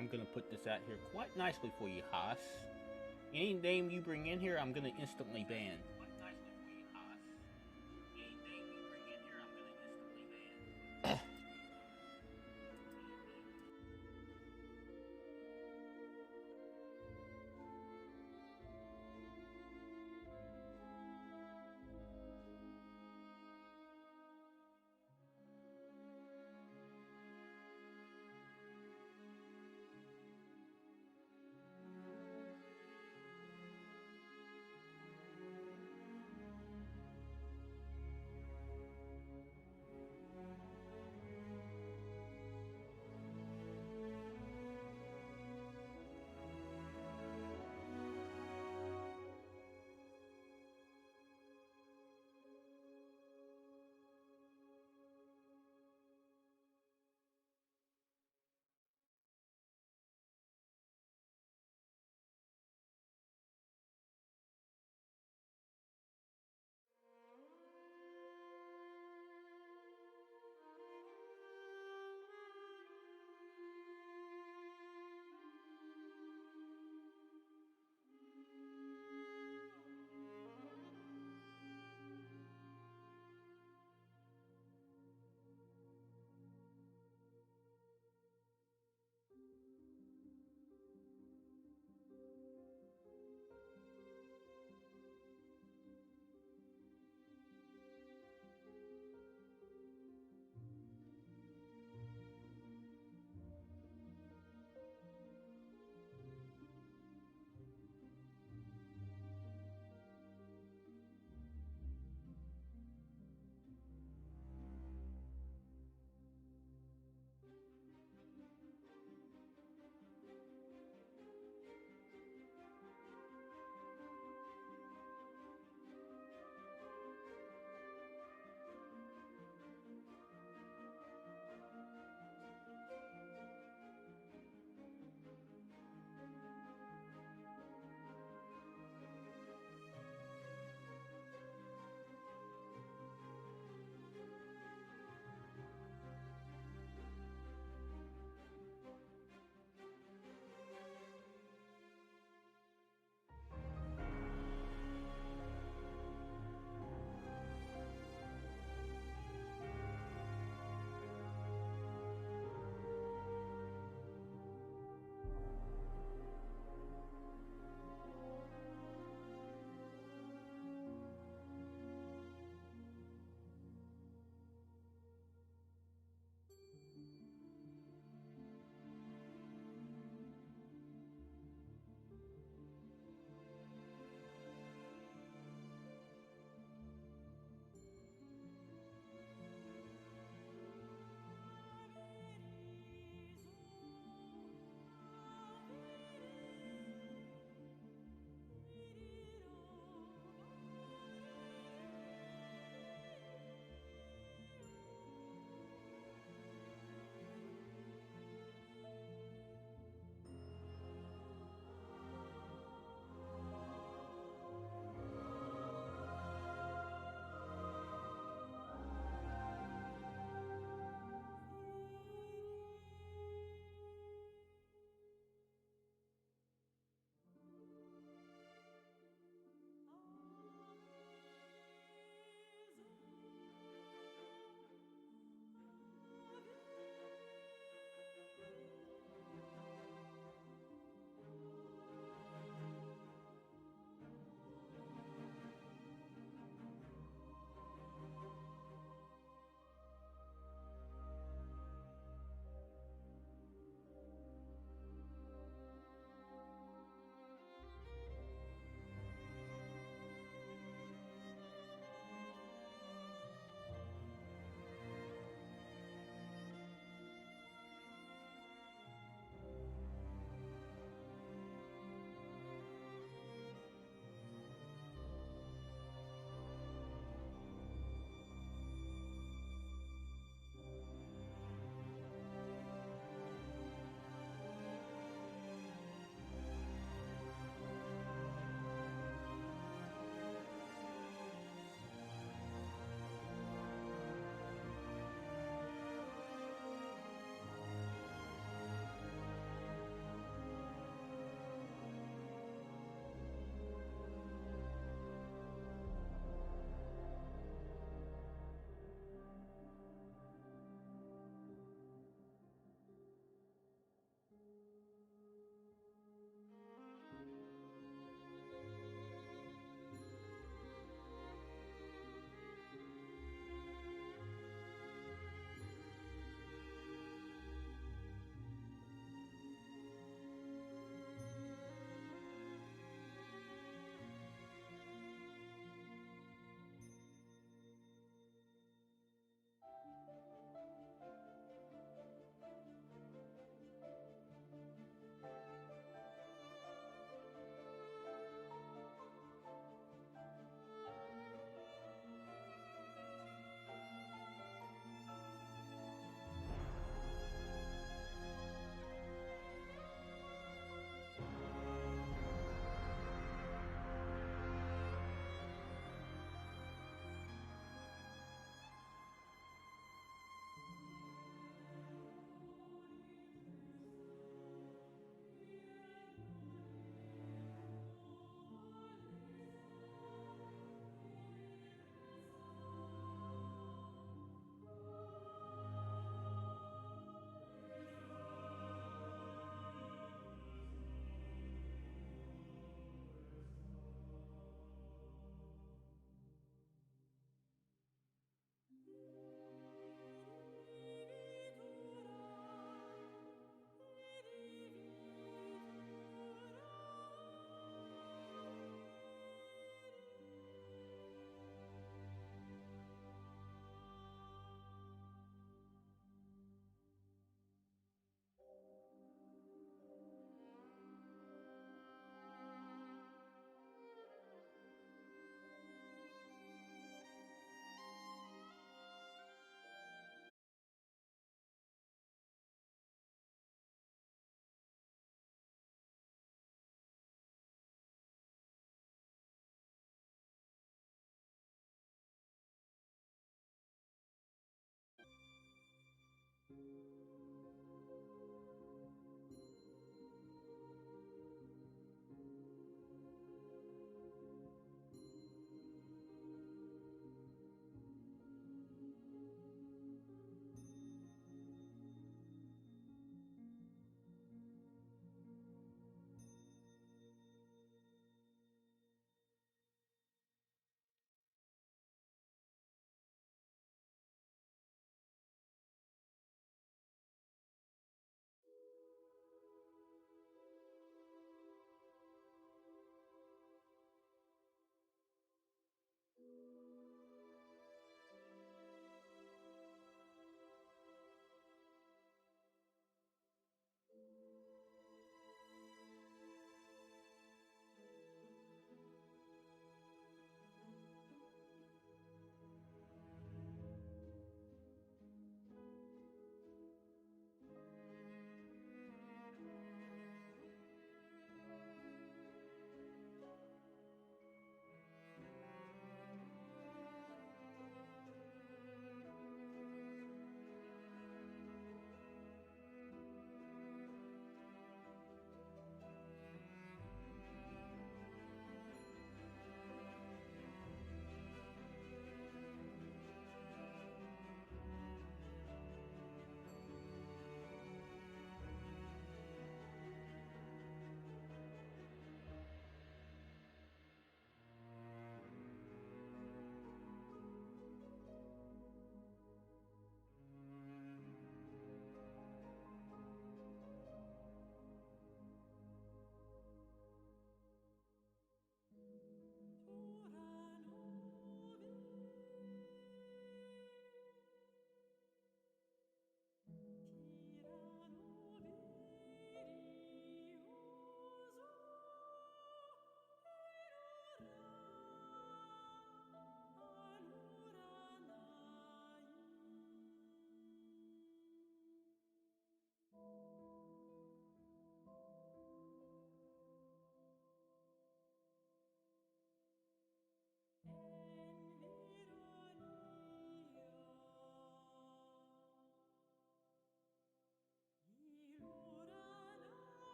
I'm gonna put this out here quite nicely for you, Haas. Any name you bring in here, I'm gonna instantly ban.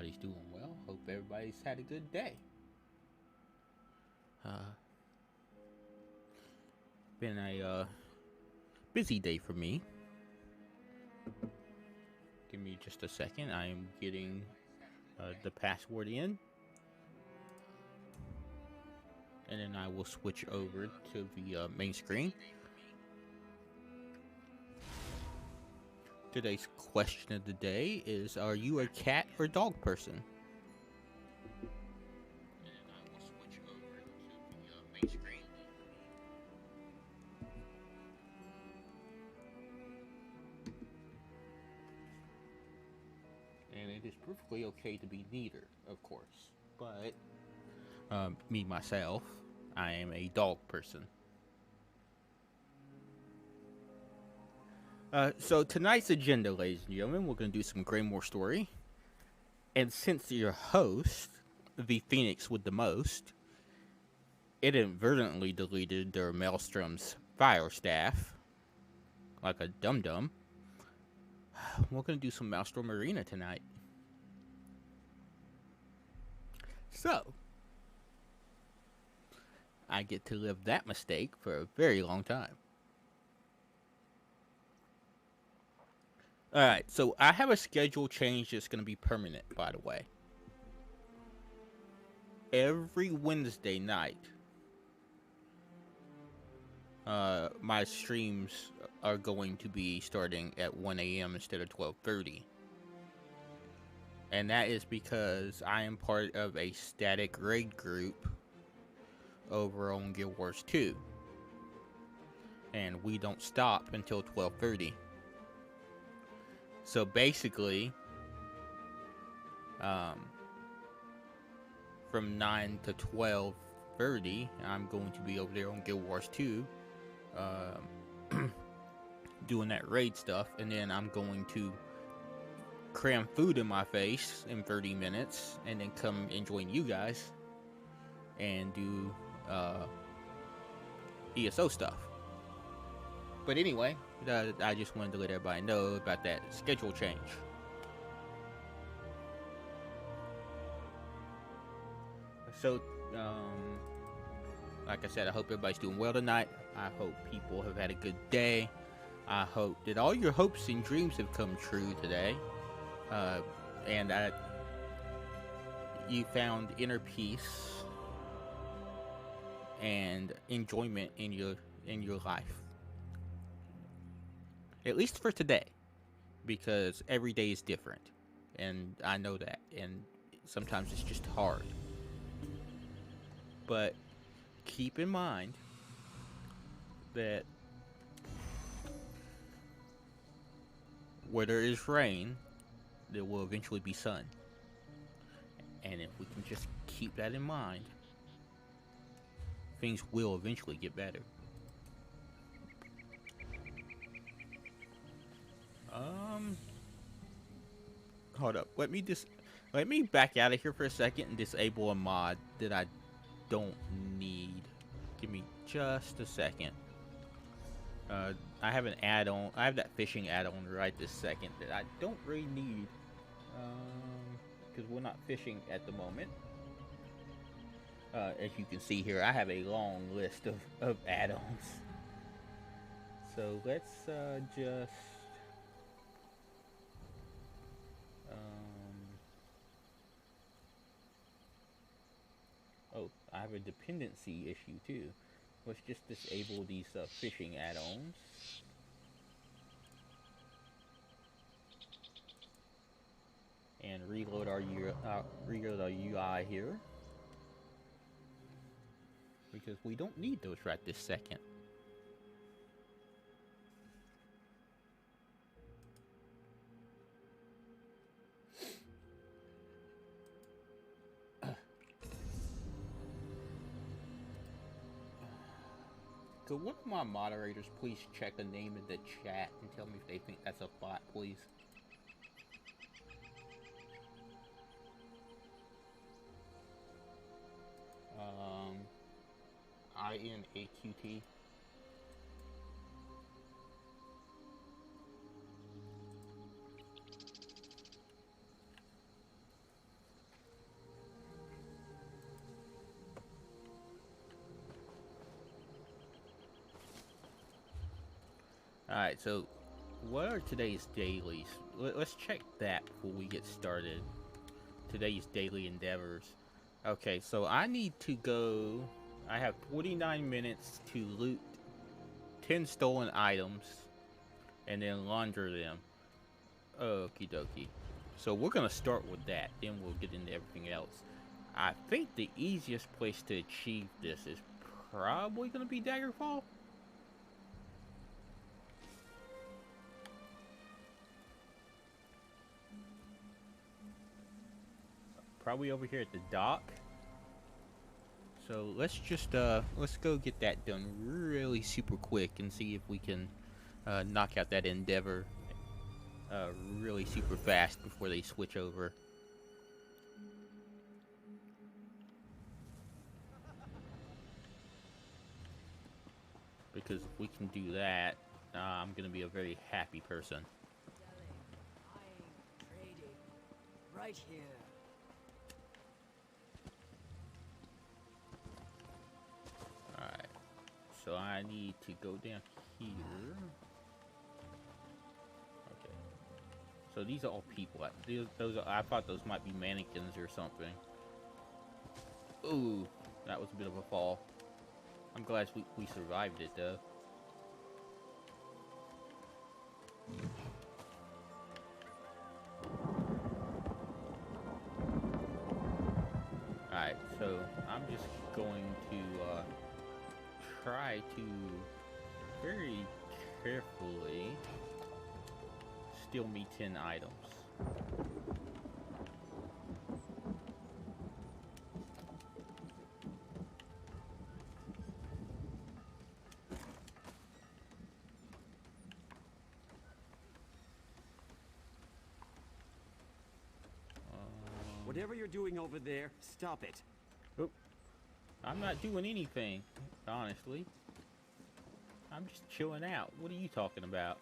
everybody's doing well. Hope everybody's had a good day. Been a busy day for me. Give me just a second. I am getting the password in. And then I will switch over to the main screen. Today's question of the day is, are you a cat or dog person? And then I will switch over to the main screen. And it is perfectly okay to be neither, of course. But me, myself, I am a dog person. So tonight's agenda, ladies and gentlemen, we're going to do some Greymore story. And since your host, the Phoenix with the most, inadvertently deleted their Maelstrom's fire staff, like a dum-dum, we're going to do some Maelstrom Arena tonight. So, I get to live that mistake for a very long time. Alright, so I have a schedule change that's going to be permanent, by the way. Every Wednesday night, my streams are going to be starting at 1 a.m. instead of 12:30. And that is because I am part of a static raid group over on Guild Wars 2. And we don't stop until 12:30. So basically, from 9 to 12:30, I'm going to be over there on Guild Wars 2, doing that raid stuff, and then I'm going to cram food in my face in 30 minutes, and then come and join you guys, and do, ESO stuff. But anyway, I just wanted to let everybody know about that schedule change. So, like I said, I hope everybody's doing well tonight. I hope people have had a good day. I hope that all your hopes and dreams have come true today. And that you found inner peace and enjoyment in your life. At least for today, because every day is different, and I know that, and sometimes it's just hard. But keep in mind that where there is rain, there will eventually be sun. And if we can just keep that in mind, things will eventually get better. Hold up. Let me back out of here for a second and disable a mod that I don't need. Give me just a second. I have an add-on. I have that fishing add-on right this second that I don't really need. Because we're not fishing at the moment. As you can see here, I have a long list of add-ons. So let's just... oh, I have a dependency issue too. Let's just disable these fishing add-ons. And reload our UI here. Because we don't need those right this second. Could one of my moderators please check a name in the chat and tell me if they think that's a bot, please? INAQT. Alright, so what are today's dailies? Let's check that before we get started. Today's daily endeavors. Okay, so I need to go. I have 49 minutes to loot 10 stolen items and then launder them. Okie dokie. So we're gonna start with that, then we'll get into everything else. I think the easiest place to achieve this is probably gonna be Daggerfall. Probably over here at the dock. So let's just let's go get that done really super quick and see if we can knock out that endeavor really super fast before they switch over. Because if we can do that, I'm gonna be a very happy person. Right here. Alright, so I need to go down here. Okay, so these are all people. I thought those might be mannequins or something. Ooh, that was a bit of a fall. I'm glad we survived it though. Alright, so I'm just going to try to very carefully steal me 10 items. Whatever you're doing over there, stop it. Oop. I'm not doing anything, honestly. I'm just chilling out. What are you talking about?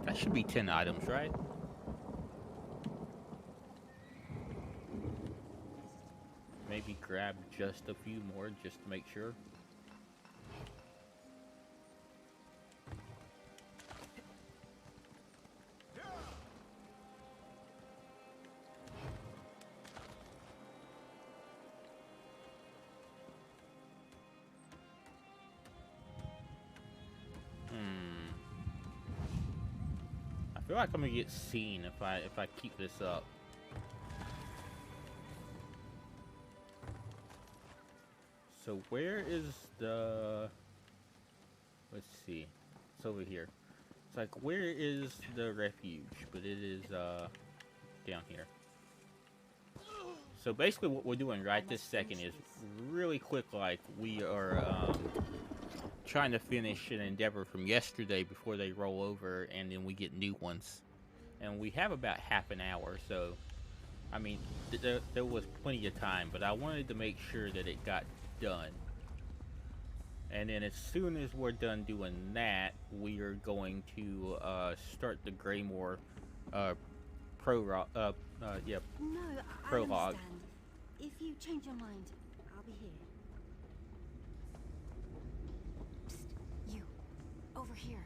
That should be 10 items, right? Maybe grab just a few more just to make sure. I feel like I'm gonna get seen if I keep this up. So where is the? Let's see. It's over here. It's like, where is the refuge? But it is down here. So basically, what we're doing right this second is really quick. Like, we are trying to finish an endeavor from yesterday before they roll over, and then we get new ones. And we have about half an hour, so I mean, there was plenty of time, but I wanted to make sure that it got done. And then as soon as we're done doing that, we are going to start the Greymore prologue. No, I understand. If you change your mind, I'll be here. Psst, you. Over here.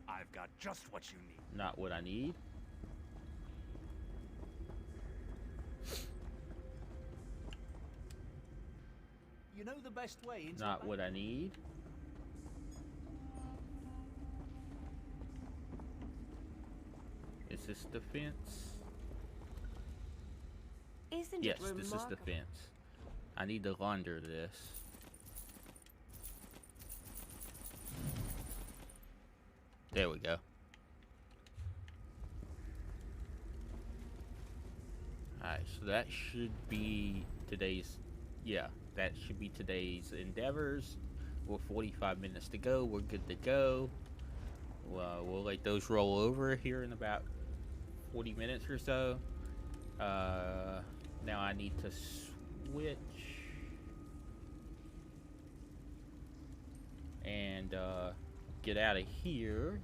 I've got just what you need. Not what I need. You know the best way into Not what I need. Is this the fence? Isn't Yes, it this is the remarkable? fence. I need to launder this. There we go. Alright, so that should be today's, yeah, that should be today's endeavors. We're 45 minutes to go. We're good to go. We'll let those roll over here in about 40 minutes or so. Now I need to switch. and get out of here.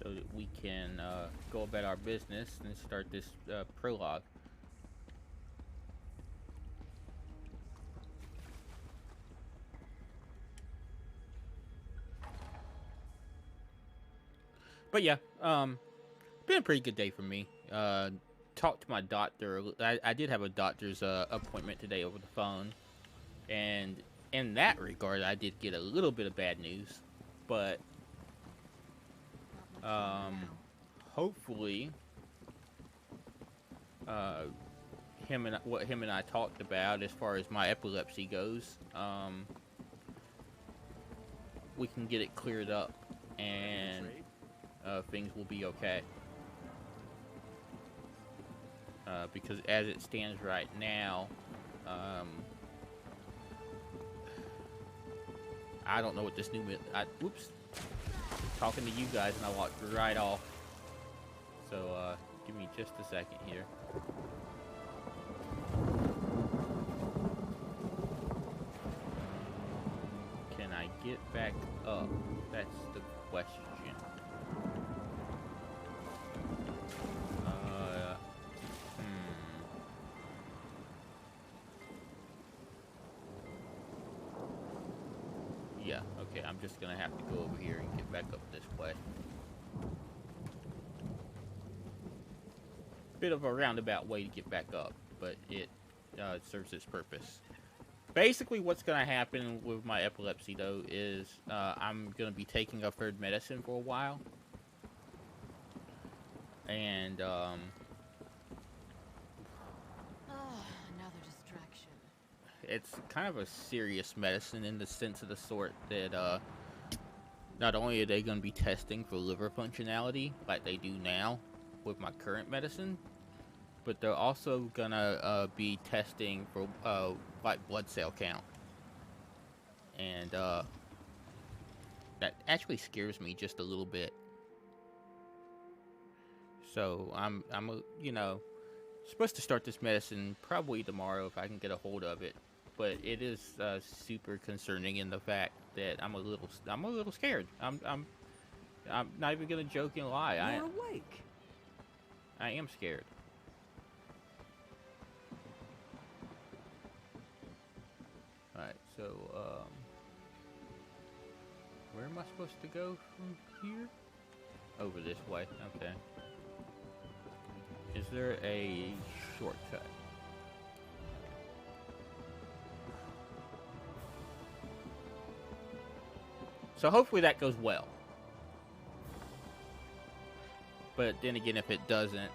So that we can go about our business and start this prologue. But yeah, been a pretty good day for me. Talked to my doctor. I did have a doctor's appointment today over the phone, and in that regard, I did get a little bit of bad news, but hopefully, what him and I talked about as far as my epilepsy goes, we can get it cleared up, and things will be okay. Because as it stands right now, I don't know what this new... whoops. Talking to you guys and I walked right off. So, give me just a second here. Can I get back up? That's the question. Yeah, okay, I'm just gonna have to go over here and get back up this way. Bit of a roundabout way to get back up, but it serves its purpose. Basically, what's gonna happen with my epilepsy, though, is I'm gonna be taking a third medicine for a while. And, another distraction. It's kind of a serious medicine in the sense of the sort that not only are they going to be testing for liver functionality like they do now with my current medicine, but they're also going to be testing for white blood cell count. And that actually scares me just a little bit. So I'm supposed to start this medicine probably tomorrow if I can get a hold of it. But it is super concerning in the fact that I'm a little scared. I'm not even gonna joke and lie. You're awake. I am scared. All right, so where am I supposed to go from here? Over this way. Okay. Is there a shortcut? So hopefully that goes well. But then again, if it doesn't,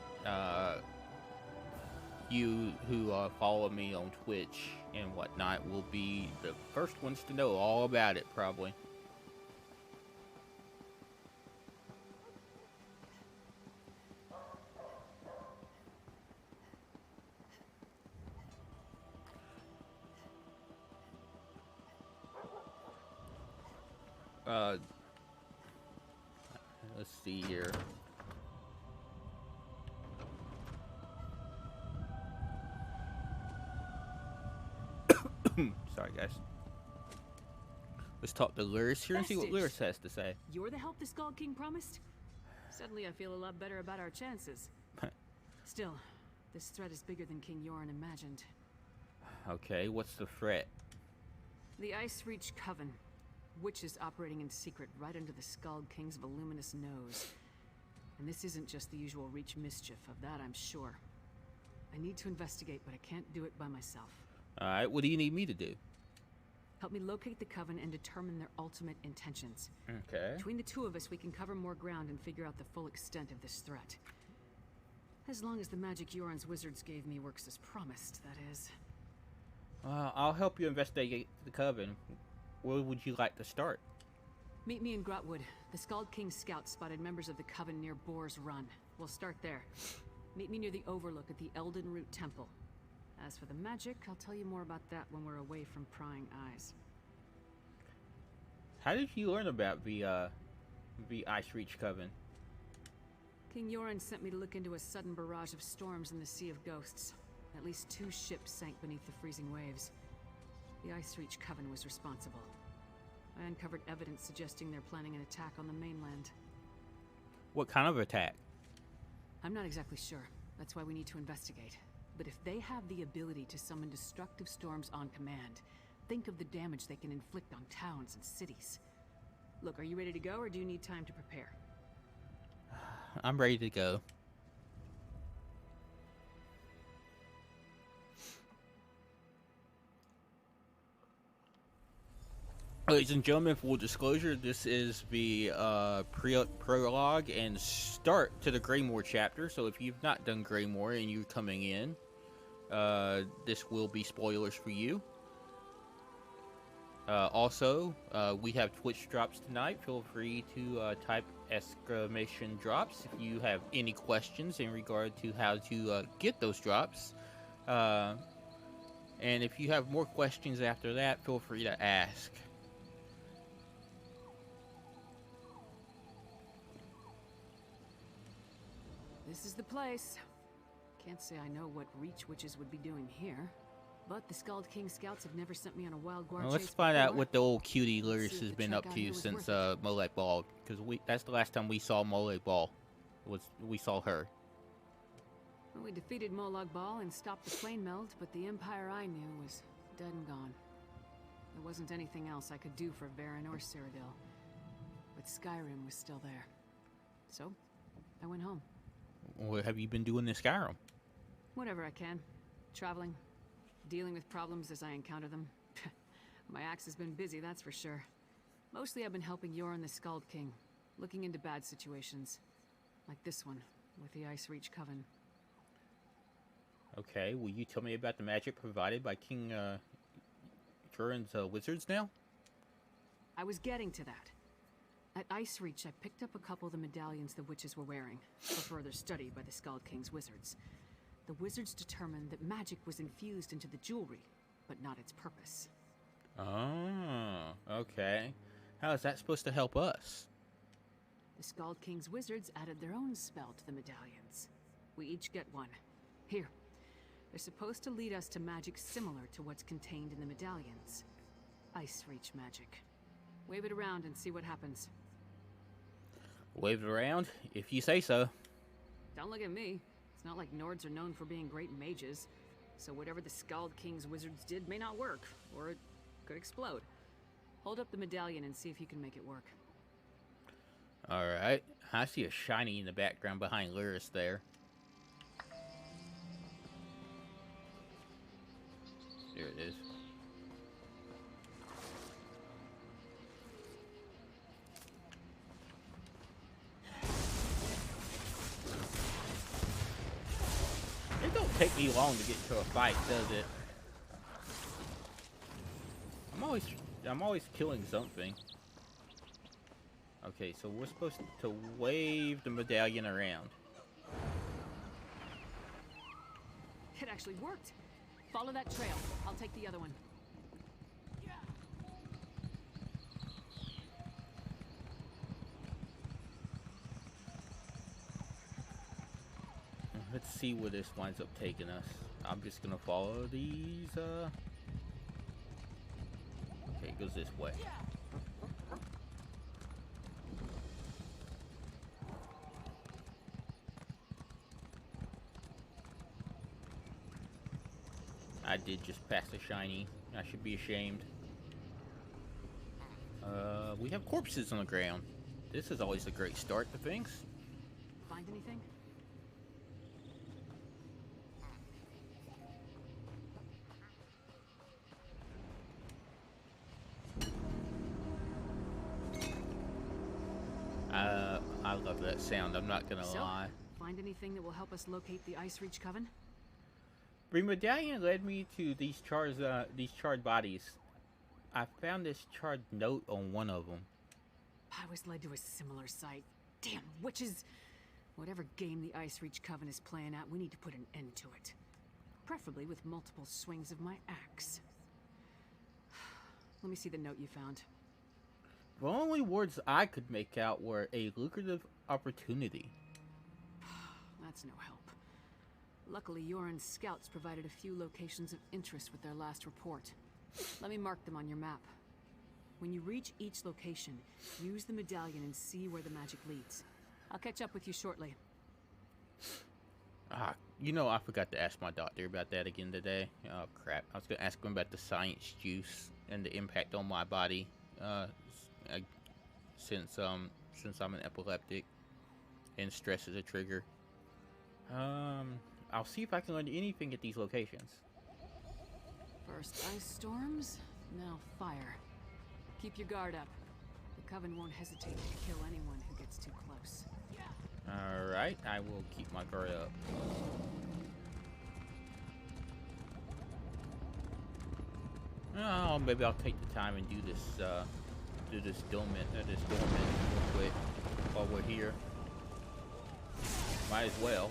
you who follow me on Twitch and whatnot will be the first ones to know all about it, probably. Let's see here. Sorry, guys. Let's talk to Lyris here and see what Lyris has to say. You're the help the Skald King promised? Suddenly I feel a lot better about our chances. Still, this threat is bigger than King Yoren imagined. Okay, what's the threat? The Ice Reach Coven. Witches operating in secret right under the Skald King's voluminous nose. And this isn't just the usual Reach mischief, of that I'm sure. I need to investigate, but I can't do it by myself. Alright, what do you need me to do? Help me locate the Coven and determine their ultimate intentions. Okay. Between the two of us, we can cover more ground and figure out the full extent of this threat. As long as the magic Yoren's wizards gave me works as promised, that is. I'll help you investigate the Coven. Where would you like to start? Meet me in Grotwood. The Skald King's scouts spotted members of the Coven near Boar's Run. We'll start there. Meet me near the Overlook at the Elden Root Temple. As for the magic, I'll tell you more about that when we're away from prying eyes. How did you learn about the Ice Reach Coven? King Yoren sent me to look into a sudden barrage of storms in the Sea of Ghosts. At least 2 ships sank beneath the freezing waves. The Ice Reach Coven was responsible. I uncovered evidence suggesting they're planning an attack on the mainland. What kind of attack? I'm not exactly sure. That's why we need to investigate. But if they have the ability to summon destructive storms on command, think of the damage they can inflict on towns and cities. Look, are you ready to go, or do you need time to prepare? I'm ready to go. Ladies and gentlemen, full disclosure, this is the prologue and start to the Greymore chapter. So if you've not done Greymore and you're coming in, this will be spoilers for you. Also, we have Twitch drops tonight. Feel free to type exclamation drops if you have any questions in regard to how to get those drops. And if you have more questions after that, feel free to ask. This is the place. Can't say I know what Reach Witches would be doing here. But the Skald King scouts have never sent me on a wild guard Well, chase let's find out before. what the old cutie Luris See if has the been trek up out to here was since worth Molek Ball, because that's the last time we saw Molek Ball. We saw her. Well, we defeated Molag Bal and stopped the plane melt, but the empire I knew was dead and gone. There wasn't anything else I could do for Varen or Cyrodiil. But Skyrim was still there. So, I went home. What have you been doing in Skyrim? Whatever I can. Traveling. Dealing with problems as I encounter them. My axe has been busy, that's for sure. Mostly I've been helping Yoren the Skald King. Looking into bad situations. Like this one, with the Ice Reach Coven. Okay, will you tell me about the magic provided by King Turin's wizards now? I was getting to that. At Ice Reach, I picked up a couple of the medallions the witches were wearing, for further study by the Skald King's wizards. The wizards determined that magic was infused into the jewelry, but not its purpose. Oh, okay. How is that supposed to help us? The Skald King's wizards added their own spell to the medallions. We each get one. Here. They're supposed to lead us to magic similar to what's contained in the medallions. Ice Reach magic. Wave it around and see what happens. Wave it around, if you say so. Don't look at me. It's not like Nords are known for being great mages. So whatever the Skald King's wizards did may not work, or it could explode. Hold up the medallion and see if you can make it work. Alright, I see a shiny in the background behind Luris there. There it is. It don't take me long to get to a fight, does it? I'm always killing something. Okay, so we're supposed to wave the medallion around. It actually worked. Follow that trail. I'll take the other one. Let's see where this winds up taking us. I'm just gonna follow these, Okay, it goes this way. I did just pass a shiny. I should be ashamed. We have corpses on the ground. This is always a great start to things. Find anything? I love that sound, I'm not gonna lie. Find anything that will help us locate the Ice Reach Coven? The medallion led me to these charred bodies. I found this charred note on one of them. I was led to a similar sight. Damn witches! Whatever game the Ice Reach Coven is playing at, we need to put an end to it. Preferably with multiple swings of my axe. Let me see the note you found. The only words I could make out were a lucrative opportunity. that's no help. Luckily, Yoren's scouts provided a few locations of interest with their last report. Let me mark them on your map. When you reach each location, use the medallion and see where the magic leads. I'll catch up with you shortly. You know, I forgot to ask my doctor about that again today. Oh, crap. I was going to ask him about the science juice and the impact on my body, since I'm an epileptic and stress is a trigger. I'll see if I can learn anything at these locations. First ice storms, now fire. Keep your guard up. The Coven won't hesitate to kill anyone who gets too close. Alright, I will keep my guard up. Oh, maybe I'll take the time and do this dormant real quick while we're here. Might as well.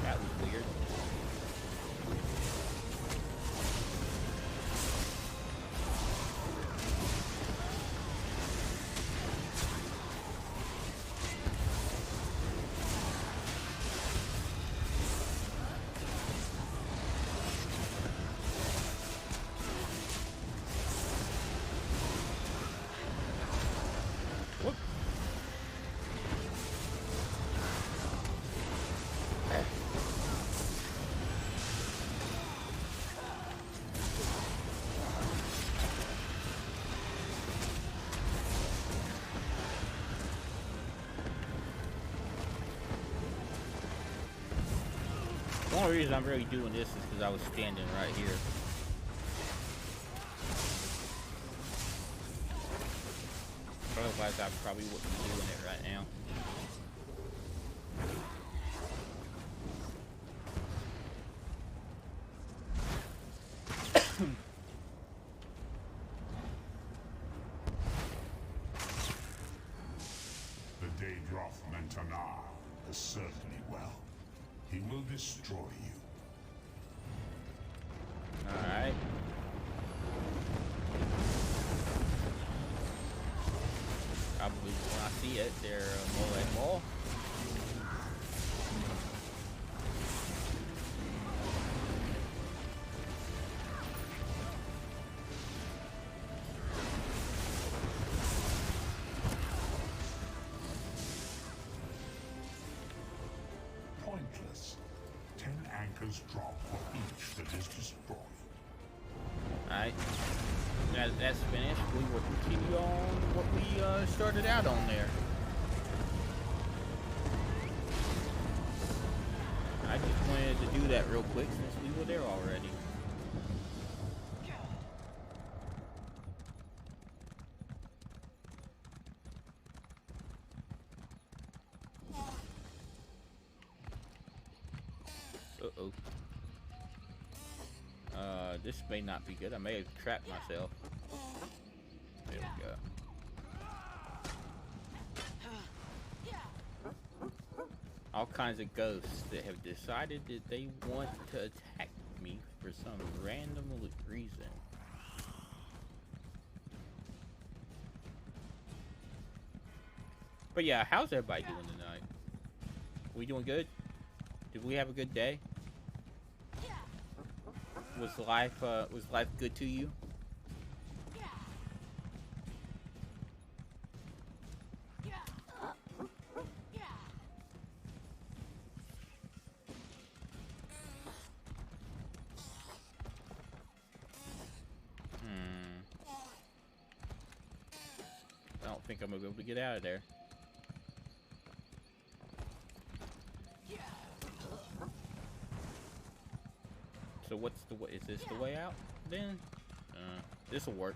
That was weird. Whoop. The only reason I'm really doing this is because I was standing right here. Otherwise, I probably wouldn't be doing it right now. The Daedroth Mentonar is certainly well. He will destroy you. Alright. Probably when I see it, they're more and more. Pointless. 10 anchors drop for each that is destroyed. Alright. Now that that's finished, we will continue on what we started out on there. I just wanted to do that real quick since we were there already. Uh-oh. This may not be good. I may have trapped myself. There we go. All kinds of ghosts that have decided that they want to attack me for some random reason. But yeah, how's everybody doing tonight? We doing good? Did we have a good day? Was life good to you? I don't think I'm gonna be able to get out of there. So what's the way? Is this the way out then? This'll work.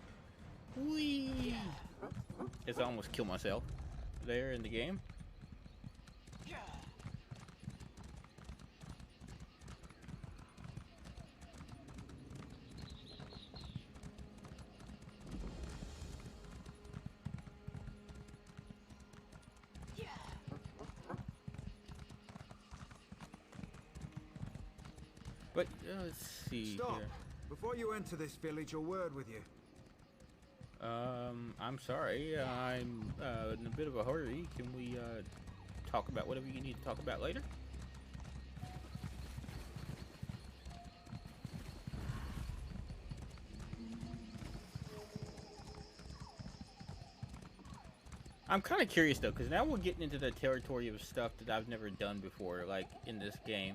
Whee! Guess I almost killed myself there in the game. But let's see Stop! here. Before you enter this village, a word with you. I'm sorry. I'm in a bit of a hurry. Can we talk about whatever you need to talk about later? I'm kind of curious though, because now we're getting into the territory of stuff that I've never done before, like in this game.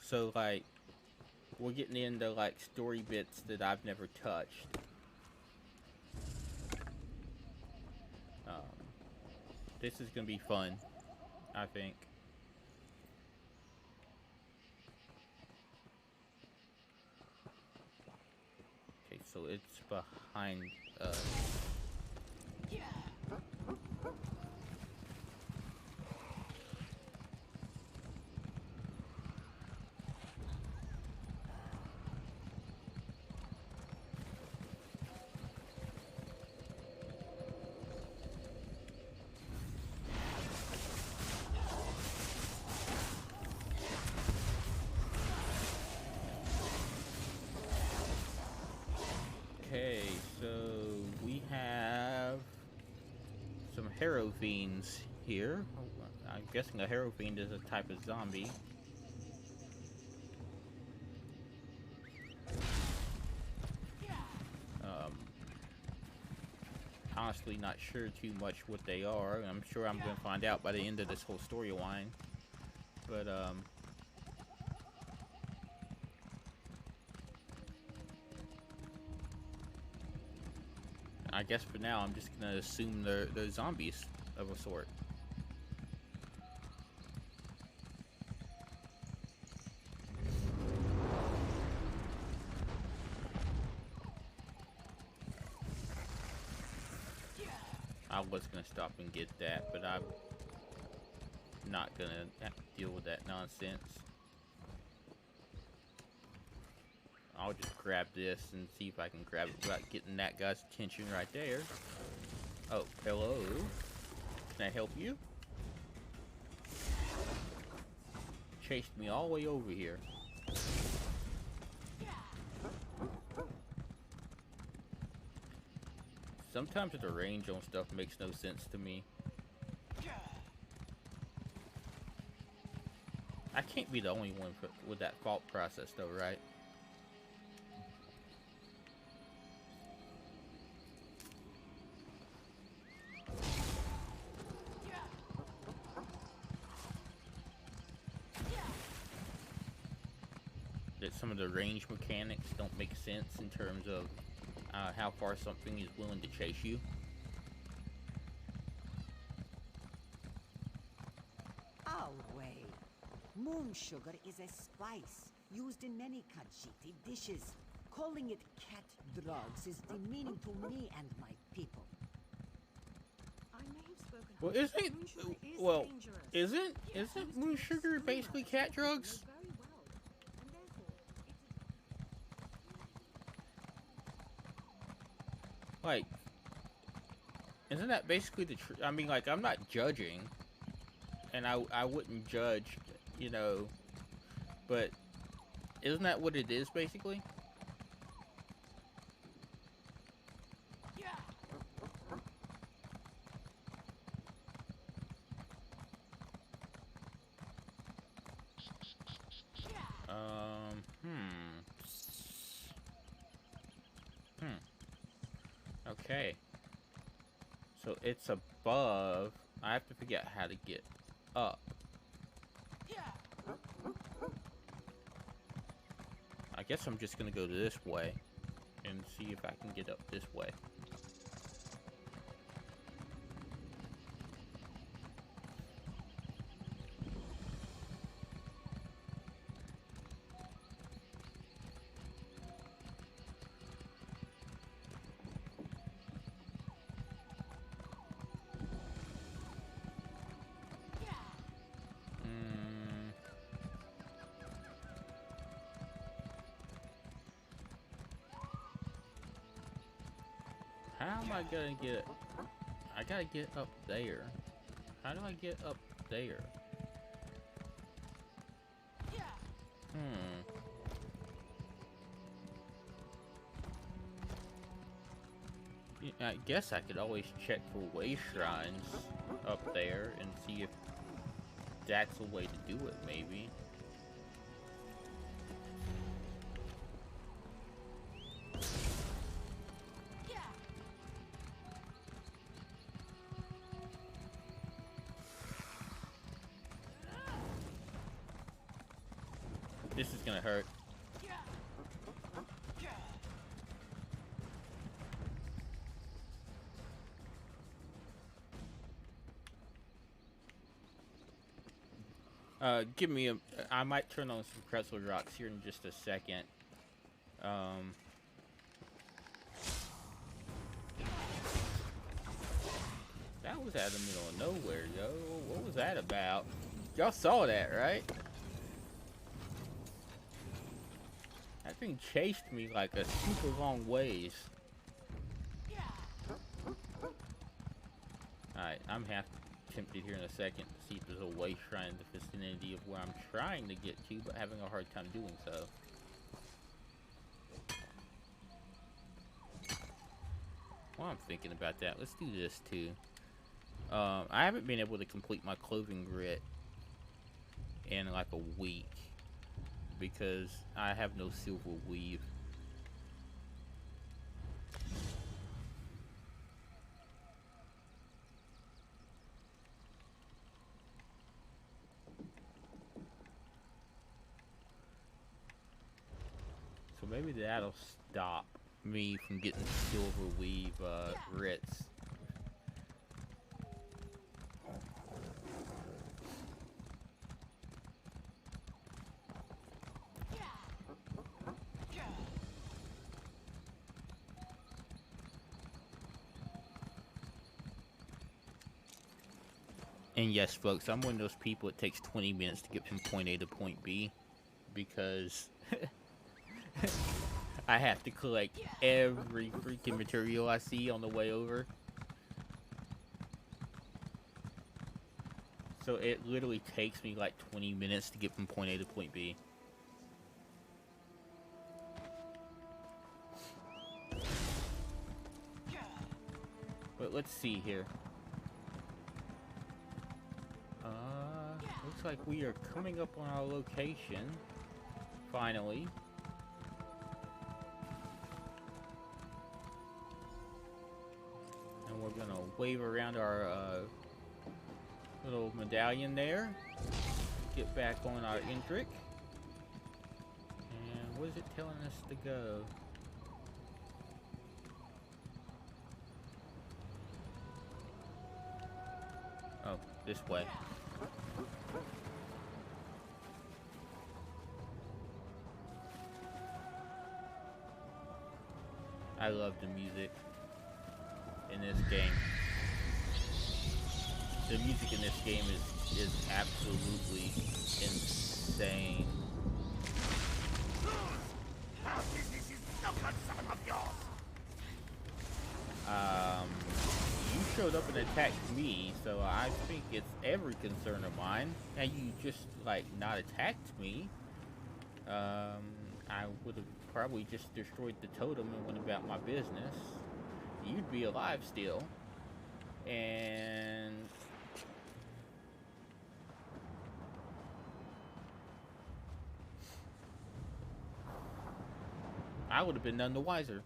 So like, we're getting into like story bits that I've never touched. This is gonna be fun, I think. Okay, so it's behind us. Okay, so we have some Harrow Fiends here. I'm guessing a Harrow Fiend is a type of zombie. Honestly, not sure too much what they are. I'm sure I'm going to find out by the end of this whole storyline. But, I guess for now, I'm just going to assume they're zombies of a sort. I was going to stop and get that, but I'm not going to have to deal with that nonsense. I'll just grab this and see if I can grab it without getting that guy's attention right there. Oh, hello. Can I help you? Chased me all the way over here. Sometimes the range on stuff makes no sense to me. I can't be the only one with that thought process though, right? That some of the range mechanics don't make sense in terms of how far something is willing to chase you. Oh, wait. Moon sugar is a spice used in many Khajiiti dishes. Calling it cat drugs is demeaning to me and my people. I may have spoken. Well, isn't moon sugar basically cat drugs? Very well, and therefore Like, isn't that basically the truth? I mean, like, I'm not judging, and I wouldn't judge, you know, but isn't that what it is basically? Okay. So it's above. I have to figure out how to get up. I guess I'm just gonna go this way and see if I can get up this way. How am I gonna get... I gotta get up there. How do I get up there? I guess I could always check for way shrines up there and see if that's a way to do it, maybe. This is gonna hurt. Give me a... I might turn on some pretzel rocks here in just a second. That was out of the middle of nowhere, yo. What was that about? Y'all saw that, right? That thing chased me like a super long ways. Alright, I'm half tempted here in a second to see if there's a way shrine in the vicinity of where I'm trying to get to, but having a hard time doing so. While I'm thinking about that, let's do this too. I haven't been able to complete my clothing grit in like a week because I have no silver weave. So maybe that'll stop me from getting silver weave grits. And yes, folks, I'm one of those people it takes 20 minutes to get from point A to point B because I have to collect every freaking material I see on the way over. So it literally takes me like 20 minutes to get from point A to point B. But let's see here. Looks like we are coming up on our location. Finally. And we're gonna wave around our little medallion there. Get back on our Indric. And what is it telling us to go? Oh, this way. I love the music in this game. The music in this game is absolutely insane. You showed up and attacked me, so I think it's every concern of mine. And you just like not attacked me. I would have probably just destroyed the totem and went about my business. You'd be alive still. And I would have been none the wiser.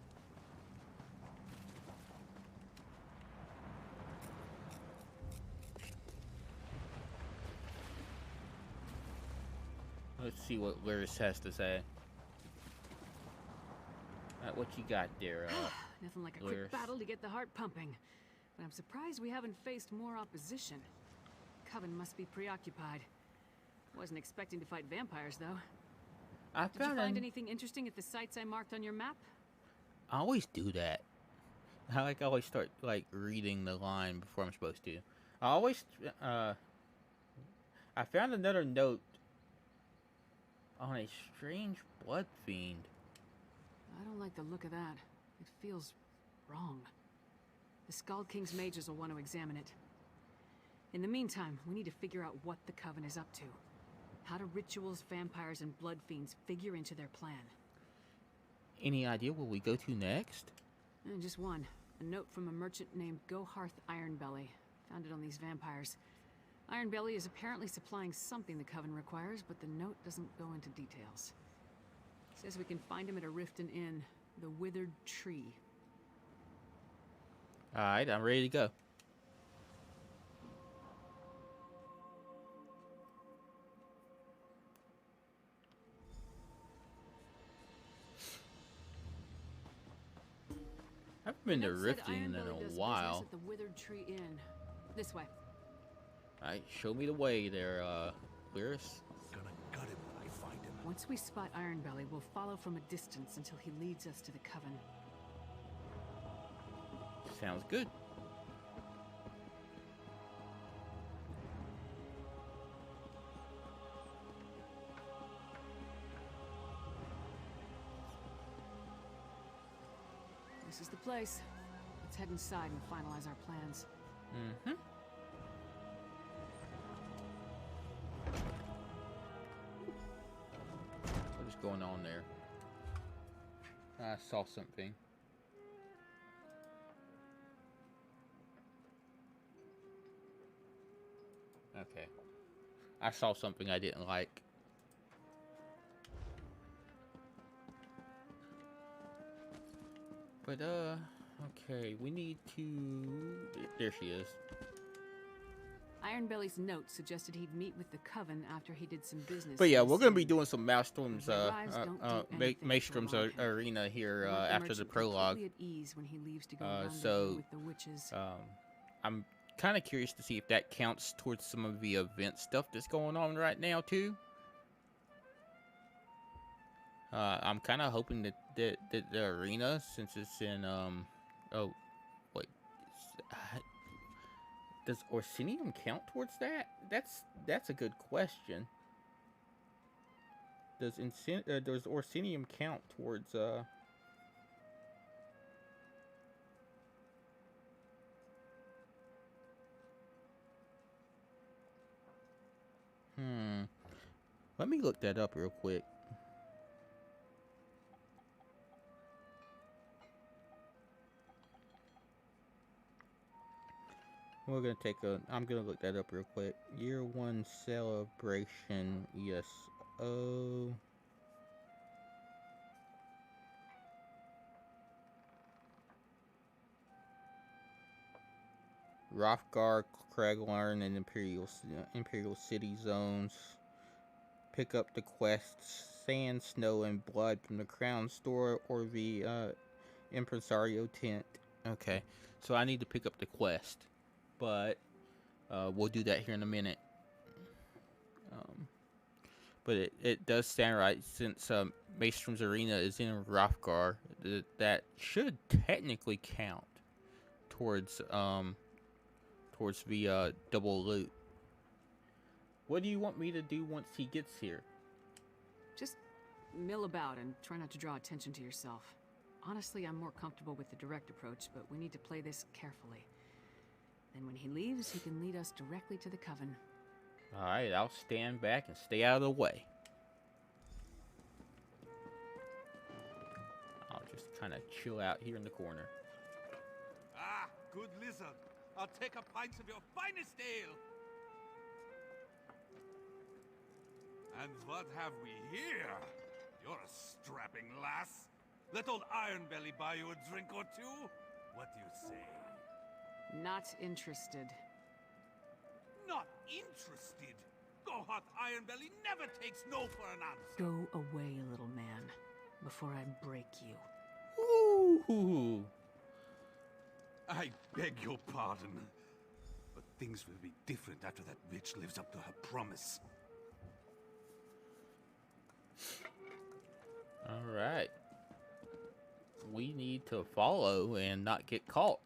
Let's see what Lyris has to say. What you got there, Nothing like a Lyris? quick battle to get the heart pumping. But I'm surprised we haven't faced more opposition. Coven must be preoccupied. Wasn't expecting to fight vampires, though. Did you find anything interesting at the sites I marked on your map? I always do that. I always start like reading the line before I'm supposed to. I always I found another note on a strange blood fiend. I don't like the look of that. It feels wrong. The Skull King's mages will want to examine it. In the meantime, we need to figure out what the Coven is up to. How do rituals, vampires, and blood fiends figure into their plan? Any idea where we go to next? Just one. A note from a merchant named Goharth Ironbelly. Found it on these vampires. Ironbelly is apparently supplying something the Coven requires, but the note doesn't go into details. Says we can find him at a rift in Inn, the Withered Tree. Alright, I'm ready to go. I haven't been to Riften in a while. At the Withered Tree Inn. This way. Alright, show me the way there, Clearus. Gonna gut him when I find him. Once we spot Ironbelly, we'll follow from a distance until he leads us to the Coven. Sounds good. This is the place. Let's head inside and finalize our plans. Mm-hmm. What is going on there? I saw something. Okay. I saw something I didn't like. But, okay, we need to... There she is. Ironbelly's note suggested he'd meet with the Coven after he did some business. But yeah, in the we're going to be city. doing some Maelstrom's, When he arrives, don't do anything to Maelstrom's provoke him. arena here, We want the after the merchant prologue. completely at ease when he leaves to go rendezvous so, with the witches. I'm kind of curious to see if that counts towards some of the event stuff that's going on right now, too. I'm kind of hoping that the arena, since it's in, oh, wait, does Orsinium count towards that? That's a good question. Does Orsinium count towards, Let me look that up real quick. We're gonna take a. I'm gonna look that up real quick. Year 1 celebration. Yes. Oh. Rothgar, Craglarn, and Imperial City zones. Pick up the quests: Sand, Snow, and Blood from the Crown Store or the Impresario tent. Okay, so I need to pick up the quest. But we'll do that here in a minute. But it does stand right, since Maelstrom's arena is in Rothgar. That should technically count towards the double loot. What do you want me to do once he gets here? Just mill about and try not to draw attention to yourself. Honestly, I'm more comfortable with the direct approach, but we need to play this carefully. Then when he leaves, he can lead us directly to the Coven. Alright, I'll stand back and stay out of the way. I'll just kind of chill out here in the corner. Ah, good lizard. I'll take a pint of your finest ale. And what have we here? You're a strapping lass. Let old Ironbelly buy you a drink or two. What do you say? Not interested. Not interested? Goharth Ironbelly never takes no for an answer. Go away, little man, before I break you. Ooh. I beg your pardon, but things will be different after that bitch lives up to her promise. Alright. We need to follow and not get caught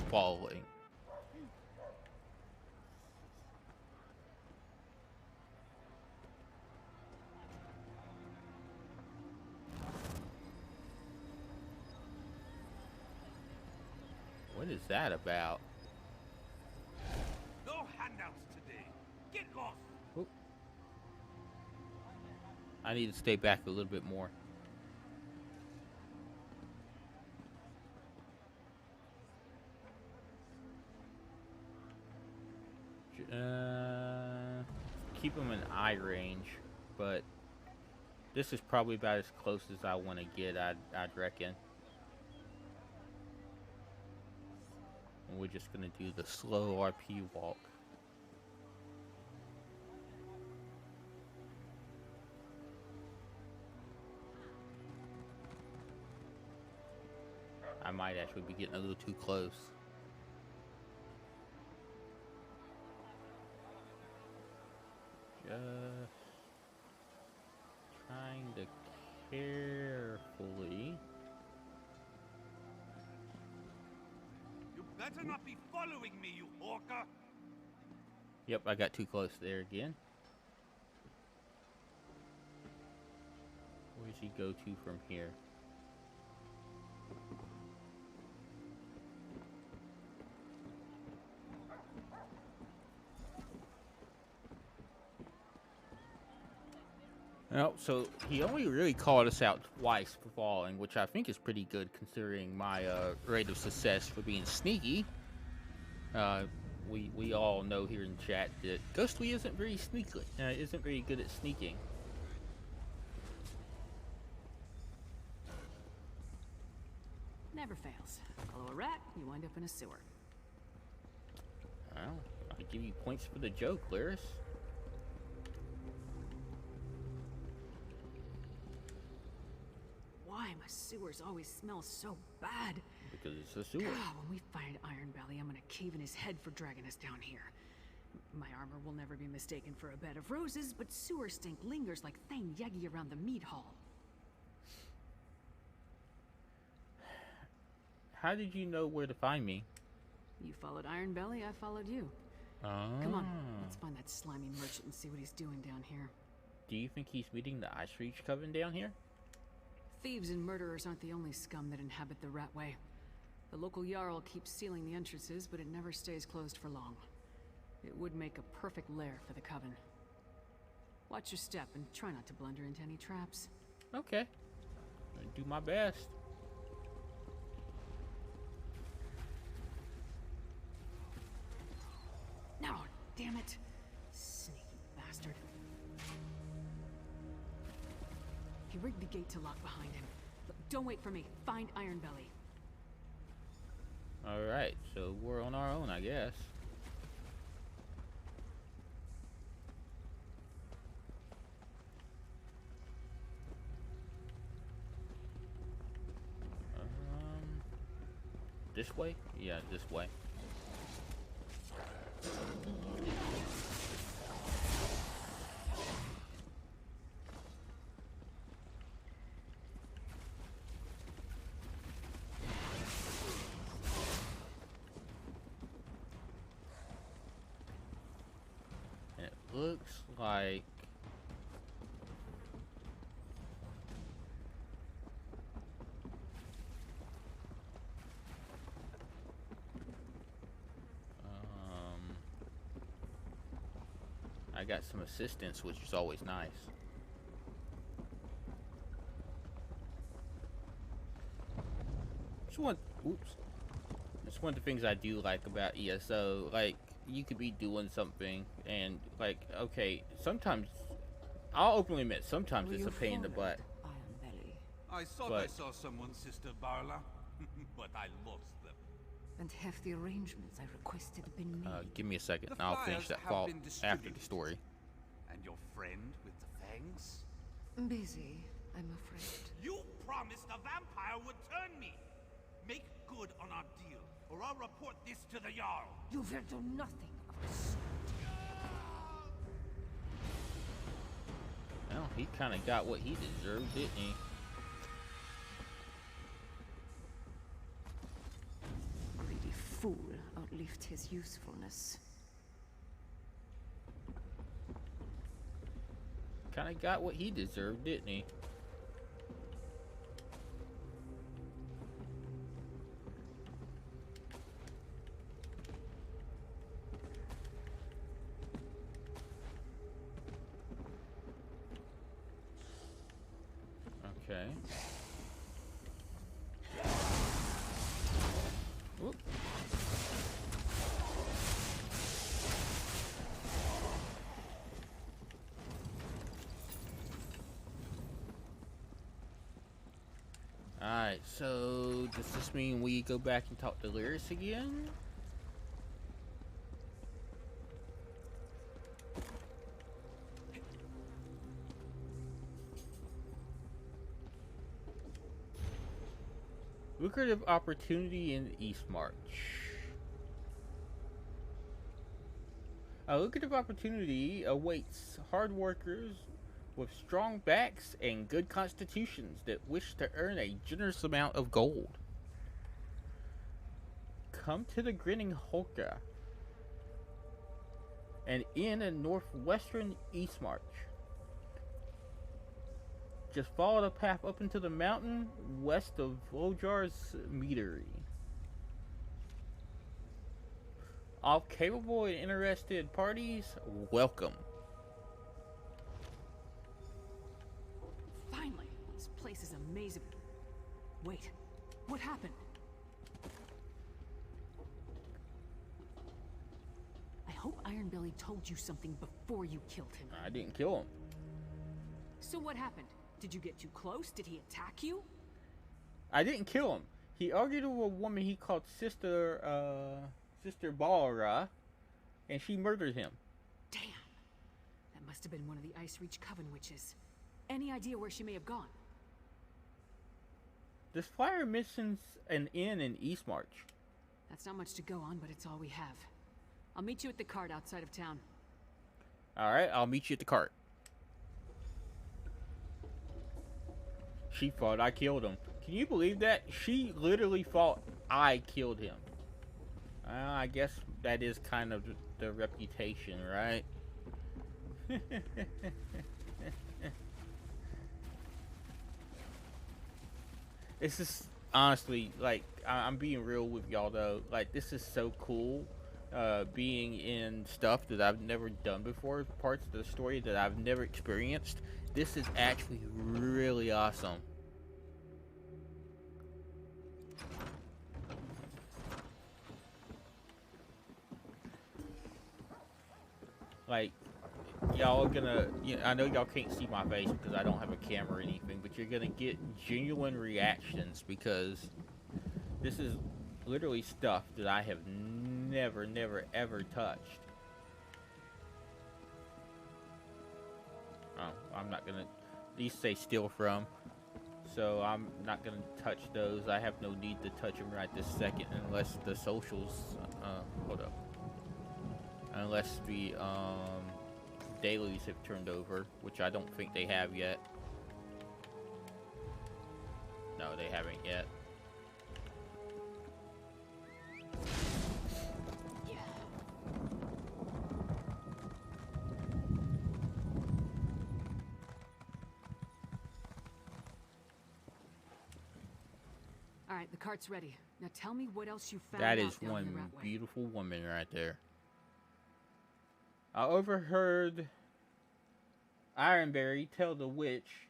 following. What is that about? No handouts today. Get lost. Oop. I need to stay back a little bit more. keep them in eye range, but this is probably about as close as I want to get, I'd reckon. And we're just going to do the slow RP walk. I might actually be getting a little too close. Just trying to carefully. You better not be following me, you orca! Yep, I got too close there again. Where does he go to from here? No, so he only really called us out twice for falling, which I think is pretty good considering my rate of success for being sneaky. We all know here in chat that Ghostly isn't very sneaky, isn't very good at sneaking. Never fails. Follow a rat, you wind up in a sewer. Well, I give you points for the joke, Lyris. Why my sewers always smell so bad? Because it's a sewer. God, when we find Iron Belly, I'm gonna cave in his head for dragging us down here. My armor will never be mistaken for a bed of roses, but sewer stink lingers like Thane Yegi around the meat hall. How did you know where to find me? You followed Iron Belly, I followed you. Oh. Come on, let's find that slimy merchant and see what he's doing down here. Do you think he's meeting the Ice Reach Coven down here? Thieves and murderers aren't the only scum that inhabit the Ratway. The local Jarl keeps sealing the entrances, but it never stays closed for long. It would make a perfect lair for the Coven. Watch your step and try not to blunder into any traps. Okay. I'll do my best. No, damn it. Sneaky bastard. He rigged the gate to lock behind him. Look, don't wait for me. Find Iron Belly. Alright, so we're on our own, I guess. This way? Yeah, this way. And it looks like I got some assistance, which is always nice. It's one of the things I do like about ESO. Like, you could be doing something and, like, okay, sometimes, I'll openly admit, sometimes it's a pain in the butt. Iron Belly. I thought I saw someone, Sister Barla, but I lost them. And have the arrangements I requested been made? Give me a second, The and I'll finish flyers that have thought been after the distributed. story. And your friend with the fangs? Busy, I'm afraid. You promised a vampire would turn me! Make good on our deal, or I'll report this to the Jarl! You will do nothing of the sort. Well, he kind of got what he deserved, didn't he? Greedy fool outlived his usefulness. Kind of got what he deserved, didn't he? Okay. Whoop. so does this mean we go back and talk to Lyris again? Lucrative opportunity in East March. A lucrative opportunity awaits hard workers with strong backs and good constitutions that wish to earn a generous amount of gold. Come to the Grinning Holka, an inn in northwestern Eastmarch. Just follow the path up into the mountain west of Lojar's meadery. All capable and interested parties, welcome. Finally, this place is amazing. Wait, what happened? I hope Ironbelly told you something before you killed him. I didn't kill him. So what happened? Did you get too close? Did he attack you? I didn't kill him. He argued with a woman he called Sister Balra, and she murdered him. Damn. That must have been one of the Ice Reach Coven witches. Any idea where she may have gone? This flyer mentions an inn in Eastmarch. That's not much to go on, but it's all we have. I'll meet you at the cart outside of town. Alright, I'll meet you at the cart. She thought I killed him. Can you believe that? She literally thought I killed him. I guess that is kind of the reputation, right? This is honestly, like, I'm being real with y'all though. Like, this is so cool. Being in stuff that I've never done before, parts of the story that I've never experienced. This is actually really awesome. Like, y'all gonna, I know y'all can't see my face because I don't have a camera or anything, but you're gonna get genuine reactions because this is literally stuff that I have never, ever touched. Oh, I'm not gonna, these say steal from, so I'm not gonna touch those. I have no need to touch them right this second unless the socials, hold up. Unless the, dailies have turned over, which I don't think they have yet. No, they haven't yet. Yeah. All right, the cart's ready. Now tell me what else you found That out is down one the Ratway. beautiful woman right there. I overheard Ironberry tell the witch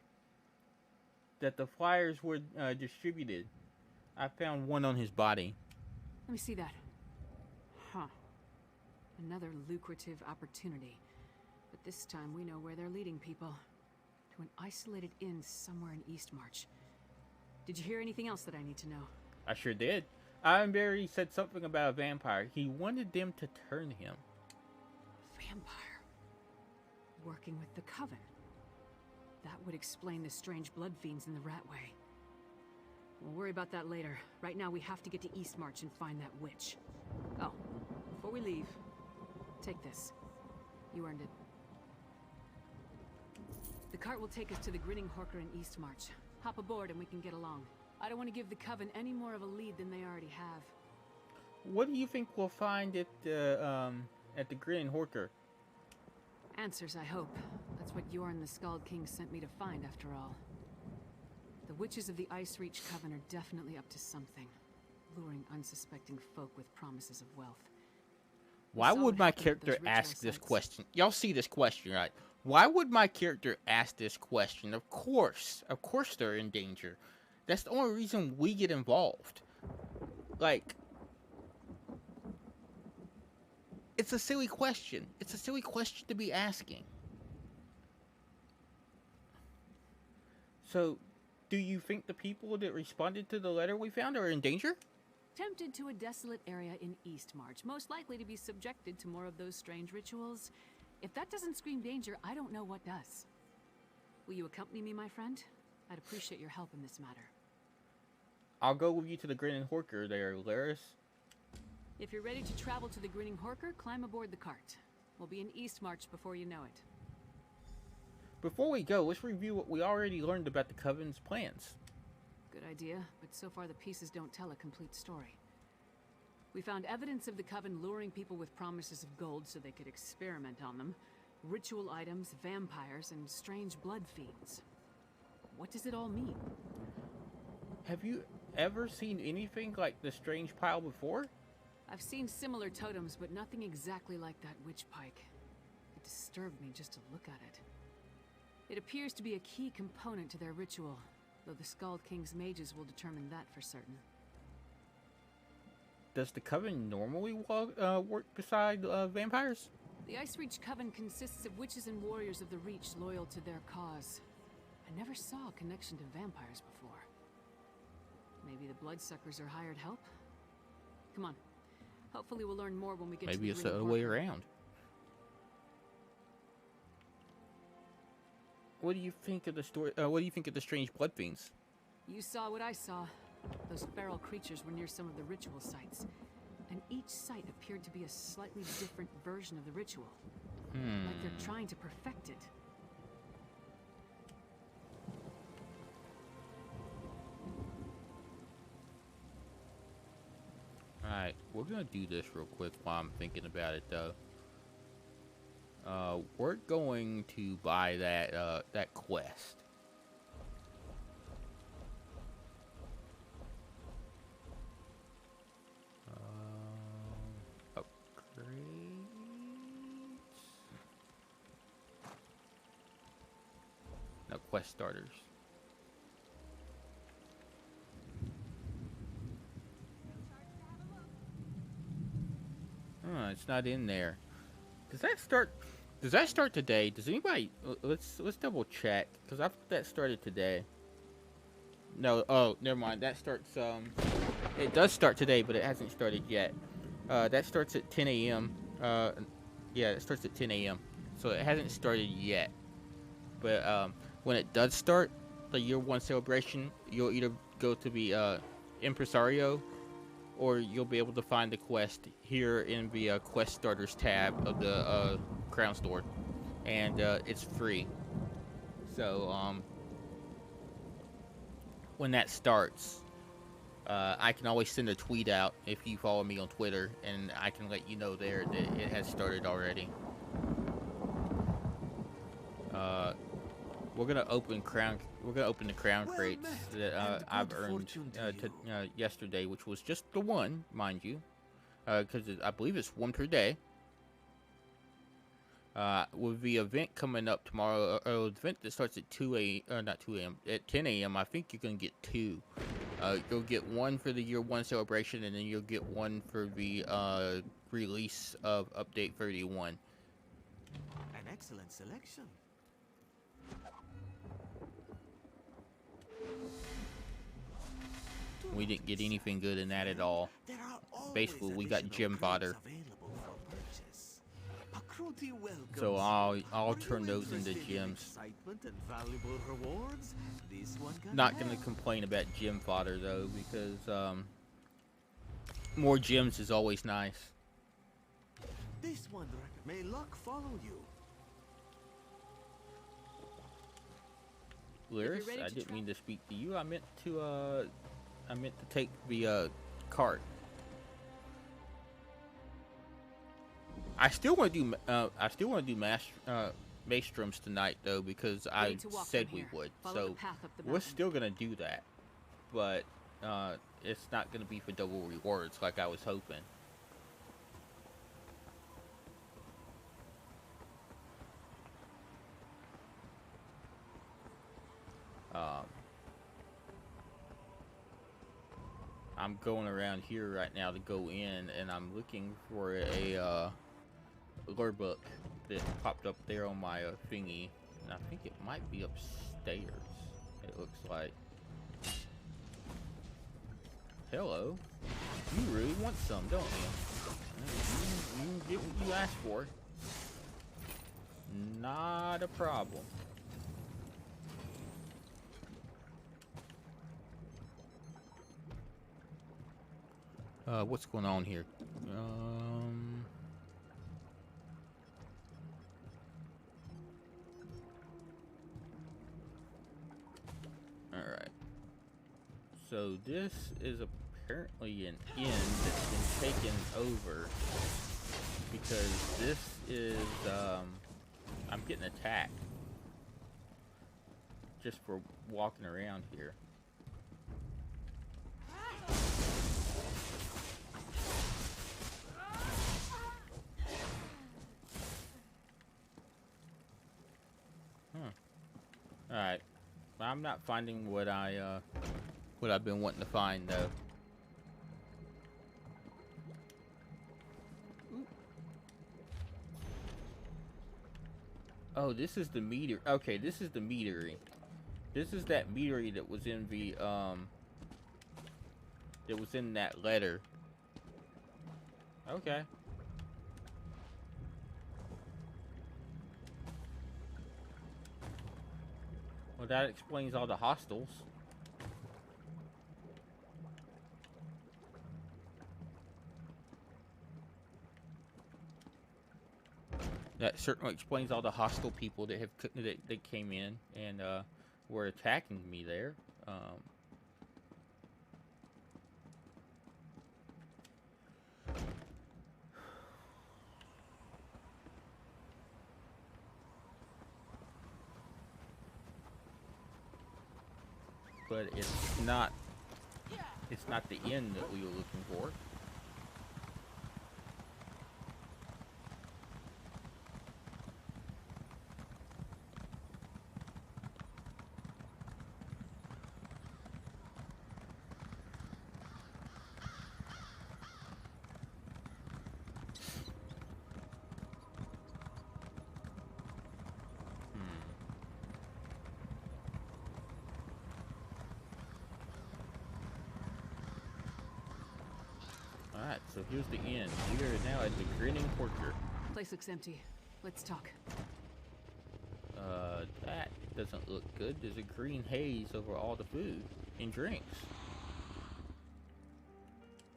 that the flyers were distributed. I found one on his body. Let me see that. Huh. Another lucrative opportunity. But this time we know where they're leading people. To an isolated inn somewhere in Eastmarch. Did you hear anything else that I need to know? I sure did. Ironberry said something about a vampire. He wanted them to turn him. Vampire. Working with the Coven. That would explain the strange blood fiends in the Ratway. We'll worry about that later. Right now we have to get to Eastmarch and find that witch. Oh, before we leave, take this. You earned it. The cart will take us to the Grinning Horker in Eastmarch. Hop aboard and we can get along. I don't want to give the Coven any more of a lead than they already have. What do you think we'll find at the Grinning Horker? Answers, I hope. That's what Yorn the Skald King sent me to find, after all. The witches of the Ice Reach Coven are definitely up to something. Luring unsuspecting folk with promises of wealth. Why would my character ask this question? Y'all see this question, right? Why would my character ask this question? Of course they're in danger. That's the only reason we get involved. Like, it's a silly question. It's a silly question to be asking. So, Do you think the people that responded to the letter we found are in danger? Tempted to a desolate area in Eastmarch, most likely to be subjected to more of those strange rituals. If that doesn't scream danger, I don't know what does. Will you accompany me, my friend? I'd appreciate your help in this matter. I'll go with you to the Grinning Horker there, Laris. If you're ready to travel to the Grinning Horker, climb aboard the cart. We'll be in Eastmarch before you know it. Before we go, let's review what we already learned about the Coven's plans. Good idea, but so far the pieces don't tell a complete story. We found evidence of the Coven luring people with promises of gold so they could experiment on them. Ritual items, vampires, and strange blood fiends. What does it all mean? Have you ever seen anything like the strange pile before? I've seen similar totems, but nothing exactly like that witch pike. It disturbed me just to look at it. It appears to be a key component to their ritual, though the Skald King's mages will determine that for certain. Does the Coven normally work beside vampires? The Ice Reach Coven consists of witches and warriors of the Reach loyal to their cause. I never saw a connection to vampires before. Maybe the Bloodsuckers are hired help? Come on. Hopefully we'll learn more when we get to the Maybe it's the Grinning other way Horker. around. What do you think of the story? What do you think of the strange blood fiends? You saw what I saw. Those feral creatures were near some of the ritual sites, and each site appeared to be a slightly different version of the ritual. Like they're trying to perfect it. Alright, we're gonna do this real quick while I'm thinking about it, though. We're going to buy that quest. Upgrades. No, quest starters. Oh, it's not in there. Does that start? Does that start today? Does anybody? Let's double check, because I thought that started today. No. Oh, never mind. That starts. It does start today, but it hasn't started yet. That starts at 10 a.m. Yeah, it starts at 10 a.m. So it hasn't started yet. But when it does start, the year 1 celebration, you'll either go to the Impresario, or you'll be able to find the quest here in the quest starters tab of the Crown Store, and it's free. So when that starts, I can always send a tweet out if you follow me on Twitter, and I can let you know there that it has started already. We're gonna open the crown crates that I've earned yesterday, which was just the one, mind you, because I believe it's one per day. With the event coming up tomorrow, the event that starts at not 2 a.m. at 10 a.m. I think you're gonna get 2. You'll get one for the year 1 celebration, and then you'll get one for the release of Update 31. An excellent selection. We didn't get anything good in that at all. Basically, we got gem fodder. So I'll turn those into gems. Not gonna complain about gem fodder though, because more gems is always nice. This one, may luck follow you. Lyris, I didn't mean to speak to you. I meant to take the cart. I still want to do Maelstroms tonight though, because I said we would. So we're still gonna do that, but it's not gonna be for double rewards like I was hoping. I'm going around here right now to go in, and I'm looking for a lore book that popped up there on my thingy, and I think it might be upstairs. It looks like. Hello. You really want some, don't you? You get what you asked for. Not a problem. What's going on here? Alright. So this is apparently an inn that's been taken over because this is, I'm getting attacked just for walking around here. Alright. I'm not finding what I've been wanting to find though. Oh, this is the meter. Okay, this is the meadery. This is that meadery that was in the that was in that letter. Okay. Well, that explains all the hostels. That certainly explains all the hostile people that that came in and were attacking me there. But it's not the inn that we were looking for. Alright, so here's the inn. We are now at the Grinning Porker. Place looks empty. Let's talk. That doesn't look good. There's a green haze over all the food and drinks.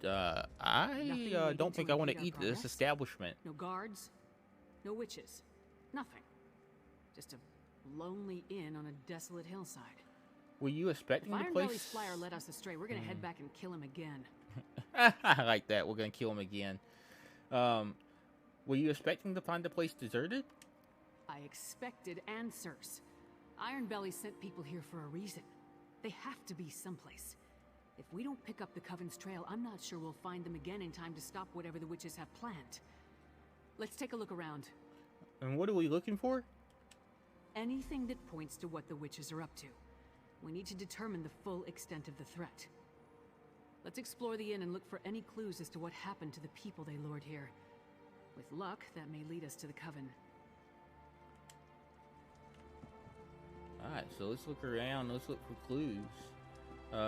I don't think I want to eat this establishment. No guards, no witches, nothing. Just a lonely inn on a desolate hillside. Were you expecting the If place? Ironbelly's flyer led us astray, we're gonna head back and kill him again. I like that. We're gonna kill him again. Were you expecting to find the place deserted? I expected answers. Ironbelly sent people here for a reason. They have to be someplace. If we don't pick up the Coven's trail, I'm not sure we'll find them again in time to stop whatever the witches have planned. Let's take a look around. And what are we looking for? Anything that points to what the witches are up to. We need to determine the full extent of the threat. Let's explore the inn and look for any clues as to what happened to the people they lured here. With luck, that may lead us to the Coven. Alright, so let's look around. Let's look for clues.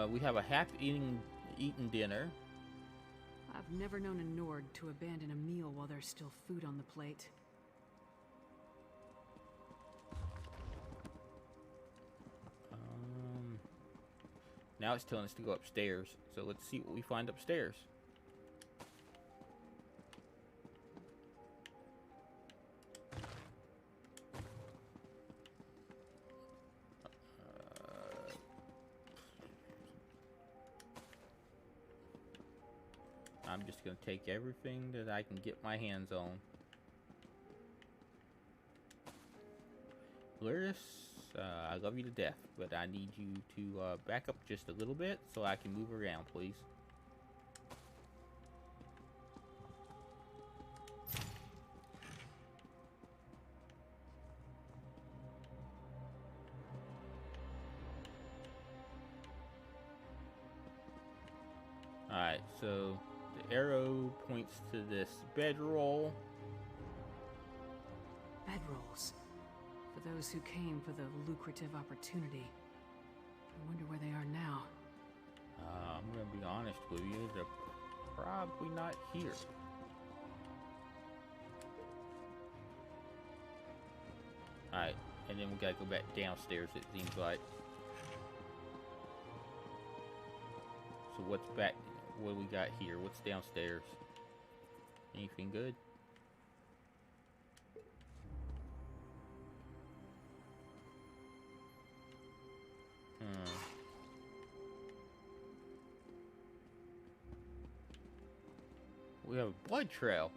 We have a half-eaten dinner. I've never known a Nord to abandon a meal while there's still food on the plate. Now it's telling us to go upstairs. So let's see what we find upstairs. I'm just going to take everything that I can get my hands on. Luris, I love you to death, but I need you to back up just a little bit so I can move around, please. Alright, so the arrow points to this bedroll. Bedrolls. For those who came for the lucrative opportunity. I wonder where they are now. I'm gonna be honest with you, they're probably not here. Alright, and then we gotta go back downstairs, it seems like. So what's back? What do we got here? What's downstairs? Anything good? We have a blood trail.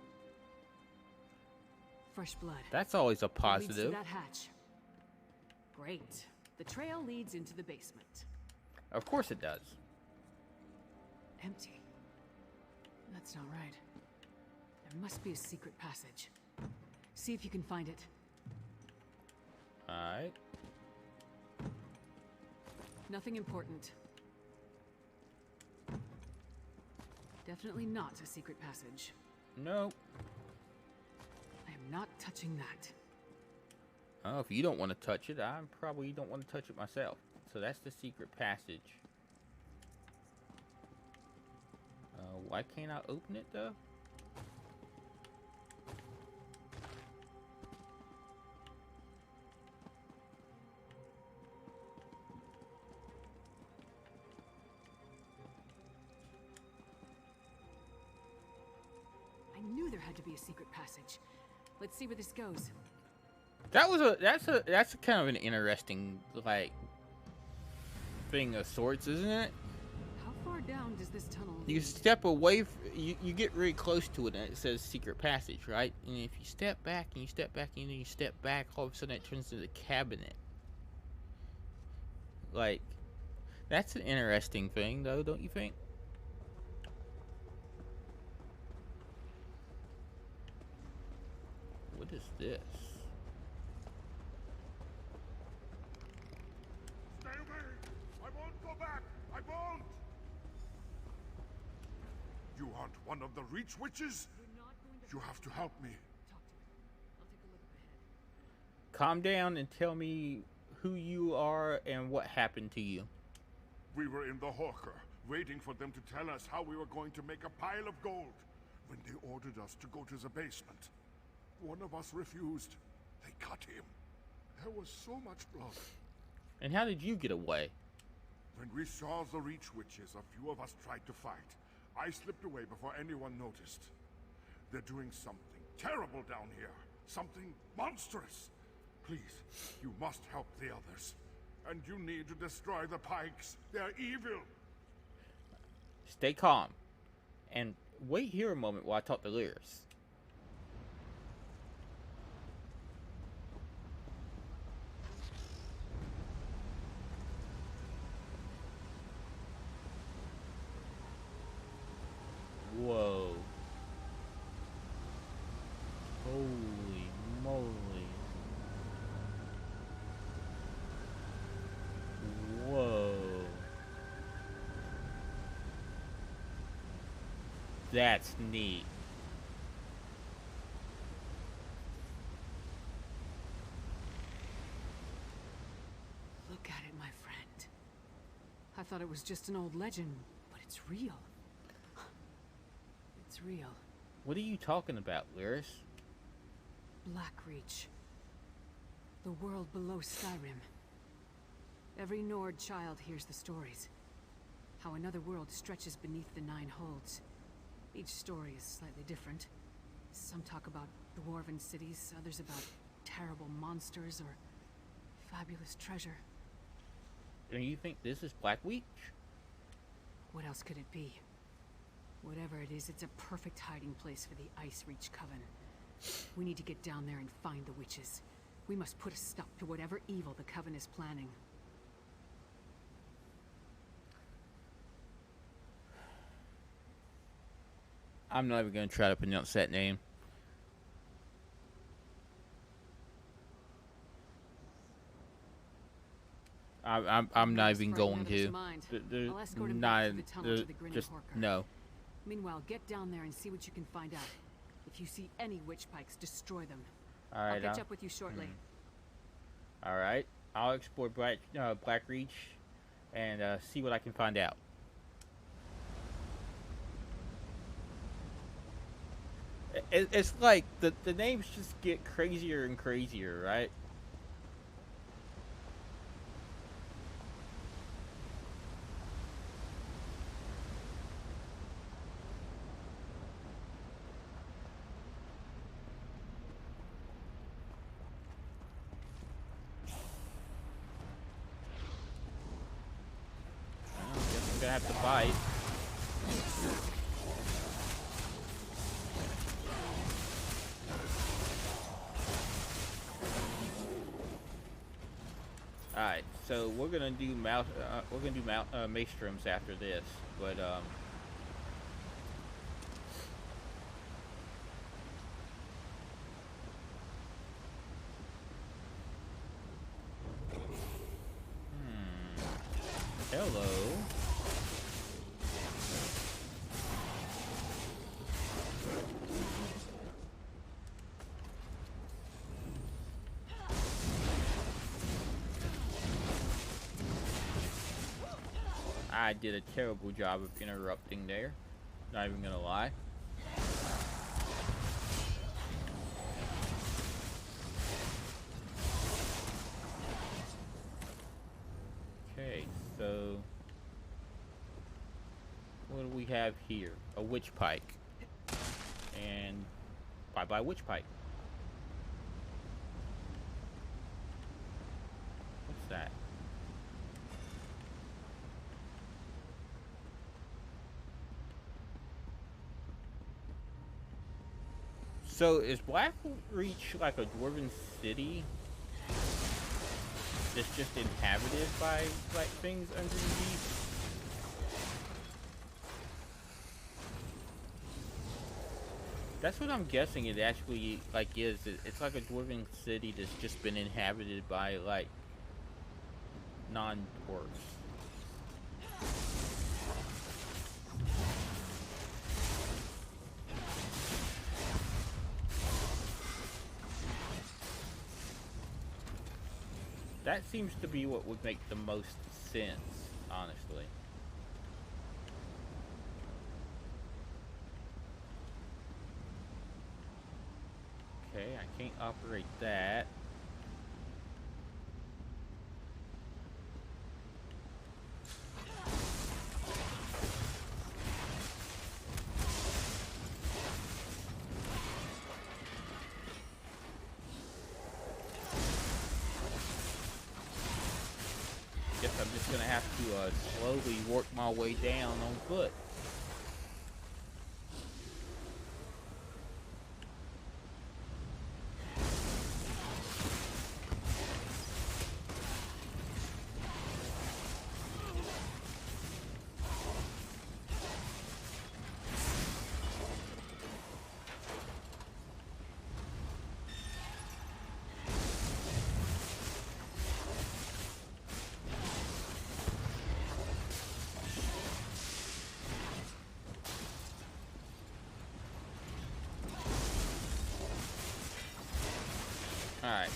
Fresh blood. That's always a It leads to positive. that hatch. Great. The trail leads into the basement. Of course it does. Empty. That's not right. There must be a secret passage. See if you can find it. Alright. Nothing important. Definitely not a secret passage. No. I am not touching that. Oh, if you don't want to touch it, I probably don't want to touch it myself. So that's the secret passage. Why can't I open it though? I knew there had to be a secret passage. Let's see where this goes. That's a kind of an interesting like thing of sorts, isn't it? How far down does this tunnel You lead? step away, you get really close to it, and it says secret passage, right? And if you step back and you step back and then you step back, all of a sudden it turns into a cabinet. Like, that's an interesting thing, though, don't you think? What is this? Stay away! I won't go back! I won't! You aren't one of the Reach Witches? You have to help me. Calm down and tell me who you are and what happened to you. We were in the Hawker, waiting for them to tell us how we were going to make a pile of gold, when they ordered us to go to the basement. One of us refused. They cut him. There was so much blood. And how did you get away? When we saw the Reach Witches, a few of us tried to fight. I slipped away before anyone noticed. They're doing something terrible down here. Something monstrous. Please, you must help the others. And you need to destroy the Pikes. They're evil. Stay calm. And wait here a moment while I talk to Lyris. Whoa. Holy moly. Whoa. That's neat. Look at it, my friend. I thought it was just an old legend, but it's real. It's real. What are you talking about, Lyris? Blackreach. The world below Skyrim. Every Nord child hears the stories. How another world stretches beneath the Nine Holds. Each story is slightly different. Some talk about dwarven cities, others about terrible monsters or fabulous treasure. And you think this is Blackreach? What else could it be? Whatever it is, it's a perfect hiding place for the Ice Reach Coven. We need to get down there and find the witches. We must put a stop to whatever evil the Coven is planning. I'm not even going to try to pronounce that name. I'm not even going to. I'll escort him back through the tunnel to the Grinning Just Horker. no. Meanwhile, get down there and see what you can find out. If you see any witch pikes, destroy them. All I'll right. catch up with you shortly. All right. I'll explore Blackreach and see what I can find out. It's like the names just get crazier and crazier, right? Well, I guess I'm gonna have to fight. Alright, so we're gonna do maelstroms after this, but hello. I did a terrible job of interrupting there. Not even gonna lie. Okay, so what do we have here? A witch pike. And bye-bye witch pike. What's that? So is Blackreach like a dwarven city that's just inhabited by like things underneath? That's what I'm guessing it actually like is. It's like a dwarven city that's just been inhabited by like non-dwarves. That seems to be what would make the most sense, honestly. Okay, I can't operate that. Guess I'm just gonna have to slowly work my way down on foot. Alright.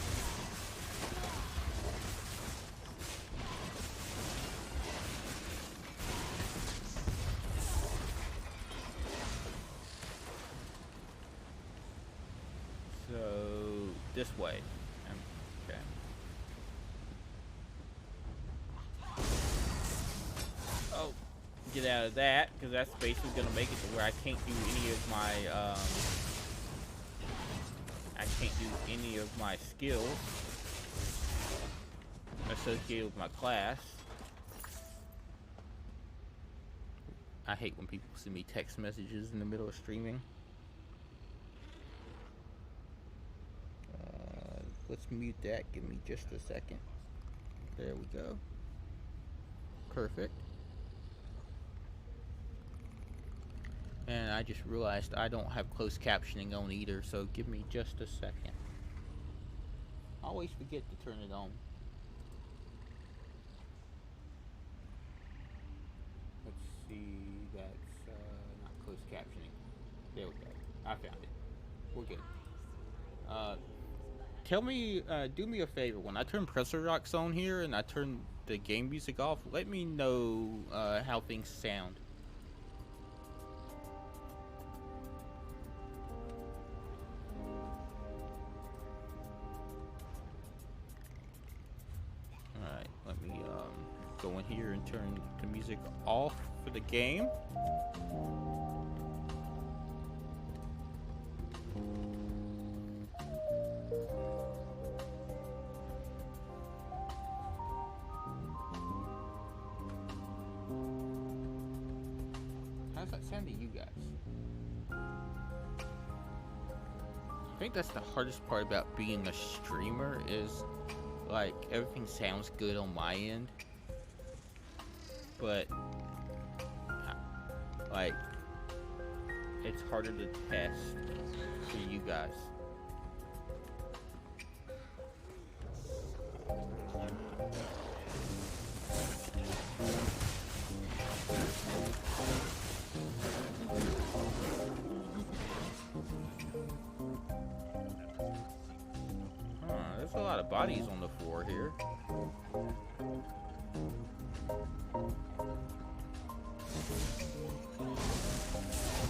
So, this way. Okay. Oh, get out of that, because that's basically going to make it to where I can't do any of my, skills associated with my class. I hate when people send me text messages in the middle of streaming. Let's mute that. Give me just a second. There we go. Perfect. And I just realized I don't have closed captioning on either, so give me just a second. I always forget to turn it on. Let's see, that's not closed captioning. There we go. I found it. We're good. Tell me, do me a favor. When I turn Presser Rocks on here and I turn the game music off, let me know how things sound. here and turn the music off for the game. How's that sound to you guys? I think that's the hardest part about being a streamer is like everything sounds good on my end, but like it's harder to test for you guys. There's a lot of bodies on the floor here.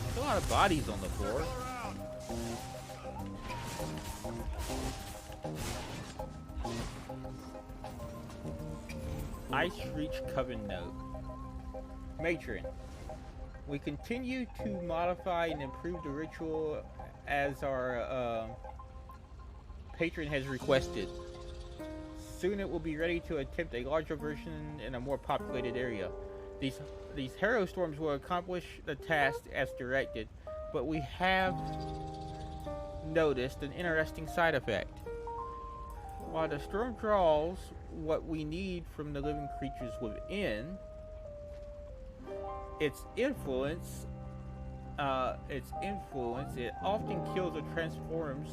There's a lot of bodies on the floor. Ice Reach Coven note. Matron, we continue to modify and improve the ritual as our patron has requested. Soon it will be ready to attempt a larger version in a more populated area. These hero storms will accomplish the task as directed, but we have noticed an interesting side effect. While the storm draws what we need from the living creatures within, its influence it often kills or transforms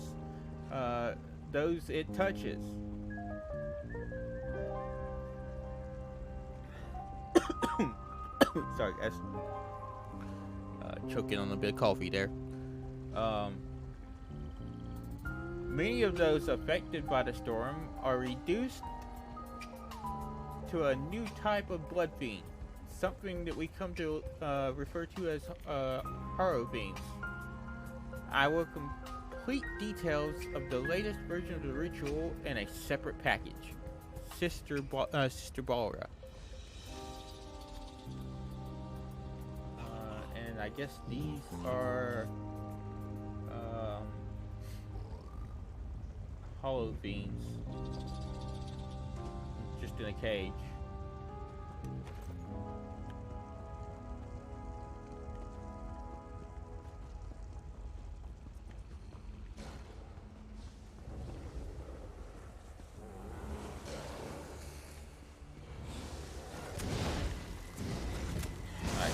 those it touches. Sorry guys, choking on a bit of coffee there. Many of those affected by the storm are reduced to a new type of blood fiend, something that we come to refer to as horror fiends. I will complete details of the latest version of the ritual in a separate package. Sister Balra. And I guess these are hollow fiends, just in a cage.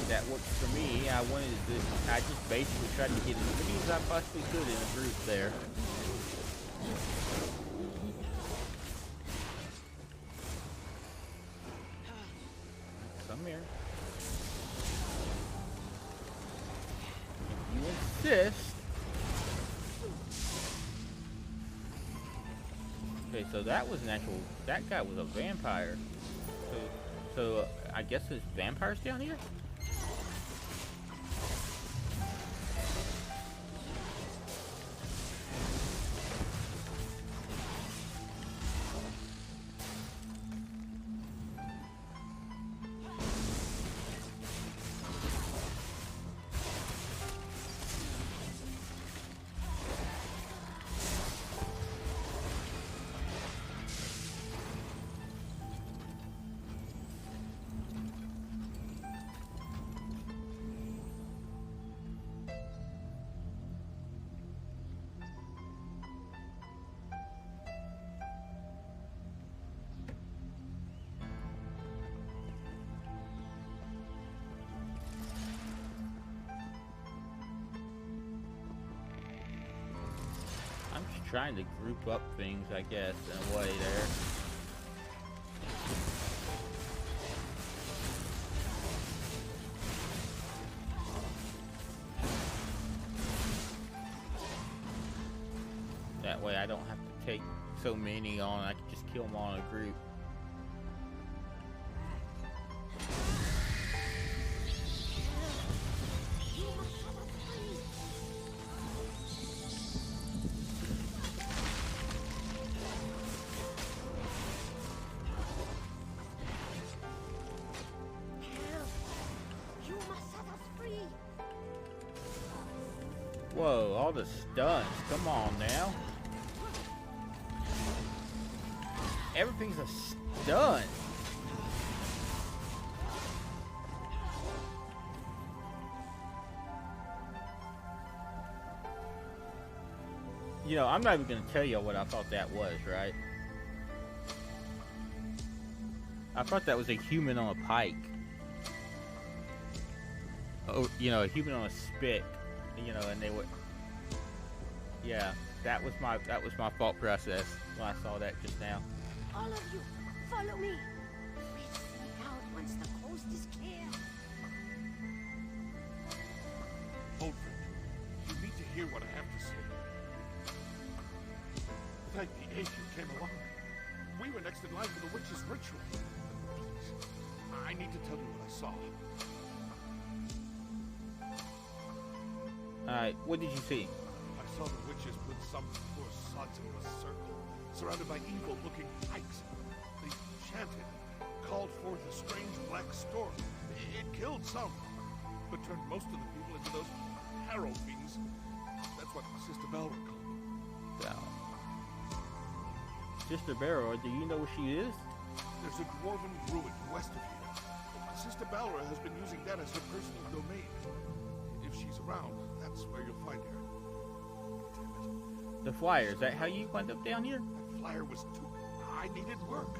That works for me. I just basically tried to get as many as I possibly could in a group there. Come here. If you insist. Okay, so that was an actual. That guy was a vampire. So I guess there's vampires down here. Trying to group up things, I guess, in a way there. That way I don't have to take so many on, I can just kill them all in a group. Whoa, all the stuns. Come on now. Everything's a stun. You know, I'm not even going to tell you what I thought that was, right? I thought that was a human on a pike. Oh, you know, a human on a spit. You know, and they would. Yeah, that was my thought process when I saw that just now. All of you, follow me. We'll sneak out once the coast is clear. Oldford, you need to hear what I have to say. Thank the aid you came along. We were next in line for the witch's ritual. Please, I need to tell you what I saw. Alright, what did you see? I saw the witches put some poor sods into a circle, surrounded by evil-looking pikes. They chanted, called forth a strange black storm. It killed some, but turned most of the people into those harrow fiends. That's what Sister Bell would call them. Wow. Sister Barrow, do you know where she is? There's a dwarven ruin west of here. Sister Balra has been using that as her personal domain. If she's around, that's where you'll find her. Damn it. The flyer, is that how you wound up down here? That flyer was too... I needed work.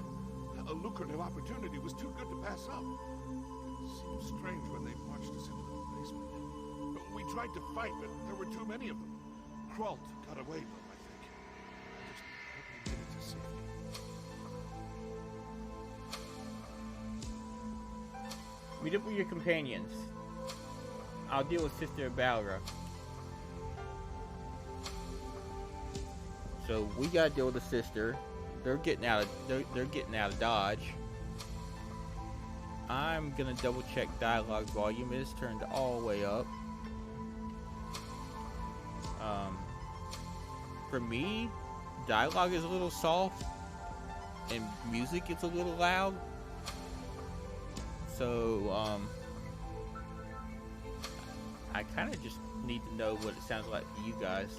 A lucrative opportunity was too good to pass up. It seemed strange when they marched us into the basement. We tried to fight, but there were too many of them. Kralt got away, though, I think. I just hope he made it to safety. Meet up with your companions. I'll deal with Sister Balra. So we gotta deal with the sister. They're getting out of Dodge. I'm gonna double check dialogue volume. It is turned all the way up. For me, dialogue is a little soft and music is a little loud. So I kind of just need to know what it sounds like to you guys.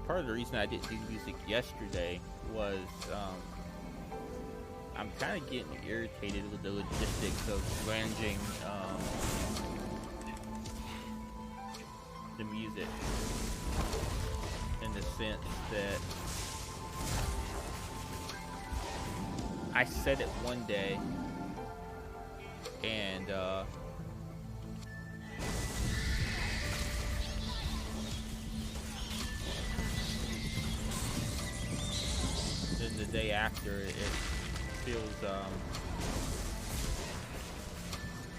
Part of the reason I didn't do music yesterday was I'm kind of getting irritated with the logistics of managing the music, in the sense that I said it one day and then the day after it feels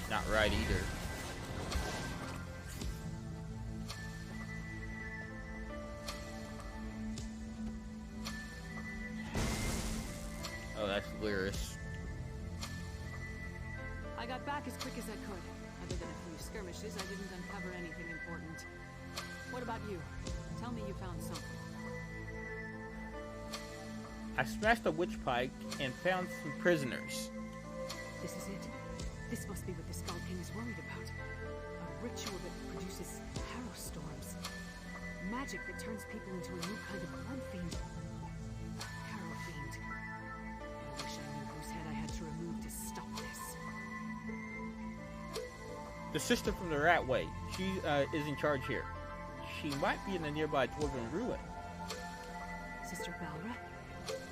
not right either. Oh, that's Lyris. I got back as quick as I could. Other than a few skirmishes, I didn't uncover anything important. What about you? Tell me you found something. I smashed a witch pike and found some prisoners. This is it. This must be what the Skull King is worried about. A ritual that produces harrow storms. Magic that turns people into a new kind of blood fiend. Harrow fiend. I wish I knew whose head I had to remove to stop this. The sister from the Ratway. She is in charge here. She might be in the nearby dwarven ruin. Sister Balra?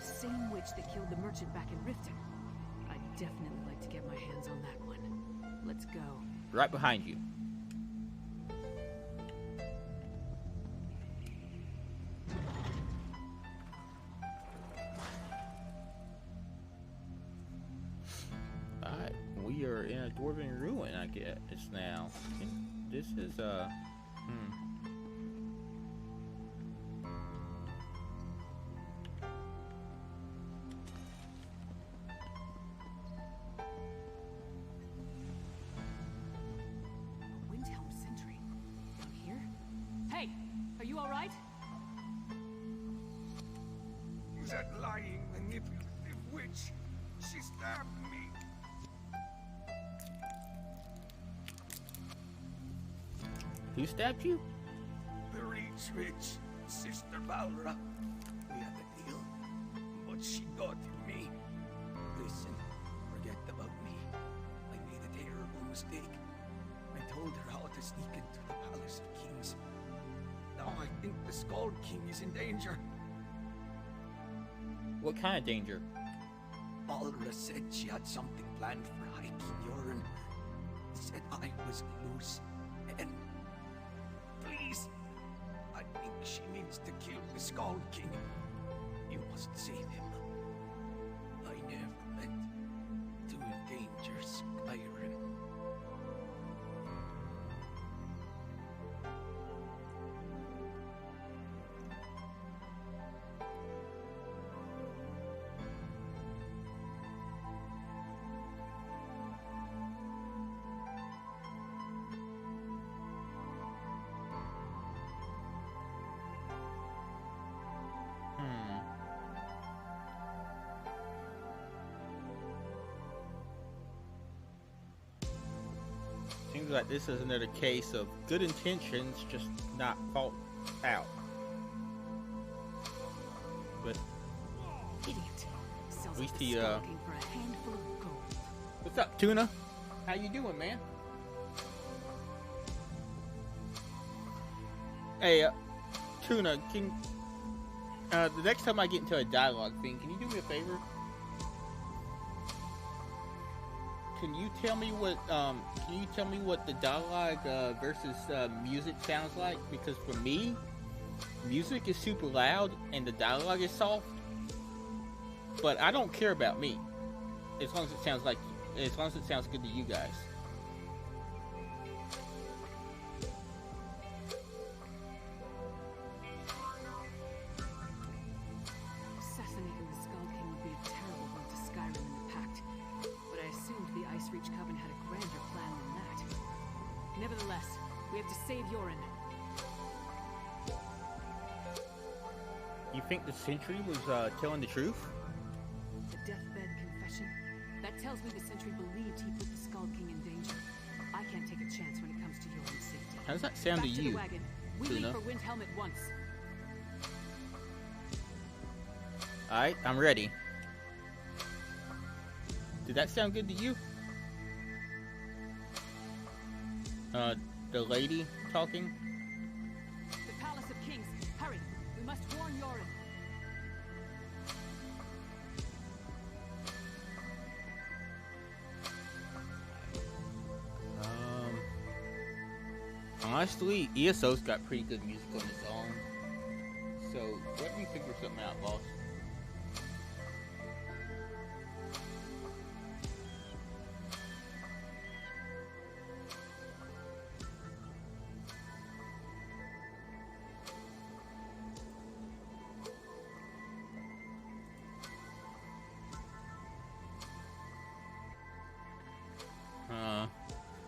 Same witch that killed the merchant back in Riften. I'd definitely like to get my hands on that one. Let's go. Right behind you. Alright, we are in a dwarven ruin, I guess, now. This is, Windhelm sentry. Down here? Hey! Are you alright? That lying, manipulative witch. She stabbed me. Who stabbed you? The Reach Witch, Sister Balra. We had a deal, but she got me. Listen, forget about me. I made a terrible mistake. I told her how to sneak into the Palace of Kings. Now I think the Skull King is in danger. What kind of danger? Balra said she had something planned for High King Yoren. Said I was loose. And please, I think she means to kill the Skull King. You must save him. I never meant to endanger Skyrim. Seems like this is another case of good intentions just not thought out. But Idiot. Sells at least us he, the Skull King for a handful of gold. what's up, Tuna? How you doing, man? Hey, Tuna, can the next time I get into a dialogue thing, can you do me a favor? Can you tell me what the dialogue versus music sounds like? Because for me, music is super loud and the dialogue is soft. But I don't care about me, as long as it sounds good to you guys. Assassinating the Skull King would be a terrible blow to Skyrim and the Pact. But I assumed the Ice Reach Coven had a grander plan than that. Nevertheless, we have to save Yoren. You think the Sentry was telling the truth? The deathbed confession? That tells me the Sentry believed he put the Skull King in danger. I can't take a chance when it comes to Yoren's safety. How does that sound Back to to you? the wagon. We Tuna? leave for Windhelm at once. Alright, I'm ready. Did that sound good to you? The lady talking? The Palace of Kings. Hurry! We must warn Yoren. Honestly, ESO's got pretty good music on its own. So, let me figure something out, boss.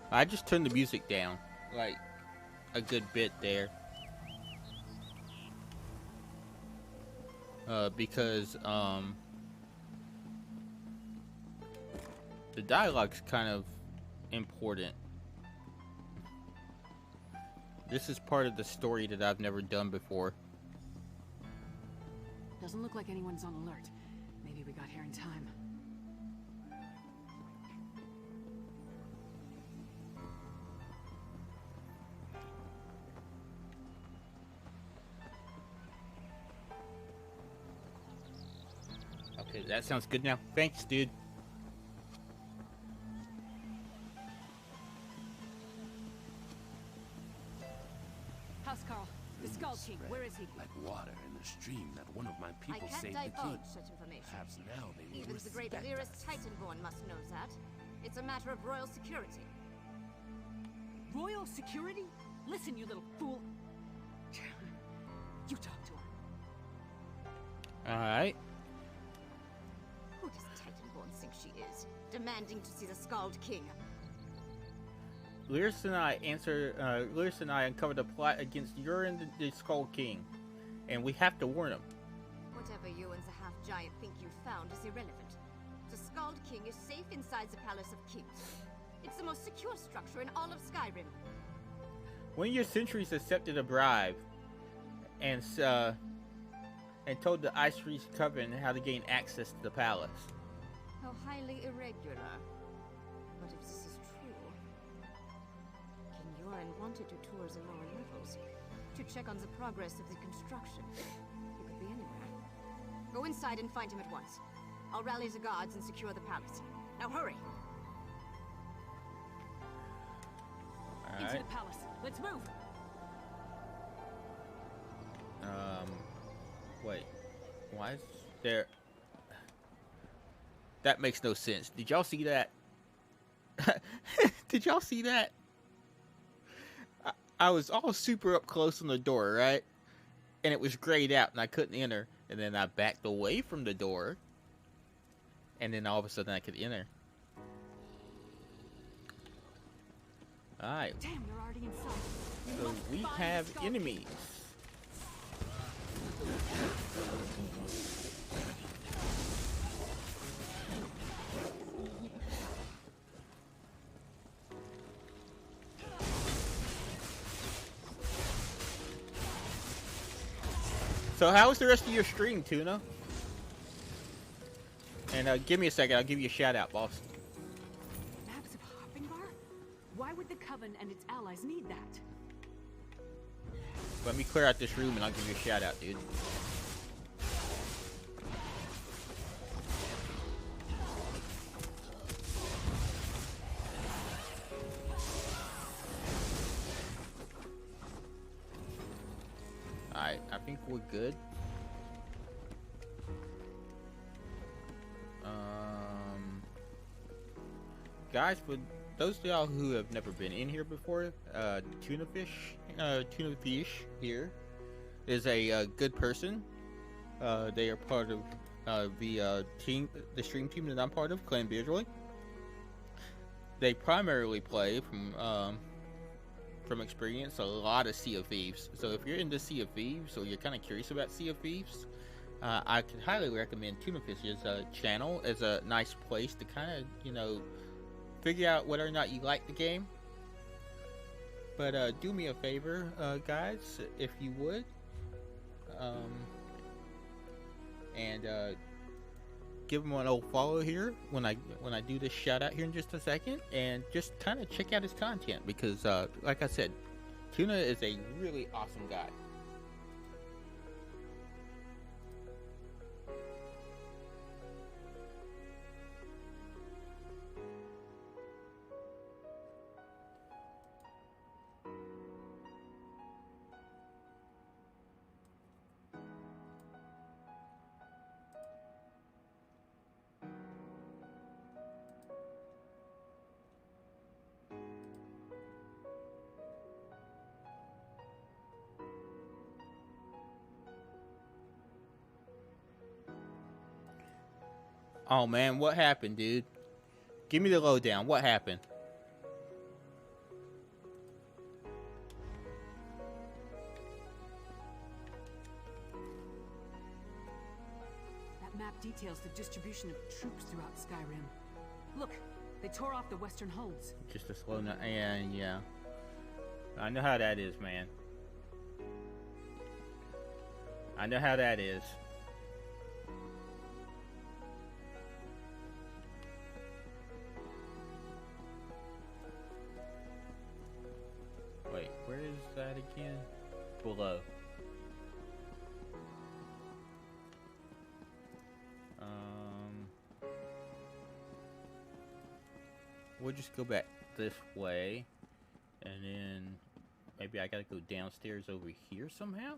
I just turned the music down, like, a good bit there. Because, the dialogue's kind of important. This is part of the story that I've never done before. Doesn't look like anyone's on alert. Maybe we got here in time. Okay, that sounds good now. Thanks, dude. Housecarl, the Skull King, where is he? Like water in the stream that one of my I people can't saved the king. divulge such information. Perhaps now they will Even the great respect Lyris us. Titanborn must know that. It's a matter of royal security. Royal security? Listen, you little fool. You talk to her. Alright. Who does Titanborn think she is? Demanding to see the Scald King. Lyris and I uncovered a plot against Yoren the Skull King, and we have to warn him. Whatever you and the half-giant think you found is irrelevant. The Scald King is safe inside the Palace of Kings. It's the most secure structure in all of Skyrim. One of your sentries accepted a bribe and told the Ice Reach Coven how to gain access to the palace. How highly irregular. But if this is true, King Yoren wanted to tour the lower levels to check on the progress of the construction. He could be anywhere. Go inside and find him at once. I'll rally the guards and secure the palace. Now hurry! Into the palace. Let's move! Wait. Why is there... That makes no sense. Did y'all see that? Did y'all see that? I was all super up close on the door, right? And it was grayed out and I couldn't enter. And then I backed away from the door. And then all of a sudden I could enter. Alright. Damn, they're already inside. So we have enemies. So how was the rest of your stream, Tuna? And give me a second, I'll give you a shout out, boss. Maps of Harpengar? Why would the Coven and its allies need that? Let me clear out this room and I'll give you a shout out, dude. Alright, I think we're good. Guys, for those of y'all who have never been in here before, Tuna Fish here is a good person. They are part of the stream team that I'm part of, Clan Visually. They primarily play from experience a lot of Sea of Thieves. So if you're into Sea of Thieves or you're kind of curious about Sea of Thieves, I could highly recommend Tuna Fish's channel as a nice place to kind of, you know, figure out whether or not you like the game. But do me a favor, guys, if you would, and give him an old follow here when I do this shout out here in just a second, and just kind of check out his content because, like I said, Tuna is a really awesome guy. Oh man, what happened, dude? Give me the lowdown. What happened? That map details the distribution of troops throughout Skyrim. Look, they tore off the western holds. Just a slow down, and yeah. I know how that is, man. I know how that is. Wait, where is that again? Below. We'll just go back this way, and then maybe I gotta go downstairs over here somehow?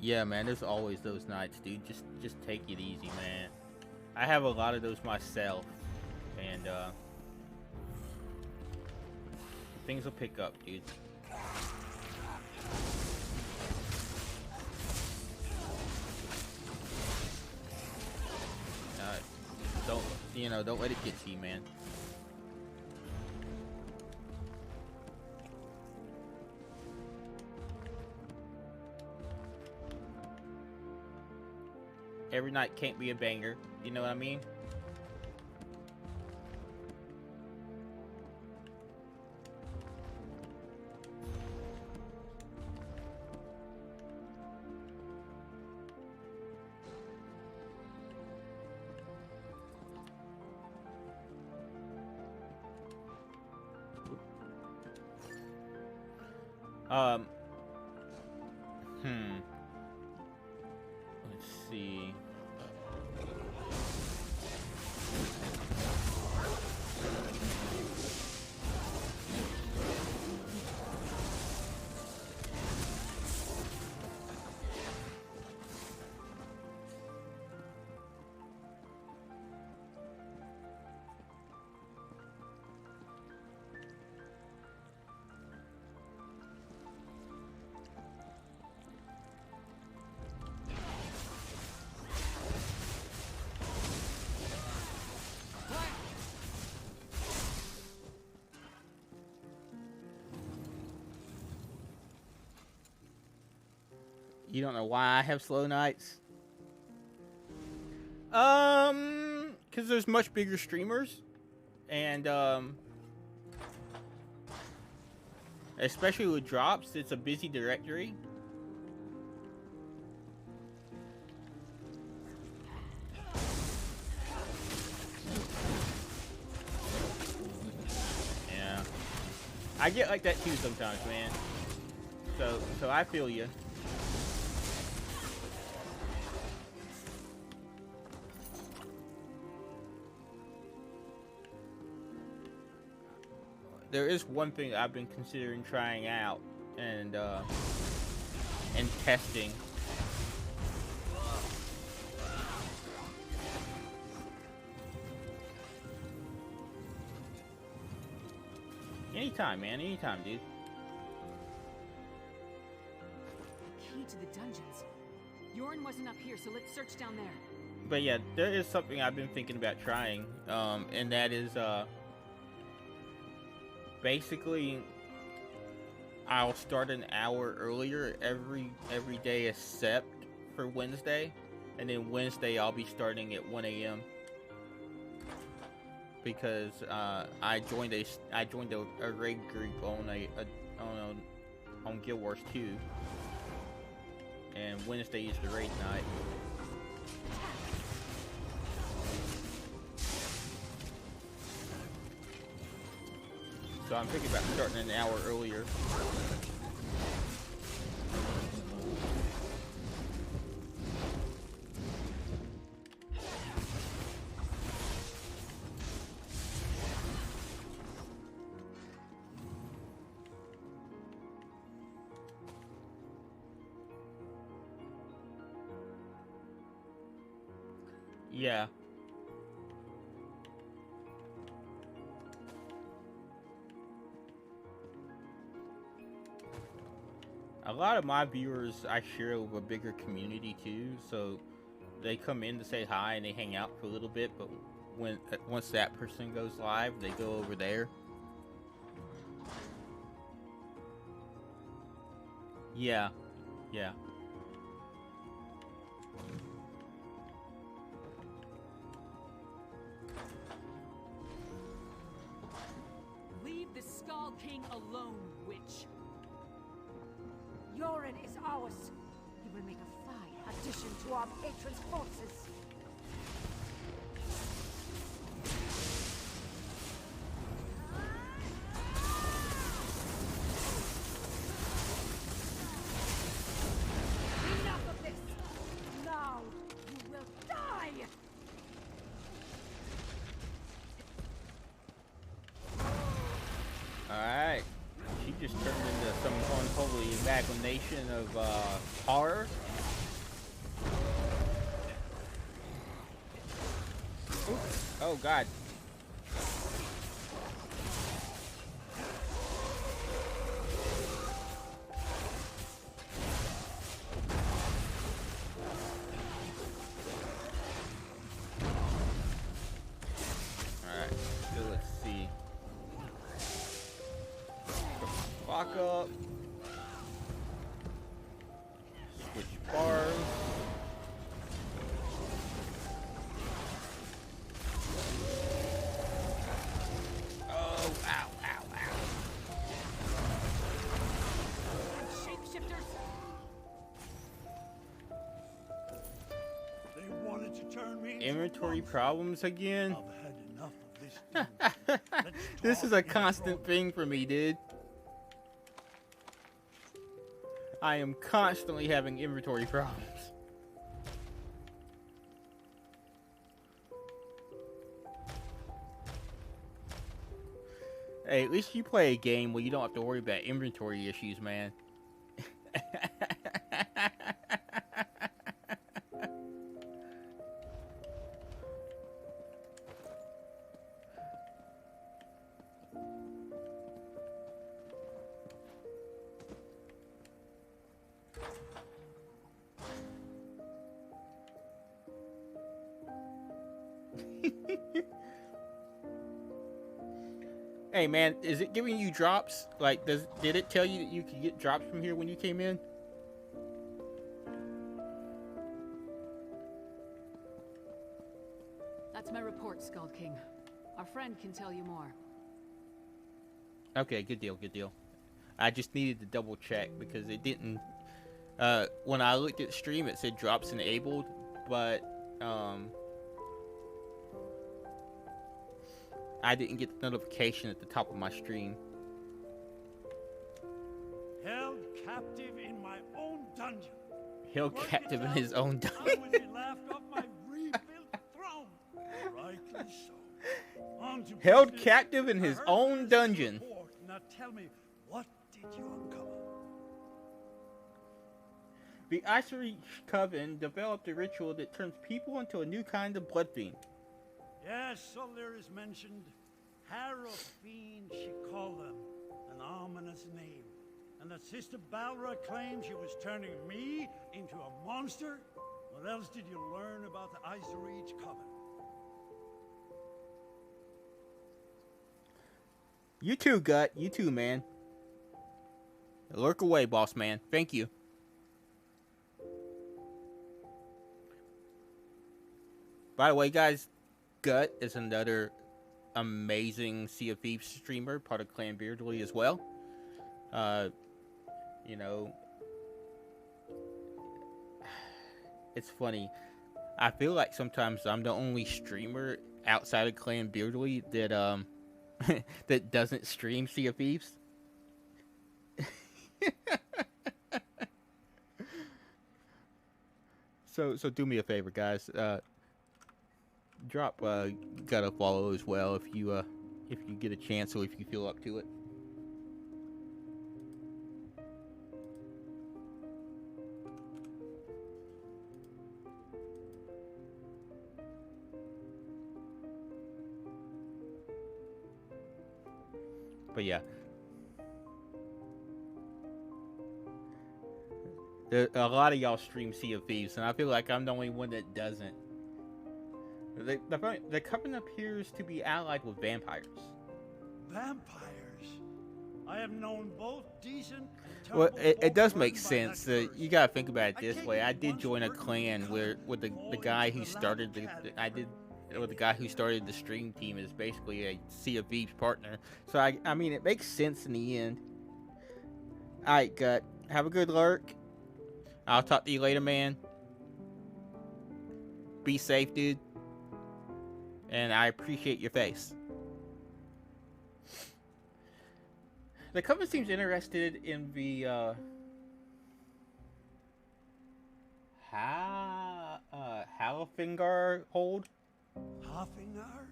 Yeah, man, there's always those nights, dude. Just take it easy, man. I have a lot of those myself, and things will pick up, dude. Don't let it get to you, man. Every night can't be a banger, you know what I mean? Um. Let's see. You don't know why I have slow nights? Because there's much bigger streamers, and especially with drops, it's a busy directory. Yeah, I get like that too sometimes, man. So I feel you. There is one thing I've been considering trying out and testing. Anytime, man. Anytime, dude. Key to the dungeons. Yorn wasn't up here, so let's search down there. But yeah, there is something I've been thinking about trying, and that is basically I'll start an hour earlier every day except for Wednesday, and then Wednesday I'll be starting at 1 a.m. because I joined a raid group on Guild Wars 2, and Wednesday is the raid night. So I'm thinking about starting an hour earlier. Yeah. A lot of my viewers I share with a bigger community too, so they come in to say hi and they hang out for a little bit, but once that person goes live, they go over there. Yeah. Yeah. Leave the Skull King alone, witch. Yoren is ours. He will make a fine addition to our patron's forces. Enough of this! Now you will die! Alright. She just turned into some unholy amalgamation of horror. Oops. Oh god. Alright, so let's see. Lock up. Switch bars. Oh, ow, ow, ow. Shapeshifters! They wanted to turn me into Inventory problems again? I've had enough of this. This is a constant thing for me, dude. I am constantly having inventory problems. Hey, at least you play a game where you don't have to worry about inventory issues, man. Hey man, is it giving you drops? Like, did it tell you that you could get drops from here when you came in? That's my report, Skull King. Our friend can tell you more. Okay, good deal, good deal. I just needed to double check because it didn't. When I looked at the stream, it said drops enabled, but I didn't get the notification at the top of my stream. Held captive in my own dungeon. Held captive in his own dungeon. I would be laughed off my rebuilt throne. Rightly so. On to Held business. captive in his own dungeon. Report. Now tell me, what did you uncover? The Ice Reach Coven developed a ritual that turns people into a new kind of blood fiend. Yes, so there is mentioned. Harrow Fiend, she called them. An ominous name. And that Sister Balra claimed she was turning me into a monster? What else did you learn about the Ice Reach Coven? You too, Gut. You too, man. Lurk away, boss man. Thank you. By the way, guys, Gut is another amazing Sea of Thieves streamer, part of Clan Beardly as well. You know, it's funny. I feel like sometimes I'm the only streamer outside of Clan Beardly that that doesn't stream Sea of Thieves. So do me a favor, guys. Drop gotta follow as well if you get a chance or if you feel up to it. But yeah, a lot of y'all stream Sea of Thieves, and I feel like I'm the only one that doesn't. The Coven appears to be allied with vampires. Vampires? I have known both decent and Well, terrible it does folk make run by sense. that curse. You gotta think about it I this take way. it I you did once join a worked clan with where the with the fall guy into who the started lava the with the guy who started the stream team is basically a Sea of Thieves partner. So I mean it makes sense in the end. Alright, Gut. Have a good lurk. I'll talk to you later, man. Be safe, dude. And I appreciate your face. The Coven seems interested in the Halafingar hold. Haffingar?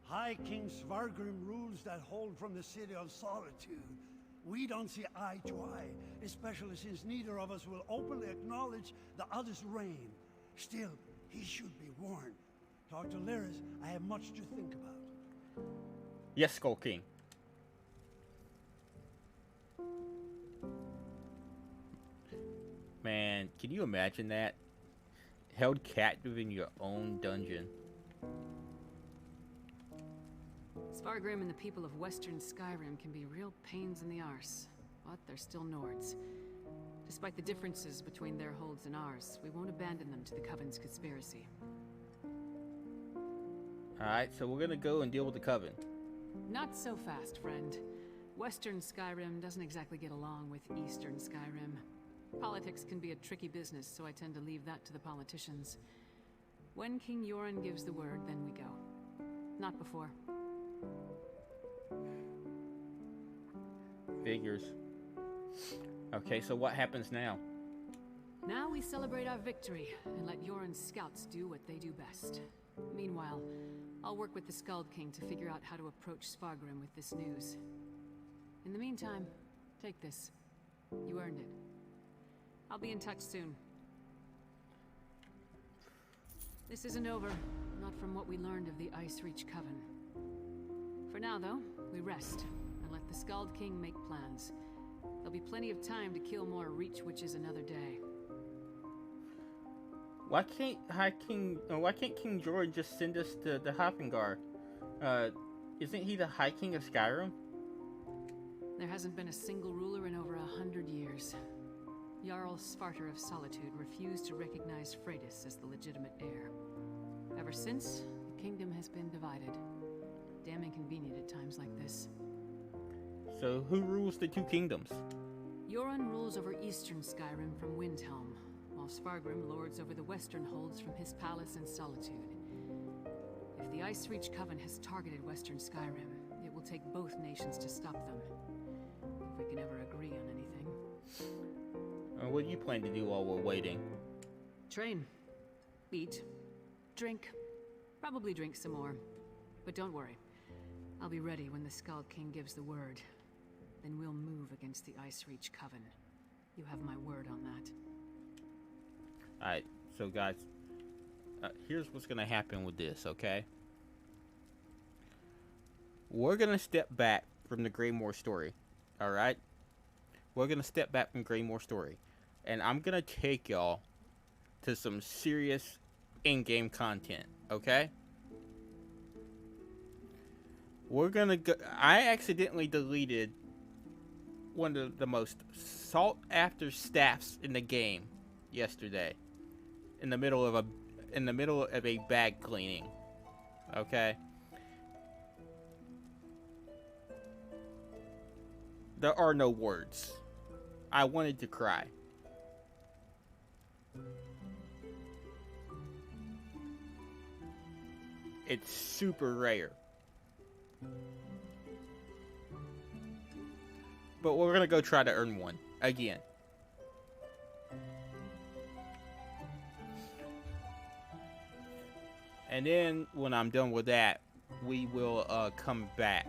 High King Svargrim rules that hold from the City of Solitude. We don't see eye to eye, especially since neither of us will openly acknowledge the other's reign. Still, he should be warned. Talk to Lyris. I have much to think about. Yes, Skull King. Man, can you imagine that? Held captive in your own dungeon. Svargrim and the people of Western Skyrim can be real pains in the arse, but they're still Nords. Despite the differences between their holds and ours, we won't abandon them to the Coven's conspiracy. Alright, so we're gonna go and deal with the Coven. Not so fast, friend. Western Skyrim doesn't exactly get along with Eastern Skyrim. Politics can be a tricky business, so I tend to leave that to the politicians. When King Yoren gives the word, then we go. Not before. Figures. Okay, so what happens now? Now we celebrate our victory and let Yoren's scouts do what they do best. Meanwhile, I'll work with the Skald King to figure out how to approach Svargrim with this news. In the meantime, take this. You earned it. I'll be in touch soon. This isn't over, not from what we learned of the Ice Reach Coven. For now, though, we rest and let the Skald King make plans. There'll be plenty of time to kill more Reach Witches another day. Why can't King George just send us to the Hoppengar? Isn't he the High King of Skyrim? There hasn't been a single ruler in over 100 years. Jarl Svarter of Solitude refused to recognize Freydis as the legitimate heir. Ever since, the kingdom has been divided. Damn inconvenient at times like this. So who rules the two kingdoms? Yoren rules over eastern Skyrim from Windhelm, while Svargrim lords over the western holds from his palace in Solitude. If the Ice Reach Coven has targeted western Skyrim, it will take both nations to stop them. If we can ever agree on anything. What do you plan to do while we're waiting? Train. Eat. Drink. Probably drink some more. But don't worry. I'll be ready when the Skald King gives the word. Then we'll move against the Ice Reach Coven. You have my word on that. Alright, so guys, here's what's gonna happen with this, okay? We're gonna step back from the Greymore story, alright? We're gonna step back from Greymore story. And I'm gonna take y'all to some serious in-game content, okay? We're gonna go. I accidentally deleted one of the most sought-after staffs in the game yesterday, in the middle of a bag cleaning, okay? There are no words. I wanted to cry. It's super rare. But we're gonna go try to earn one again. And then when I'm done with that, we will come back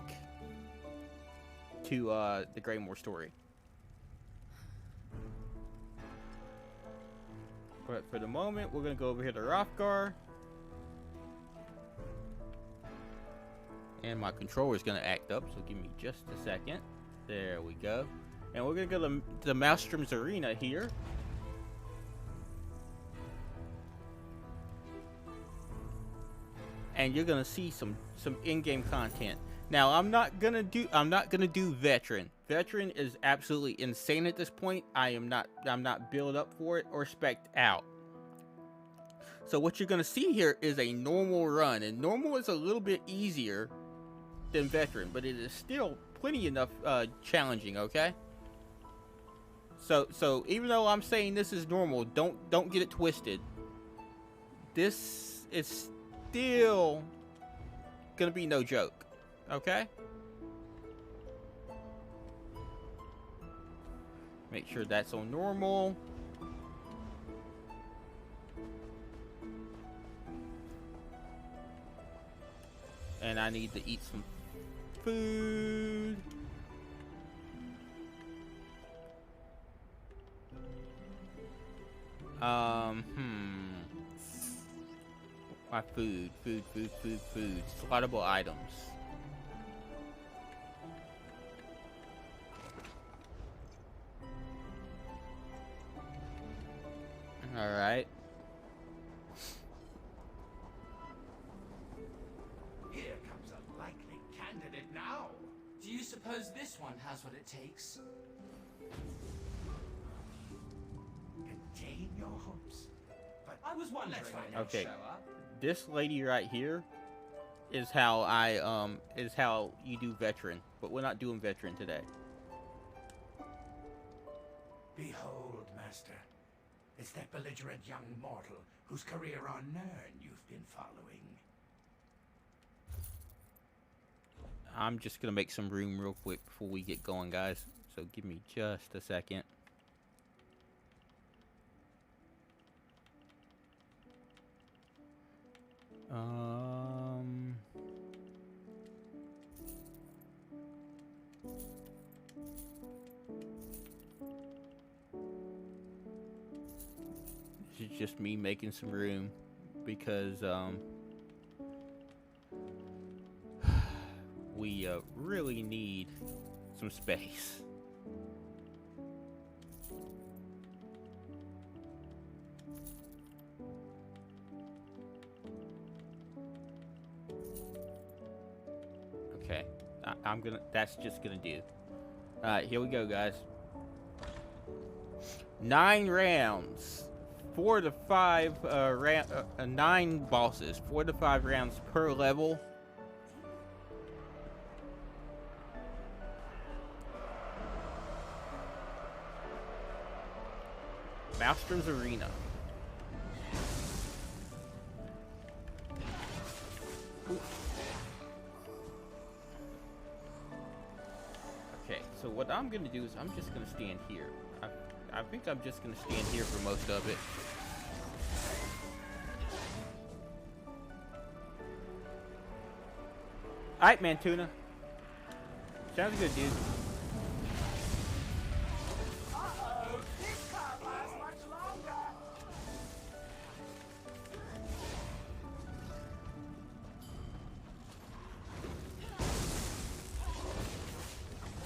to the Greymore story. But for the moment, we're gonna go over here to Hrothgar. And my controller's gonna act up, so give me just a second. There we go. And we're gonna go to the Maelstrom's Arena here. And you're gonna see some in-game content. Now I'm not gonna do veteran. Veteran is absolutely insane at this point. I'm not built up for it or spec'd out. So what you're gonna see here is a normal run, and normal is a little bit easier than veteran, but it is still plenty enough challenging, okay? So even though I'm saying this is normal, don't get it twisted. This is still gonna be no joke, okay? Make sure that's on normal. And I need to eat some food. My food. Slaughtable items. Alright. Here comes a likely candidate now. Do you suppose this one has what it takes? Contain your hopes. But I was wondering let's find when out. you'd Okay. show up. This lady right here is how is how you do veteran, but we're not doing veteran today. Behold, Master. It's that belligerent young mortal whose career on Nirn you've been following. I'm just gonna make some room real quick before we get going, guys. So give me just a second. This is just me making some room because we really need some space. Okay, I'm gonna. That's just gonna do. All right, here we go, guys. 9 rounds, 4 to 5 9 bosses, 4 to 5 rounds per level. Maelstrom's Arena. Ooh. Okay, so what I'm gonna do is I'm just gonna stand here. I think I'm just gonna stand here for most of it. Alright, man, Tuna. Sounds good, dude.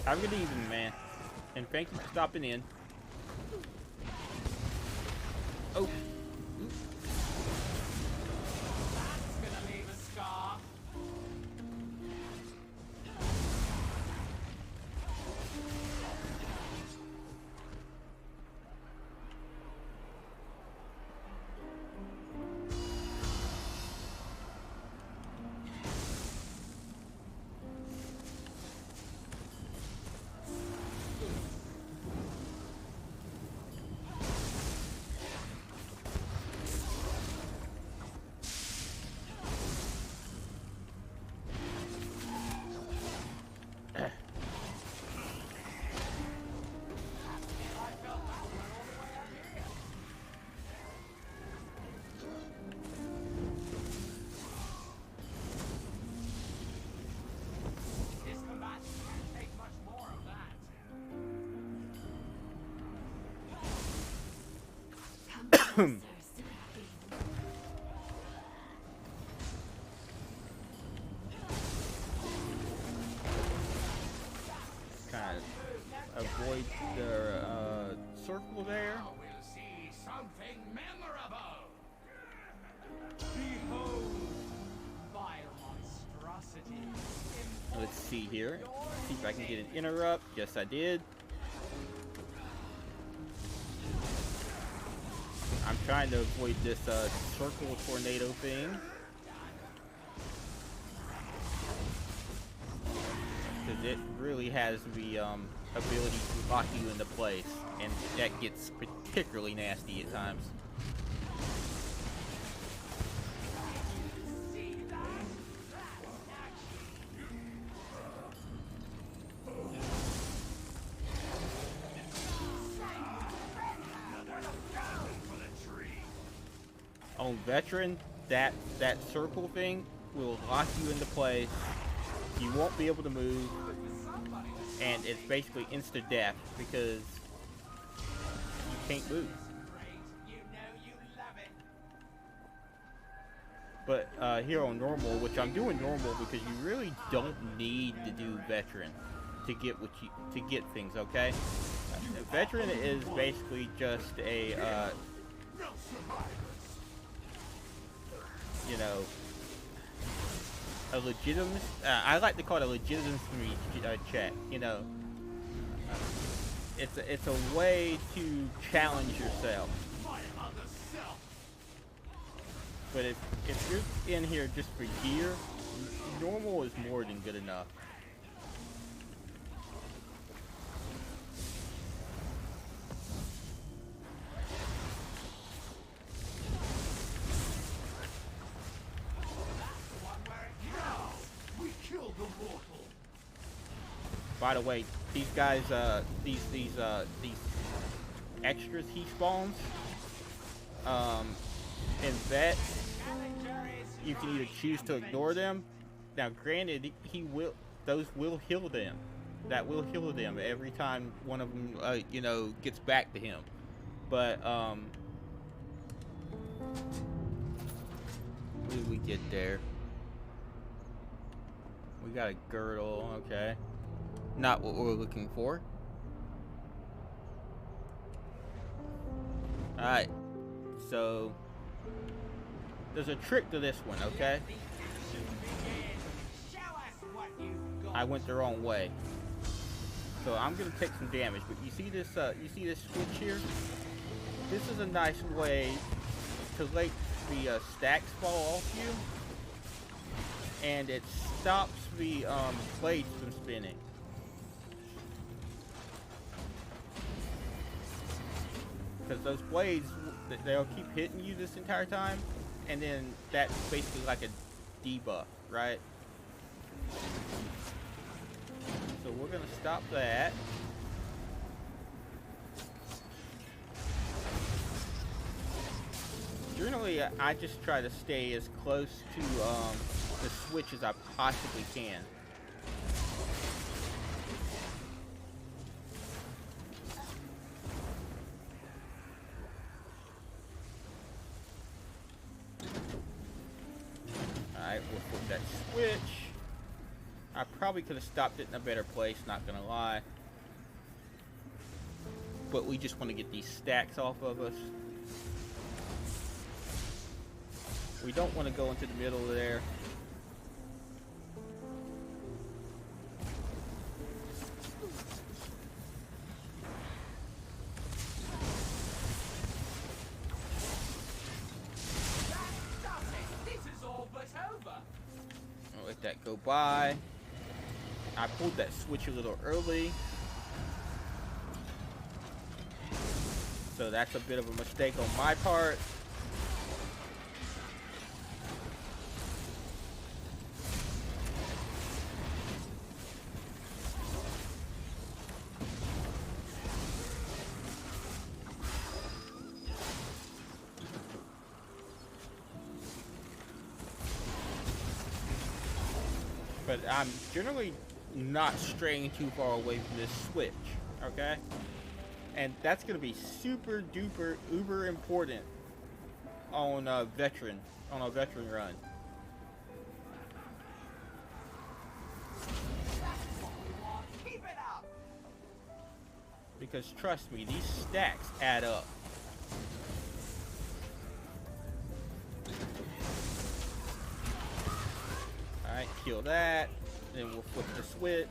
Have a good evening, man. And thank you for stopping in. Oh. That's gonna leave a scar. Kind of avoid the circle there. Now we'll see something memorable. Behold, vile monstrosity. Let's see here. See if I can get an interrupt. Yes, I did. I'm trying to avoid this circle tornado thing. Because it really has the ability to lock you into place. And that gets particularly nasty at times. On veteran, that circle thing will lock you into place. You won't be able to move, and it's basically instant death because you can't move. But here on normal, which I'm doing normal because you really don't need to do veteran to get things. Okay, veteran is basically just a you know, a legitimate, I like to call it a legitimacy check, you know. It's a way to challenge yourself. But if you're in here just for gear, normal is more than good enough. By the way, these guys, these extras he spawns, in vet, you can either choose to ignore them. Now, granted, those will heal them. That will heal them every time one of them, you know, gets back to him. But what did we get there? We got a girdle, okay. Not what we're looking for. Alright. So there's a trick to this one, okay? I went the wrong way. So I'm gonna take some damage, but you see this switch here? This is a nice way to let the stacks fall off you, and it stops the blades from spinning. Because those blades, they'll keep hitting you this entire time, and then that's basically like a debuff, right? So we're gonna stop that. Generally, I just try to stay as close to the switch as I possibly can. Alright, we'll put that switch. I probably could have stopped it in a better place, not gonna lie. But we just want to get these stacks off of us. We don't want to go into the middle there. This is all but over. I'll let that go by. I pulled that switch a little early. So that's a bit of a mistake on my part. But I'm generally not straying too far away from this switch, okay? And that's gonna be super duper uber important on a veteran run. Keep it up. Because trust me, these stacks add up. Alright, kill that. Then we'll flip the switch.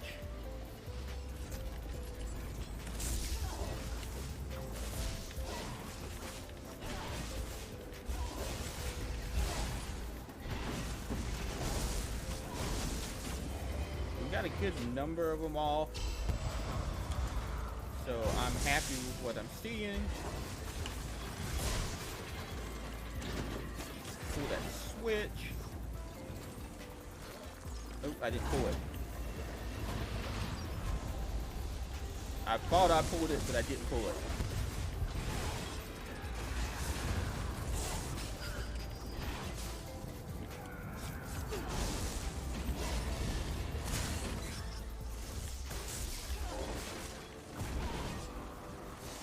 We got a good number of them off. So I'm happy with what I'm seeing. Pull that switch. Oh, I didn't pull it. I thought I pulled it, but I didn't pull it.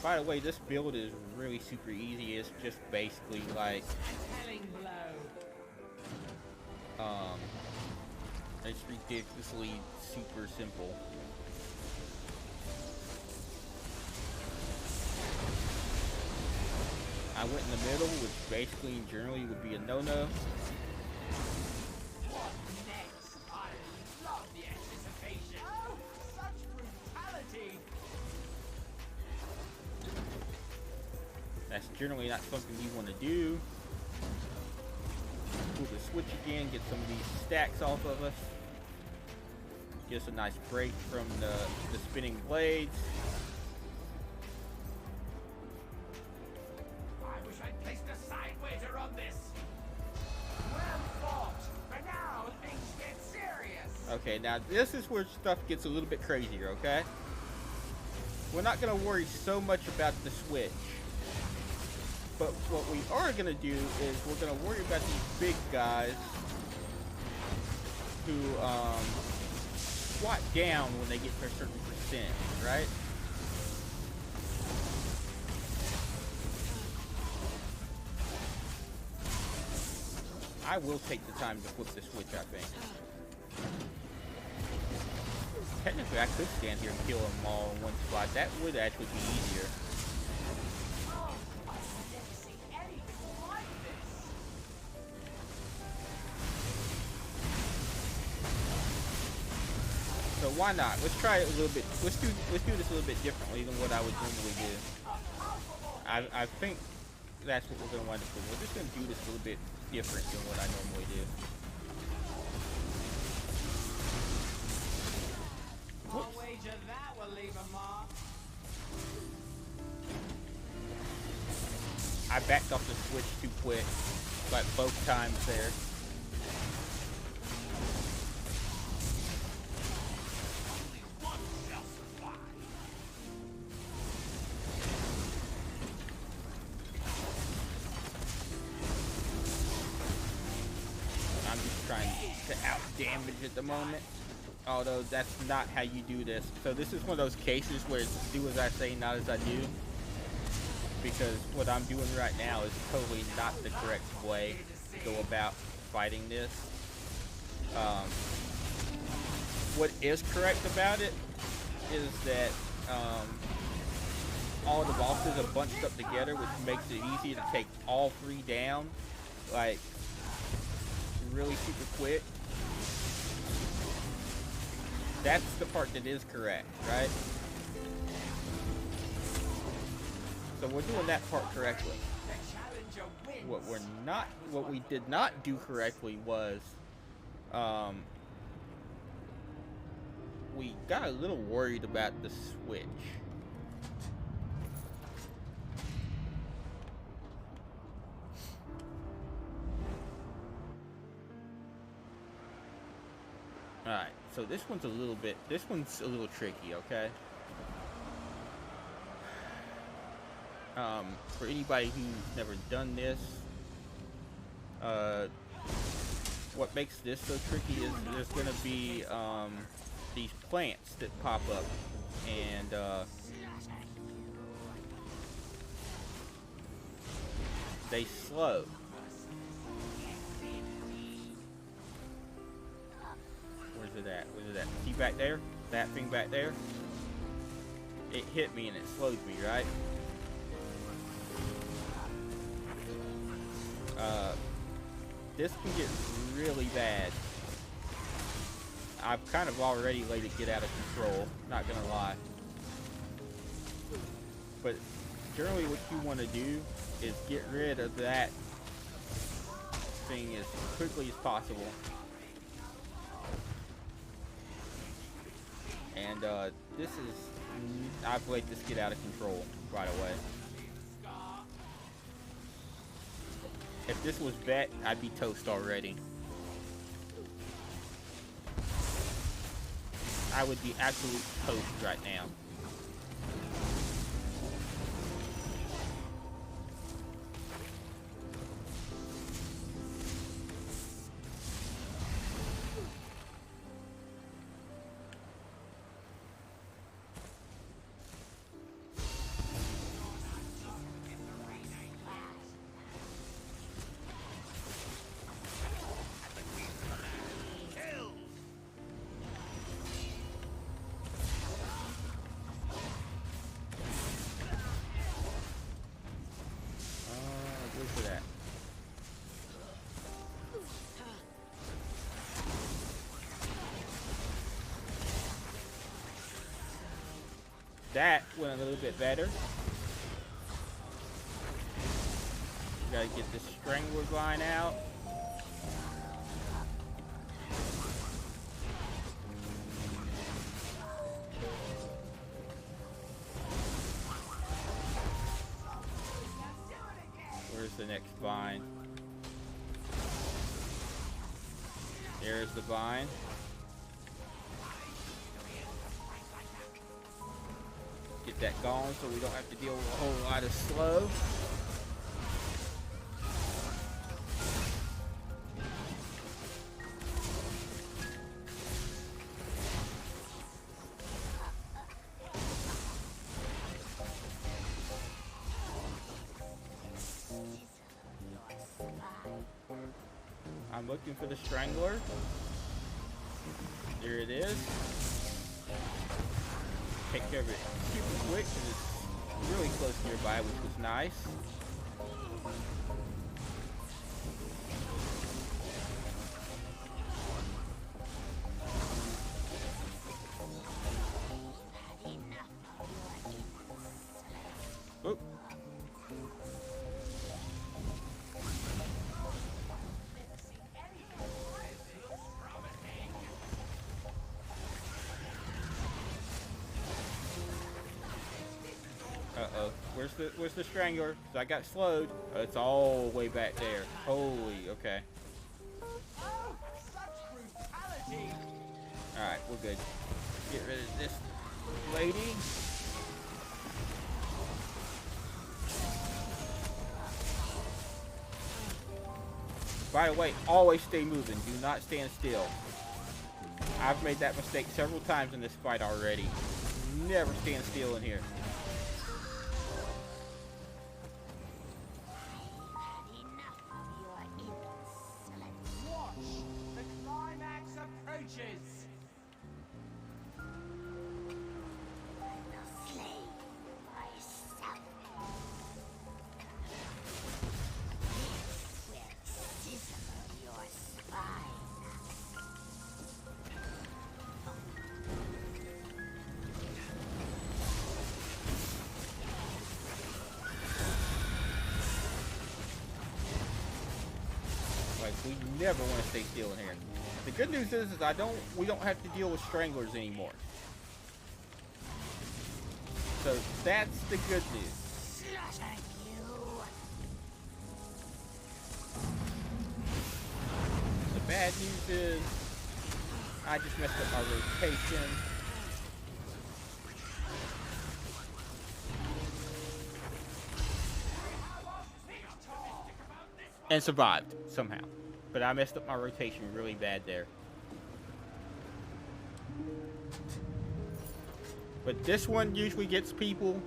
By the way, this build is really super easy. It's just basically like it's ridiculously super simple. I went in the middle, which basically generally would be a no-no. What next? I love the anticipation. Oh, such brutality. That's generally not something you want to do. Pull the switch again, get some of these stacks off of us. Get us a nice break from the spinning blades. I wish I'd placed a sidewaiter on this. Well fought, but now things get serious. Okay, now this is where stuff gets a little bit crazier, okay? We're not going to worry so much about the switch. But what we are going to do is we're going to worry about these big guys who squat down when they get to a certain percent, right? I will take the time to flip the switch, I think. Technically, I could stand here and kill them all in one spot. That would actually be easier. So why not? Let's try it a little bit. Let's do this a little bit differently than what I would normally do. I think that's what we're gonna wind up doing. We're just gonna do this a little bit different than what I normally do. I'll wager that will leave a mark. I backed off the switch too quick, like both times there. I'm just trying to out damage at the moment. Although that's not how you do this. So this is one of those cases where it's do as I say, not as I do. Because what I'm doing right now is totally not the correct way to go about fighting this. What is correct about it is that all the bosses are bunched up together, which makes it easier to take all three down, like really super quick. That's the part that is correct, right? So we're doing that part correctly. What we did not do correctly was, we got a little worried about the switch. Alright, so this one's a little tricky, okay? For anybody who's never done this, what makes this so tricky is there's gonna be, these plants that pop up, and, they slow. Where's it at? Where's it at? See back there? That thing back there? It hit me and it slowed me, right? This can get really bad. I've kind of already let it get out of control, not gonna lie. But generally what you want to do is get rid of that thing as quickly as possible. And this is, I've let this get out of control right away. If this was Bet, I'd be toast already. I would be absolute toast right now. That went a little bit better. Gotta get this strangler vine out. Where's the next vine? There's the vine. Get that gone so we don't have to deal with a whole lot of slow. I'm looking for the Strangler. There it is. Take care of it super quick because it's really close nearby, which was nice. Oop. Uh-oh. Where's the Strangler? 'Cause I got slowed. Oh, it's all the way back there. Holy, okay. Alright, we're good. Get rid of this lady. By the way, always stay moving. Do not stand still. I've made that mistake several times in this fight already. Never stand still in here. We never want to stay still in here. The good news is we don't have to deal with stranglers anymore. So that's the good news. The bad news is I just messed up my rotation. And survived somehow. But I messed up my rotation really bad there. But this one usually gets people.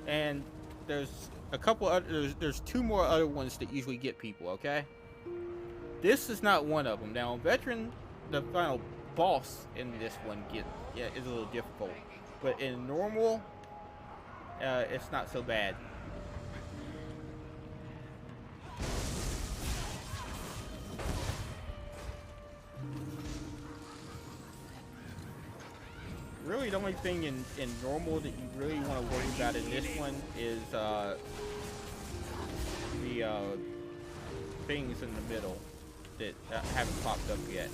And there's a couple other, there's two more other ones that usually get people, okay? This is not one of them. Now, on Veteran, the final boss in this one is a little difficult. But in normal, it's not so bad. Really, the only thing in normal that you really want to worry about in this one is the things in the middle that haven't popped up yet.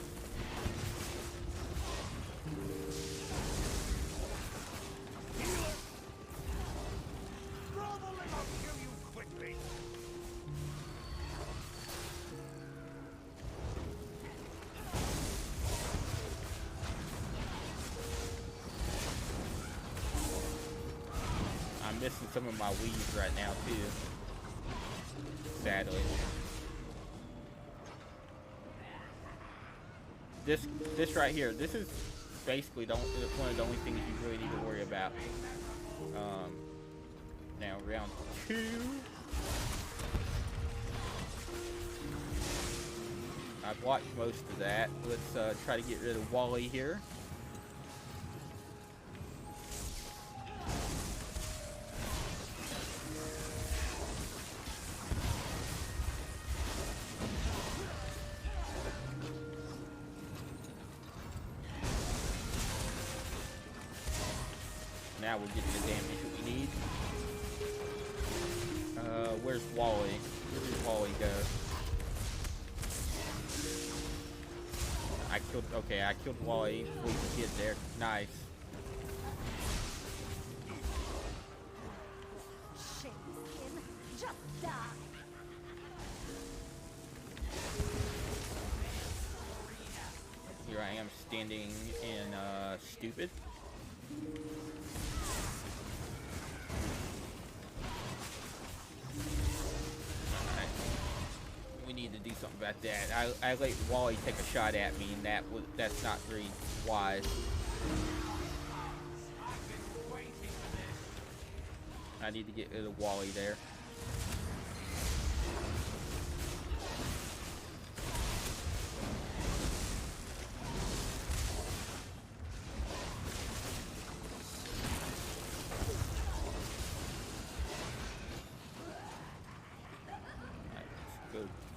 Missing some of my weaves right now too, sadly. This right here, this is basically one of the only things you really need to worry about. Now round 2. I've watched most of that. Let's try to get rid of Wally here. Now we're getting the damage that we need. Where's Wally? Where did Wally go? I killed Wally before we could get there. Nice. Just die. Here I am standing in stupid. We need to do something about that. I let Wally take a shot at me, and that's not very wise. I need to get rid of Wally there.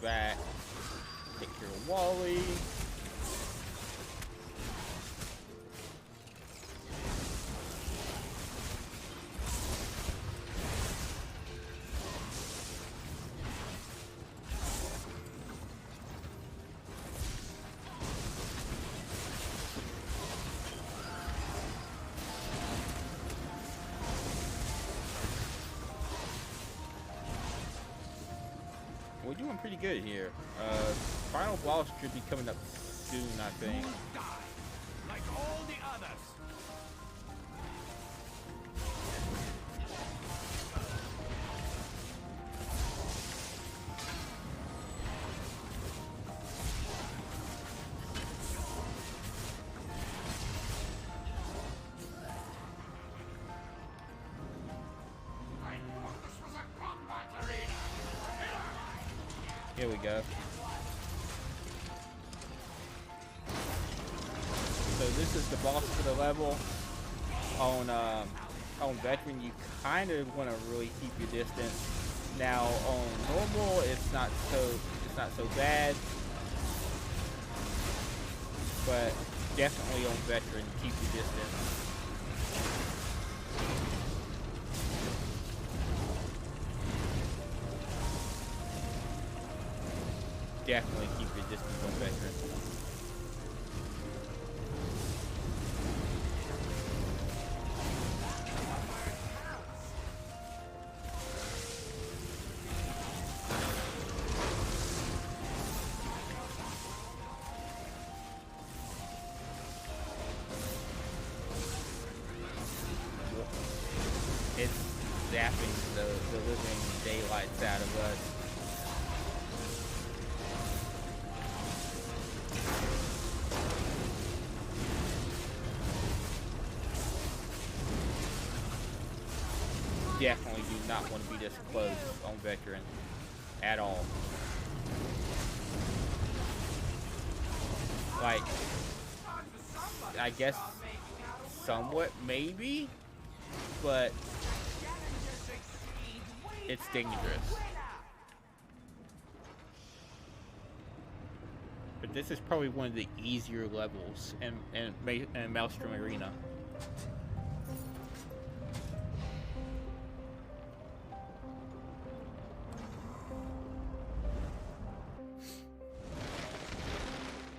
back. Take care of Wally. We're doing pretty good here. Final boss should be coming up soon, I think. Die, like all the others. Here we go. So this is the boss for the level. On veteran, you kind of want to really keep your distance. Now on normal, it's not so bad, but definitely on veteran, keep your distance. Definitely keep your distance on veteran. It's zapping the living daylights out of us. Definitely do not want to be this close on veteran at all. Like, I guess somewhat maybe, but it's dangerous. But this is probably one of the easier levels in Maelstrom Arena.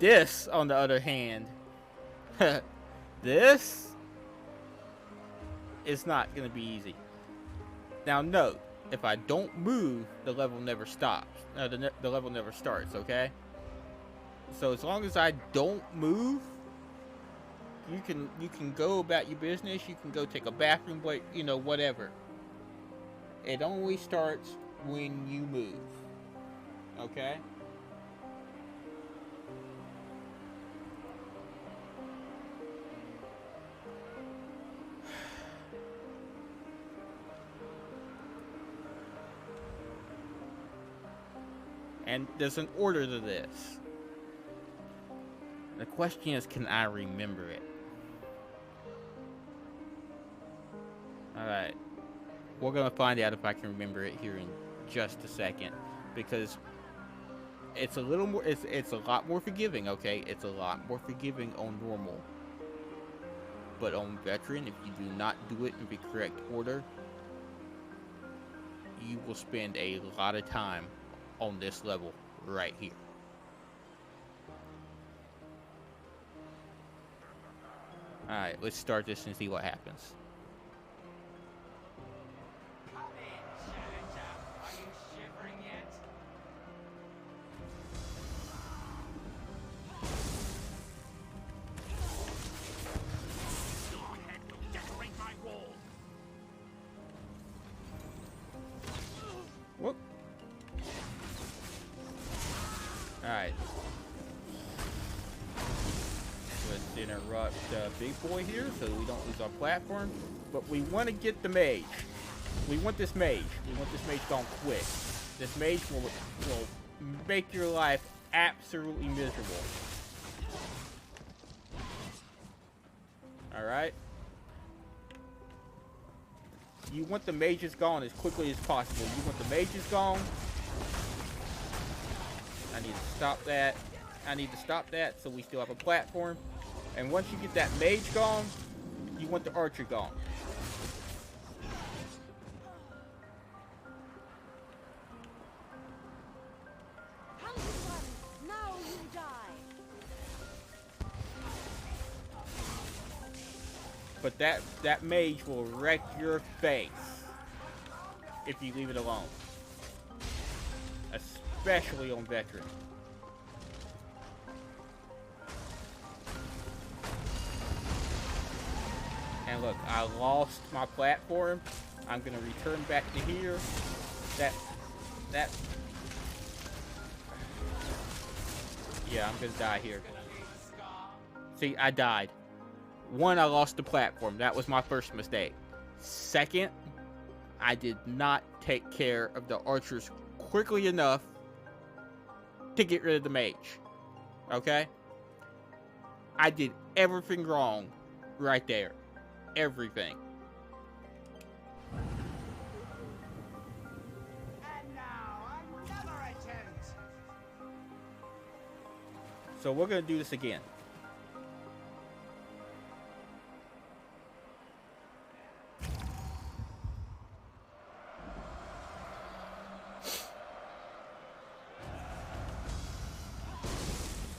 This, on the other hand, this is not going to be easy. Now note, if I don't move, the level never stops. The level never starts, okay? So as long as I don't move, you can go about your business, you can go take a bathroom break, you know, whatever. It only starts when you move. Okay? And there's an order to this. The question is, can I remember it? Alright. We're gonna find out if I can remember it here in just a second. Because it's a little more, it's a lot more forgiving, okay? It's a lot more forgiving on normal. But on veteran, if you do not do it in the correct order, you will spend a lot of time on this level right here. Alright, let's start this and see what happens. Come in, Challenger. Are you shivering yet? Your head will decorate my wall. Whoop. Alright. Let's interrupt Big Boy here so we don't lose our platform. But we want to get the mage. We want this mage. We want this mage gone quick. This mage will make your life absolutely miserable. Alright. You want the mages gone as quickly as possible. You want the mages gone. I need to stop that. I need to stop that so we still have a platform. And once you get that mage gone, you want the archer gone. Now you die. But that mage will wreck your face if you leave it alone. Especially on veteran. And look, I lost my platform. I'm gonna return back to here. Yeah, I'm gonna die here. See, I died. One, I lost the platform. That was my first mistake. Second, I did not take care of the archers quickly enough to get rid of the mage. Okay? I did everything wrong right there. Everything. And now another attempt. So we're gonna do this again.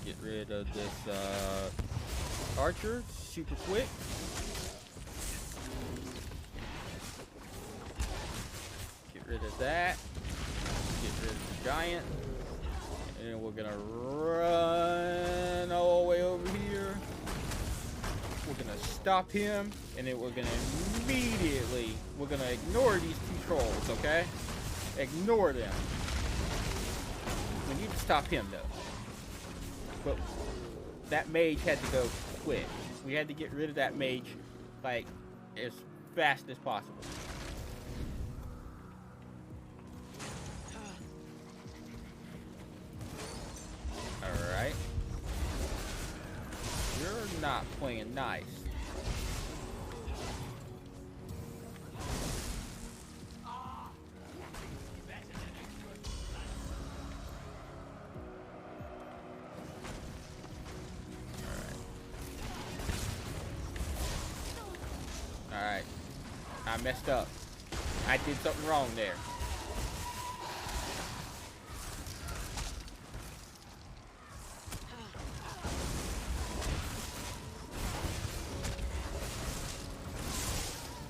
Get rid of this archer super quick. Get rid of that. Get rid of the giant. And we're gonna run all the way over here. We're gonna stop him, and then we're gonna immediately, we're gonna ignore these two trolls, okay? Ignore them. We need to stop him though. But that mage had to go quick. We had to get rid of that mage like as fast as possible. Alright. You're not playing nice. Alright. I messed up. I did something wrong there.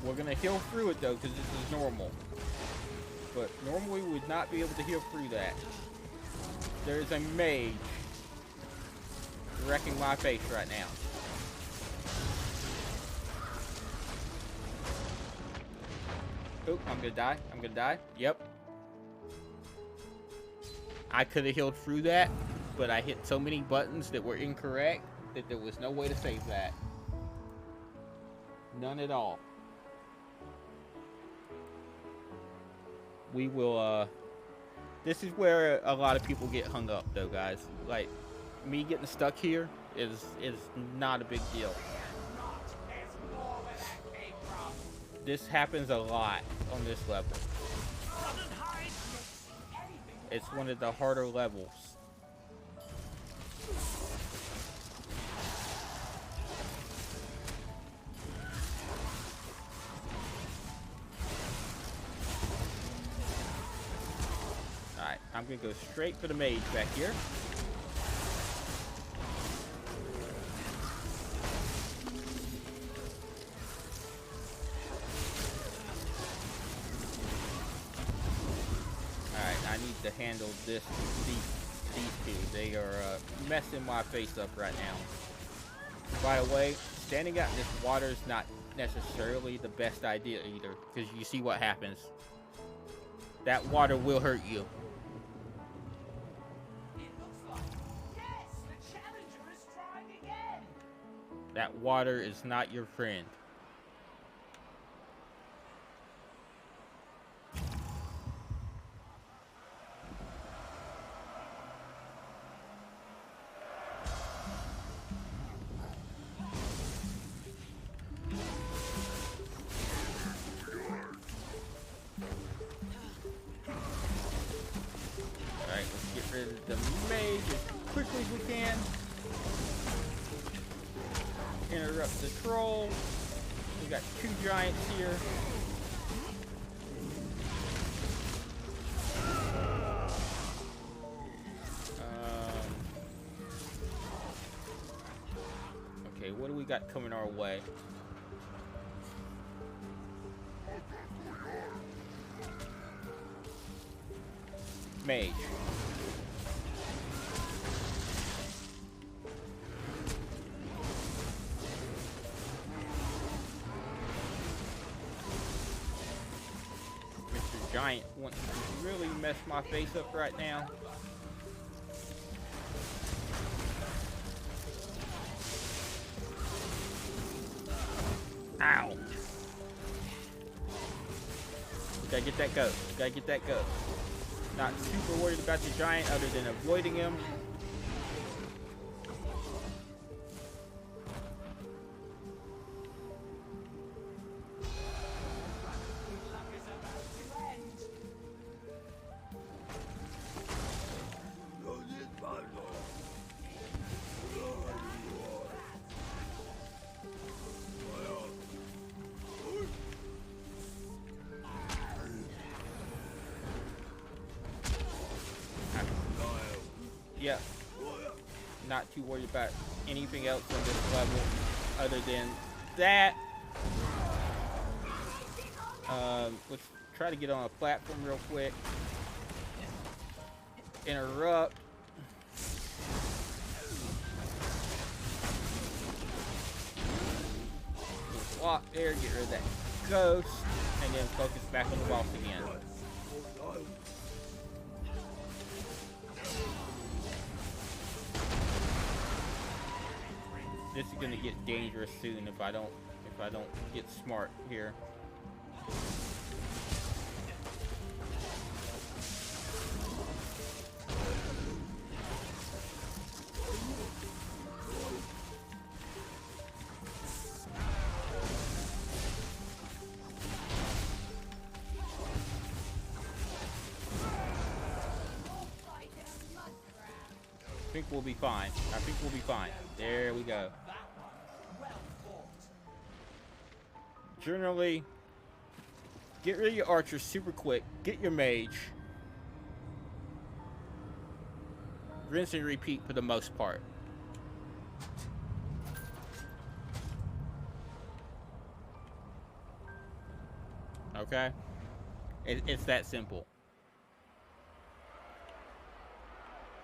We're gonna heal through it though, because this is normal. But normally we would not be able to heal through that. There's a mage wrecking my face right now. Oh, I'm gonna die. I'm gonna die. Yep. I could have healed through that, but I hit so many buttons that were incorrect that there was no way to save that. None at all. We will, this is where a lot of people get hung up though, guys. Like, me getting stuck here is not a big deal. This happens a lot on this level. It's one of the harder levels. Alright, I'm gonna go straight for the mage back here. To handle these two. They are messing my face up right now. By the way, standing out in this water is not necessarily the best idea either, because you see what happens. That water will hurt you. It looks like, yes, the challenger is trying again. That water is not your friend. the mage as quickly as we can. Interrupt the troll. We got 2 giants here. Okay, what do we got coming our way? Mage. Mr. Giant wants to really mess my face up right now. Ow. Gotta get that ghost. Gotta get that ghost. Not super worried about the giant other than avoiding him. Yeah, not too worried about anything else on this level other than that. Let's try to get on a platform real quick. Interrupt. Walk there, get rid of that ghost, and then focus back on the boss again. This is gonna get dangerous soon if I don't get smart here. I think we'll be fine. I think we'll be fine. There we go. Generally, get rid of your archers super quick. Get your mage. Rinse and repeat for the most part. Okay? It's that simple.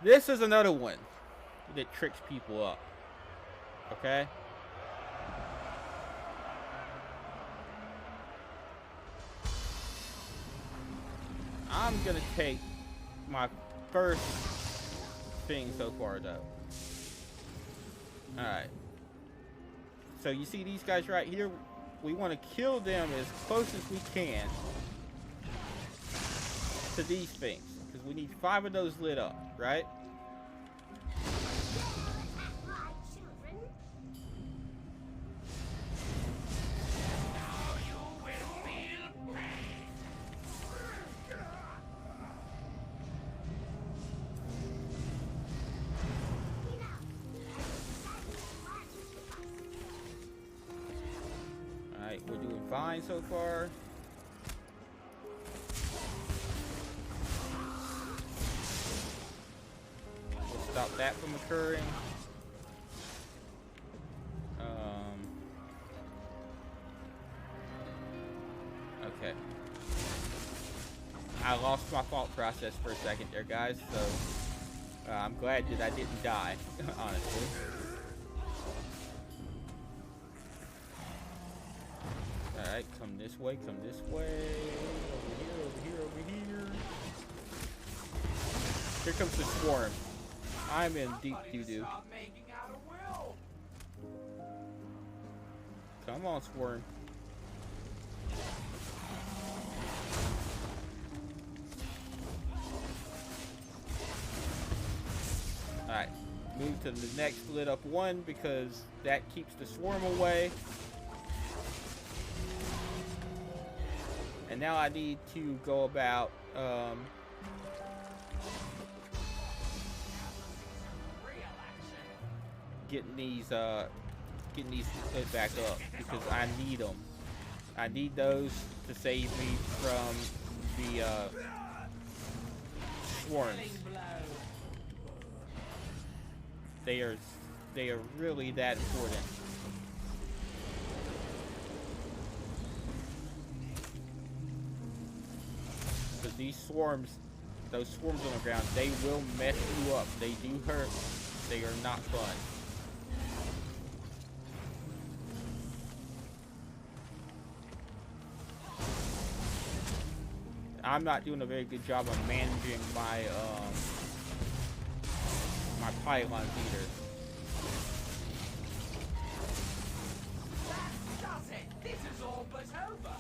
This is another one that tricks people up. Okay? I'm gonna take my first thing so far though. Alright. So you see these guys right here? We want to kill them as close as we can to these things. Because we need 5 of those lit up, right? Alright, we're doing fine so far. Stop that from occurring. Okay. I lost my thought process for a second there, guys, so I'm glad that I didn't die, honestly. Alright, come this way, come this way. Over here, over here, over here. Here comes the swarm. I'm in deep doo-doo. Come on, swarm. Alright, move to the next lit up one because that keeps the swarm away. And now I need to go about getting these put back up because I need them. I need those to save me from the swarms. They are really that important. Because these swarms, those swarms on the ground, they will mess you up. They do hurt. They are not fun. I'm not doing a very good job of managing my my pylons either. This is all but over.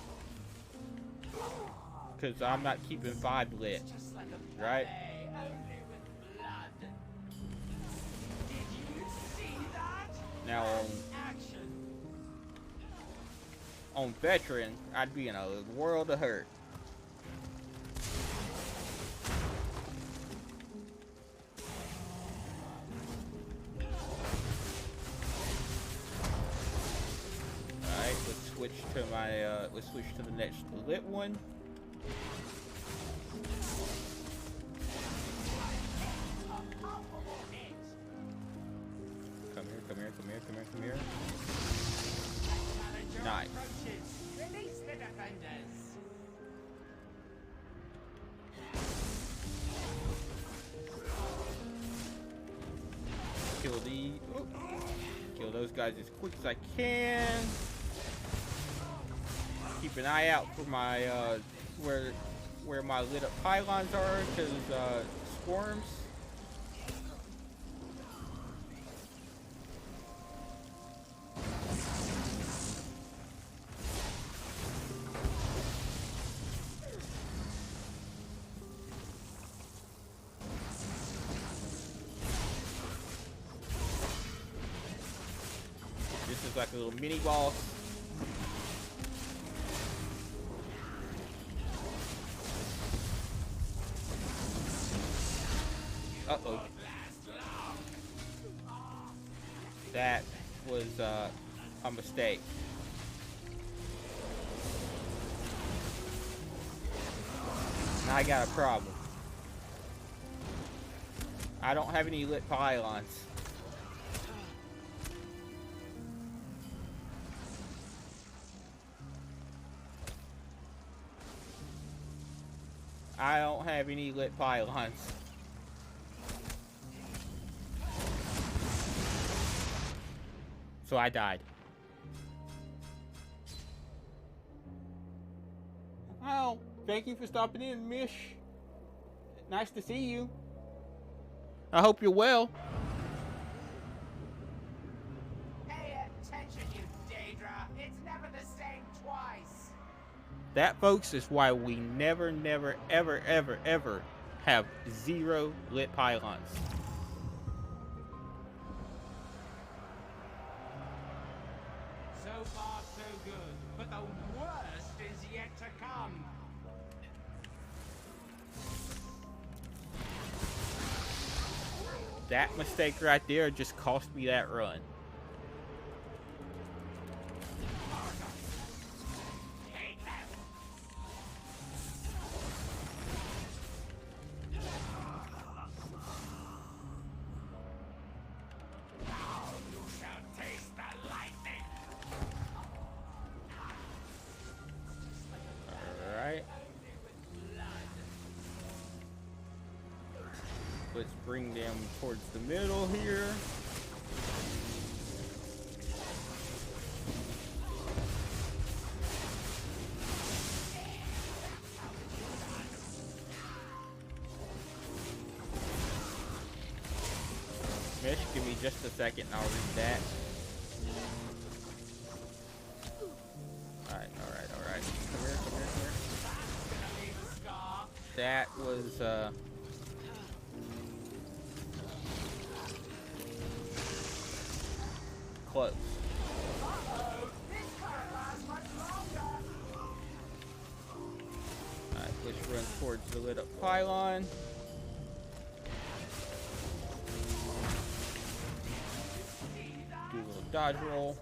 Because I'm not keeping 5 lit, right? Only with blood. Did you see that? Now on veteran, I'd be in a world of hurt. Alright, let's switch to the next lit one. Come here. Nice. Release the defenders. Kill those guys as quick as I can. Keep an eye out for my where my lit up pylons are, because swarms. This is like a little mini boss. Uh-oh. That was a mistake. Now I got a problem. I don't have any lit pylons. I don't have any lit pylons. So I died. Oh, thank you for stopping in, Mish. Nice to see you. I hope you're well. Pay attention, you Daedra. It's never the same twice. That, folks, is why we never, ever have 0 lit pylons. So far, so good. But the worst is yet to come. That mistake right there just cost me that run. Let's bring them towards the middle here. Mish, give me just a second and I'll read that. Alright. Come here. That was, close. Alright, let's run towards the lit up pylon. Dodge roll.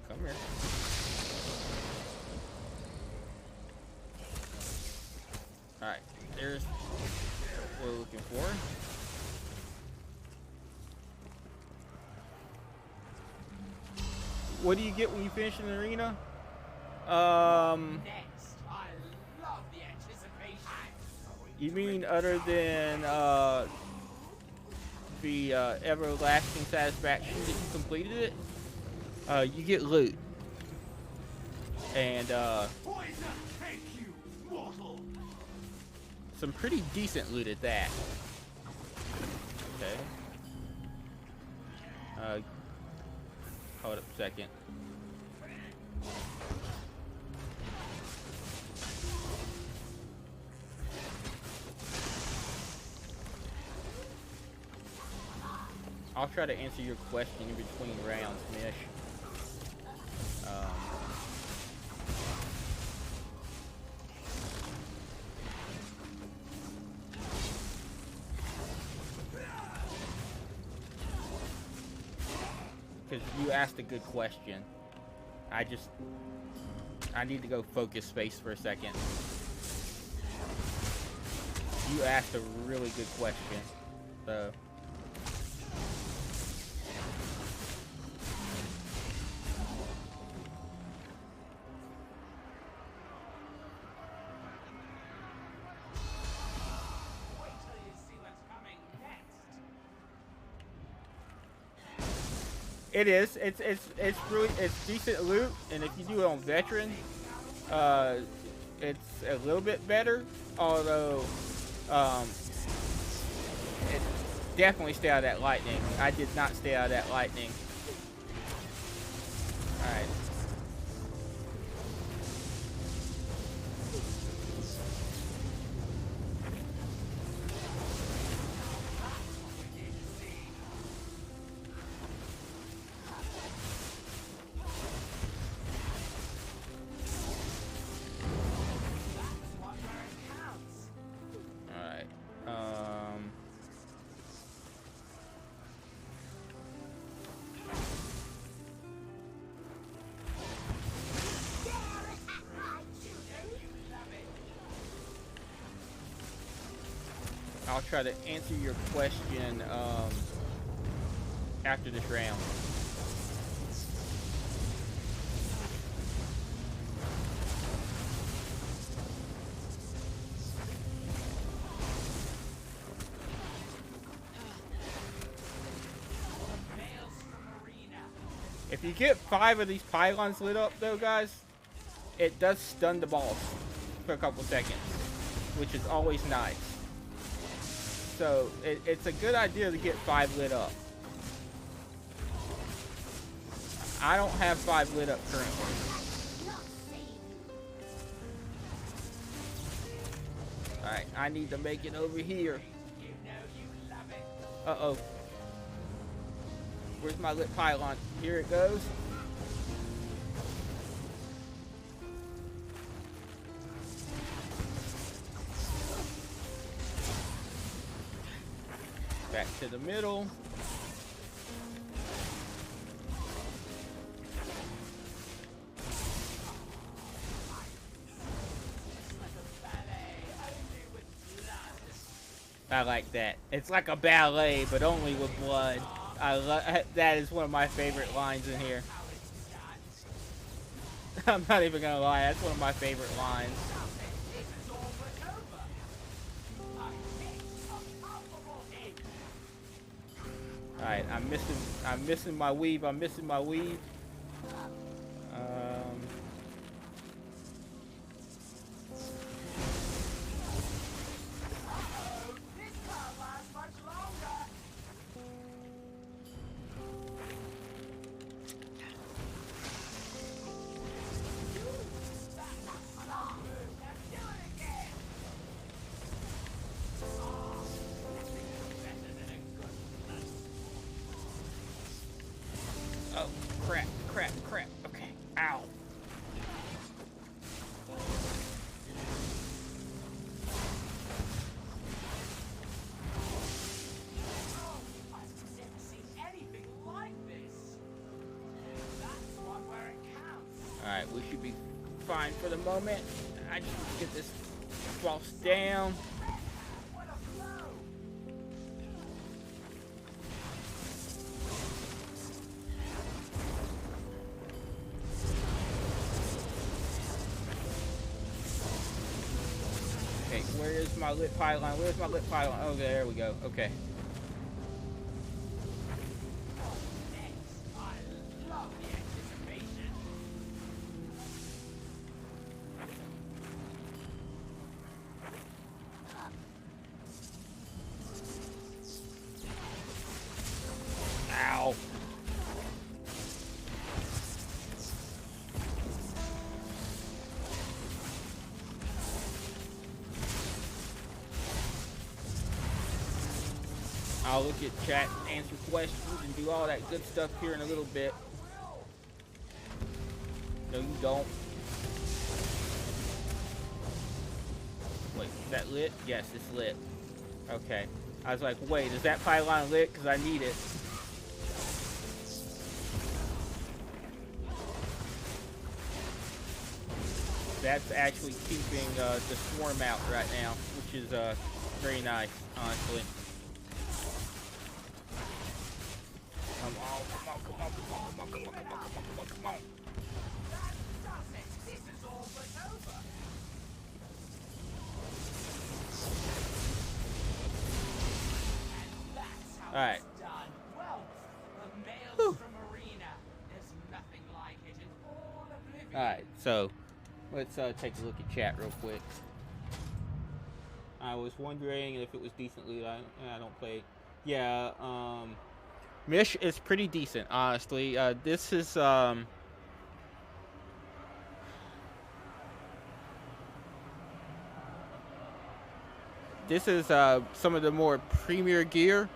Come here. Alright, there's what we're looking for. What do you get when you finish an arena? Next, I love the anticipation. You mean other than the everlasting satisfaction that you completed it? You get loot. And Poison, thank you, mortal. some pretty decent loot at that. Okay. Hold up a second. I'll try to answer your question in between rounds, Mish. Because you asked a good question. I need to go focus space for a second. You asked a really good question, so. Wait till you see what's coming next. It is. It's really decent loot, and if you do it on veteran, it's a little bit better. Although, it definitely stay out of that lightning. I did not stay out of that lightning. All right. I'll try to answer your question after this round. If you get 5 of these pylons lit up though, guys, it does stun the boss for a couple seconds, which is always nice. So it's a good idea to get 5 lit up. I don't have 5 lit up currently. Alright, I need to make it over here. Uh-oh. Where's my lit pylon? Here it goes. Back to the middle. I like that. It's like a ballet, but only with blood. That is one of my favorite lines in here. I'm not even gonna lie, that's one of my favorite lines. Alright, I'm missing my weave. we should be fine for the moment. I just need to get this boss down. Okay, where is my lit pylon? Where's my lit pylon? Oh, there we go. Okay. Ow. I'll look at chat, answer questions, and do all that good stuff here in a little bit. No, you don't. Wait, is that lit? Yes, it's lit. Okay. I was like, wait, is that pylon lit? Because I need it. That's actually keeping the swarm out right now, which is very nice, honestly. Come on, come on, come on, come on, come on, come on, come on, come on, come on. This is all but over. And that's how All right. it's done. Well, the Maelstrom Arena. There's nothing like it in all Oblivion. All right, so let's take a look at chat real quick. I was wondering if it was decently. I don't play. Yeah, Mish is pretty decent, honestly. This is some of the more premier gear.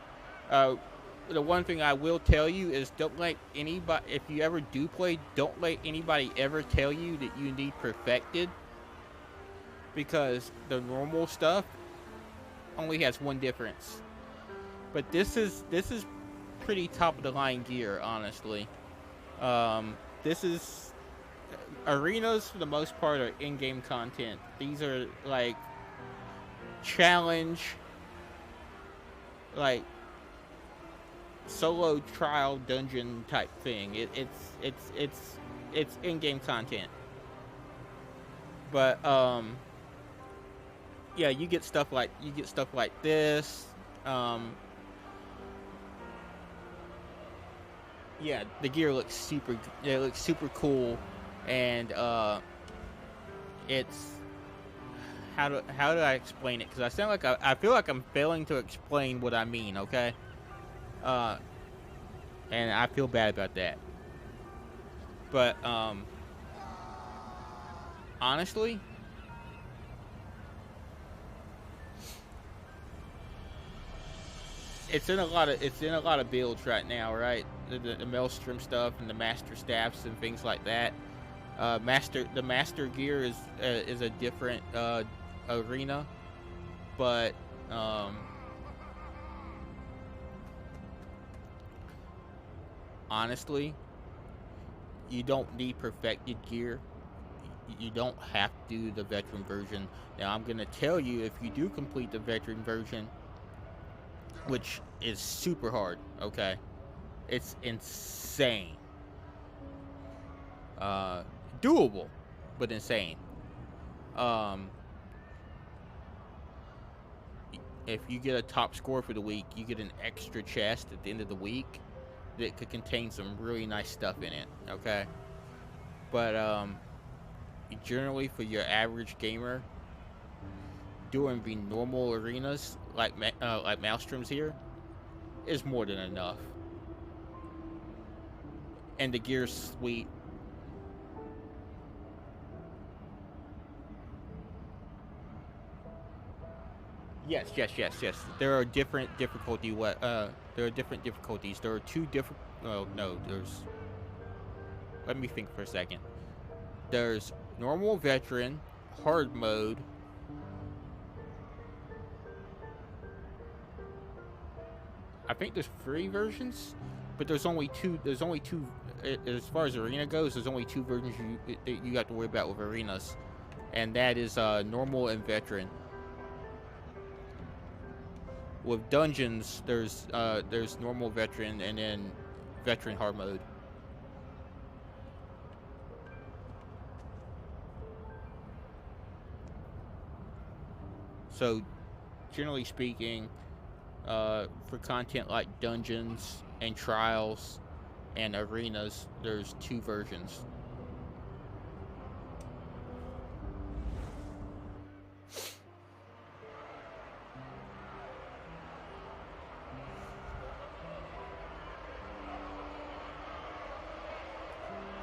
The one thing I will tell you is don't let anybody, if you ever do play, don't let anybody ever tell you that you need perfected, because the normal stuff only has one difference. But this is pretty top of the line gear, honestly. This is arenas for the most part are in-game content. These are like challenge, like solo trial dungeon type thing. It's in-game content. But yeah, you get stuff like this. Yeah, the gear looks super. It looks super cool, and it's how do I explain it? Because I sound like I feel like I'm failing to explain what I mean. Okay. And I feel bad about that. But honestly, it's in a lot of builds right now, right? The Maelstrom stuff and the Master Staffs and things like that. The Master Gear is a different arena, but honestly, you don't need perfected gear. You don't have to do the veteran version. Now, I'm gonna tell you, if you do complete the veteran version, which is super hard, okay? It's insane. Doable, but insane. If you get a top score for the week, you get an extra chest at the end of the week that could contain some really nice stuff in it, okay? But generally for your average gamer, doing the normal arenas like Maelstrom's here is more than enough. And the gear's sweet. Yes. There are different difficulty. There are different difficulties. There are two different. Oh no, there's. Let me think for a second. There's normal, veteran, hard mode. I think there's 3 versions, but there's only two. There's only two as far as arena goes, there's only two versions you have to worry about with arenas, and that is normal and veteran. With dungeons, there's normal, veteran, and then veteran hard mode. So, generally speaking, for content like dungeons and trials and arenas, there's two versions.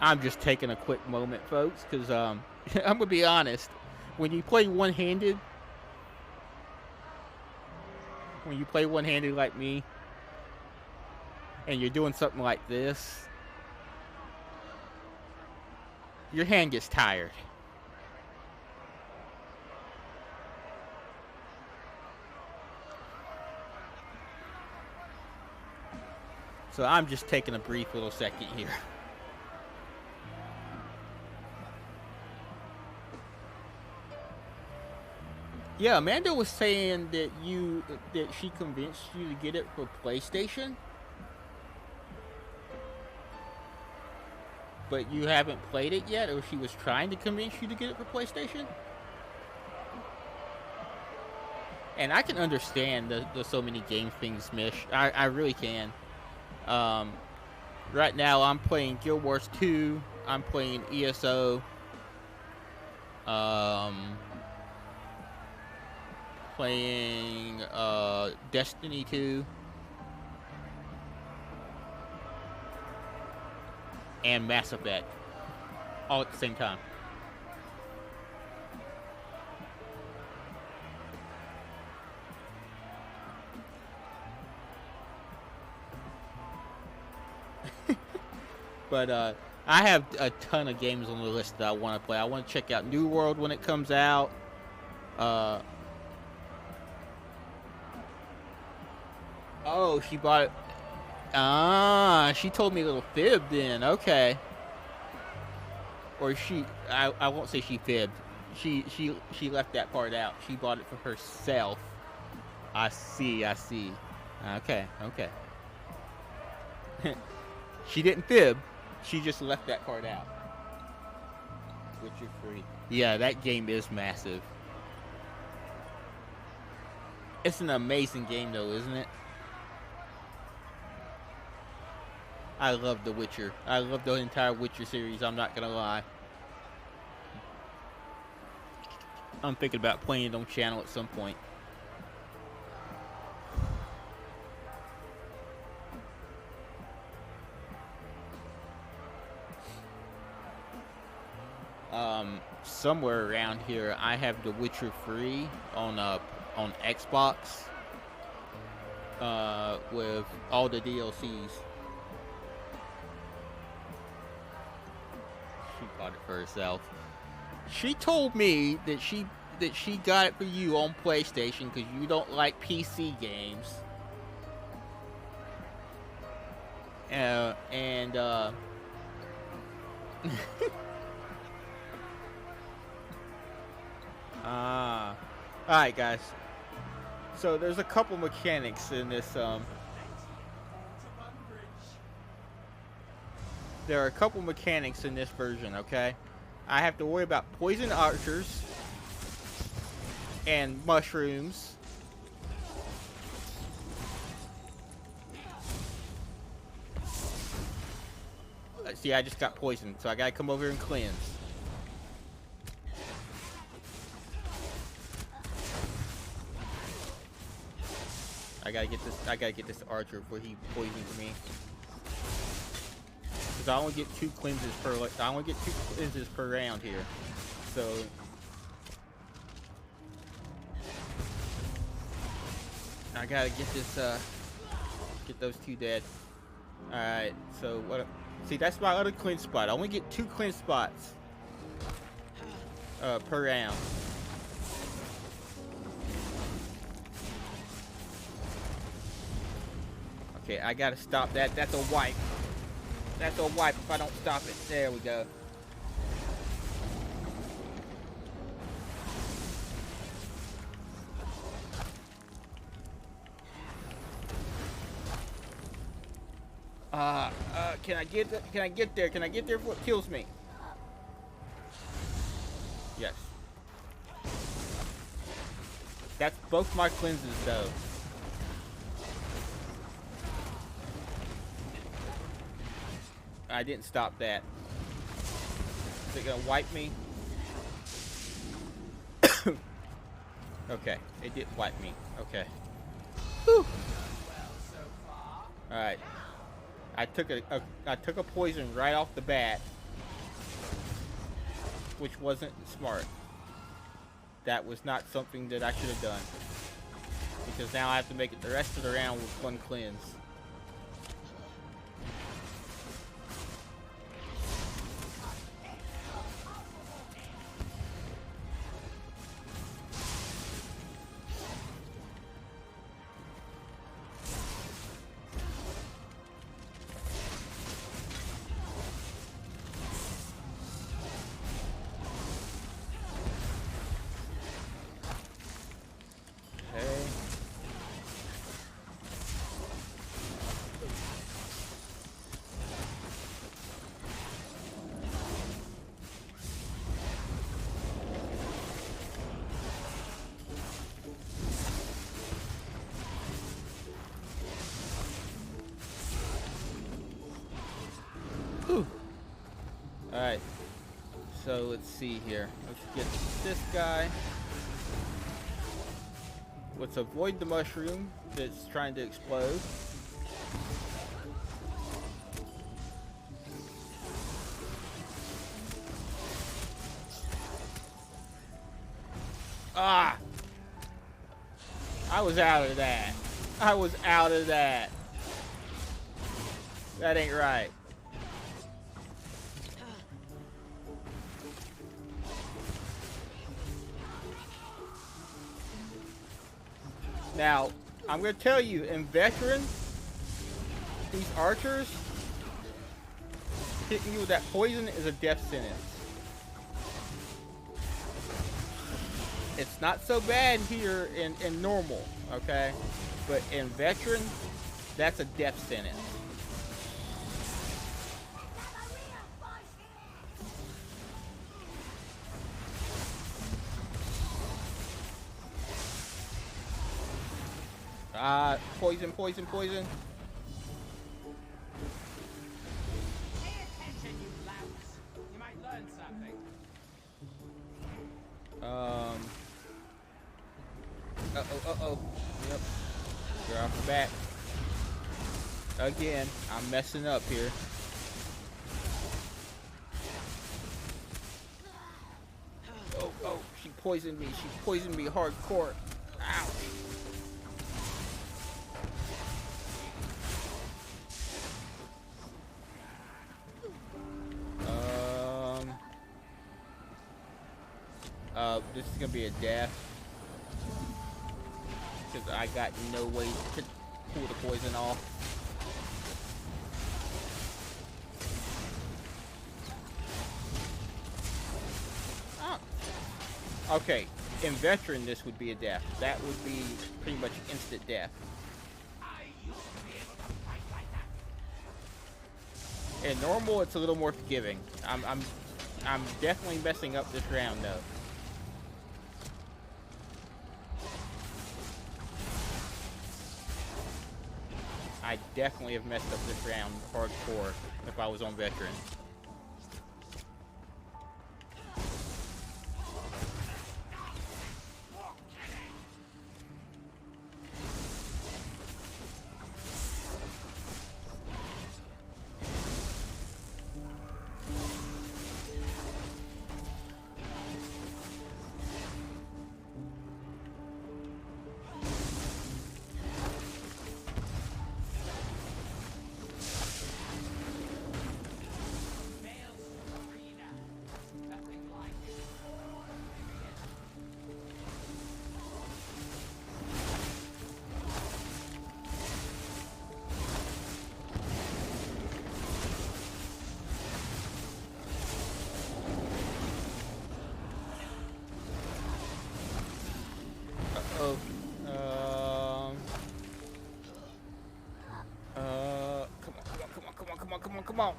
I'm just taking a quick moment, folks, because I'm gonna be honest. When you play one-handed like me, and you're doing something like this, your hand gets tired. So I'm just taking a brief little second here. Yeah, Amanda was saying that she convinced you to get it for PlayStation, but you haven't played it yet, or she was trying to convince you to get it for PlayStation. And I can understand the so many game things, Mish. I really can. Right now, I'm playing Guild Wars 2. I'm playing ESO. Playing Destiny 2 and Mass Effect all at the same time. But I have a ton of games on the list that I want to play. I want to check out New World when it comes out. Oh, she bought it. Ah, she told me a little fib then. Okay. Or I won't say she fibbed. She left that part out. She bought it for herself. I see. Okay. She didn't fib. She just left that part out. Witcher 3. Yeah, that game is massive. It's an amazing game though, isn't it? I love The Witcher. I love the entire Witcher series, I'm not gonna lie. I'm thinking about playing it on channel at some point. Somewhere around here, I have The Witcher 3 on Xbox with all the DLCs. She bought it for herself. She told me that she got it for you on PlayStation because you don't like PC games. Alright guys. So there's a couple mechanics in this there are a couple mechanics in this version, okay? I have to worry about poison archers and mushrooms. See, I just got poisoned, so I gotta come over here and cleanse. I gotta get this archer before he poisons me. Cause I only get two cleanses per round here. So I gotta get this get those two dead. Alright, so what see, that's my other cleanse spot. I only get two cleanse spots per round. Okay, I gotta stop that. That's a wipe. That's a wipe if I don't stop it. There we go. Can I get there? Can I get there? Can I get there before it kills me? Yes. That's both my cleanses, though. I didn't stop that. Is it gonna wipe me? Okay, it did wipe me. Okay. Whew. All right. I took a poison right off the bat, which wasn't smart. That was not something that I should have done, because now I have to make it the rest of the round with one cleanse. Alright, so let's see here. Let's get this guy. Let's avoid the mushroom that's trying to explode. Ah! I was out of that. I was out of that. That ain't right. Now, I'm going to tell you, in Veteran, these archers, hitting you with that poison is a death sentence. It's not so bad here in normal, okay? But in Veteran, that's a death sentence. Poison, poison, poison. Pay attention, you louts. You might learn something. Uh-oh. Yep. You're off the back. Again, I'm messing up here. Oh, she poisoned me. She poisoned me hardcore. Ow. This is gonna be a death, because I got no way to pull the poison off. Oh. Okay, in Veteran this would be a death. That would be pretty much instant death. In normal, it's a little more forgiving. I'm definitely messing up this round though. I definitely have messed up this round hardcore if I was on Veteran. Come on.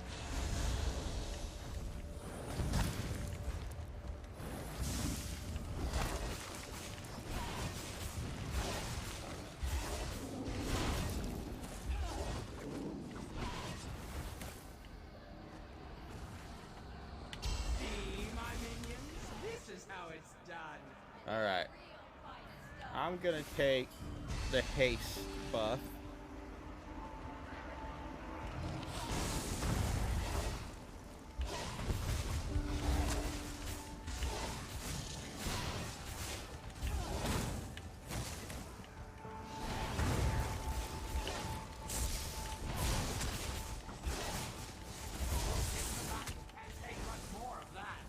See, my minions? This is how it's done. Alright. I'm gonna take the haste buff. Can't take much more of that.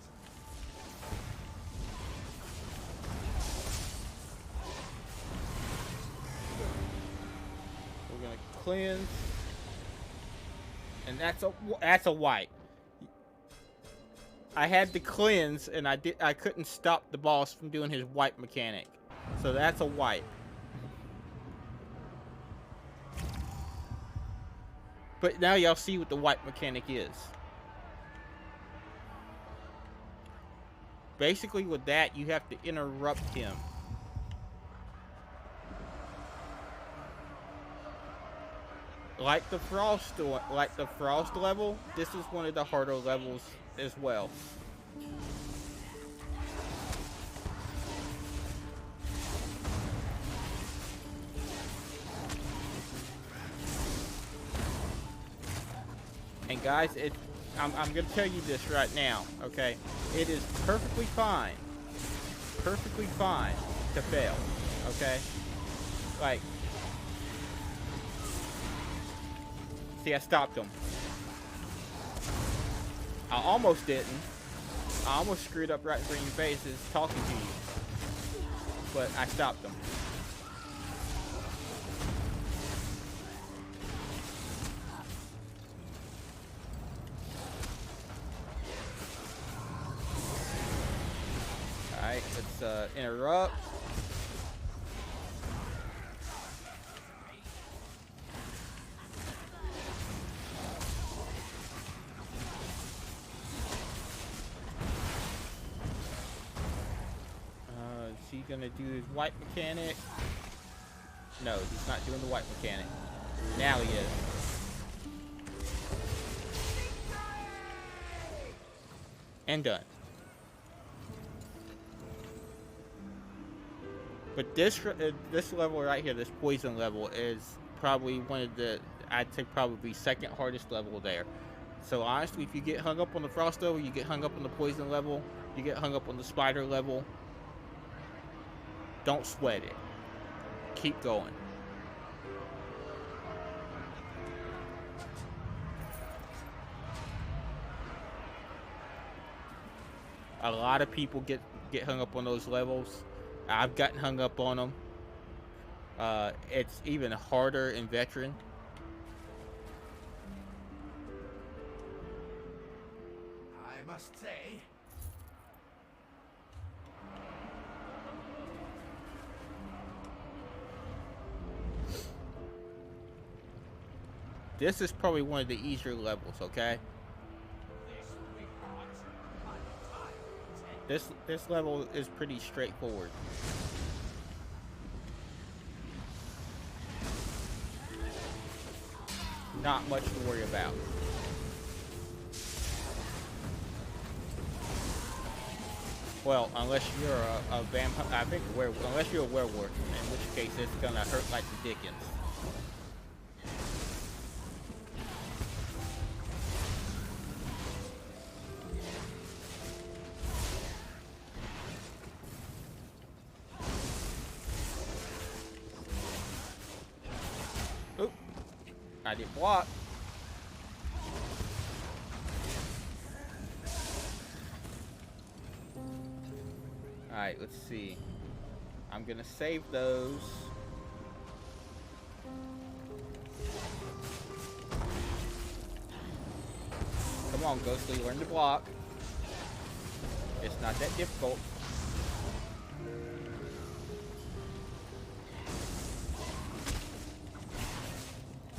We're gonna cleanse. And that's a wipe. I had to cleanse and I couldn't stop the boss from doing his wipe mechanic. So that's a wipe. But now y'all see what the wipe mechanic is. Basically with that you have to interrupt him. Like the frost level, this is one of the harder levels as well. And guys, I'm gonna tell you this right now, okay? It is perfectly fine to fail, okay? Like, see, I stopped him. I almost didn't. I almost screwed up right in front of your faces talking to you. But I stopped him. Alright, let's interrupt. Is he gonna do his wipe mechanic? No, he's not doing the wipe mechanic. Now he is. And done. But this level right here, this poison level, is probably one of the, I'd say probably second hardest level there. So honestly, if you get hung up on the frost level, you get hung up on the poison level, you get hung up on the spider level, don't sweat it. Keep going. A lot of people get hung up on those levels. I've gotten hung up on them. It's even harder in Veteran. I must say, This is probably one of the easier levels, okay? This level is pretty straightforward. Not much to worry about. Well, unless you're a vampire, I think unless you're a werewolf, in which case it's gonna hurt like the dickens. Oop! I didn't block. Alright, let's see. I'm gonna save those. Come on, Ghostly, learn to block. It's not that difficult.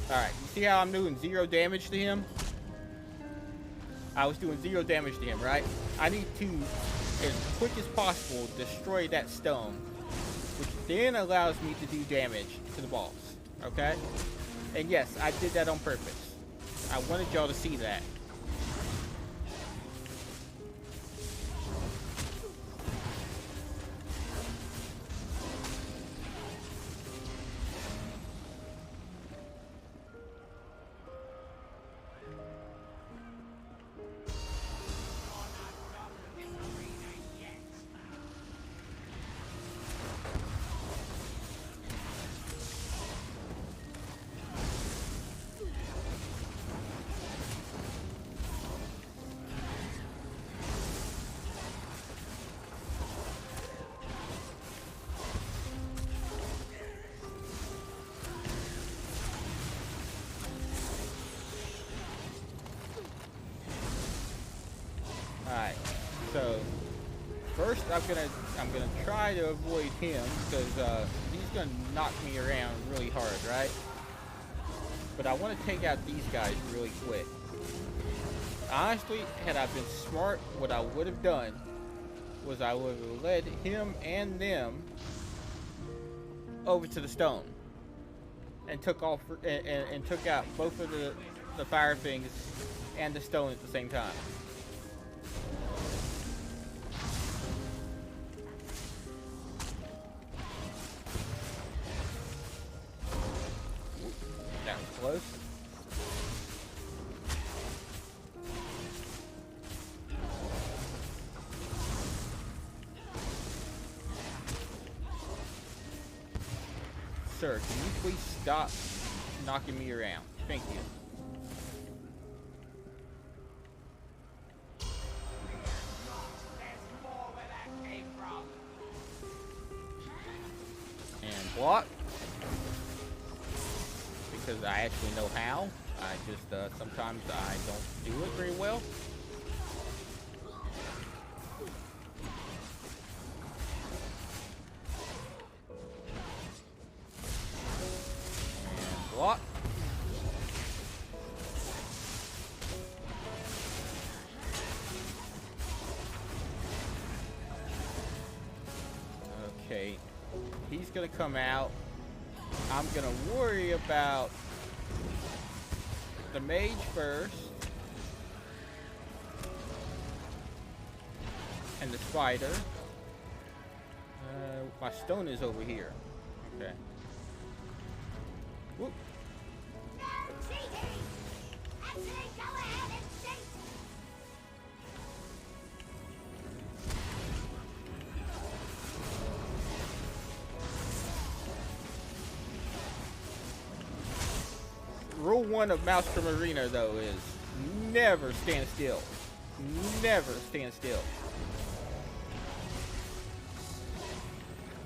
Alright, you see how I'm doing 0 damage to him? I was doing 0 damage to him, right? I need to, as quick as possible, destroy that stone, which then allows me to do damage to the boss, okay? And yes, I did that on purpose. I wanted y'all to see that. Alright, so first I'm gonna try to avoid him because he's gonna knock me around really hard, right? But I want to take out these guys really quick. Honestly, had I been smart, what I would have done was I would have led him and them over to the stone and took off and took out both of the fire things and the stone at the same time. That was close. Sir, can you please stop knocking me around? Thank you. And block. Because I actually know how. I just, sometimes I don't do it very well. And block. Okay. He's gonna come out. I'm gonna worry about the mage first, and the spider. My stone is over here. Okay. Whoop. No cheating! Actually, go ahead and cheat! Rule 1 of Maelstrom Arena, though, is never stand still. Never stand still.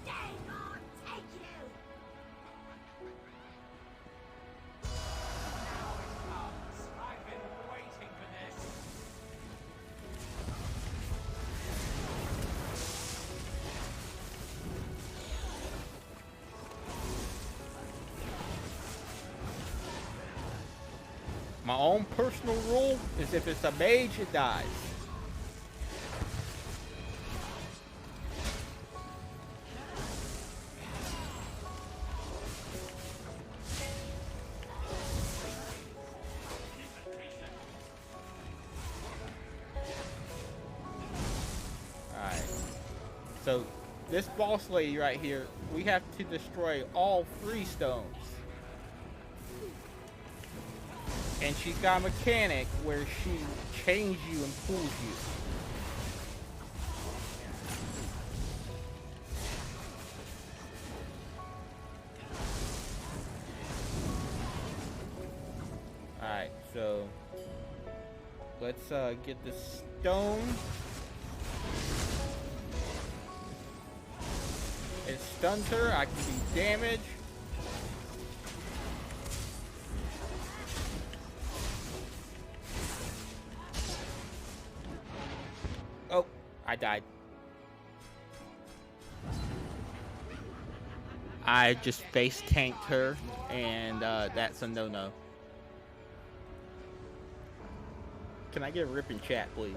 Dang on, take you! Now it comes. I've been waiting for this. My own personal rule is if it's a mage, it dies. Alright. So, this boss lady right here, we have to destroy all 3 stones. And she's got a mechanic where she chains you and pulls you. Alright, so let's get the stone. It stuns her, I can do damage. Oh, I died. I just face tanked her, and that's a no-no. Can I get a rip in chat, please?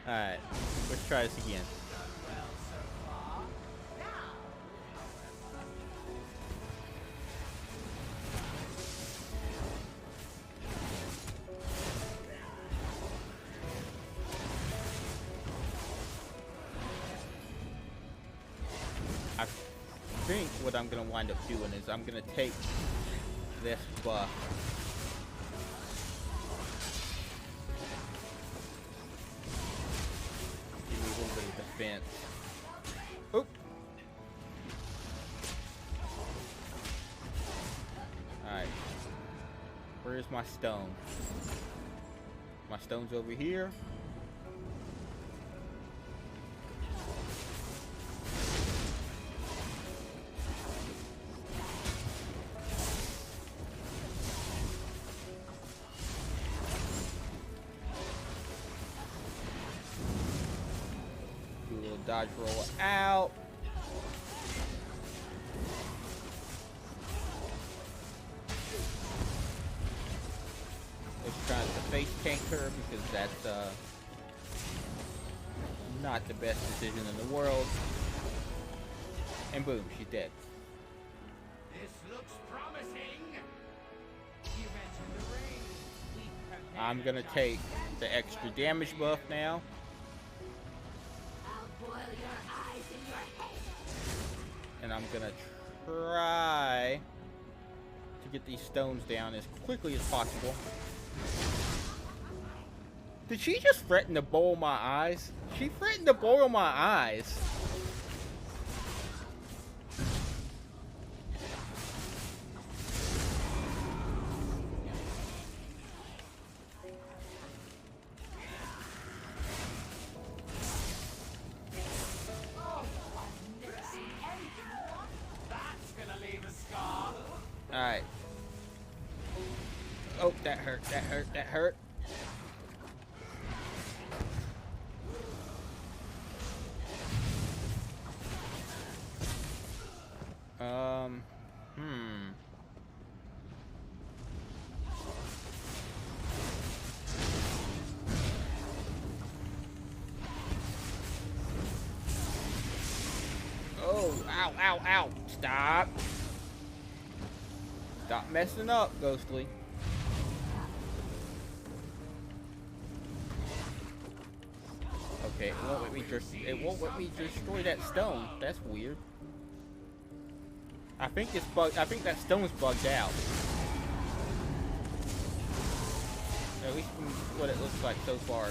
Alright, let's try this again. I think what I'm gonna wind up doing is I'm gonna take this buff. Give me a little bit of defense. Oop. Alright. Where's my stone? My stone's over here. Dodge roll out. Let's try to face tank her because that's not the best decision in the world. And boom, she's dead. This looks promising. You've entered the ring. I'm gonna take the extra damage buff now. And I'm gonna try to get these stones down as quickly as possible. Did she just threaten to boil my eyes? She threatened to boil my eyes. Alright. Oh, that hurt, that hurt, that hurt. Oh, ow, ow, ow. Stop. Stop messing up, Ghostly. Okay, it won't let me destroy that stone. That's weird. I think that stone's bugged out. At least from what it looks like so far.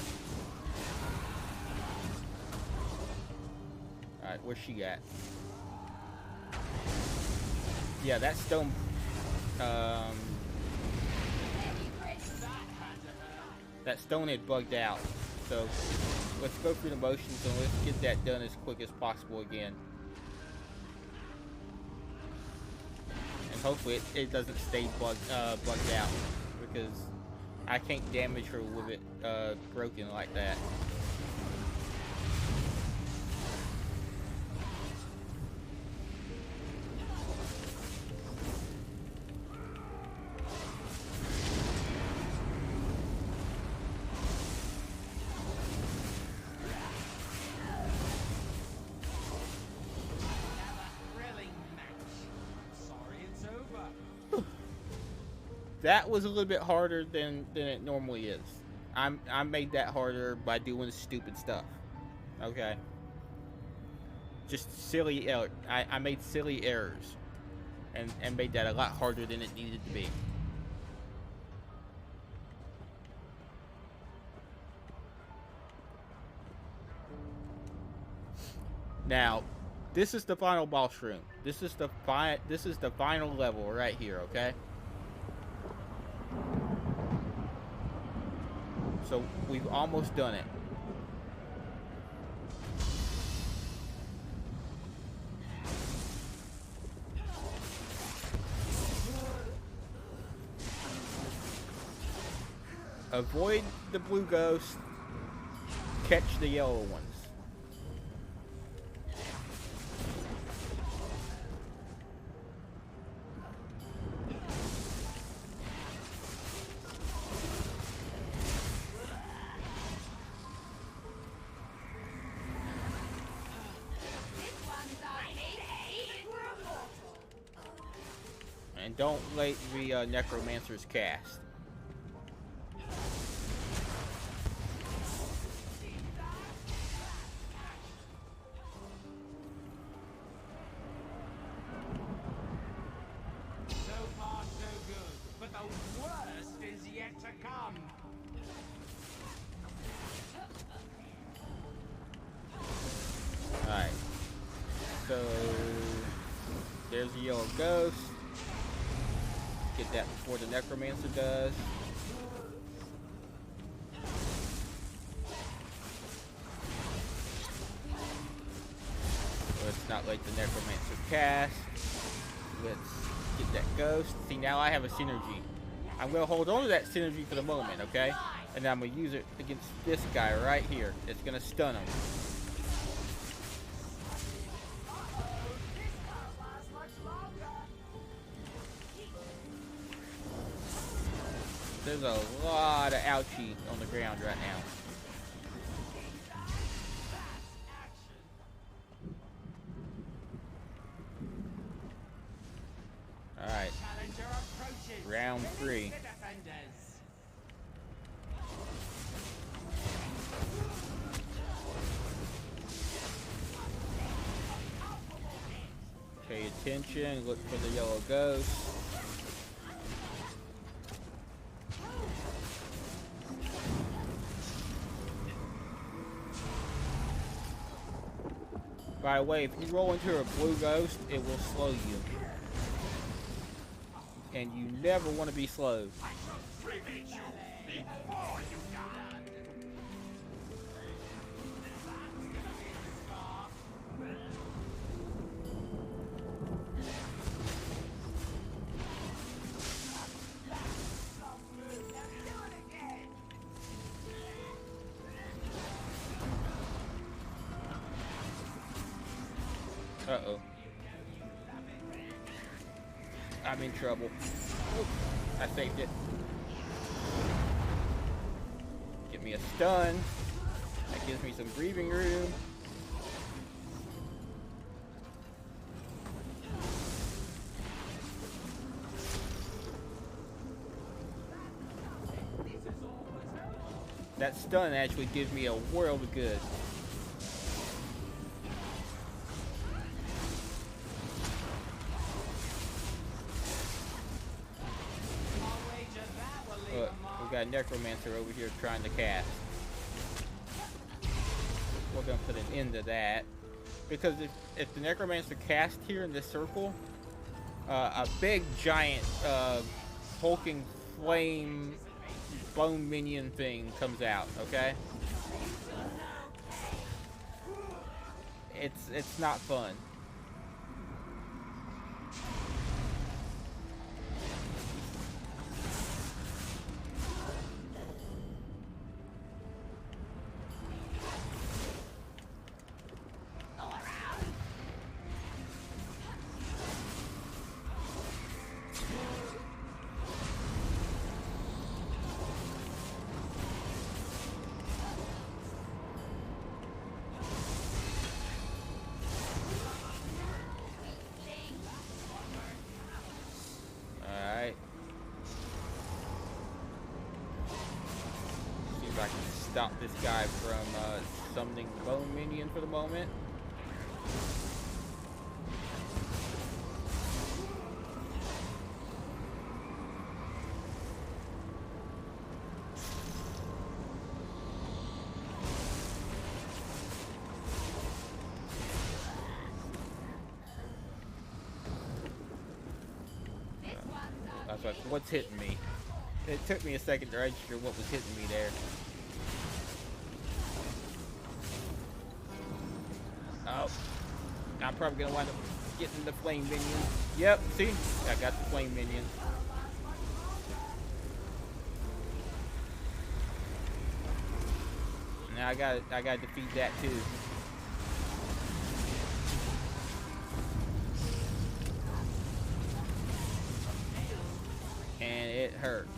Alright, where's she at? Yeah, that stone that stone had bugged out, so let's go through the motions and let's get that done as quick as possible again. And hopefully it doesn't stay bugged out, because I can't damage her with it broken like that. That was a little bit harder than it normally is. I made that harder by doing stupid stuff. Okay. Just silly error. I made silly errors. And made that a lot harder than it needed to be. Now, this is the final boss room. This is the final level right here, okay? So we've almost done it. Avoid the blue ghost. Catch the yellow ones. And don't let the necromancers cast. So far, so good. But the worst is yet to come. Alright. So there's the yellow ghost. Get that before the necromancer does. Let's not let the necromancer cast. Let's get that ghost. See, now I have a synergy. I'm going to hold on to that synergy for the moment, okay? And then I'm going to use it against this guy right here. It's going to stun him. There's a lot of ouchie on the ground right now. Alright. Round 3. Pay attention, look for the yellow ghost. By the way, if you roll into a blue ghost, it will slow you. And you never want to be slowed. Uh-oh. I'm in trouble. Oop, I saved it. Get me a stun. That gives me some breathing room. That stun actually gives me a world of good. Look, we got a necromancer over here trying to cast. We're gonna put an end to that. Because if the necromancer casts here in this circle, a big giant hulking flame bone minion thing comes out, okay? It's not fun. I can stop this guy from summoning the bone minion for the moment. That's what's hitting me. It took me a second to register what was hitting me there. Oh, I'm probably gonna wind up getting the flame minion. Yep, see, I got the flame minion. Now I gotta defeat that too. And it hurts.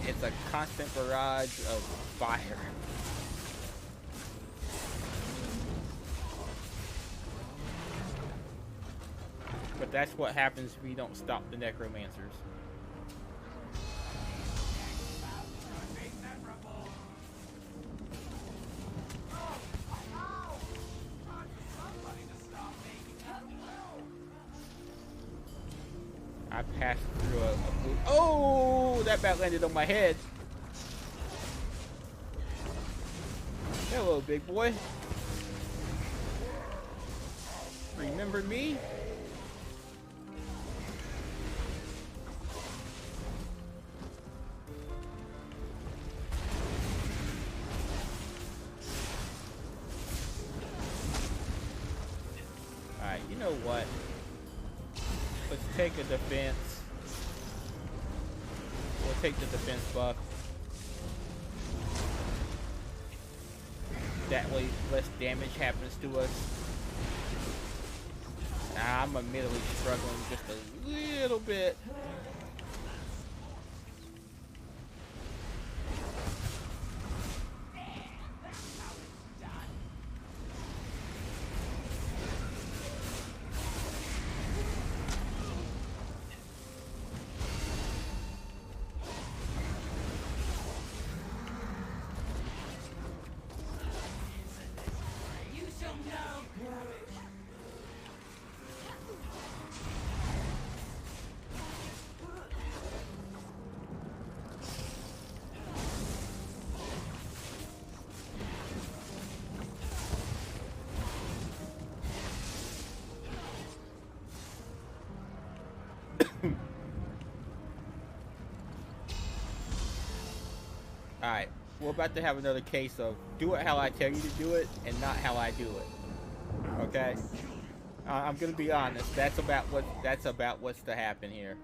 It's a constant barrage of fire. But that's what happens if you don't stop the necromancers. I passed through a oh, that bat landed on my head. Hello, big boy. Remember me? Alright, you know what? Let's take a defense. We'll take the defense buff. That way less damage happens to us. Nah, I'm admittedly struggling just a little bit. Alright, we're about to have another case of do it how I tell you to do it and not how I do it. Okay? I'm gonna be honest, that's about what's to happen here.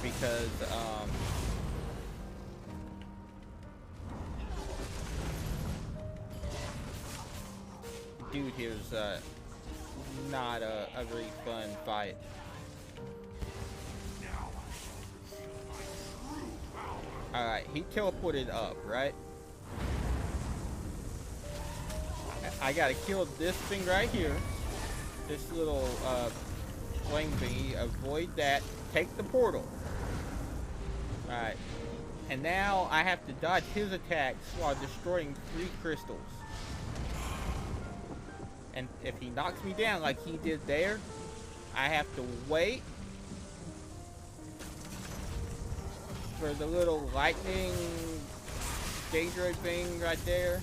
Because dude here's not a very fun fight. Alright, he teleported up, right? I gotta kill this thing right here. This little flame thingy. Avoid that. Take the portal. Alright. And now I have to dodge his attacks while destroying 3 crystals. And if he knocks me down like he did there, I have to wait for the little lightning danger thing right there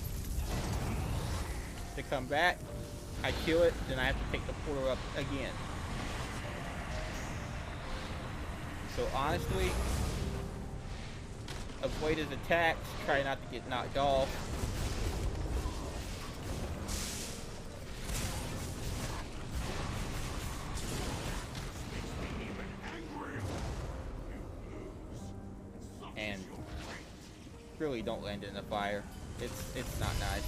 to come back. I kill it, then I have to take the portal up again. So honestly, avoid his attacks, try not to get knocked off. And really don't land in the fire. It's not nice.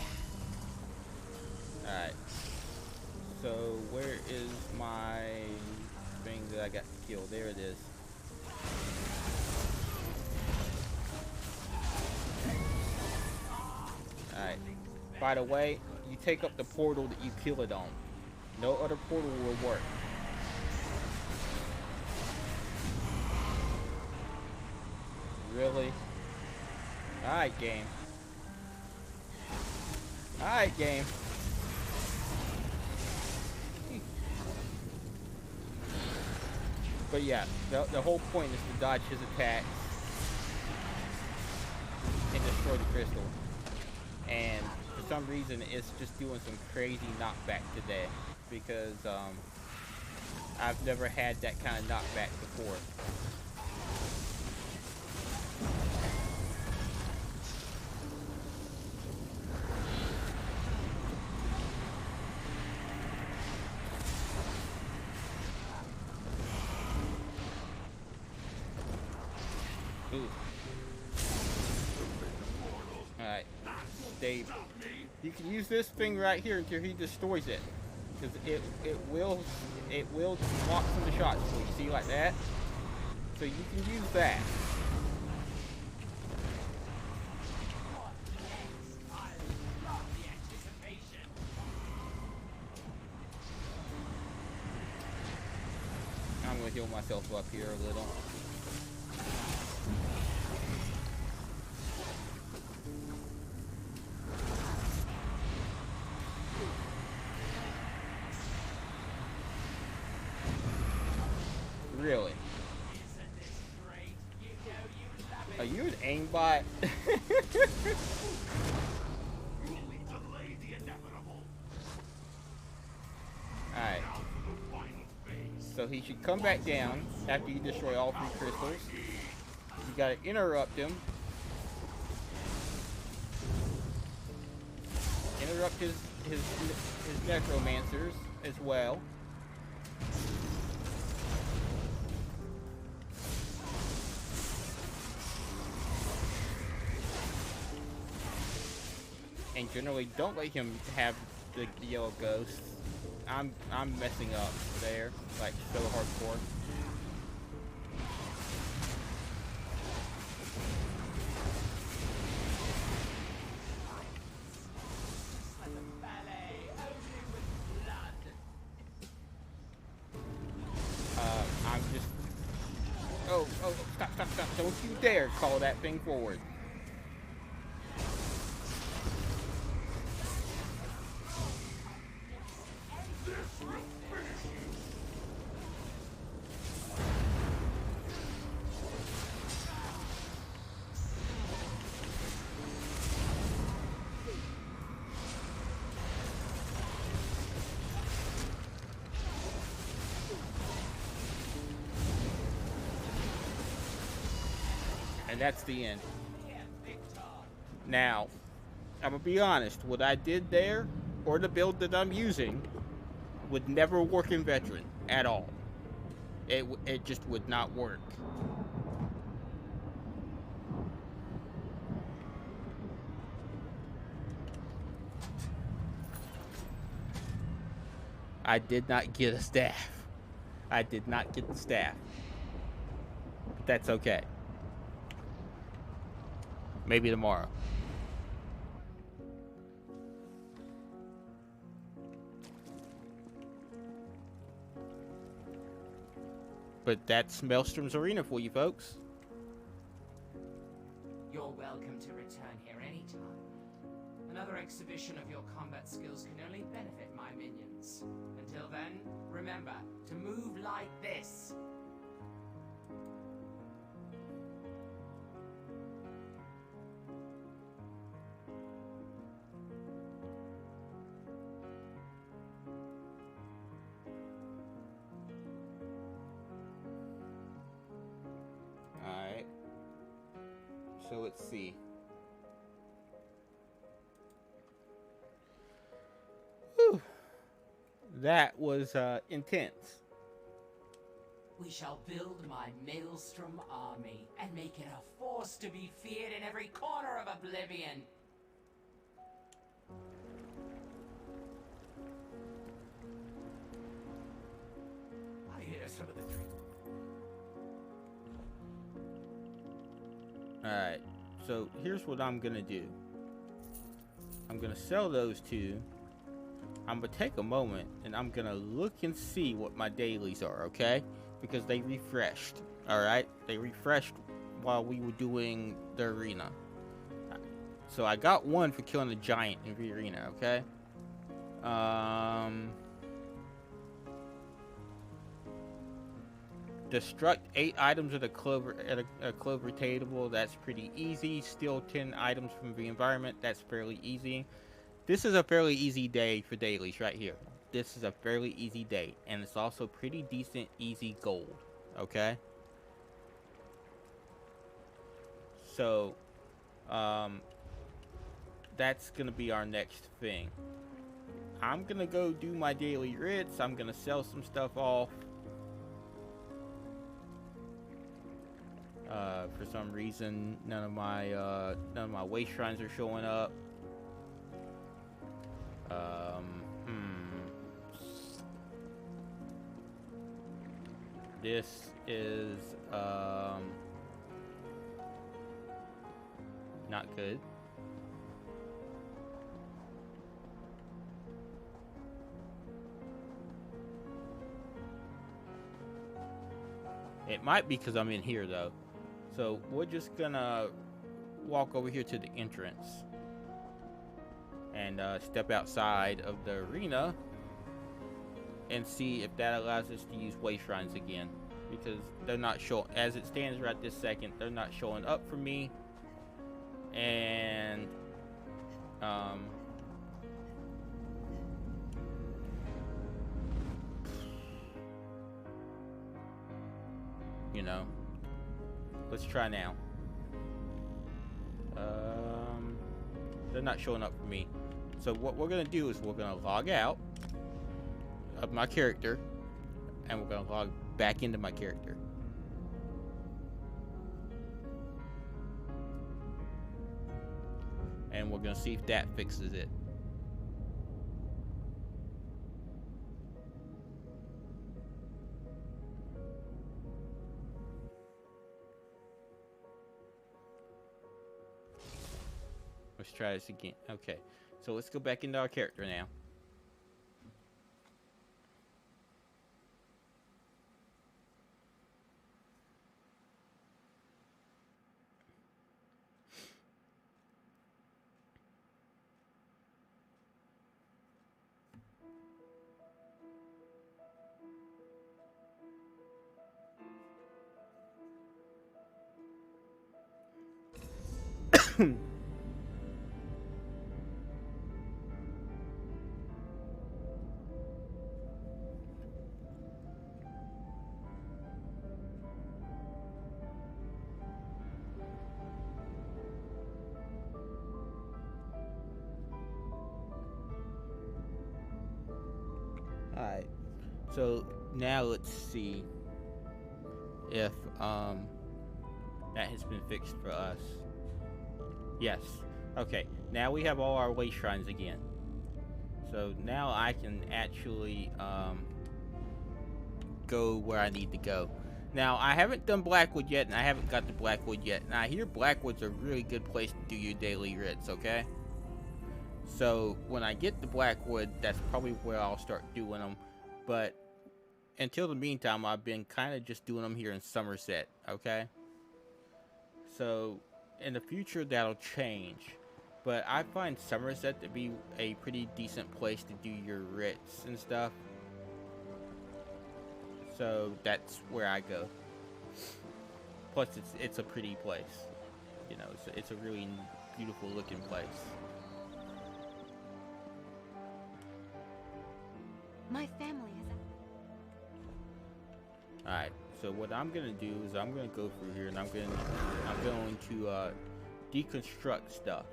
Alright. So where is my thing that I got to kill? There it is. Alright. By the way, you take up the portal that you kill it on. No other portal will work. Really? Alright, game. Alright, game. But yeah, the whole point is to dodge his attacks and destroy the crystal. And for some reason, it's just doing some crazy knockback today because I've never had that kind of knockback before. Alright, Dave, you can use this thing right here until he destroys it, because it will block some of the shots for you. See, like that. So you can use that. gonna heal myself up here a little. Really? Are you an aimbot? Alright. So he should come back down after you destroy all 3 crystals. You gotta interrupt him. Interrupt his necromancers as well. And generally don't let him have the yellow ghosts. I'm messing up there, like so hardcore. I'm just oh, stop. Don't you dare call that thing forward. And that's the end. Now, I'm gonna be honest, what I did there, or the build that I'm using, would never work in Veteran at all. It just would not work. I did not get a staff. I did not get the staff. But that's okay. Maybe tomorrow. But that's Maelstrom's Arena for you folks. You're welcome to return here anytime. Another exhibition of your combat skills can only benefit my minions. Until then, remember to move like this. Alright. So let's see. Whew. That was intense. We shall build my Maelstrom army and make it a force to be feared in every corner of Oblivion. I hear some of the dream. Alright, so here's what I'm gonna do. I'm gonna sell those 2. I'm gonna take a moment and I'm gonna look and see what my dailies are, okay? Because they refreshed, alright? They refreshed while we were doing the arena. So I got 1 for killing the giant in the arena, okay? Destruct 8 items at a clover table. That's pretty easy. Steal 10 items from the environment. That's fairly easy. This is a fairly easy day for dailies right here. This is a fairly easy day, and it's also pretty decent, easy gold. Okay. So, that's gonna be our next thing. I'm gonna go do my daily writs. I'm gonna sell some stuff off. For some reason, none of my waste shrines are showing up. This is not good. It might be because I'm in here, though. So we're just gonna walk over here to the entrance and step outside of the arena and see if that allows us to use way shrines again, because they're not showing, as it stands right this second, they're not showing up for me. And you know, let's try now. They're not showing up for me. So what we're gonna do is we're gonna log out of my character, and we're gonna log back into my character. And we're gonna see if that fixes it. Let's try this again. Okay, so let's go back into our character now. Alright, so now let's see if that has been fixed for us. Yes. Okay, now we have all our way shrines again. So now I can actually go where I need to go. Now, I haven't done Blackwood yet, and I haven't got to Blackwood yet. And I hear Blackwood's a really good place to do your daily writs, okay? So when I get to Blackwood, that's probably where I'll start doing them. But until the meantime, I've been kind of just doing them here in Somerset, okay? So in the future, that'll change. But I find Somerset to be a pretty decent place to do your writs and stuff. So that's where I go. Plus, it's a pretty place. You know, it's a really beautiful looking place. My family is. Alright, so what I'm gonna do is I'm gonna go through here and I'm going to deconstruct stuff.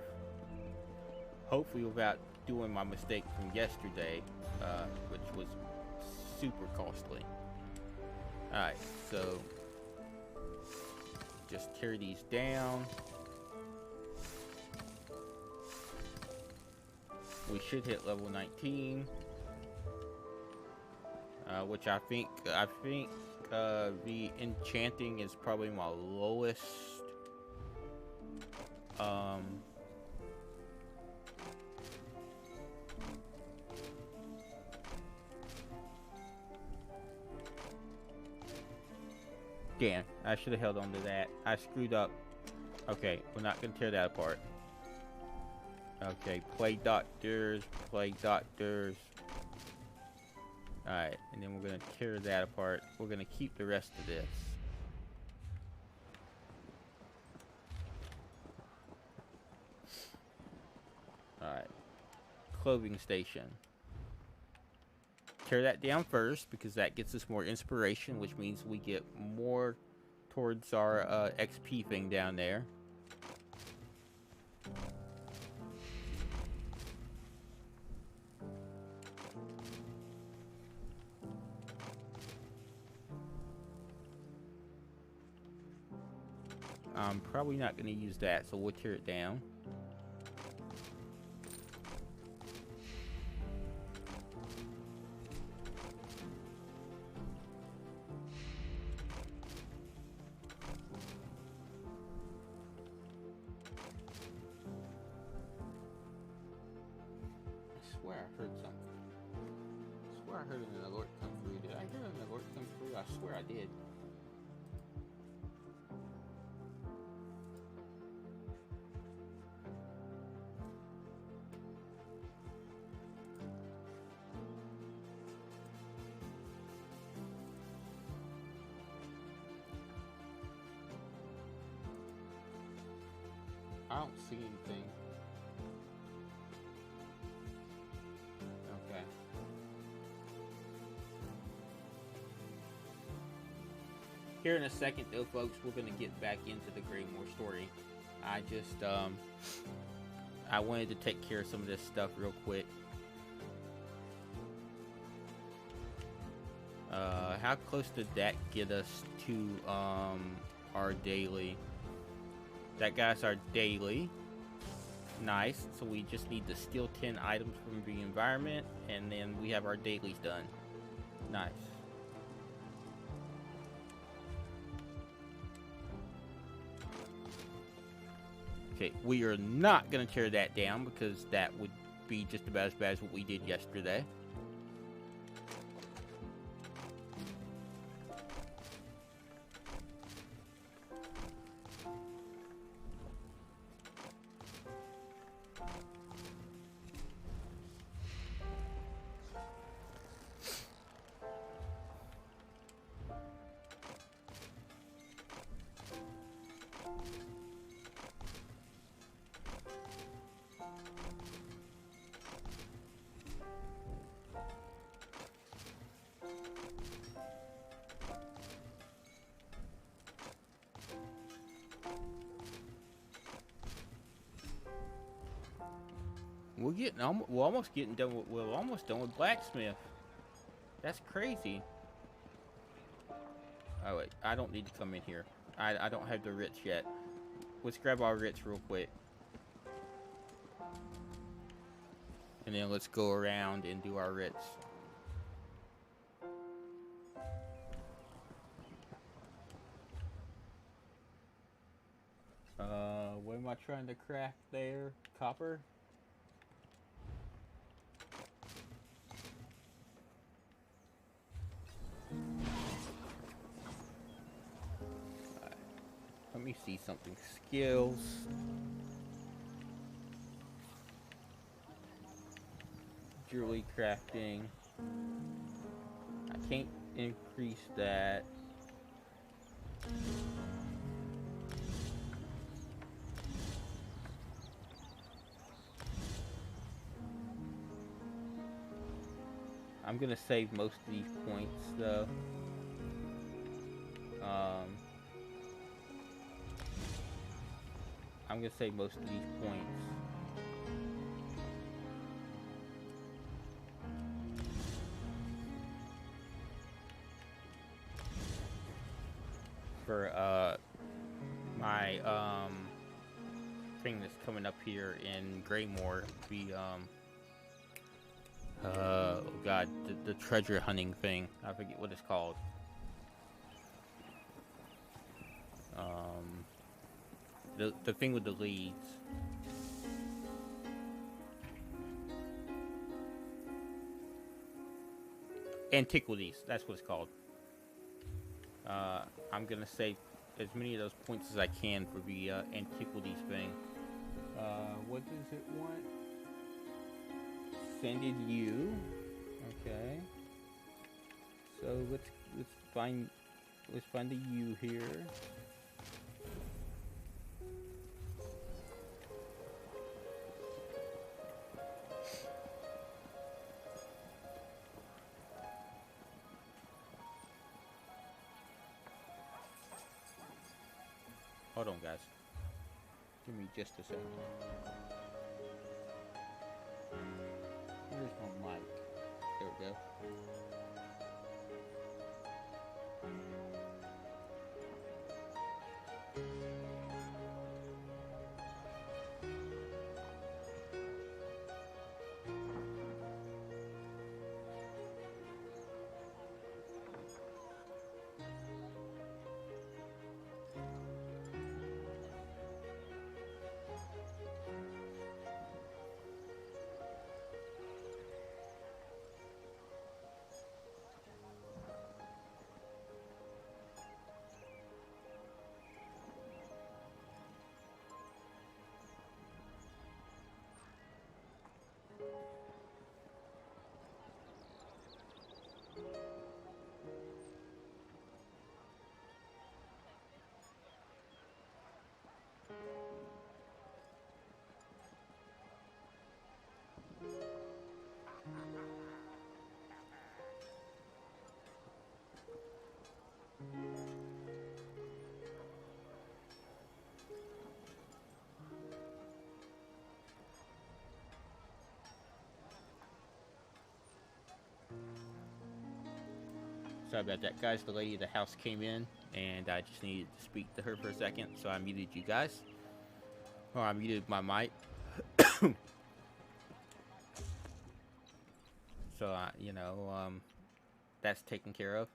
Hopefully without doing my mistake from yesterday, which was super costly. Alright, so just tear these down. We should hit level 19. Which I think the enchanting is probably my lowest. Damn, I should have held on to that. I screwed up. Okay, we're not gonna tear that apart. Okay, plague doctors. Alright, and then we're gonna tear that apart. We're gonna keep the rest of this. Alright. Clothing station. Tear that down first, because that gets us more inspiration, which means we get more towards our XP thing down there. I'm probably not going to use that, so we'll tear it down. I swear I heard something. I swear I heard an alert come through. Did I hear an alert come through? I swear I did. I don't see anything. Okay. Here in a second, though, folks, we're going to get back into the Greymore story. I just, I wanted to take care of some of this stuff real quick. How close did that get us to, our daily? That guy's our daily. Nice. So we just need to steal 10 items from the environment, and then we have our dailies done. Nice. Okay, we are not going to tear that down because that would be just about as bad as what we did yesterday. We're almost getting done with, we're almost done with blacksmith. That's crazy. Oh wait, I don't need to come in here. I don't have the writs yet. Let's grab our writs real quick. And then let's go around and do our writs. What am I trying to craft there? Copper? Let me see something. Skills. Jewelry crafting. I can't increase that. I'm gonna save most of these points though. I'm gonna save most of these points. For my thing that's coming up here in Greymore, oh god, the treasure hunting thing. I forget what it's called. The thing with the leads. Antiquities, that's what it's called. I'm gonna save as many of those points as I can for the antiquities thing. What does it want? Sended you. Okay. So let's find the U here. Hold on, guys. Give me just a second. Where's my mic? There we go. Sorry about that, guys. The lady of the house came in, and I just needed to speak to her for a second, so I muted you guys. Or I muted my mic. So, you know, that's taken care of.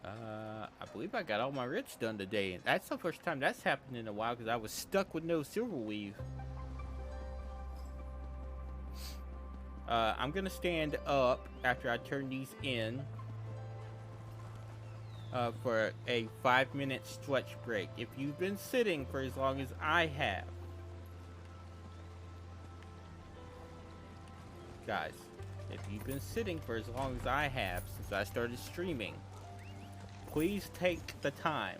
I believe I got all my writs done today, and that's the first time that's happened in a while because I was stuck with no silver weave. I'm gonna stand up after I turn these in for a 5-minute stretch break. If you've been sitting for as long as I have, guys, if you've been sitting for as long as I have since I started streaming, please take the time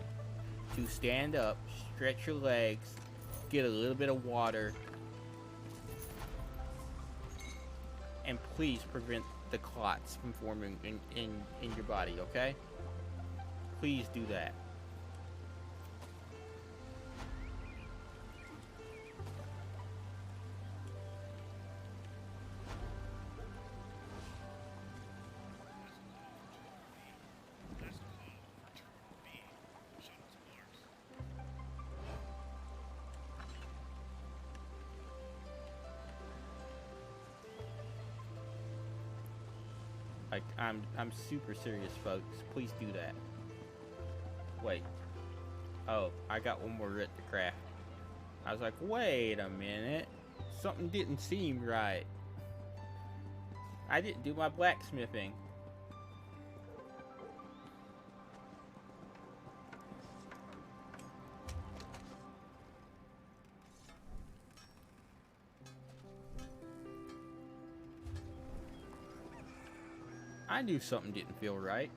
to stand up, stretch your legs, get a little bit of water, and please prevent the clots from forming in your body, okay? Please do that. Like, I'm super serious, folks. Please do that. Wait. Oh, I got one more writ to craft. I was like, wait a minute. Something didn't seem right. I didn't do my blacksmithing. I knew something didn't feel right.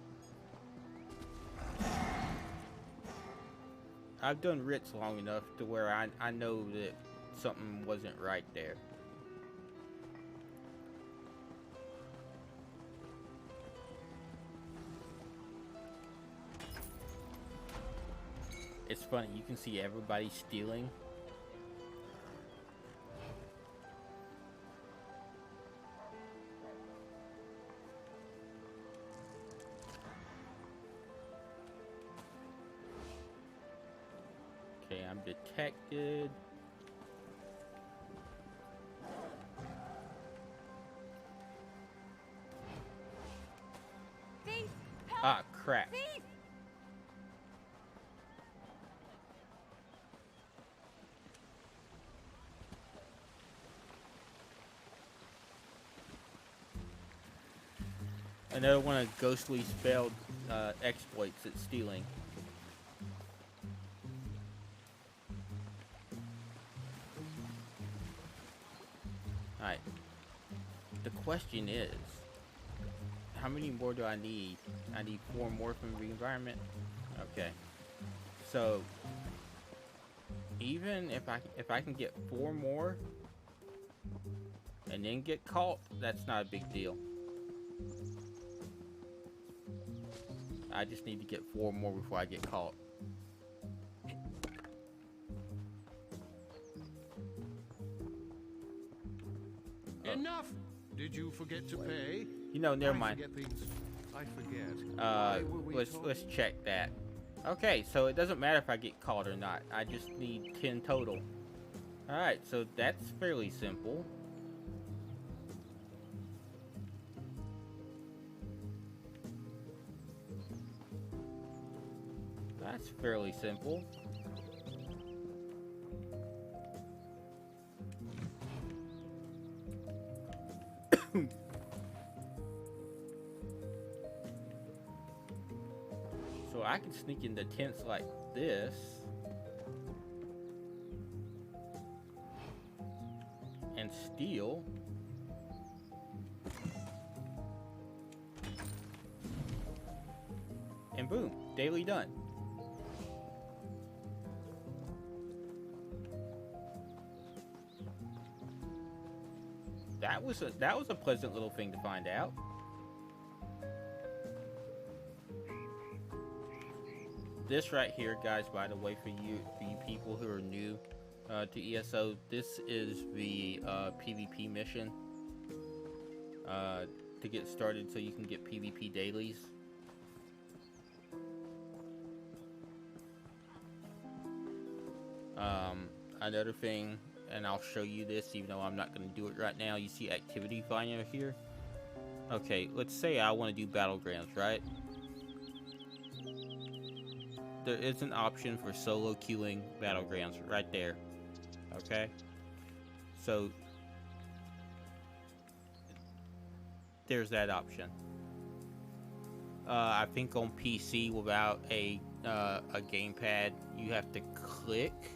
I've done writs long enough to where I know that something wasn't right there. It's funny, you can see everybody stealing. Okay, I'm detected. Thief! Help! Ah, crap. Thief! Another one of ghostly spelled exploits at stealing. Alright. The question is, how many more do I need? I need 4 more from the environment? Okay. So, even if I can get 4 more and then get caught, that's not a big deal. I just need to get 4 more before I get caught. Enough! Did you forget to pay? You know, never mind. I forget. Let's check that. Okay, so it doesn't matter if I get caught or not. I just need 10 total. Alright, so that's fairly simple. That's fairly simple. So I can sneak into tents like this. And steal. And boom, daily done. That was a pleasant little thing to find out. This right here, guys, by the way, for you people who are new to ESO, this is the PvP mission. to get started so you can get PvP dailies. Another thing, and I'll show you this even though I'm not going to do it right now. You see activity finder here? Okay, let's say I want to do battlegrounds, right? There is an option for solo queuing battlegrounds right there. Okay? So there's that option. I think on PC without a gamepad, you have to click.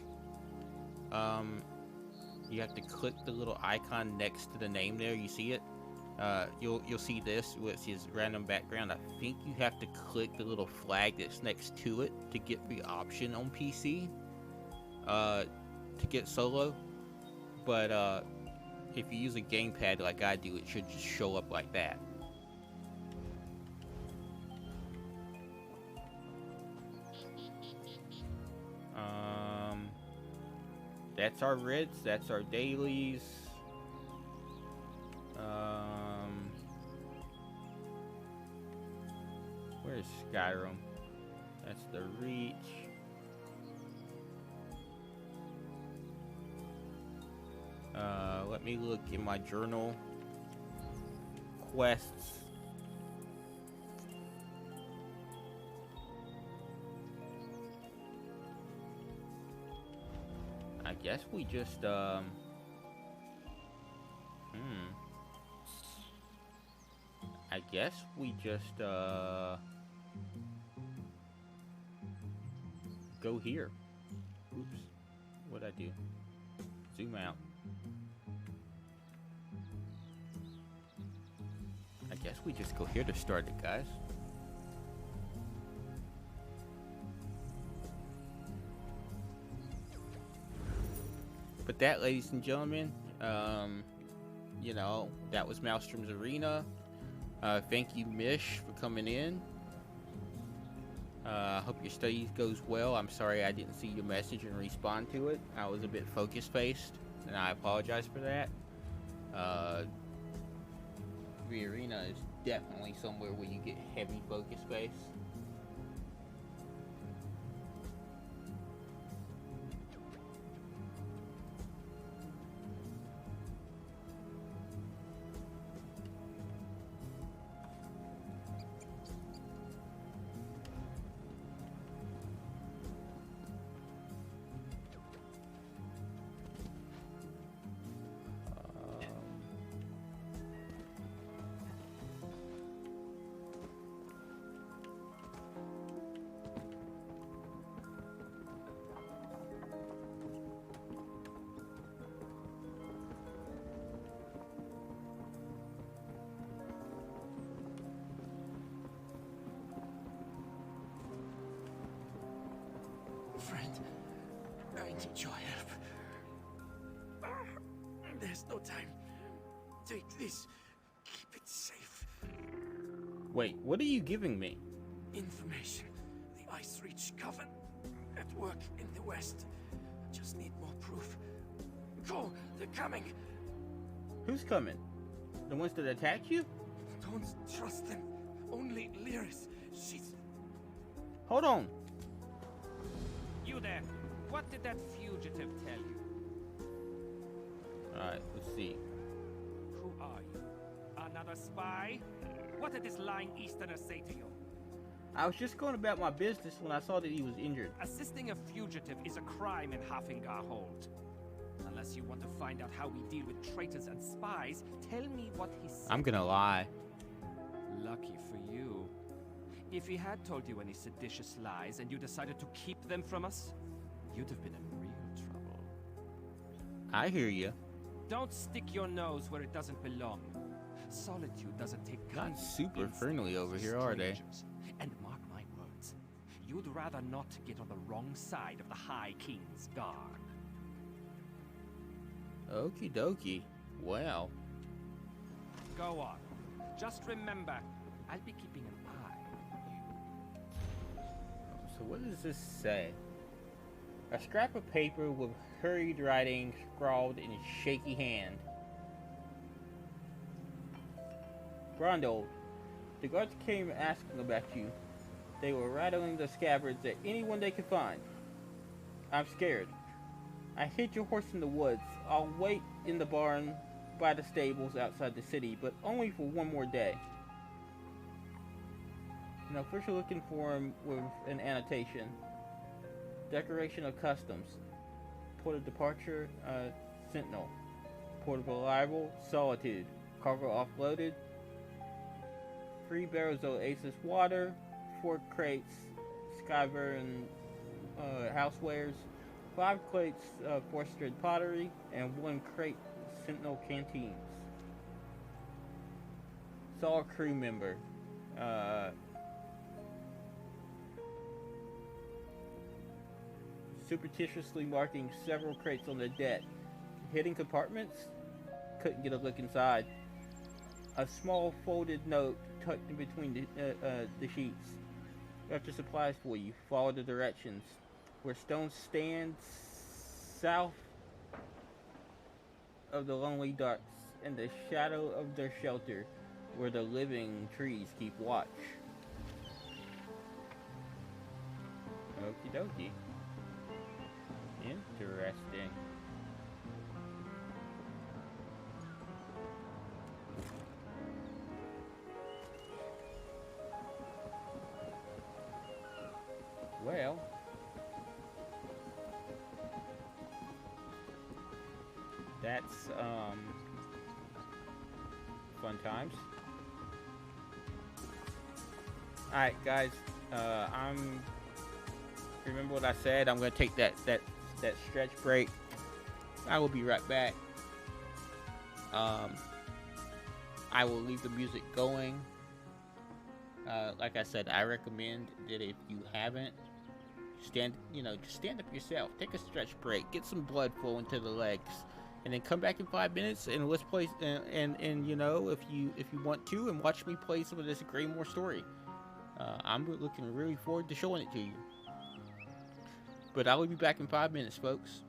You have to click the little icon next to the name there. You see it? You'll see this, which is random background. I think you have to click the little flag that's next to it to get the option on PC to get solo. But if you use a gamepad like I do, it should just show up like that. That's our writs, that's our dailies. Where's Skyrim? That's the reach. Let me look in my journal. Quests. I guess we just, I guess we just, go here. Oops. What'd I do? Zoom out. I guess we just go here to start it, guys. But that, ladies and gentlemen, you know, that was Maelstrom's Arena. Thank you, Mish, for coming in. Hope your studies goes well. I'm sorry I didn't see your message and respond to it. I was a bit focus-based, and I apologize for that. The arena is definitely somewhere where you get heavy focus-based. Friend, I need your help. There's no time. Take this. Keep it safe. Wait, what are you giving me? Information. The Ice Reach Coven at work in the west. Just need more proof. Go, they're coming. Who's coming? The ones that attacked you? Don't trust them. Only Lyris. She's... Hold on. You there. What did that fugitive tell you? Alright, let's see. Who are you? Another spy? What did this lying Easterner say to you? I was just going about my business when I saw that he was injured. Assisting a fugitive is a crime in Hafingar Hold. Unless you want to find out how we deal with traitors and spies, tell me what he said. I'm gonna lie. Lucky for you. If he had told you any seditious lies and you decided to keep them from us, you'd have been in real trouble. I hear you. Don't stick your nose where it doesn't belong. Solitude doesn't take Not kindly super friendly over here, are they? And mark my words, you'd rather not get on the wrong side of the High King's guard. Okie dokie. Well. Go on. Just remember, I'll be keeping an eye on you. So what does this say? A scrap of paper with hurried writing scrawled in a shaky hand. Brondol, the guards came asking about you. They were rattling the scabbards at anyone they could find. I'm scared. I hid your horse in the woods. I'll wait in the barn by the stables outside the city, but only for one more day. Now, first you're looking for him with an annotation. Declaration of Customs. Port of Departure, Sentinel. Port of Arrival, Solitude. Cargo offloaded. 3 barrels of Oasis water. 4 crates, Skyvern housewares. 5 crates, Forestred pottery. And 1 crate, Sentinel canteens. Saw a crew member. Superstitiously marking several crates on the deck. Hidden compartments? Couldn't get a look inside. A small folded note tucked in between the sheets. After supplies for you. Follow the directions. Where stones stand south of the lonely ducks, in the shadow of their shelter, where the living trees keep watch. Okie dokie. Interesting. Well, that's fun times. Alright guys, remember what I said, I'm gonna take that stretch break. I will be right back. I will leave the music going. Like I said, I recommend that if you haven't, just stand up yourself, take a stretch break, get some blood flowing to the legs, and then come back in 5 minutes and let's play. And if you want to, and watch me play some of this Greymore story. I'm looking really forward to showing it to you. But I will be back in 5 minutes, folks.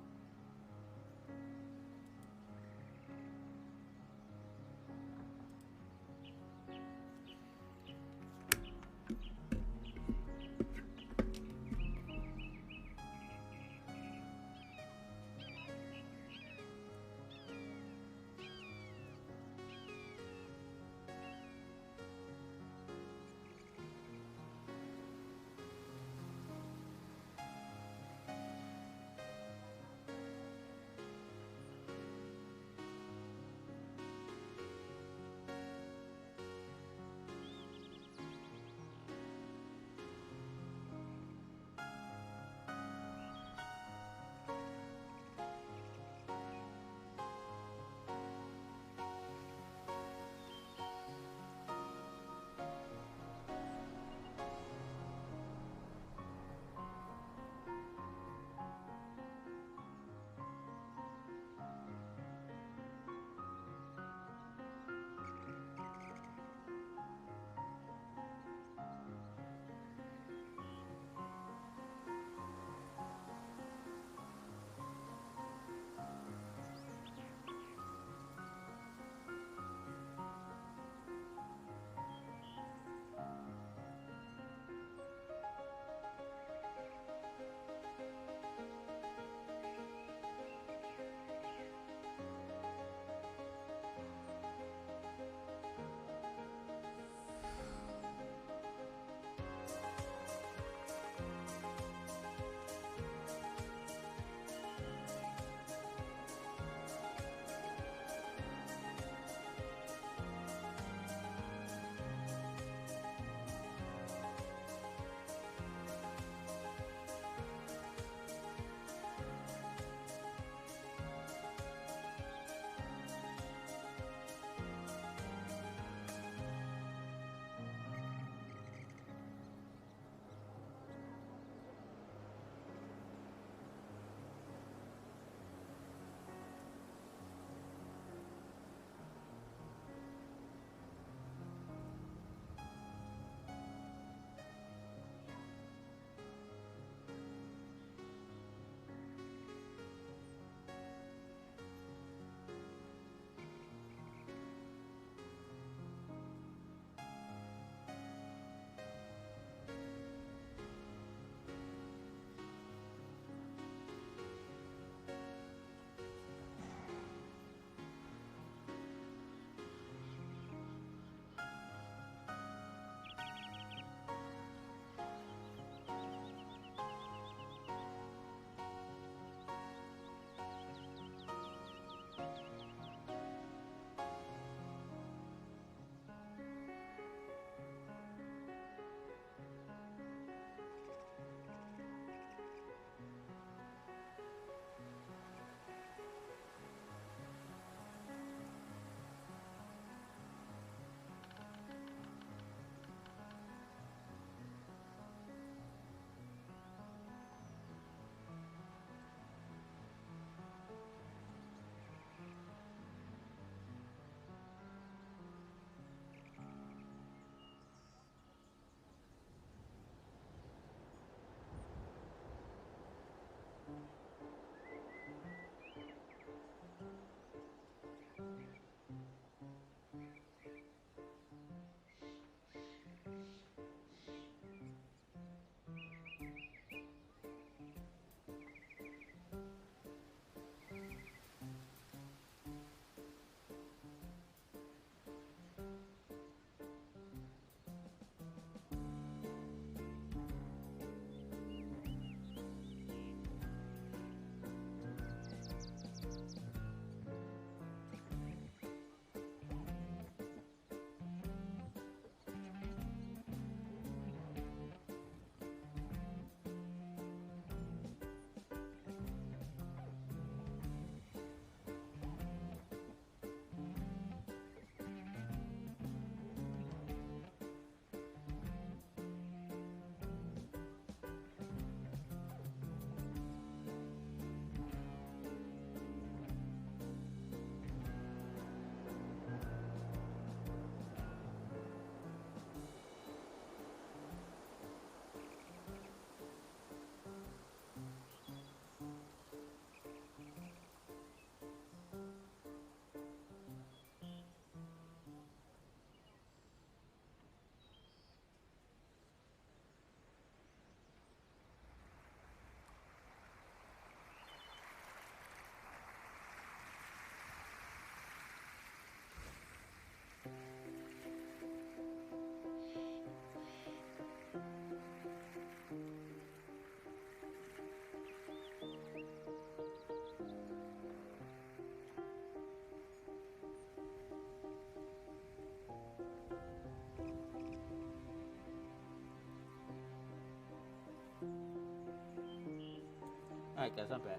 Alright guys, I'm back.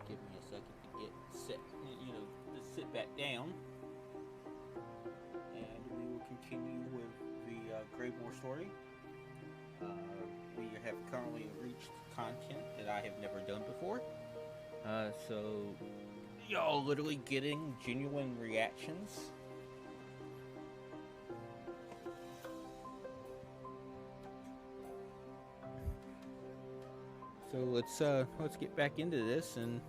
Give me a second to get set, you know, to sit back down. And we will continue with the Greymoor story. We have currently reached content that I have never done before. So y'all literally getting genuine reactions. So let's get back into this and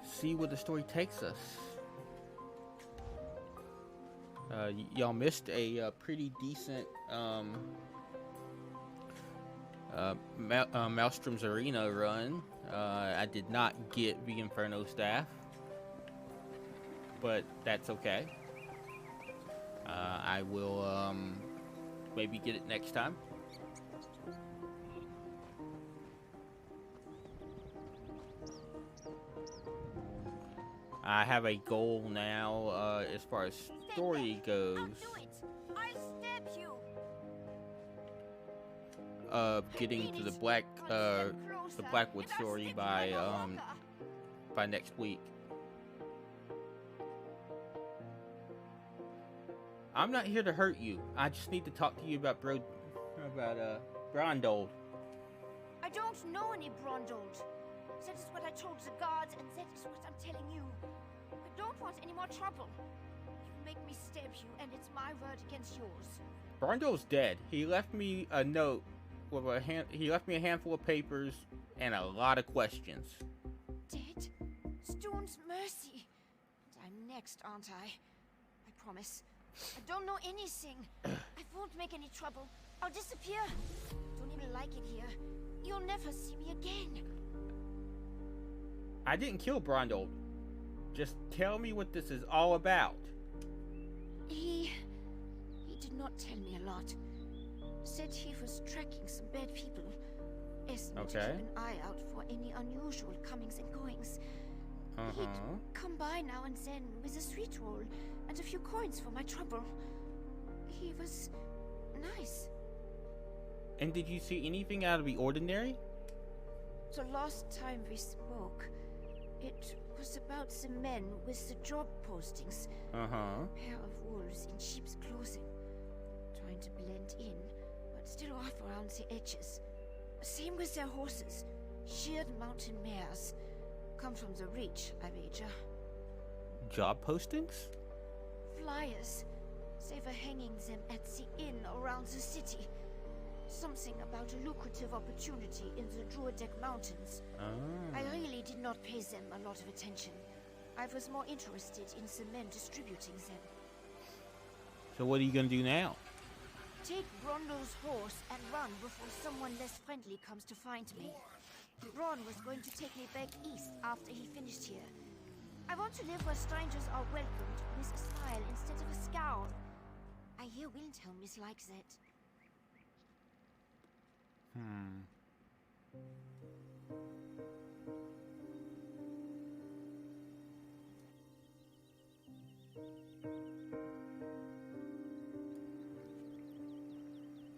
see where the story takes us. Y'all missed a pretty decent Maelstrom's Arena run. I did not get the Inferno staff, but that's okay. I will maybe get it next time. I have a goal now as far as story goes. I'll stab you. Getting to the Blackwood story by next week. I'm not here to hurt you. I just need to talk to you about Brondold. I don't know any Brondold. That is what I told the guards, and that is what I'm telling you. I don't want any more trouble. You make me stab you, and it's my word against yours. Brondold's dead. He left me a note with he left me a handful of papers and a lot of questions. Dead? Stone's mercy. And I'm next, aren't I? I promise. I don't know anything. I won't make any trouble. I'll disappear. Don't even like it here. You'll never see me again. I didn't kill Brondold. Just tell me what this is all about. He did not tell me a lot. Said he was tracking some bad people. Asked me to keep an eye out for any unusual comings and goings. He'd come by now and then with a sweet roll and a few coins for my trouble. He was nice. And did you see anything out of the ordinary? The last time we spoke, it was about the men with the job postings. A pair of wolves in sheep's clothing, trying to blend in, but still off around the edges. Same with their horses, sheared mountain mares. Come from the Reach, I wager. Job postings? Flyers. They were hanging them at the inn around the city. Something about a lucrative opportunity in the Druidic Mountains. I really did not pay them a lot of attention. I was more interested in the men distributing them. So what are you gonna do now? Take Brondo's horse and run before someone less friendly comes to find me. Bron was going to take me back east after he finished here. I want to live where strangers are welcomed with a smile instead of a scowl. I hear Windhelm is like that.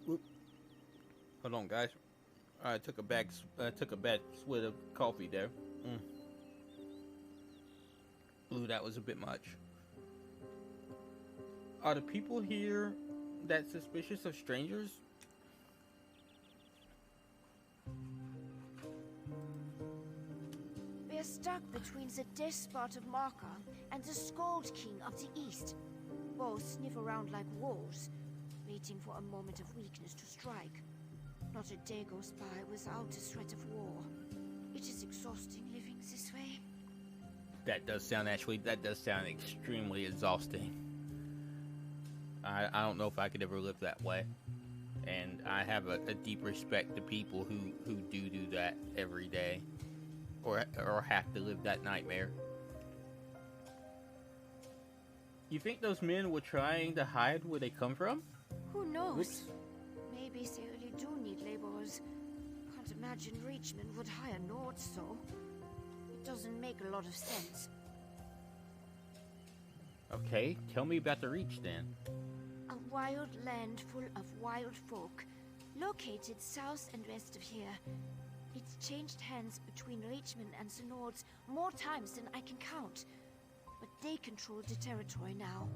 Whoop. Hold on, guys. I took a bad swig of coffee there. Ooh, that was a bit much. Are the people here that suspicious of strangers? We're stuck between the despot of Marka and the Skald King of the East. Both sniff around like wolves, waiting for a moment of weakness to strike. Not a day goes by without a threat of war. It is exhausting living this way. That does sound extremely exhausting. I don't know if I could ever live that way. And I have a deep respect to people who do that every day. Or have to live that nightmare. You think those men were trying to hide where they come from? Who knows? Whoops. Maybe they really do need laborers. Can't imagine Reachmen would hire Nords, though. It doesn't make a lot of sense. Okay, tell me about the Reach then. A wild land full of wild folk, located south and west of here. It's changed hands between Richmond and the Nords more times than I can count. But they control the territory now.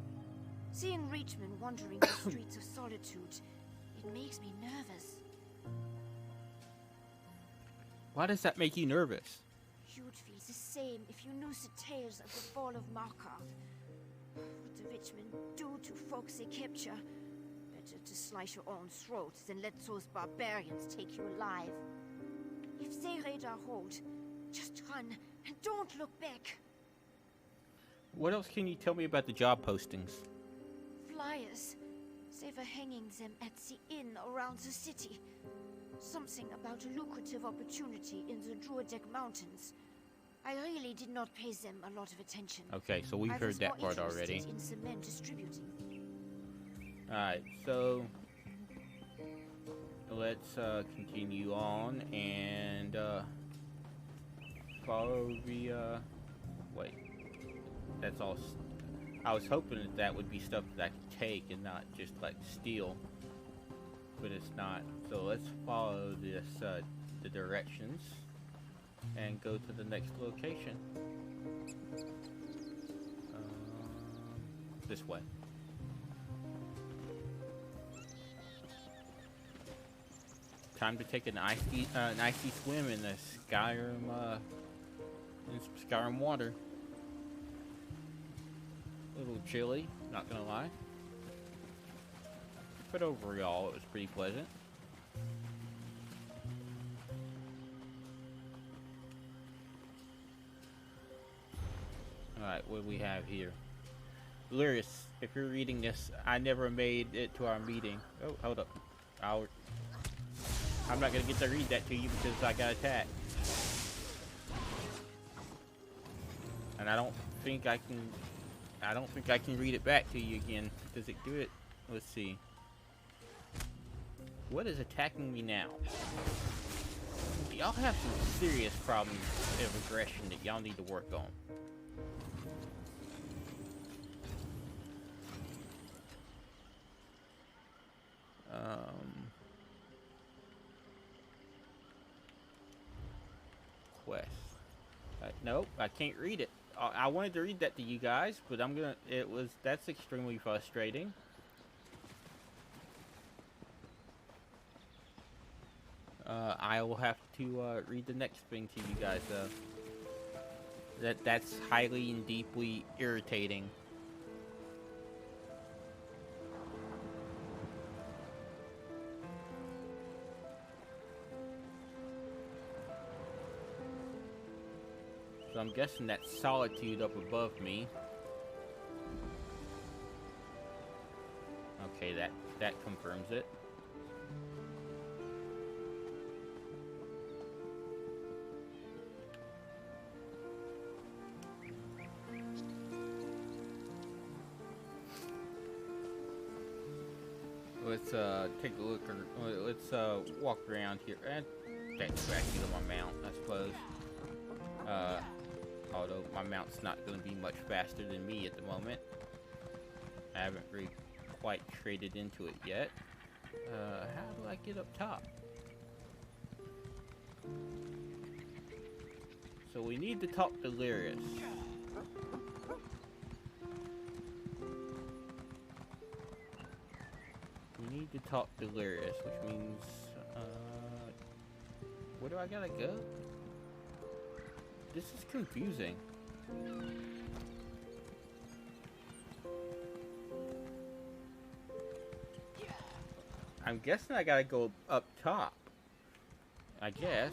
Seeing Richmond wandering the streets of Solitude, it makes me nervous. Why does that make you nervous? You'd feel the same if you knew the tales of the fall of Markarth. What the Richmond do to folks they capture? Better to slice your own throats than let those barbarians take you alive. If they raid our hold, just run and don't look back. What else can you tell me about the job postings? Flyers. They were hanging them at the inn around the city. Something about a lucrative opportunity in the Druidic Mountains. I really did not pay them a lot of attention. Okay, so we've heard that part already. In cement distributing. Alright, so let's continue on and follow the wait. That's all. I was hoping that that would be stuff that I could take and not just like steal, but it's not. So let's follow this the directions and go to the next location. This way. Time to take an icy swim in the Skyrim water. A little chilly, not gonna lie. But overall, it was pretty pleasant. Alright, what do we have here? Lyris, if you're reading this, I never made it to our meeting. Oh, hold up. I'm not gonna get to read that to you because I got attacked. And I don't think I can read it back to you again. Does it do it? Let's see. What is attacking me now? Y'all have some serious problems of aggression that y'all need to work on. Quest. Nope, I can't read it. I wanted to read that to you guys, but that's extremely frustrating. I will have to read the next thing to you guys though. That's highly and deeply irritating. So I'm guessing that's Solitude up above me. Okay, that confirms it. Let's take a look, or let's walk around here and take back to my mount, I suppose. Although my mount's not going to be much faster than me at the moment. I haven't really quite traded into it yet. How do I get up top? So we need to talk to Lyris. We need to talk to Lyris, which means, where do I gotta go? This is confusing. I'm guessing I gotta go up top. I guess.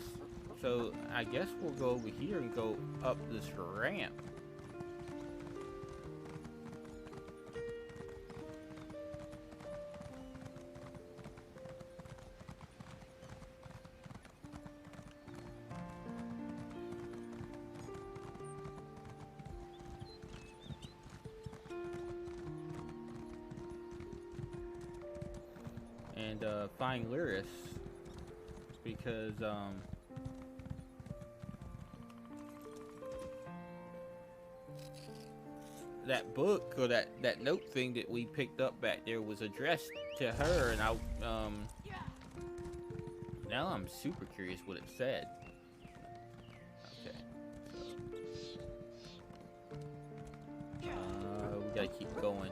So, I guess we'll go over here and go up this ramp. And find Lyris, because that book or that note thing that we picked up back there was addressed to her, and now I'm super curious what it said. Okay. We gotta keep going.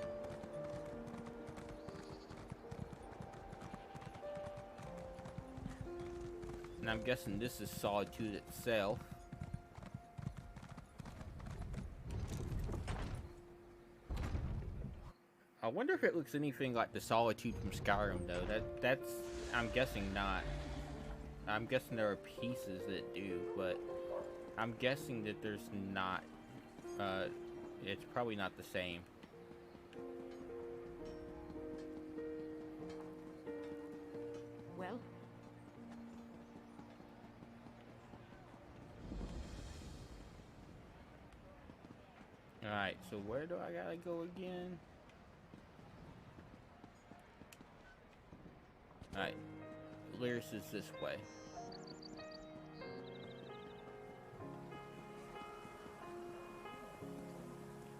And I'm guessing this is Solitude itself. I wonder if it looks anything like the Solitude from Skyrim, though. That's I'm guessing not. I'm guessing there are pieces that do, but I'm guessing that there's not. It's probably not the same. Well? Alright, so where do I gotta go again? Alright, Lyris is this way.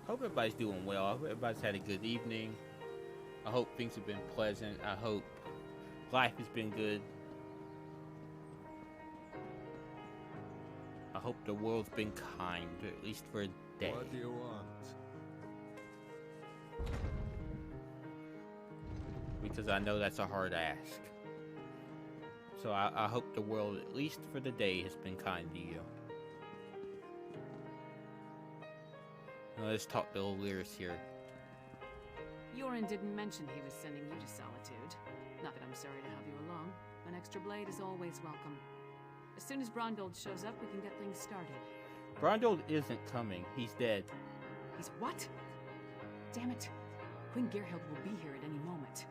Hope everybody's doing well. I hope everybody's had a good evening. I hope things have been pleasant. I hope life has been good. I hope the world's been kind, at least for a day. What do you want? Because I know that's a hard ask. So I hope the world, at least for the day, has been kind to you. Now let's talk to old Lyris here. Yoren didn't mention he was sending you to Solitude. Not that I'm sorry to have you along. An extra blade is always welcome. As soon as Brondold shows up, we can get things started. Brondold isn't coming. He's dead. He's what? Damn it. Queen Gerhild will be here at any moment.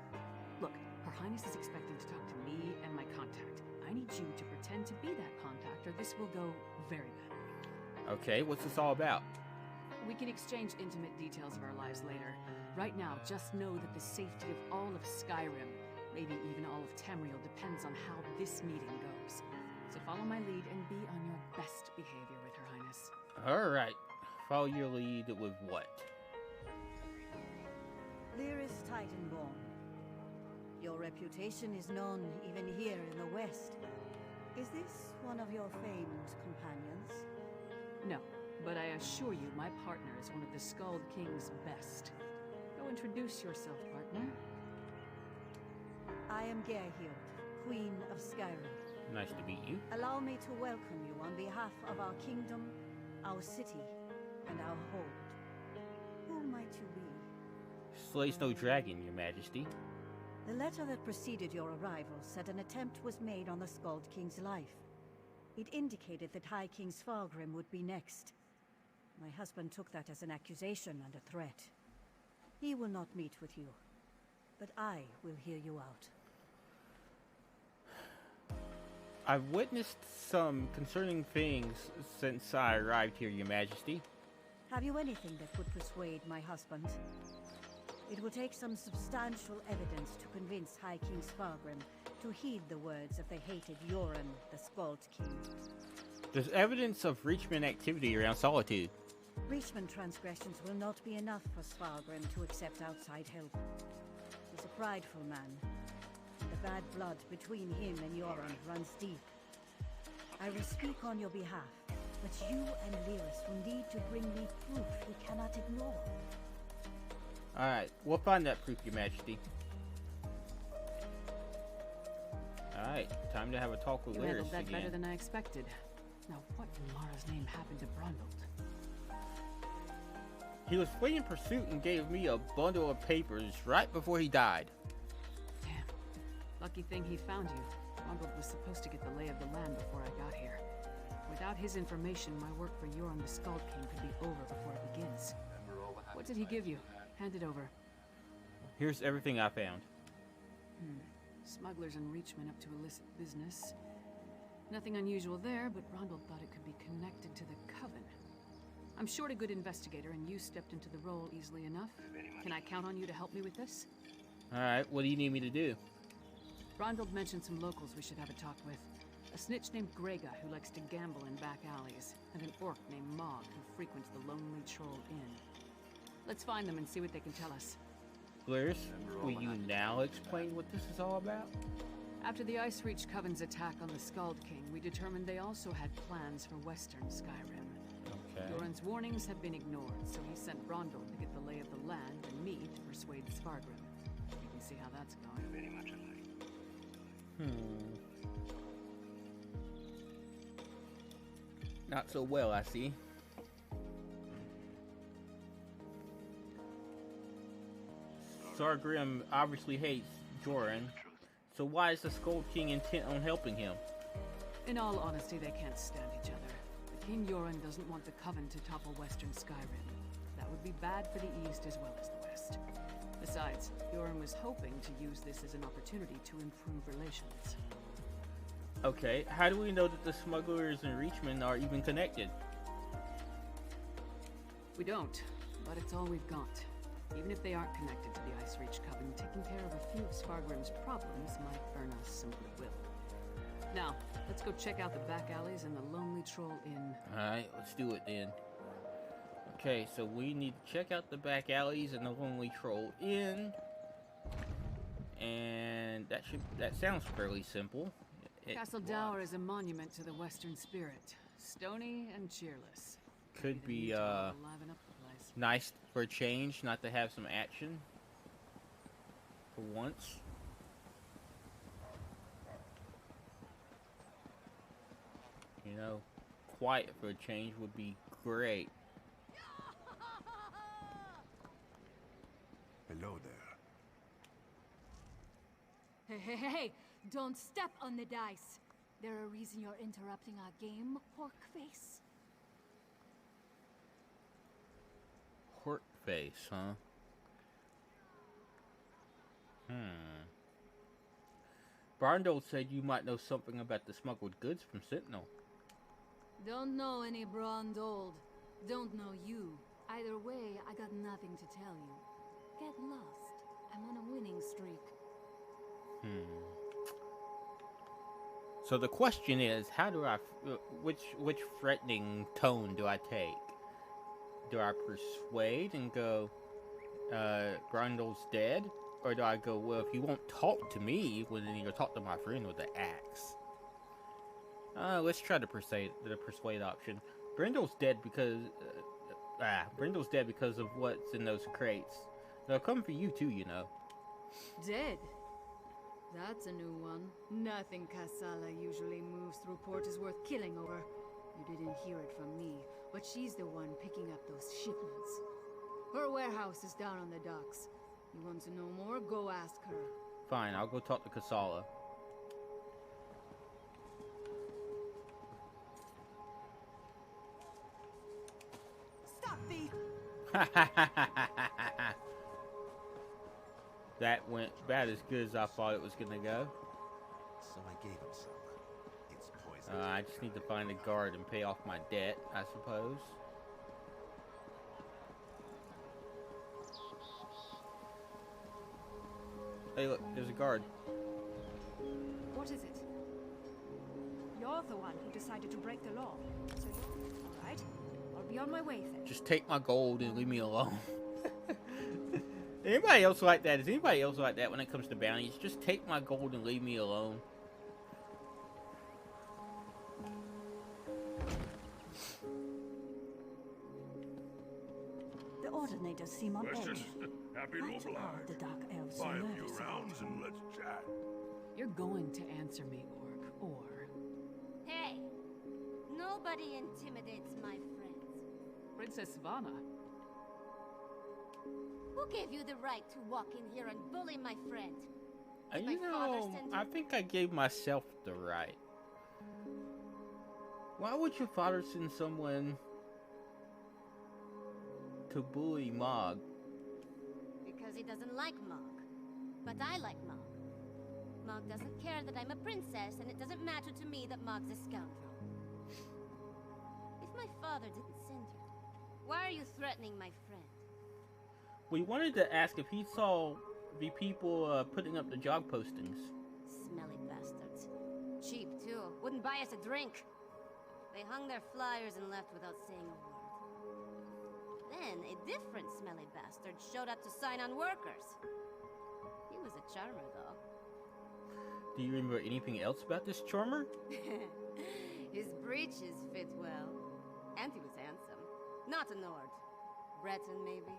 Look, Her Highness is expecting to talk to me and my contact. I need you to pretend to be that contact, or this will go very bad. Okay, what's this all about? We can exchange intimate details of our lives later. Right now, just know that the safety of all of Skyrim, maybe even all of Tamriel, depends on how this meeting goes. So follow my lead and be on your best behavior with Her Highness. Alright. Follow your lead with what? Lyris Titanborn. Your reputation is known even here in the West. Is this one of your famed companions? No, but I assure you my partner is one of the Skald King's best. Go introduce yourself, partner. I am Gerhild, Queen of Skyrim. Nice to meet you. Allow me to welcome you on behalf of our kingdom, our city, and our hold. Who might you be? Slays no dragon, Your Majesty. The letter that preceded your arrival said an attempt was made on the Skald King's life. It indicated that High King Svargrim would be next. My husband took that as an accusation and a threat. He will not meet with you, but I will hear you out. I've witnessed some concerning things since I arrived here, Your Majesty. Have you anything that would persuade my husband? It will take some substantial evidence to convince High King Svargrim to heed the words of the hated Yoren, the Skald King. There's evidence of Reachman activity around Solitude. Reachman transgressions will not be enough for Svargrim to accept outside help. He's a prideful man. The bad blood between him and Yoren runs deep. I will speak on your behalf, but you and Lyris will need to bring me proof we cannot ignore. Alright, we'll find that proof, Your Majesty. Alright, time to have a talk with You Lyris handled that again. better than I expected. Now, what in Mara's name happened to Brondold? He was fleeing in pursuit and gave me a bundle of papers right before he died. Damn. Lucky thing he found you. Brondold was supposed to get the lay of the land before I got here. Without his information, my work for Yoren the Skald King could be over before it begins. What did he give you? Hand it over. Here's everything I found. Smugglers and Reachmen up to illicit business. Nothing unusual there, but Brondold thought it could be connected to the Coven. I'm short a good investigator, and you stepped into the role easily enough. Can I count on you to help me with this? Alright, what do you need me to do? Brondold mentioned some locals we should have a talk with. A snitch named Grega, who likes to gamble in back alleys, and an orc named Mog, who frequents the Lonely Troll Inn. Let's find them and see what they can tell us. Glyris, will you now explain what this is all about? After the Ice Reach Coven's attack on the Skald King, we determined they also had plans for Western Skyrim. Okay. Doran's warnings have been ignored, so he sent Brondel to get the lay of the land and me to persuade Svargrim. You can see how that's going. Very much alike. Not so well, I see. Svargrim obviously hates Joran, so why is the Skald King intent on helping him? In all honesty, they can't stand each other. But King Joran doesn't want the Coven to topple Western Skyrim. That would be bad for the East as well as the West. Besides, Joran was hoping to use this as an opportunity to improve relations. Okay, how do we know that the smugglers and Reachmen are even connected? We don't, but it's all we've got. Even if they aren't connected to the Ice Reach Coven, taking care of a few of Svargrim's problems might earn us some goodwill. Now, let's go check out the back alleys and the Lonely Troll Inn. Alright, let's do it then. Okay, so we need to check out the back alleys and the Lonely Troll Inn. And that sounds fairly simple. Castle Dower is a monument to the Western spirit. Stony and cheerless. Could be liven up the place. nice for a change, not to have some action. For once. You know, quiet for a change would be great. Hello there. Hey, hey, hey! Don't step on the dice. There a reason you're interrupting our game, pork face? Pork face, huh? Brondel said you might know something about the smuggled goods from Sentinel. Don't know any Brondel. Don't know you. Either way, I got nothing to tell you. Get lost. I'm on a winning streak. So the question is, how do I, which threatening tone do I take? Do I persuade and go, Grondel's dead? Or do I go, well, if you won't talk to me, well, then you'll talk to my friend with the axe. Let's try the persuade option. Grondel's dead because, Grondel's dead because of what's in those crates. They'll come for you too, you know. Dead? That's a new one. Nothing Kasala usually moves through port is worth killing over. You didn't hear it from me, but she's the one picking up those shipments. Her warehouse is down on the docks. You want to know more? Go ask her. Fine, I'll go talk to Kasala. Stop thee! That went about as good as I thought it was gonna go. So I gave him some. It's poison. I just need to find a guard and pay off my debt, I suppose. Hey, look, there's a guard. What is it? You're the one who decided to break the law. So, all right, I'll be on my way then. Just take my gold and leave me alone. Anybody else like that? Is anybody else like that when it comes to bounties? Just take my gold and leave me alone. The ordinators seem on Questions? edge. Happy to oblige. The dark elves so Buy a few nervous about rounds and let's chat. You're going to answer me, Orc, or... Hey! Nobody intimidates my friends. Princess Savannah. Who gave you the right to walk in here and bully my friend? Did You my father know, send you? I think I gave myself the right. Why would your father send someone to bully Mog? Because he doesn't like Mog. But I like Mog. Mog doesn't care that I'm a princess, and it doesn't matter to me that Mog's a scoundrel. If my father didn't send you, why are you threatening my friend? We wanted to ask if he saw the people putting up the job postings. Smelly bastards. Cheap, too. Wouldn't buy us a drink. They hung their flyers and left without saying a word. then a different smelly bastard showed up to sign on workers. He was a charmer, though. Do you remember anything else about this charmer? His breeches fit well. And he was handsome. Not a Nord. Breton, maybe.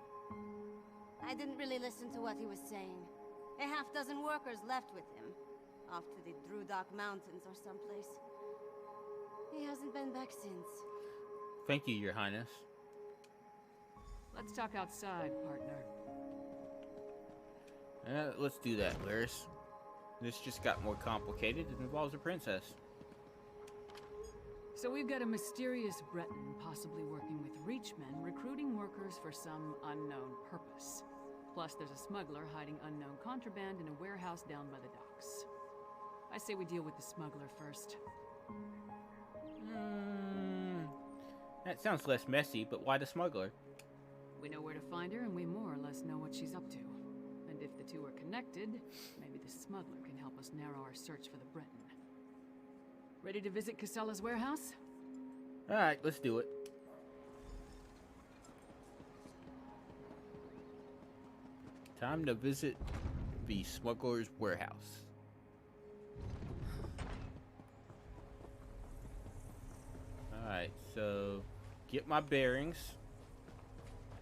I didn't really listen to what he was saying. A half-dozen workers left with him. Off to the Drudock Mountains or someplace. He hasn't been back since. Thank you, Your Highness. Let's talk outside, partner. Let's do that, Lyris. This just got more complicated. It involves a princess. So we've got a mysterious Breton possibly working with Reachmen, recruiting workers for some unknown purpose. Plus, there's a smuggler hiding unknown contraband in a warehouse down by the docks. I say we deal with the smuggler first. That sounds less messy, but why the smuggler? We know where to find her, and we more or less know what she's up to. And if the two are connected, maybe the smuggler can help us narrow our search for the Breton. Ready to visit Casella's warehouse? Alright, let's do it. Time to visit the smuggler's warehouse. Alright, so get my bearings.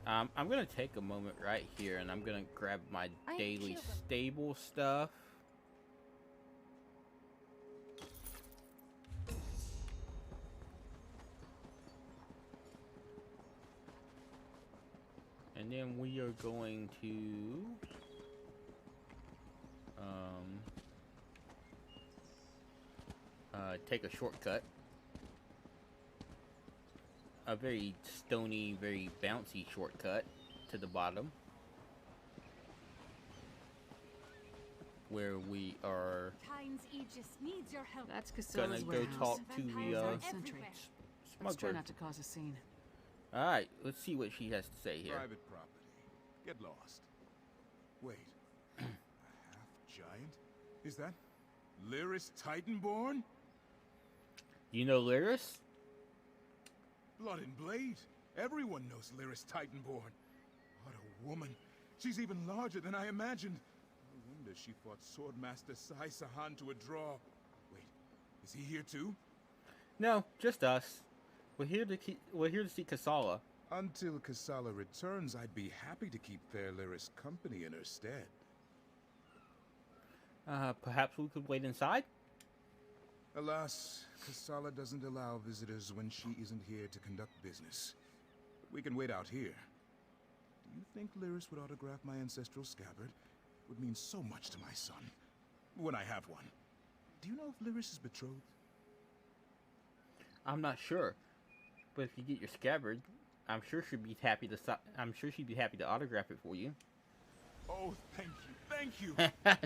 I'm gonna take a moment right here and I'm gonna grab my daily stable stuff. And then we are going to take a shortcut. A very stony, very bouncy shortcut to the bottom. Where we are Kyne's Aegis needs your help. That's Casella's gonna go talk to the sentry. smuggler. Let's try not to cause a scene. Alright, let's see what she has to say here. Private property. Get lost. Wait. A half-giant? Is that Lyris Titanborn? You know Lyris? Blood and Blade. Everyone knows Lyris Titanborn. What a woman. She's even larger than I imagined. No wonder she fought Swordmaster Sai Sahan to a draw. Wait, is he here too? No, just us. We're here to see Casalla. Until Casalla returns, I'd be happy to keep fair Lyris company in her stead. Perhaps we could wait inside? Alas, Casalla doesn't allow visitors when she isn't here to conduct business. But we can wait out here. Do you think Lyris would autograph my ancestral scabbard? It would mean so much to my son. When I have one. Do you know if Lyris is betrothed? I'm not sure. But if you get your scabbard, I'm sure she'd be happy to autograph it for you. Oh, thank you. Thank you.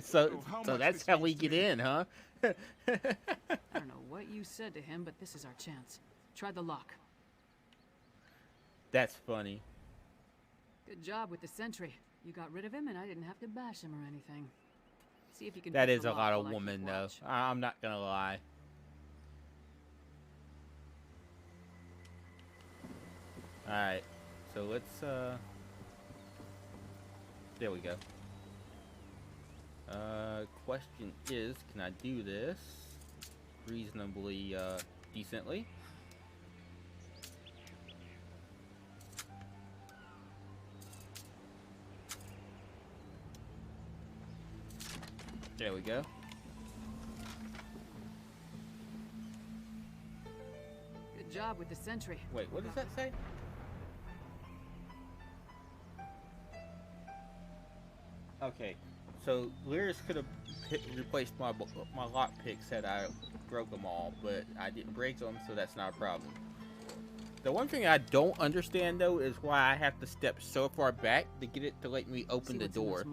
so that's how we get in, huh? I don't know what you said to him, but this is our chance. Try the lock. That's funny. Good job with the sentry. You got rid of him, and I didn't have to bash him or anything. See if you can. That pick is the a lot lock of while I woman, keep though. watch. I'm not gonna lie. Alright, so let's, there we go. Question is, can I do this reasonably, decently? There we go. Good job with the sentry. Wait, what does that say? Okay, so Lyris could have replaced my lock picks had I broke them all, but I didn't break them, so that's not a problem. The one thing I don't understand though is why I have to step so far back to get it to let me open the door.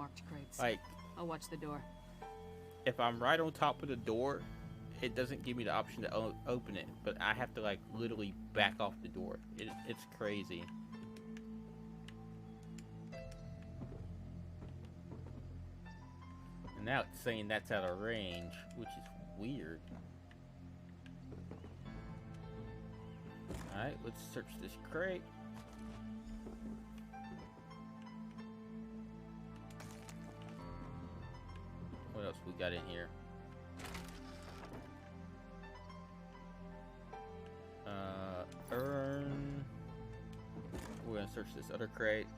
Like, I'll watch the door. if I'm right on top of the door, it doesn't give me the option to open it, but I have to like literally back off the door. It's crazy. And now it's saying that's out of range, which is weird. Alright, let's search this crate. else we got in here? Urn. We're gonna search this other crate.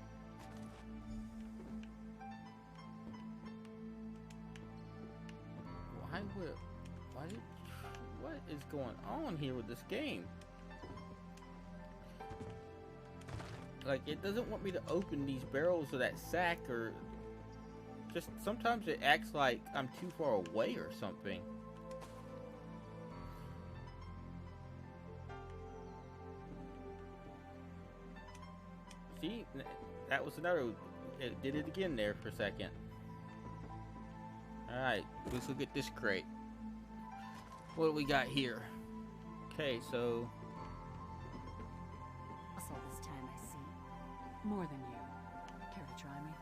What is going on here with this game? Like, it doesn't want me to open these barrels of that sack, or just sometimes it acts like I'm too far away or something. See, that was another. It did it again there for a second. Alright, let's look at this crate. What do we got here? Okay, so. Muscle this time, I see. More than you. Care to try me?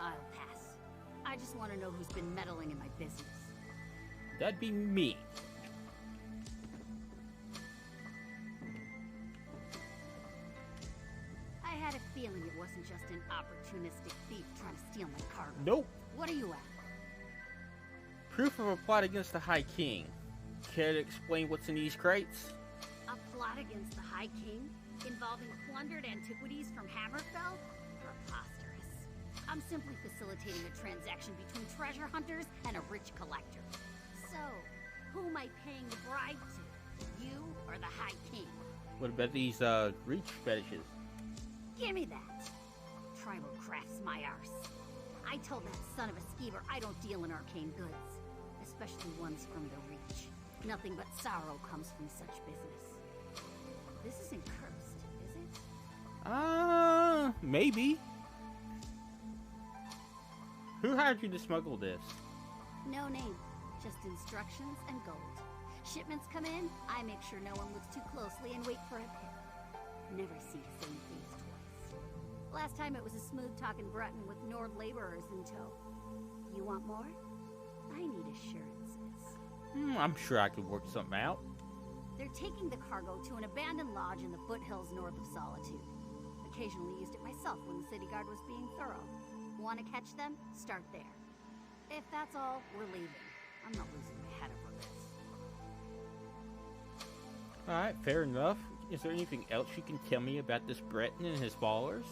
I'll pass. I just want to know who's been meddling in my business. That'd be me. I had a feeling it wasn't just an opportunistic thief trying to steal my cargo. Nope. What are you at? Proof of a plot against the High King. Care to explain what's in these crates? A plot against the High King? Involving plundered antiquities from Hammerfell? Preposterous. I'm simply facilitating a transaction between treasure hunters and a rich collector. So, who am I paying the bribe to? You or the High King? What about these reach fetishes? Give me that. Tribal craft's my arse. I told that son of a skeever I don't deal in arcane goods, especially ones from the Reach. Nothing but sorrow comes from such business. This isn't cursed, is it? Maybe. Who hired you to smuggle this? No name, just instructions and gold. Shipments come in, I make sure no one looks too closely and wait for a pip. Never see the same things twice. Last time it was a smooth-talking Breton with Nord laborers in tow. You want more? I need assurances. I'm sure I could work something out. They're taking the cargo to an abandoned lodge in the foothills north of Solitude. Occasionally used it myself when the city guard was being thorough. Want to catch them? Start there. If that's all, we're leaving. I'm not losing my head over this. Alright, fair enough. Is there anything else you can tell me about this Breton and his followers?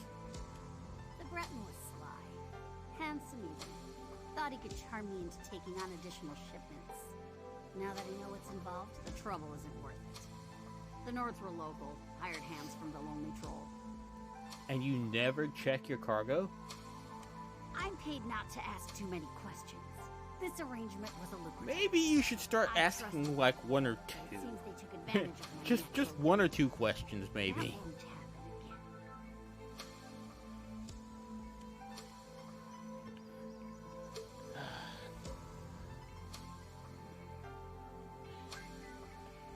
The Breton was sly. Handsome even. Thought he could charm me into taking on additional shipments. Now that I know what's involved, the trouble isn't worth it. The Nords were local, hired hands from the Lonely Troll. And you never check your cargo? I'm paid not to ask too many questions. This arrangement was a lucrative. Maybe you should start asking like one or two. It seems they took advantage of my just one or two questions, maybe. That won't happen again.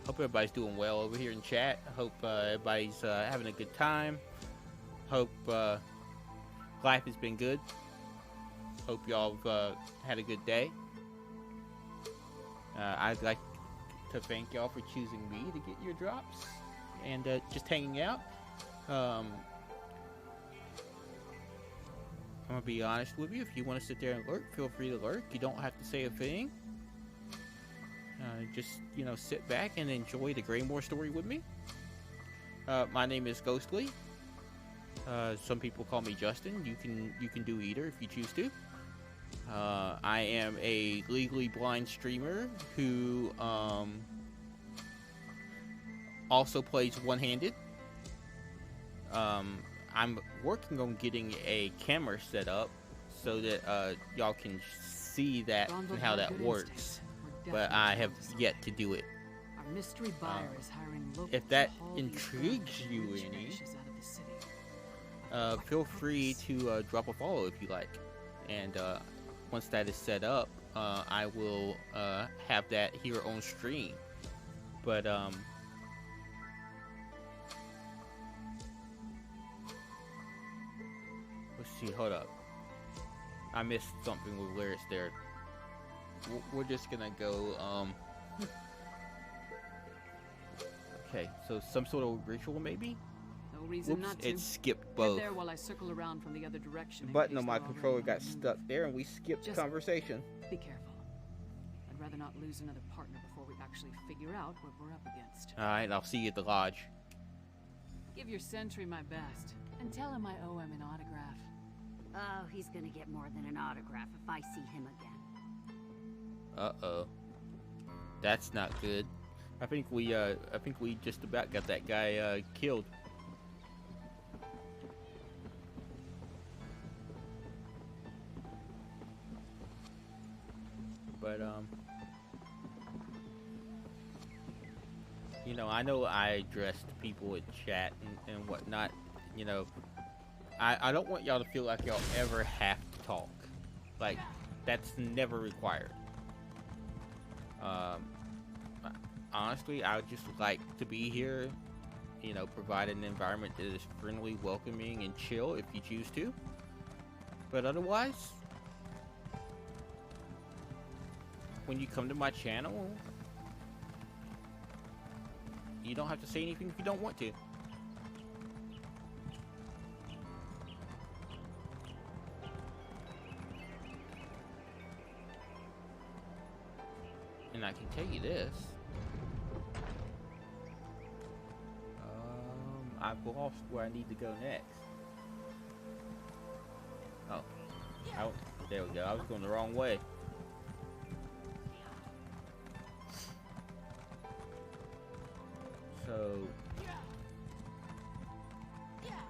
Hope everybody's doing well over here in chat. Hope everybody's having a good time. Hope life has been good. Hope y'all had a good day. I'd like to thank y'all for choosing me to get your drops and just hanging out. I'm gonna be honest with you. If you want to sit there and lurk, feel free to lurk. You don't have to say a thing. Just, you know, sit back and enjoy the Greymore story with me. My name is Ghostly. Some people call me Justin. You can do either if you choose to. I am a legally blind streamer who also plays one-handed. I'm working on getting a camera set up so that y'all can see that and how that works. But I have yet to do it. Our mystery buyer is hiring locals if that to haul these intrigues garbage you rich any, ashes out of the city. feel free to drop a follow if you like. And once that is set up, I will have that here on stream. But let's see. Hold up. I missed something with lyrics there. We're just gonna go. Okay, so some sort of ritual, maybe. No reason not to. It skipped Head both. there while I circle around from the other direction. The in button case on my they're controller already got on the stuck move. there, and we skipped the Just conversation. Be careful. rather not lose another partner before we actually figure out what we're up against. Alright, I'll see you at the lodge. Give your sentry my best, and tell him I owe him an autograph. Oh, he's gonna get more than an autograph if I see him again. Uh-oh. That's not good. I think we just about got that guy, killed. But, you know I addressed people in chat and whatnot. You know, I don't want y'all to feel like y'all ever have to talk. Like, that's never required. Honestly, I would just like to be here, you know, provide an environment that is friendly, welcoming, and chill if you choose to. But otherwise, when you come to my channel, you don't have to say anything if you don't want to. And I can tell you this. I've lost where I need to go next. Oh. There we go. I was going the wrong way. So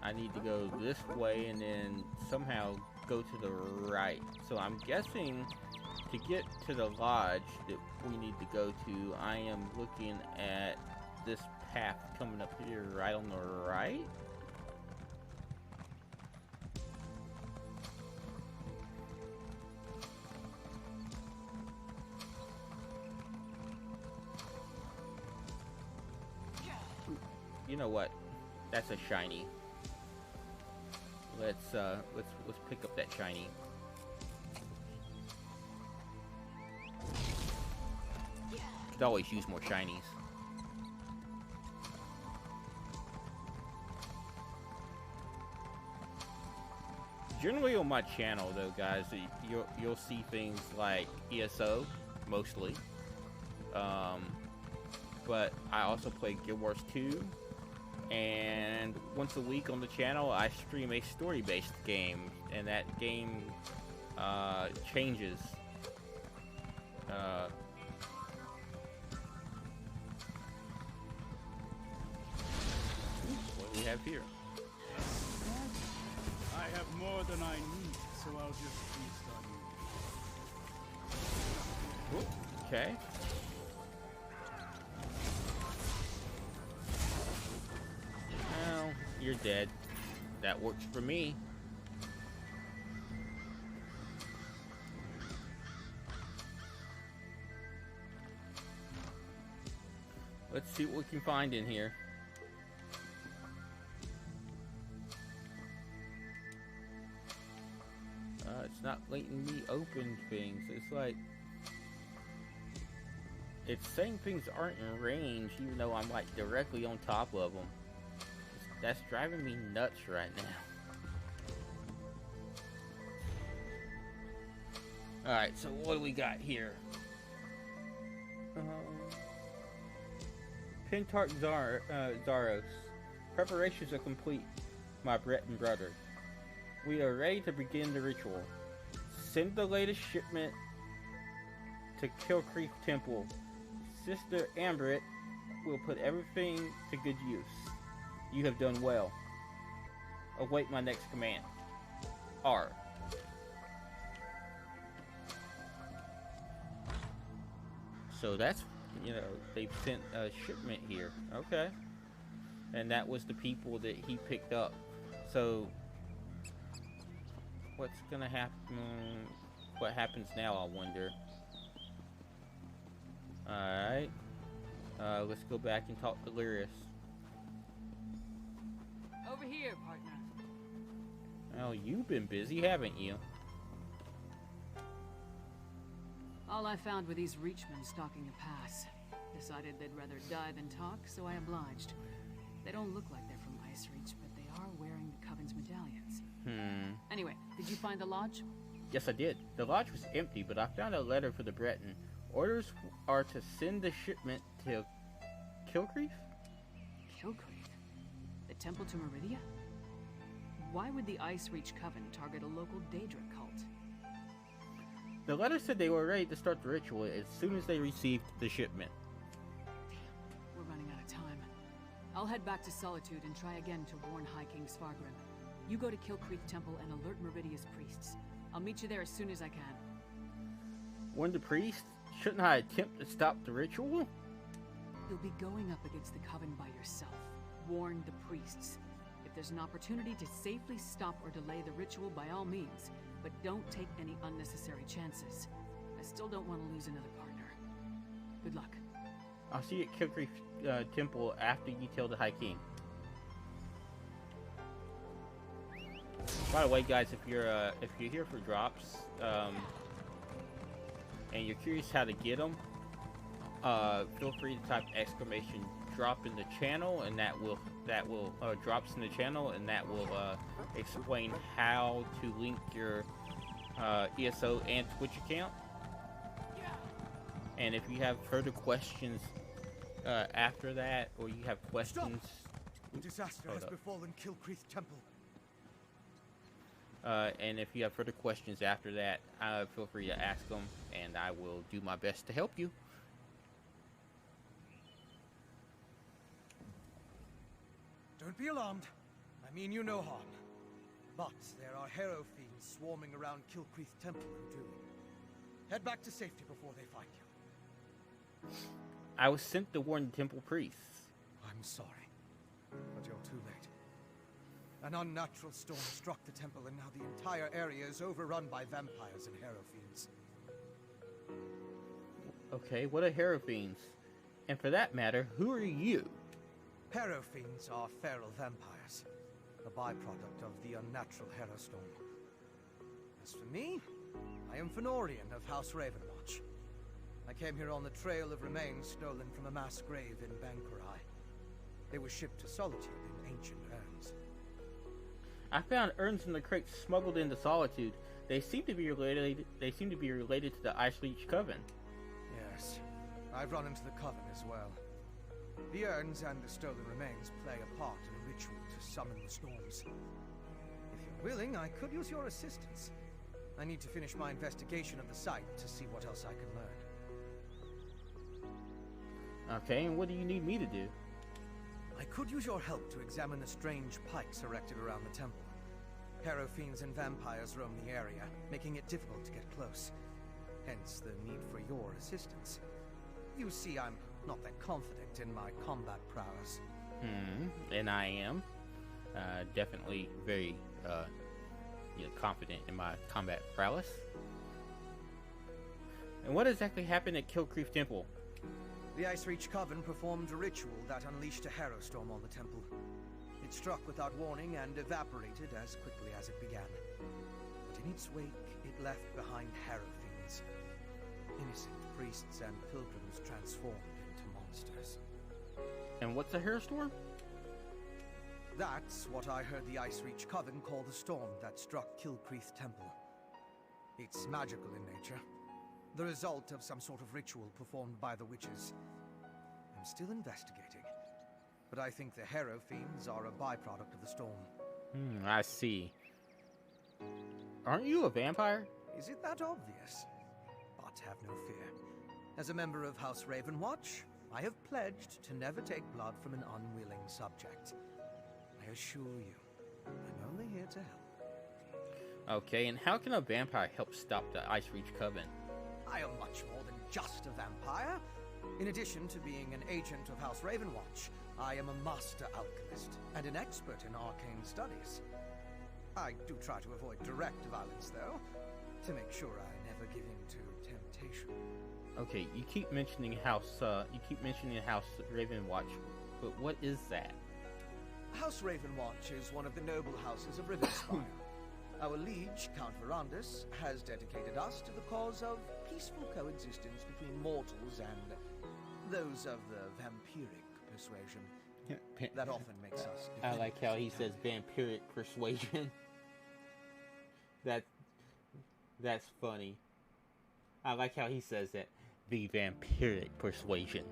I need to go this way and then somehow go to the right. So I'm guessing to get to the lodge that we need to go to, I am looking at this path coming up here right on the right. You know what? That's a shiny. Let's pick up that shiny. Could always use more shinies. Generally on my channel, though, guys, you'll see things like ESO, mostly. But I also play Guild Wars 2, and once a week on the channel, I stream a story-based game, and that game changes. What do we have here? I have more than I need, so I'll just feast on you. Ooh, okay. Well, you're dead. That works for me. Let's see what we can find in here. It's not letting me open things. It's like it's saying things aren't in range, even though I'm like directly on top of them. That's driving me nuts right now. Alright, so what do we got here? Pentart Zaros. Preparations are complete, my Breton brother. We are ready to begin the ritual. Send the latest shipment to Kill Creek Temple. Sister Ambrit will put everything to good use. You have done well. Await my next command. R. So that's, you know, they've sent a shipment here. Okay. And that was the people that he picked up. So what's gonna happen? What happens now, I wonder. Alright. Let's go back and talk to Lyris. Over here, partner. Oh, you've been busy, haven't you? All I found were these Reachmen stalking the pass. Decided they'd rather die than talk, so I obliged. They don't look like they're from Ice Reach, but they are wearing the Coven's medallions. Anyway, did you find the lodge? Yes, I did. The lodge was empty, but I found a letter for the Breton. Orders are to send the shipment to Kilcreef? Kilcreef? The temple to Meridia? Why would the Ice Reach Coven target a local Daedra cult? The letter said they were ready to start the ritual as soon as they received the shipment. We're running out of time. I'll head back to Solitude and try again to warn High King Svargrim. You go to Kilcreef Temple and alert Meridia's priests. I'll meet you there as soon as I can. Warn the priest? Shouldn't I attempt to stop the ritual? You'll be going up against the Coven by yourself. Warn the priests. If there's an opportunity to safely stop or delay the ritual, by all means. But don't take any unnecessary chances. I still don't want to lose another partner. Good luck. I'll see you at Kilcreef Temple after you tell the High King. By the way, guys, if you're here for drops, and you're curious how to get them, feel free to type !drop in the channel, and that will drops in the channel, and that will explain how to link your ESO and Twitch account. And if you have further questions after that, or you have questions, disaster has befallen Kilcreef Temple. And if you have further questions after that, feel free to ask them, and I will do my best to help you. Don't be alarmed. I mean you no harm. But there are Harrow fiends swarming around Kilcreef Temple who do. Head back to safety before they find you. I was sent to warn the temple priests. I'm sorry, but you're too late. An unnatural storm struck the temple, and now the entire area is overrun by vampires and Harrow fiends. Okay, what are Harrow fiends? And for that matter, who are you? Harrow fiends are feral vampires, a byproduct of the unnatural Harrow storm. As for me, I am Fenorian of House Ravenwatch. I came here on the trail of remains stolen from a mass grave in Banquerai. They were shipped to Solitude in ancient urns. I found urns in the crates smuggled into Solitude. They seem to be related. They seem to be related to the Ice Reach Coven. Yes, I've run into the Coven as well. The urns and the stolen remains play a part in a ritual to summon the storms. If you're willing, I could use your assistance. I need to finish my investigation of the site to see what else I can learn. Okay, and what do you need me to do? I could use your help to examine the strange pikes erected around the temple. Harrow fiends and vampires roam the area, making it difficult to get close. Hence the need for your assistance. You see, I'm not that confident in my combat prowess. And I am. Definitely very confident in my combat prowess. And what exactly happened at Kilcreef Temple? The Ice Reach Coven performed a ritual that unleashed a Harrow storm on the temple. It struck without warning and evaporated as quickly as it began. But in its wake, it left behind Harrow fiends. Innocent priests and pilgrims transformed into monsters. And what's a Harrow storm? That's what I heard the Ice Reach Coven call the storm that struck Kilcreef Temple. It's magical in nature. The result of some sort of ritual performed by the witches. I'm still investigating, but I think the Harrow fiends are a byproduct of the storm. I see. Aren't you a vampire? Is it that obvious? But have no fear. As a member of House Ravenwatch, I have pledged to never take blood from an unwilling subject. I assure you, I'm only here to help. Okay, and how can a vampire help stop the Ice Reach Coven? I am much more than just a vampire. In addition to being an agent of House Ravenwatch, I am a master alchemist and an expert in arcane studies. I do try to avoid direct violence, though, to make sure I never give in to temptation. Okay, you keep mentioning House Ravenwatch, but what is that? House Ravenwatch is one of the noble houses of Rivenspire. Our liege, Count Verandus, has dedicated us to the cause of peaceful coexistence between mortals and those of the vampiric persuasion. That often makes us I like how he says vampiric persuasion. That's funny. I like how he says that. the vampiric persuasion.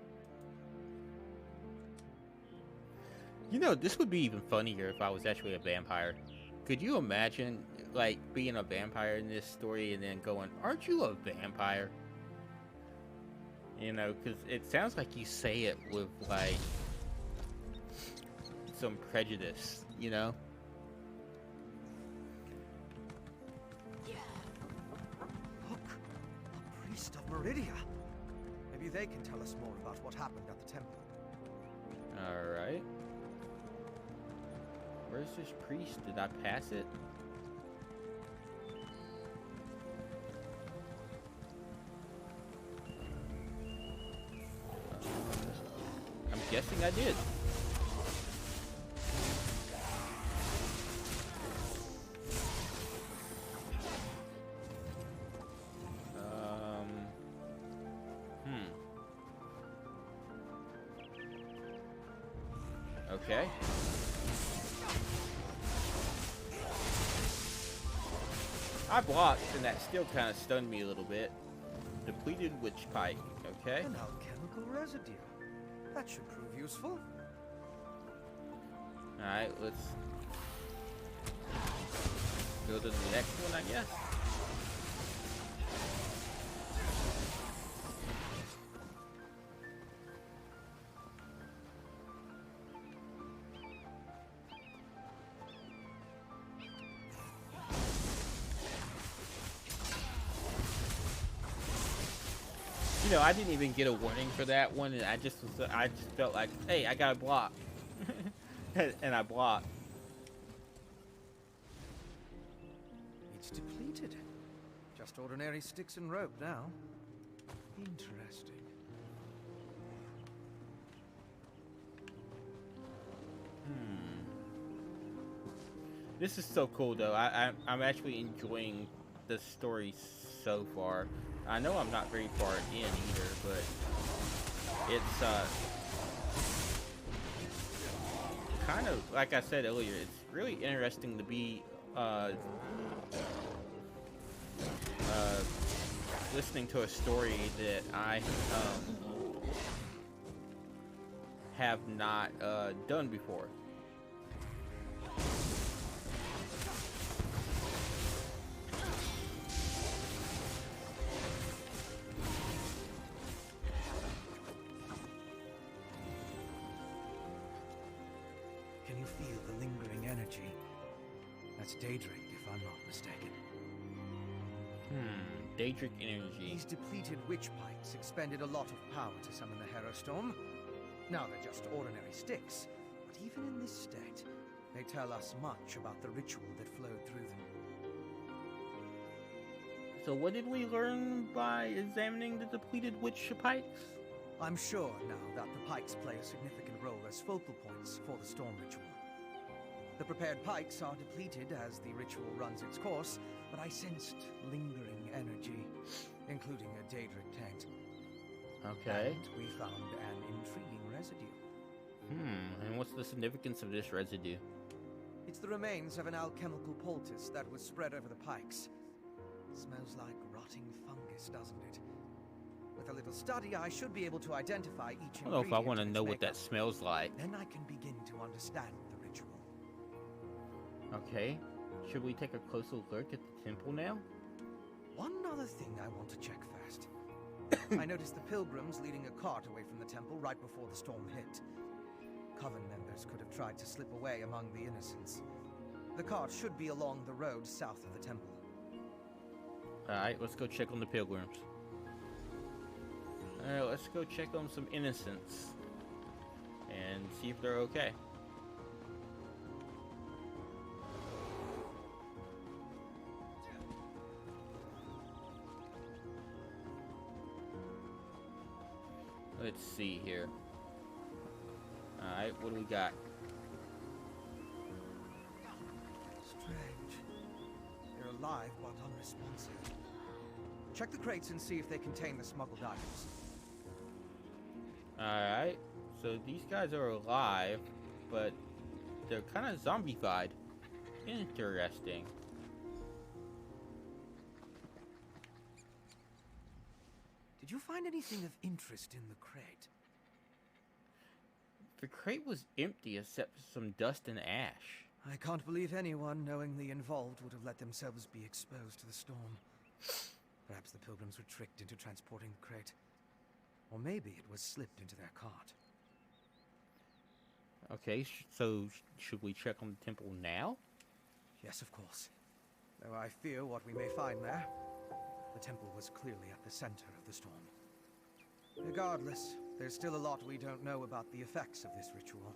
You know, this would be even funnier if I was actually a vampire. Could you imagine, like, being a vampire in this story and then going, "Aren't you a vampire?" You know, because it sounds like you say it with, like, some prejudice, you know? Look, a priest of Meridia. Maybe they can tell us more about what happened at the temple. Alright. Where's this priest? Did I pass it? I'm guessing I did. Okay. I blocked, and that still kind of stunned me a little bit. Depleted witch pike. Okay. An alchemical residue. That should prove useful. Alright, let's go to the next one, I guess. You know, I didn't even get a warning for that one, and I just felt like, hey, I gotta block. And I blocked. It's depleted. Just ordinary sticks and rope now. Interesting. This is so cool, though. I'm actually enjoying the story so far. I know I'm not very far in either, but it's kind of, like I said earlier, it's really interesting to be listening to a story that I have not done before. Can you feel the lingering energy? That's Daedric, if I'm not mistaken. Daedric energy. These depleted witch pikes expended a lot of power to summon the Harrow Storm. Now they're just ordinary sticks, but even in this state, they tell us much about the ritual that flowed through them. So what did we learn by examining the depleted witch pikes? I'm sure now that the pikes play a significant role as focal points for the storm ritual. The prepared pikes are depleted as the ritual runs its course, but I sensed lingering energy, including a Daedric taint. Okay. And we found an intriguing residue. And what's the significance of this residue? It's the remains of an alchemical poultice that was spread over the pikes. Smells like rotting fungus, doesn't it? With a little study, I should be able to identify each ingredient. I don't know if I want to and know its what that makeup. smells like. Then I can begin to understand the ritual. Okay. Should we take a closer look at the temple now? One other thing I want to check first. I noticed the pilgrims leading a cart away from the temple right before the storm hit. Coven members could have tried to slip away among the innocents. The cart should be along the road south of the temple. Alright, let's go check on the pilgrims. Alright, let's go check on some innocents. And see if they're okay. Let's see here. Alright, what do we got? Strange. They're alive but unresponsive. Check the crates and see if they contain the smuggled items. Alright, so these guys are alive, but they're kind of zombified. Interesting. Did you find anything of interest in the crate? The crate was empty except for some dust and ash. I can't believe anyone knowingly involved would have let themselves be exposed to the storm. Perhaps the pilgrims were tricked into transporting the crate. Or maybe it was slipped into their cart. Okay, so should we check on the temple now? Yes, of course. Though I fear what we may find there. The temple was clearly at the center of the storm. Regardless, there's still a lot we don't know about the effects of this ritual.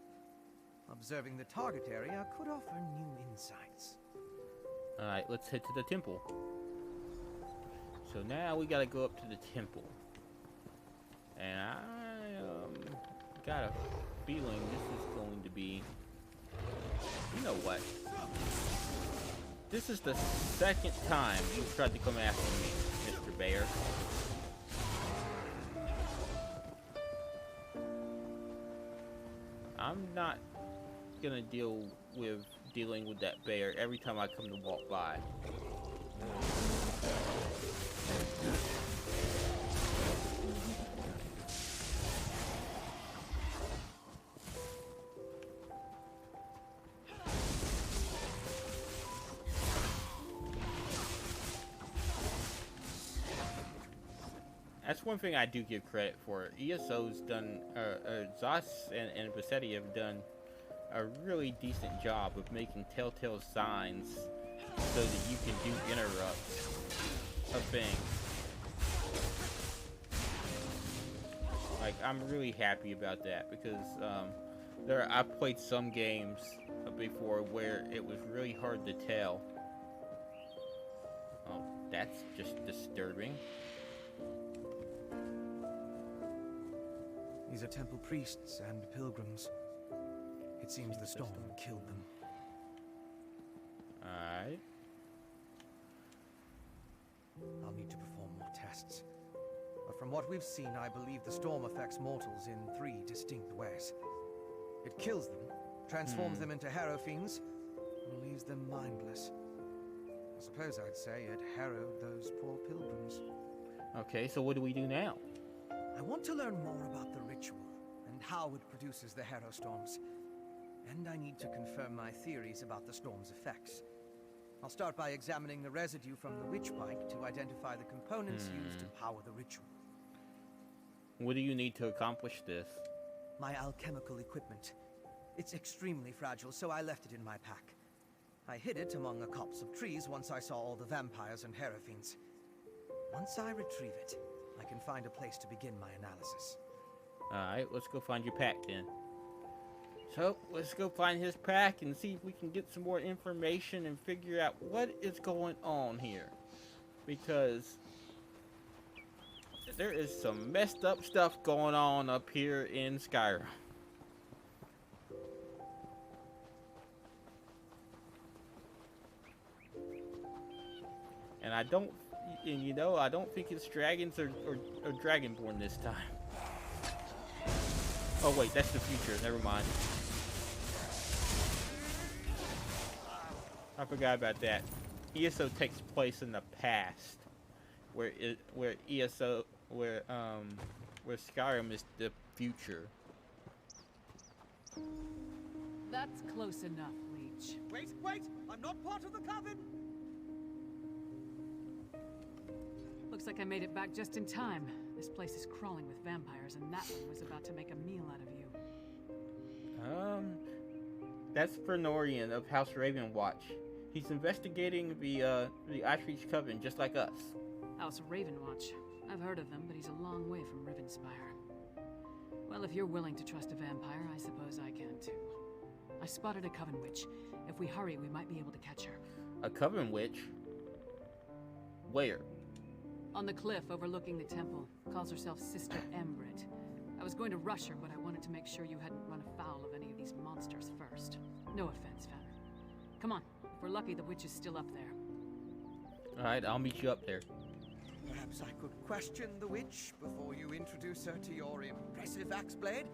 Observing the target area could offer new insights. Alright, let's head to the temple. So now we gotta go up to the temple. And I got a feeling this is going to be... You know what? This is the second time you've tried to come after me, Mr. Bear. I'm not gonna dealing with that bear every time I come to walk by. That's one thing I do give credit for. ESO's done, Zos and Vassetti have done a really decent job of making telltale signs so that you can do interrupts of things. Like, I'm really happy about that because I've played some games before where it was really hard to tell. Oh, that's just disturbing. These are temple priests and pilgrims. It seems the storm killed them. Alright. I'll need to perform more tests. But from what we've seen, I believe the storm affects mortals in 3 distinct ways. It kills them, transforms them into harrow fiends, and leaves them mindless. I suppose I'd say it harrowed those poor pilgrims. Okay, so what do we do now? I want to learn more about the ritual and how it produces the harrow storms. And I need to confirm my theories about the storm's effects. I'll start by examining the residue from the witch bike to identify the components used to power the ritual. What do you need to accomplish this? My alchemical equipment. It's extremely fragile, so I left it in my pack. I hid it among a copse of trees once I saw all the vampires and harrow fiends. Once I retrieve it, I can find a place to begin my analysis. Alright, let's go find your pack then. So, let's go find his pack and see if we can get some more information and figure out what is going on here. Because there is some messed up stuff going on up here in Skyrim. And I don't think it's dragons or dragonborn this time. Oh wait, that's the future. Never mind. I forgot about that. ESO takes place in the past, where Skyrim is the future. That's close enough, Leech. Wait! I'm not part of the coven! Looks like I made it back just in time. This place is crawling with vampires, and that one was about to make a meal out of you. That's Fenorian of House Ravenwatch. He's investigating the Icereach Coven, just like us. House Ravenwatch. I've heard of them, but he's a long way from Rivenspire. Well, if you're willing to trust a vampire, I suppose I can too. I spotted a Coven Witch. If we hurry, we might be able to catch her. A Coven Witch? Where? On the cliff overlooking the temple. Calls herself Sister Embrit. I was going to rush her, but I wanted to make sure you hadn't run afoul of any of these monsters first. No offense, Fenner. Come on. If we're lucky, the witch is still up there. Alright, I'll meet you up there. Perhaps I could question the witch before you introduce her to your impressive axe blade?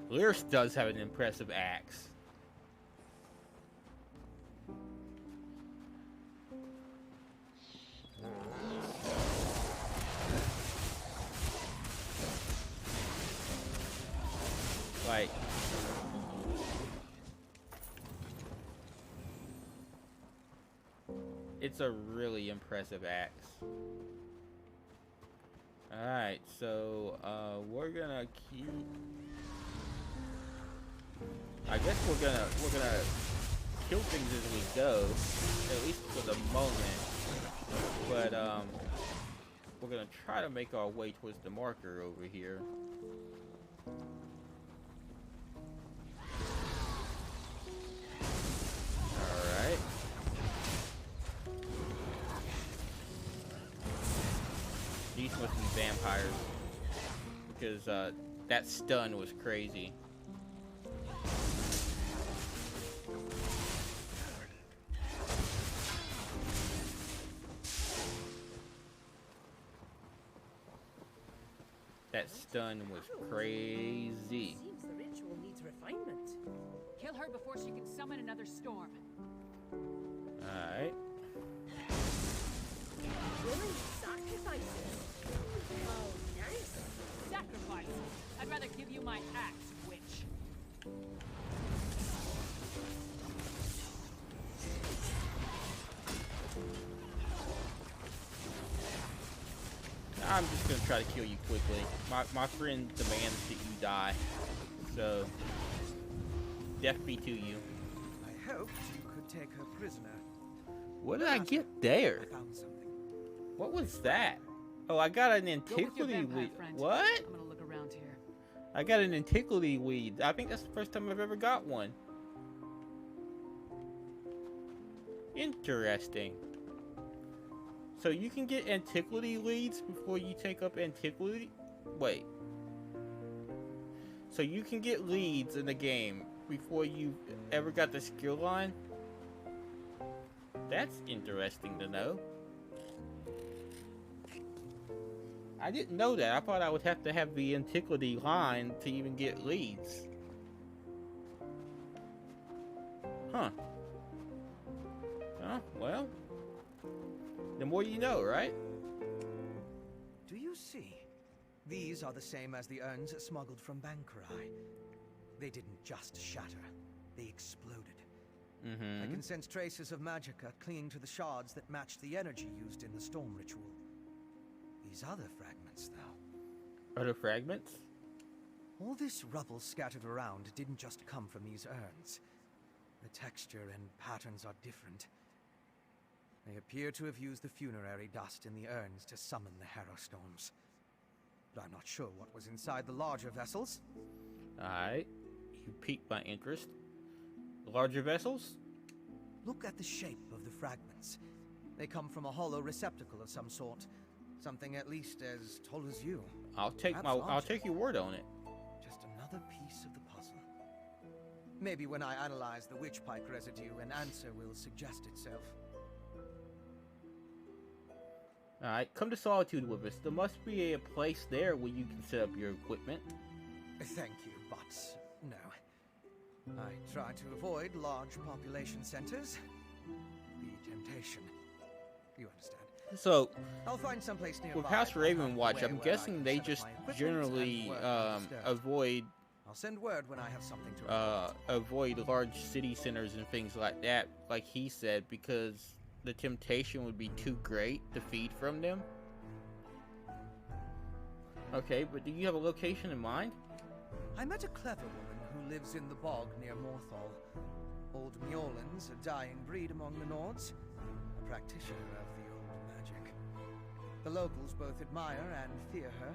Lyris does have an impressive axe. Like, it's a really impressive axe. Alright, so we're gonna keep, I guess we're gonna kill things as we go, at least for the moment. But we're gonna try to make our way towards the marker over here. Alright. These must be vampires, because that stun was crazy. That stun was crazy. Seems the ritual needs refinement. Kill her before she can summon another storm. Alright. Really? Sacrifices? Oh, nice. Sacrifice. I'd rather give you my axe, witch. I'm just gonna try to kill you quickly. My friend demands that you die. So, death be to you. I hoped you could take her prisoner. What did I get there? I found something. What was that? Oh, I got an antiquity weed. What? I'm gonna look around here. I got an antiquity weed. I think that's the first time I've ever got one. Interesting. So you can get antiquity leads before you take up antiquity? Wait. So you can get leads in the game before you ever got the skill line? That's interesting to know. I didn't know that. I thought I would have to have the antiquity line to even get leads. Huh. Oh, well. The more you know, right? Do you see? These are the same as the urns smuggled from Bankarai. They didn't just shatter, they exploded. I can sense traces of magicka clinging to the shards that match the energy used in the storm ritual. These other fragments, though. Other fragments? All this rubble scattered around didn't just come from these urns. The texture and patterns are different. They appear to have used the funerary dust in the urns to summon the Harrow Storms. But I'm not sure what was inside the larger vessels. Alright. You piqued my interest. Larger vessels? Look at the shape of the fragments. They come from a hollow receptacle of some sort. Something at least as tall as you. I'll take your word on it. Just another piece of the puzzle. Maybe when I analyze the witch pike residue, an answer will suggest itself. Alright, come to Solitude with us. There must be a place there where you can set up your equipment. Thank you, but no. I try to avoid large population centers. The temptation. You understand. So, I'll find someplace nearby. with House Ravenwatch, I'm guessing they just generally avoid. I'll send word when I have something to avoid large city centers and things like that, like he said, because the temptation would be too great to feed from them. Okay, but do you have a location in mind? I met a clever woman who lives in the bog near Morthal. Old Mjolnir's a dying breed among the Nords, a practitioner of the old magic. The locals both admire and fear her.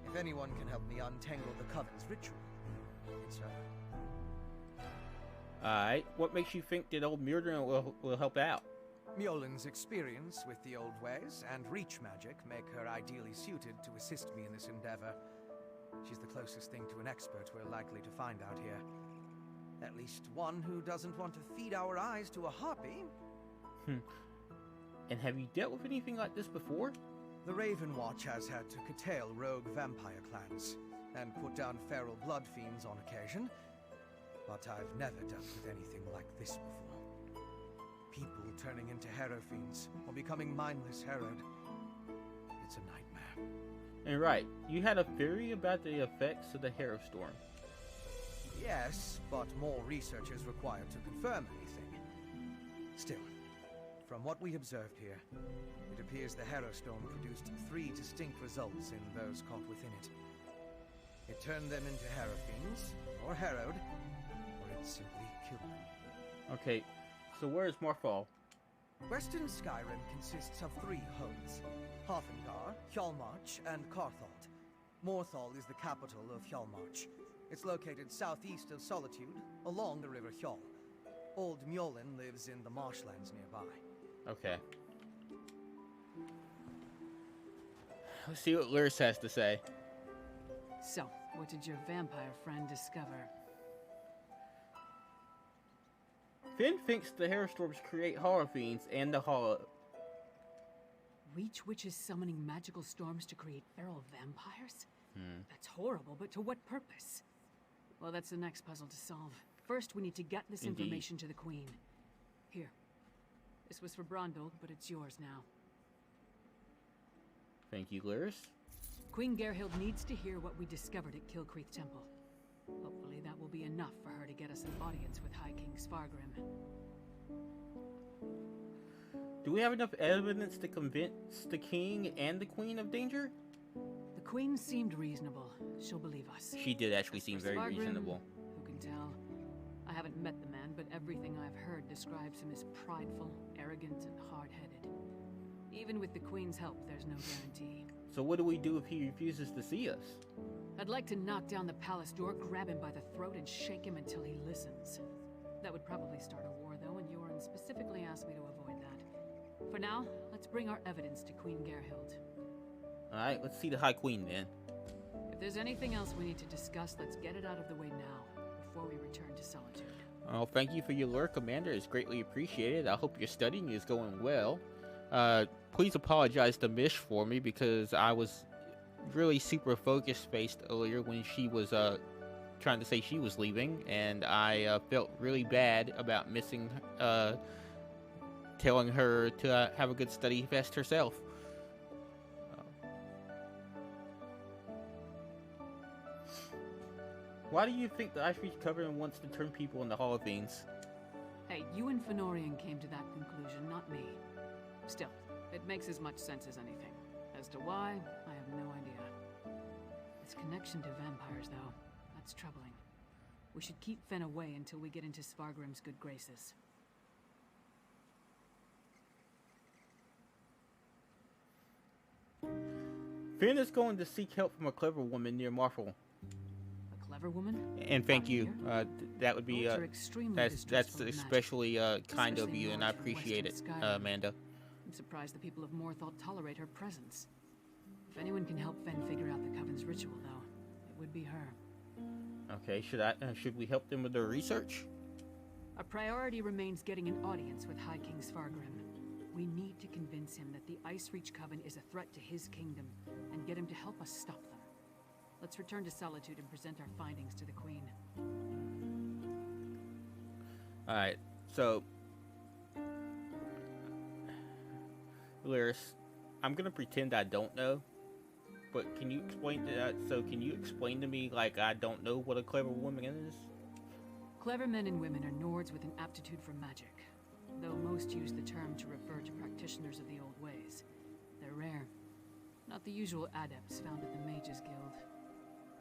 If anyone can help me untangle the Coven's ritual, it's her. Alright, what makes you think that old Mjolnir will help out? Mjolnir's experience with the old ways and reach magic make her ideally suited to assist me in this endeavor. She's the closest thing to an expert we're likely to find out here. At least one who doesn't want to feed our eyes to a harpy. And have you dealt with anything like this before? The Ravenwatch has had to curtail rogue vampire clans and put down feral blood fiends on occasion, but I've never dealt with anything like this before. People turning into Harrow fiends or becoming mindless harrowed. It's a nightmare. And right, you had a theory about the effects of the Harrow Storm. Yes, but more research is required to confirm anything. Still, from what we observed here, it appears the Harrowstone produced 3 distinct results in those caught within it. It turned them into Harrowfiends, or harrowed, or it simply killed them. Okay, so where's Morphal? Western Skyrim consists of 3 homes: Hothengar, Hjalmarch, and Carthalt. Morthal is the capital of Hjalmarch. It's located southeast of Solitude, along the river Hjal. Old Mjolnir lives in the marshlands nearby. Okay. Let's see what Lyris has to say. So, what did your vampire friend discover? Finn thinks the Harrowstorms create horror fiends and the hollow. Reach witches summoning magical storms to create feral vampires? That's horrible, but to what purpose? Well, that's the next puzzle to solve. First, we need to get this information to the Queen. Here. This was for Brondel, but it's yours now. Thank you, Lyris. Queen Gerhild needs to hear what we discovered at Kilcreath Temple. Hopefully that will be enough for her to get us an audience with High King Svargrim. Do we have enough evidence to convince the king and the queen of danger? The queen seemed reasonable. She'll believe us. She did actually seem very Svargrim, reasonable. Who can tell? I haven't met the man, but everything I've heard describes him as prideful, arrogant, and hard-headed. Even with the queen's help, there's no guarantee. So what do we do if he refuses to see us? I'd like to knock down the palace door, grab him by the throat, and shake him until he listens. That would probably start a war, though, and Yoren specifically asked me to avoid that. For now, let's bring our evidence to Queen Gerhild. Alright, let's see the High Queen then. If there's anything else we need to discuss, let's get it out of the way now, before we return to Solitude. Oh, thank you for your lure, Commander. It's greatly appreciated. I hope your studying is going well. Please apologize to Mish for me because I was really super focus-spaced earlier when she was trying to say she was leaving, and I felt really bad about missing telling her to have a good study fest herself. Why do you think the Ice Reach Covenant wants to turn people into Hall of Fiends? Hey, you and Fenorian came to that conclusion, not me. Still, it makes as much sense as anything. As to why, I have no idea. Its connection to vampires, though, that's troubling. We should keep Fen away until we get into Svargrim's good graces. Finn is going to seek help from a clever woman near Marfell. A clever woman? And thank you. That would be that's distrustful of especially kind of especially you, and I north and appreciate it, western Skyrim. Amanda. I'm surprised the people of Morthal tolerate her presence. If anyone can help Fen figure out the Coven's ritual, though, it would be her. Okay, should we help them with their research? Our priority remains getting an audience with High King Svargrim. We need to convince him that the Ice Reach Coven is a threat to his kingdom, and get him to help us stop them. Let's return to Solitude and present our findings to the Queen. Alright, so Lyris, I'm gonna pretend I don't know, but can you explain that? So can you explain to me like I don't know what a clever woman is? Clever men and women are Nords with an aptitude for magic, though most use the term to refer to practitioners of the old ways. They're rare, not the usual adepts found at the Mages Guild.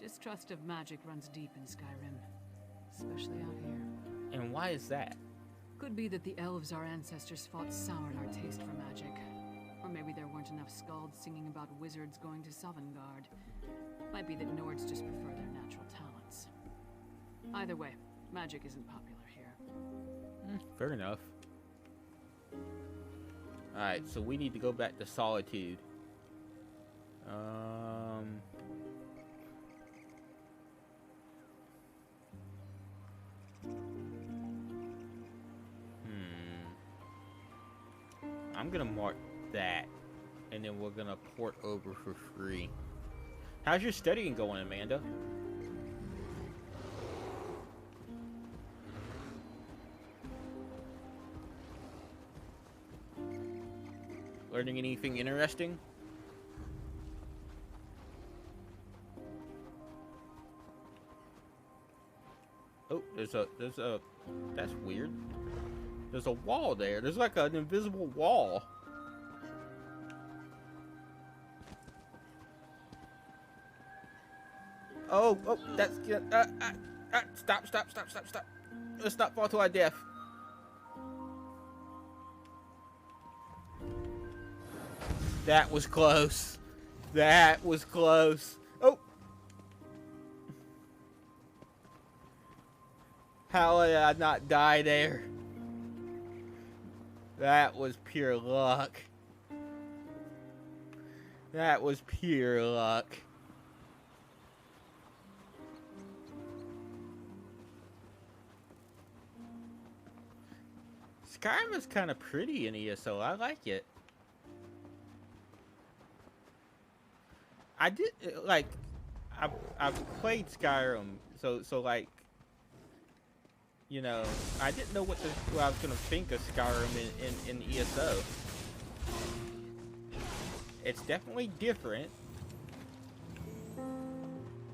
Distrust of magic runs deep in Skyrim, especially out here. And why is that? Could be that the elves our ancestors fought soured our taste for magic. Or maybe there weren't enough skalds singing about wizards going to Sovngarde. Might be that Nords just prefer their natural talents. Either way, magic isn't popular here. Fair enough. Alright, so we need to go back to Solitude. I'm gonna mark that, and then we're gonna port over for free. How's your studying going, Amanda? Learning anything interesting? Oh, there's a, that's weird. There's a wall there. There's like an invisible wall. Oh, that's good. Stop. Let's not fall to our death. That was close. That was close. Oh. How did I not die there? That was pure luck. That was pure luck. Skyrim is kind of pretty in ESO. I like it. I did like. I've played Skyrim, so like. You know, I didn't know what I was gonna think of Skyrim in ESO. It's definitely different,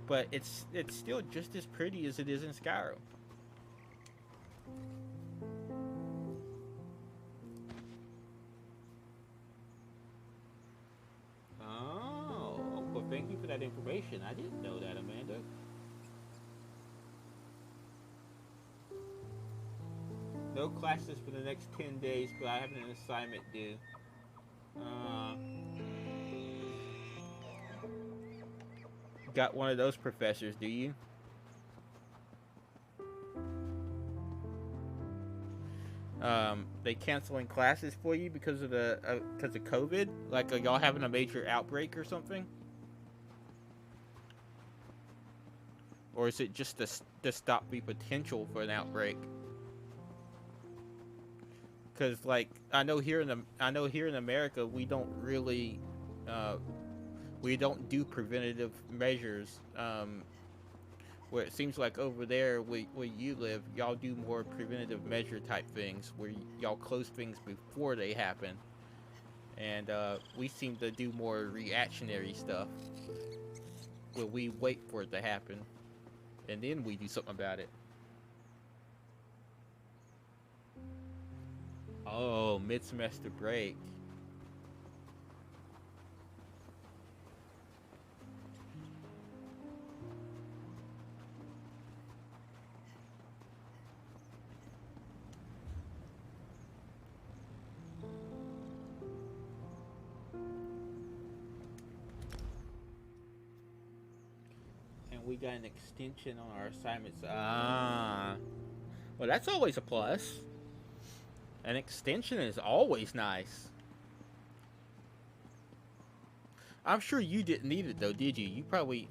but it's still just as pretty as it is in Skyrim. Oh, well, thank you for that information. I didn't know that, Amanda. No classes for the next 10 days, but I have an assignment due. Got one of those professors, do you? They canceling classes for you because of because of COVID? Like, are y'all having a major outbreak or something? Or is it just to stop the potential for an outbreak? Because, like, I know here in America we don't really we don't do preventative measures. Where it seems like over there where you live, y'all do more preventative measure type things where y'all close things before they happen, and we seem to do more reactionary stuff where we wait for it to happen and then we do something about it. Oh, mid-semester break. And we got an extension on our assignments. Ah. Well, that's always a plus. An extension is always nice. I'm sure you didn't need it though, did you? You probably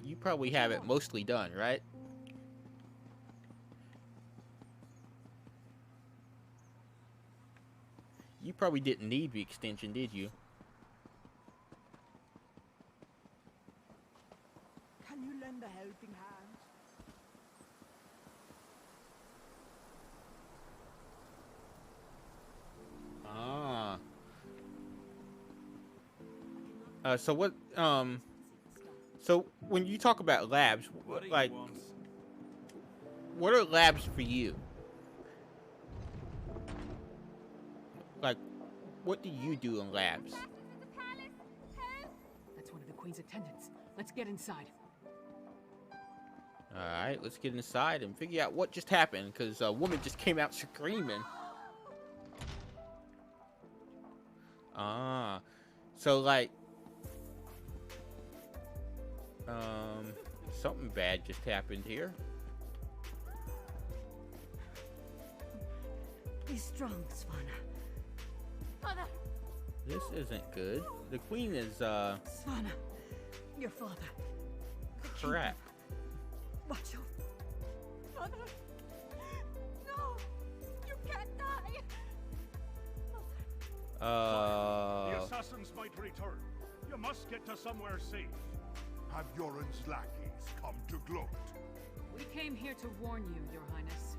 have it mostly done, right? You probably didn't need the extension, did you? Can you lend a helping hand? Ah. So what? So when you talk about labs, like, what are labs for you? Like, what do you do in labs? That's one of the Queen's attendants. Let's get inside. All right, let's get inside and figure out what just happened, because a woman just came out screaming. Ah, so like, something bad just happened here. Be strong, Svanna. Father! This isn't good. The queen is, Svanna, your father. crap. Watch out. Father! No! You can't die! The assassins might return. You must get to somewhere safe. Have Yoren's lackeys come to gloat? We came here to warn you, Your Highness.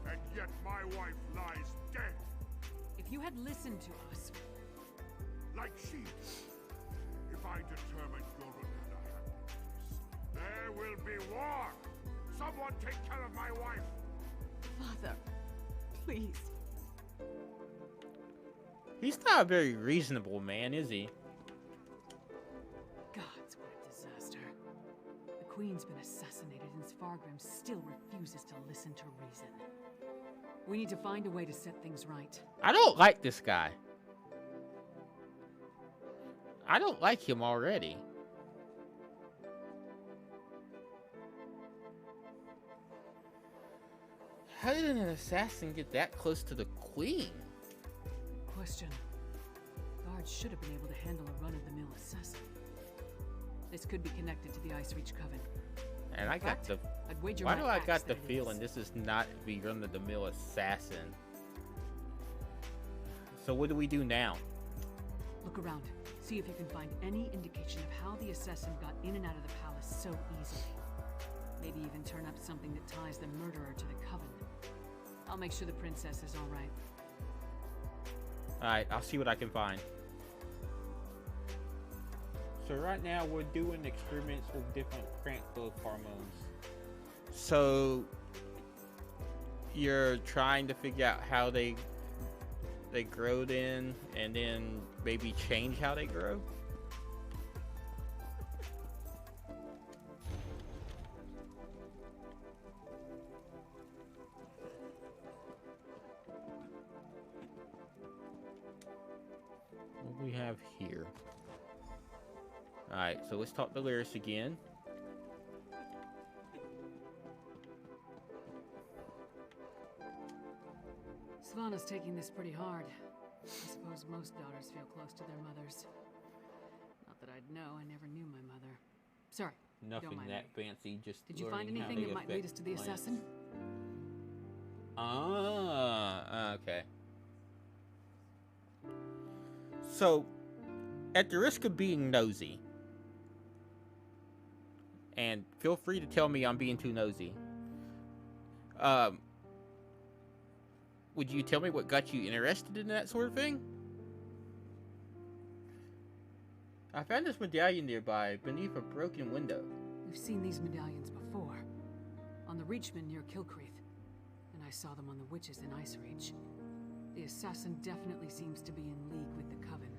And yet my wife lies dead. If you had listened to us... Like sheep. If I determine Yoren had a hand in this, there will be war. Someone take care of my wife. Father, please. He's not a very reasonable man, is he? Gods, what a disaster. The Queen's been assassinated and Svargrim still refuses to listen to reason. We need to find a way to set things right. I don't like this guy. I don't like him already. How did an assassin get that close to the Queen? Question. Guards should have been able to handle a run-of-the-mill assassin. This could be connected to the Ice Reach Coven. And I got the... Why do I got the feeling this is not the run-of-the-mill assassin? So what do we do now? Look around. See if you can find any indication of how the assassin got in and out of the palace so easily. Maybe even turn up something that ties the murderer to the Coven. I'll make sure the princess is all right. Alright, I'll see what I can find. So right now we're doing experiments with different plant growth hormones. So you're trying to figure out how they grow then, and then maybe change how they grow? What do we have here? Alright, so let's talk to Lyris again. Svanna's taking this pretty hard. I suppose most daughters feel close to their mothers. Not that I'd know, I never knew my mother. Sorry, Nothing don't mind that me. fancy, just Did you find anything that might lead us to the assassin? Okay. So, at the risk of being nosy, and feel free to tell me I'm being too nosy, would you tell me what got you interested in that sort of thing? I found this medallion nearby, beneath a broken window. We've seen these medallions before. On the Reachman near Kilcreath. And I saw them on the witches in Icereach. The assassin definitely seems to be in league with the Coven.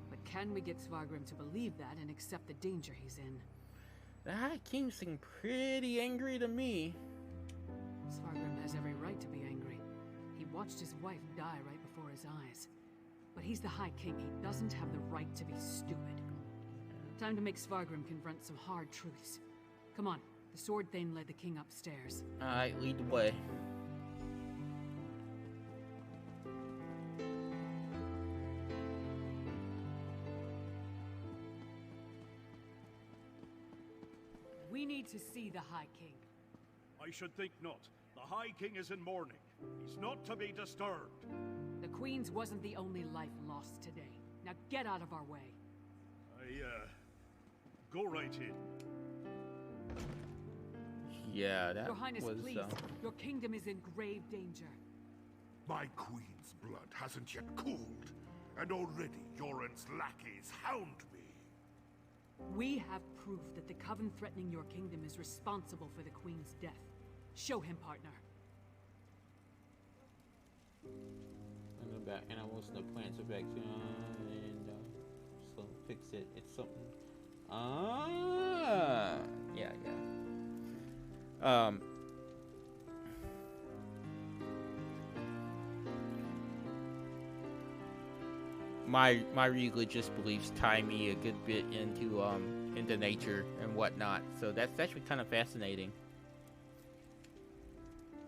But can we get Svargrim to believe that and accept the danger he's in? The High King seemed pretty angry to me. Svargrim has every right to be angry. He watched his wife die right before his eyes. But he's the High King. He doesn't have the right to be stupid. Time to make Svargrim confront some hard truths. Come on. The Sword Thane led the king upstairs. Alright, lead the way. We need to see the High King. I should think not. The High King is in mourning. He's not to be disturbed. The Queen's wasn't the only life lost today. Now get out of our way. Go right in. Yeah, that Your Highness, was, please. Your kingdom is in grave danger. My queen's blood hasn't yet cooled, and already Yoren's lackeys hound me. We have proof that the Coven threatening your kingdom is responsible for the Queen's death. Show him, partner. And about animals and the plants are back and so fix it. It's something. Yeah. My religious beliefs tie me a good bit into nature and whatnot, so that's actually kind of fascinating.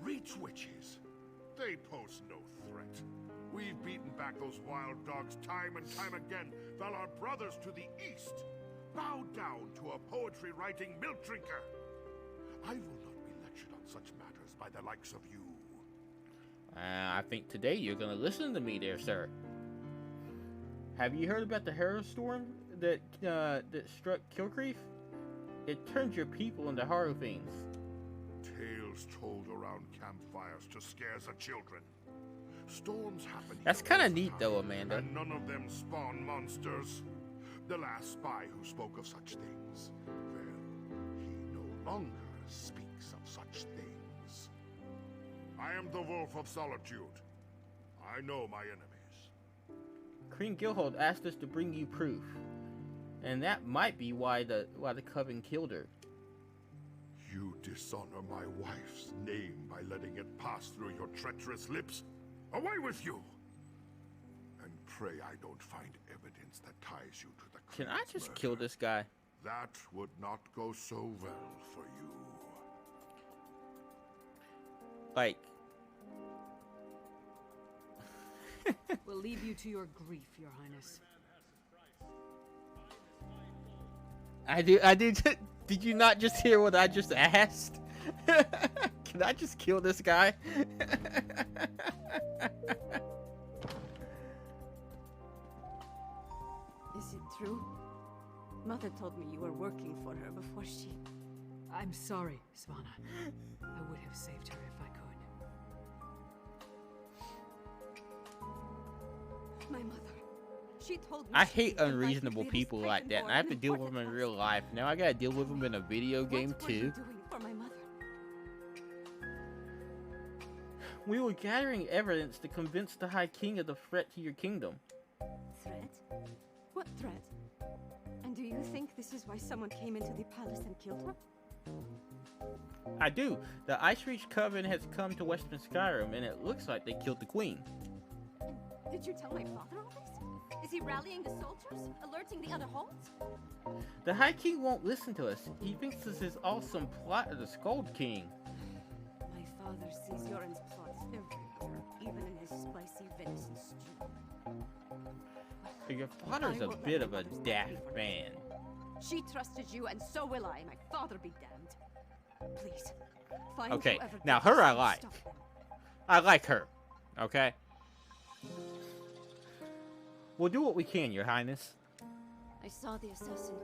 Reach witches. They pose no threat. We've beaten back those wild dogs time and time again, while our brothers to the east bow down to a poetry-writing milk drinker. I will not be lectured on such matters by the likes of you. I think today you're going to listen to me there, sir. Have you heard about the Harrowstorm that struck Kilcreath? It turned your people into horror fiends. Tales told around campfires to scare the children. Storms happen. That's kind of neat, though, Amanda. And none of them spawn monsters. The last spy who spoke of such things, well, he no longer speaks of such things. I am the Wolf of Solitude. I know my enemies. Queen Guildhold asked us to bring you proof, and that might be why the coven killed her. You dishonor my wife's name by letting it pass through your treacherous lips. Away with you! And pray I don't find evidence that ties you to the Can I just murder. kill this guy? That would not go so well for you. Like... We'll leave you to your grief, Your Highness. I do. Did you not just hear what I just asked? Can I just kill this guy? Is it true? Mother told me you were working for her before she... I'm sorry, Svanna. I would have saved her if I could. My mother. She told me I hate unreasonable people like that, and I have to deal with them in real life. Now I gotta deal with them in a video game What were you too. doing for my mother? We were gathering evidence to convince the High King of the threat to your kingdom. Threat? What threat? And do you think this is why someone came into the palace and killed her? I do. The Ice Reach Coven has come to Western Skyrim, and it looks like they killed the Queen. Did you tell my father all this? Is he rallying the soldiers? Alerting the other holds? The High King won't listen to us. He thinks this is all some plot of the Scold King. My father sees Yoren's plots everywhere, even in his spicy venison stew. Your father's a bit of a daft man. She trusted you, and so will I. My father be damned. Please, find Okay, whoever now did her this I and like. stop them. I like her. Okay? We'll do what we can, Your Highness. I saw the assassin.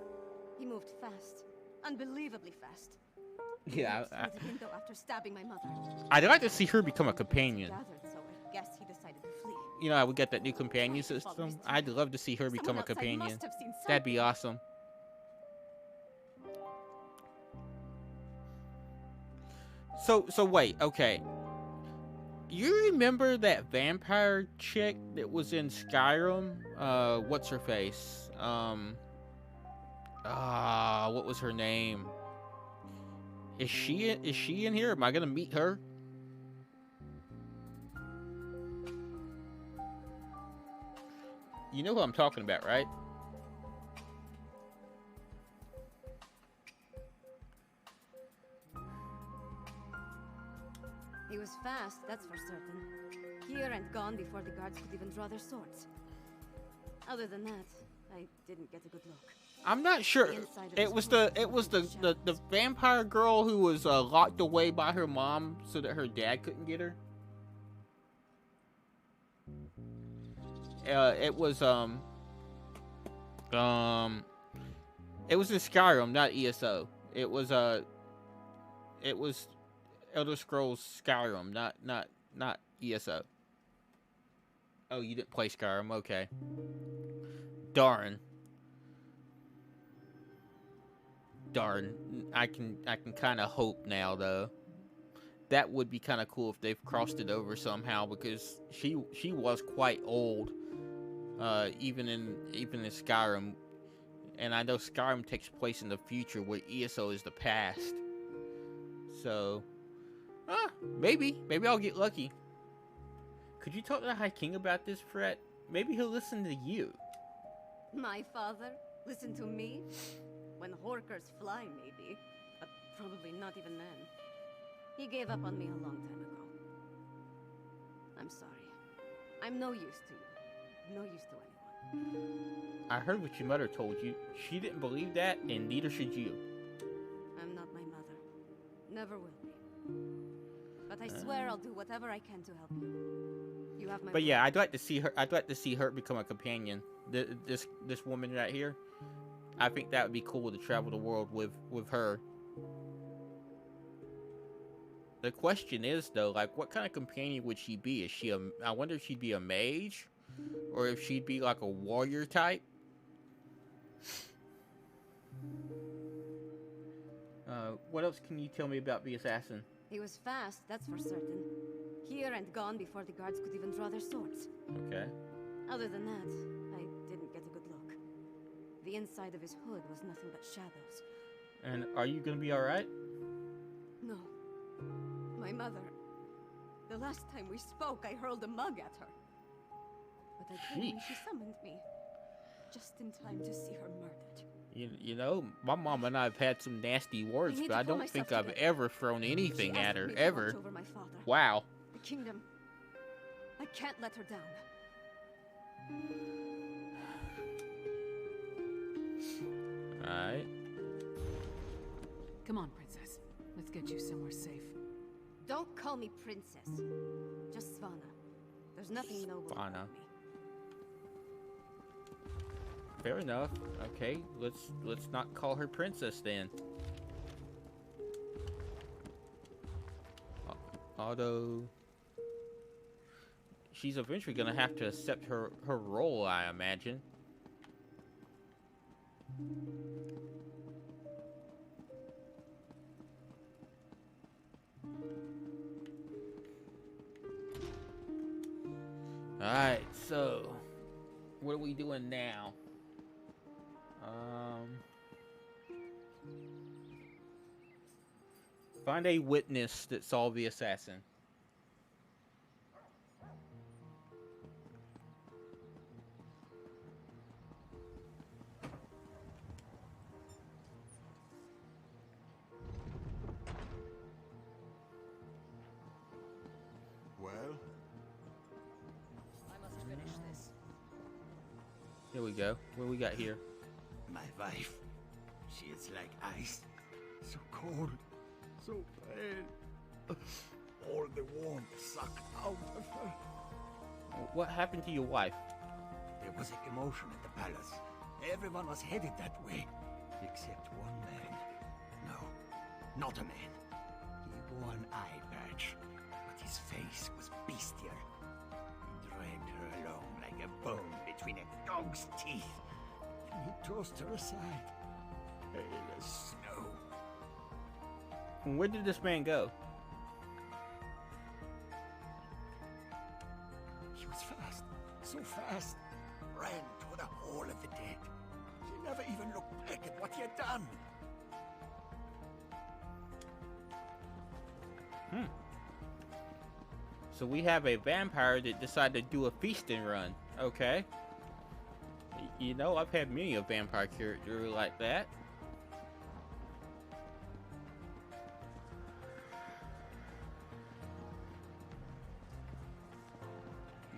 He moved fast. Unbelievably fast. Yeah, Through the window after stabbing my mother. I'd like to see her become a companion. Gathered, so I guess he decided to flee. You know how we got that new companion system? I'd love to see her become a outside companion. must have seen That'd be awesome. So wait, okay. You remember that vampire chick that was in Skyrim? What's her face? What was her name? Is she in here? Am I gonna meet her? You know who I'm talking about, right? He was fast, that's for certain. Here and gone before the guards could even draw their swords. Other than that, I didn't get a good look. I'm not sure. It was the vampire girl who was locked away by her mom so that her dad couldn't get her. It was in Skyrim, not ESO. It was Elder Scrolls Skyrim, not ESO. Oh, you didn't play Skyrim, okay. Darn. I can kind of hope now though. That would be kind of cool if they've crossed it over somehow, because she was quite old, even in Skyrim, and I know Skyrim takes place in the future where ESO is the past. So, maybe I'll get lucky. Could you talk to the High King about this threat? Maybe he'll listen to you. My father? Listen to me? When horkers fly, maybe. But probably not even then. He gave up on me a long time ago. I'm sorry. I'm no use to you. No use to anyone. I heard what your mother told you. She didn't believe that, and neither should you. I'm not my mother. Never will be. But I swear I'll do whatever I can to help you. You have my But yeah, I'd like to see her become a companion. This woman right here. I think that would be cool to travel the world with her. The question is though, like, what kind of companion would she be? I wonder if she'd be a mage, or if she'd be like a warrior type. What else can you tell me about the assassin? He was fast, that's for certain. Here and gone before the guards could even draw their swords. Okay. Other than that, I didn't get a good look. The inside of his hood was nothing but shadows. And are you gonna be alright? No. My mother... The last time we spoke, I hurled a mug at her. But I came when she summoned me. Just in time to see her murdered. You know, my mom and I have had some nasty words, but I don't think I've ever thrown anything at her, ever. Over my father. Wow. The kingdom. I can't let her down. Alright. Come on, princess. Let's get you somewhere safe. Don't call me princess. Just Svana. There's nothing noble about me. Fair enough. Okay, let's not call her princess then. Although she's eventually gonna have to accept her role, I imagine. Alright, so what are we doing now? Find a witness that saw the assassin. Well? I must finish this. Here we go. What do we got here? My wife. She is like ice. So cold. So pale. All the warmth sucked out of her. What happened to your wife? There was a commotion at the palace. Everyone was headed that way. Except one man. No, not a man. He wore an eye patch, but his face was bestial. He dragged her along like a bone between a dog's teeth. And he tossed her aside. Pale as snow. Where did this man go? He was fast. So fast. Ran toward the Hall of the Dead. He never even looked back at what he had done. So we have a vampire that decided to do a feasting run. Okay. You know, I've had many a vampire character like that.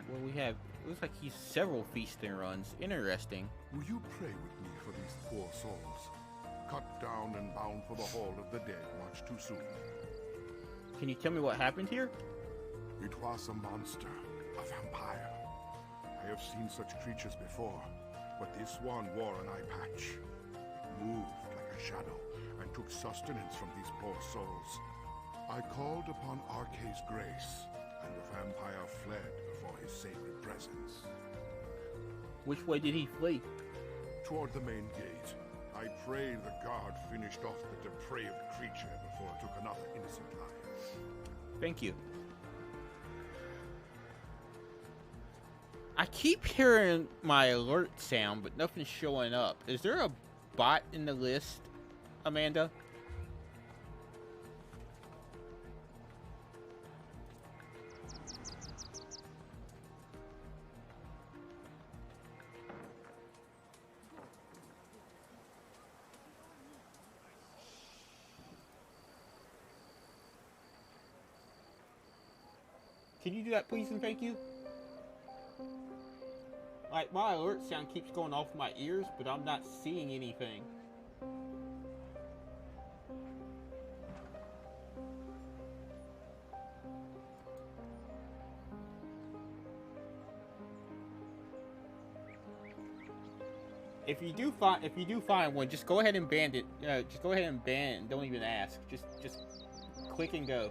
Well, we have, it looks like he's several feasting runs. Interesting. Will you pray with me for these poor souls? Cut down and bound for the Hall of the Dead much too soon. Can you tell me what happened here? It was a monster, a vampire. I have seen such creatures before, but this one wore an eye patch. It moved like a shadow and took sustenance from these poor souls. I called upon Arce's grace, and the vampire fled before his sacred presence. Which way did he flee? Toward the main gate. I pray the guard finished off the depraved creature before it took another innocent life. Thank you. I keep hearing my alert sound, but nothing's showing up. Is there a bot in the list, Amanda? Can you do that, please, and thank you? Like, my alert sound keeps going off my ears, but I'm not seeing anything. If you do find one, just go ahead and ban it. Just go ahead and ban it and don't even ask. Just click and go.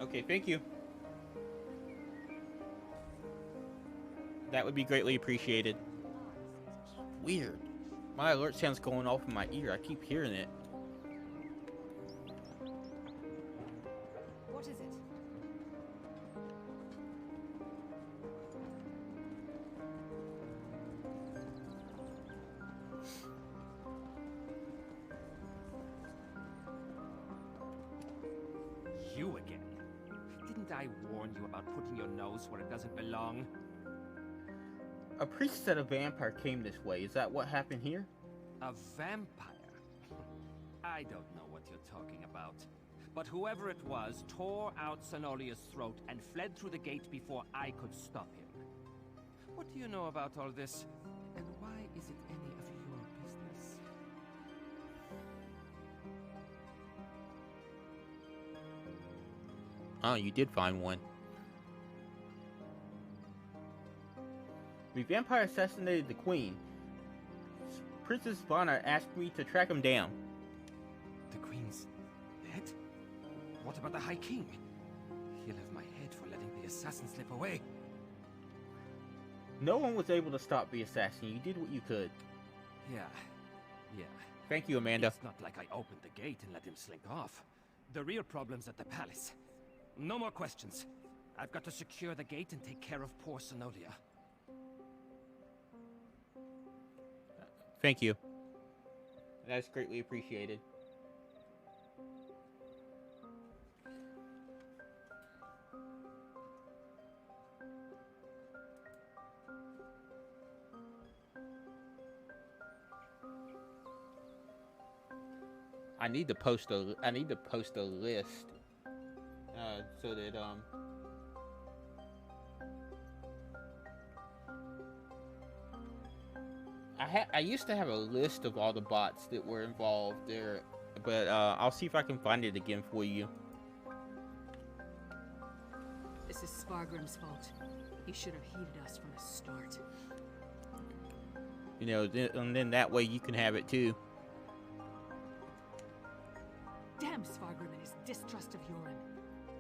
Okay, thank you. That would be greatly appreciated. Weird. My alert sound's going off in my ear. I keep hearing it. What is it? You again? Didn't I warn you about putting your nose where it doesn't belong? A priest said a vampire came this way. Is that what happened here? A vampire? I don't know what you're talking about. But whoever it was tore out Senolia's throat and fled through the gate before I could stop him. What do you know about all this? And why is it any of your business? Oh, you did find one. The vampire assassinated the queen. Princess Vana asked me to track him down. The queen's dead? What about the High King? He'll have my head for letting the assassin slip away. No one was able to stop the assassin. You did what you could. Yeah. Thank you, Amanda. It's not like I opened the gate and let him slink off. The real problem's at the palace. No more questions. I've got to secure the gate and take care of poor Senolia. Thank you. That's greatly appreciated. I need to post a list so that I used to have a list of all the bots that were involved there, but I'll see if I can find it again for you. This is Svargrim's fault. He should have heeded us from the start. You know, and then that way you can have it too. Damn Svargrim and his distrust of Yoren.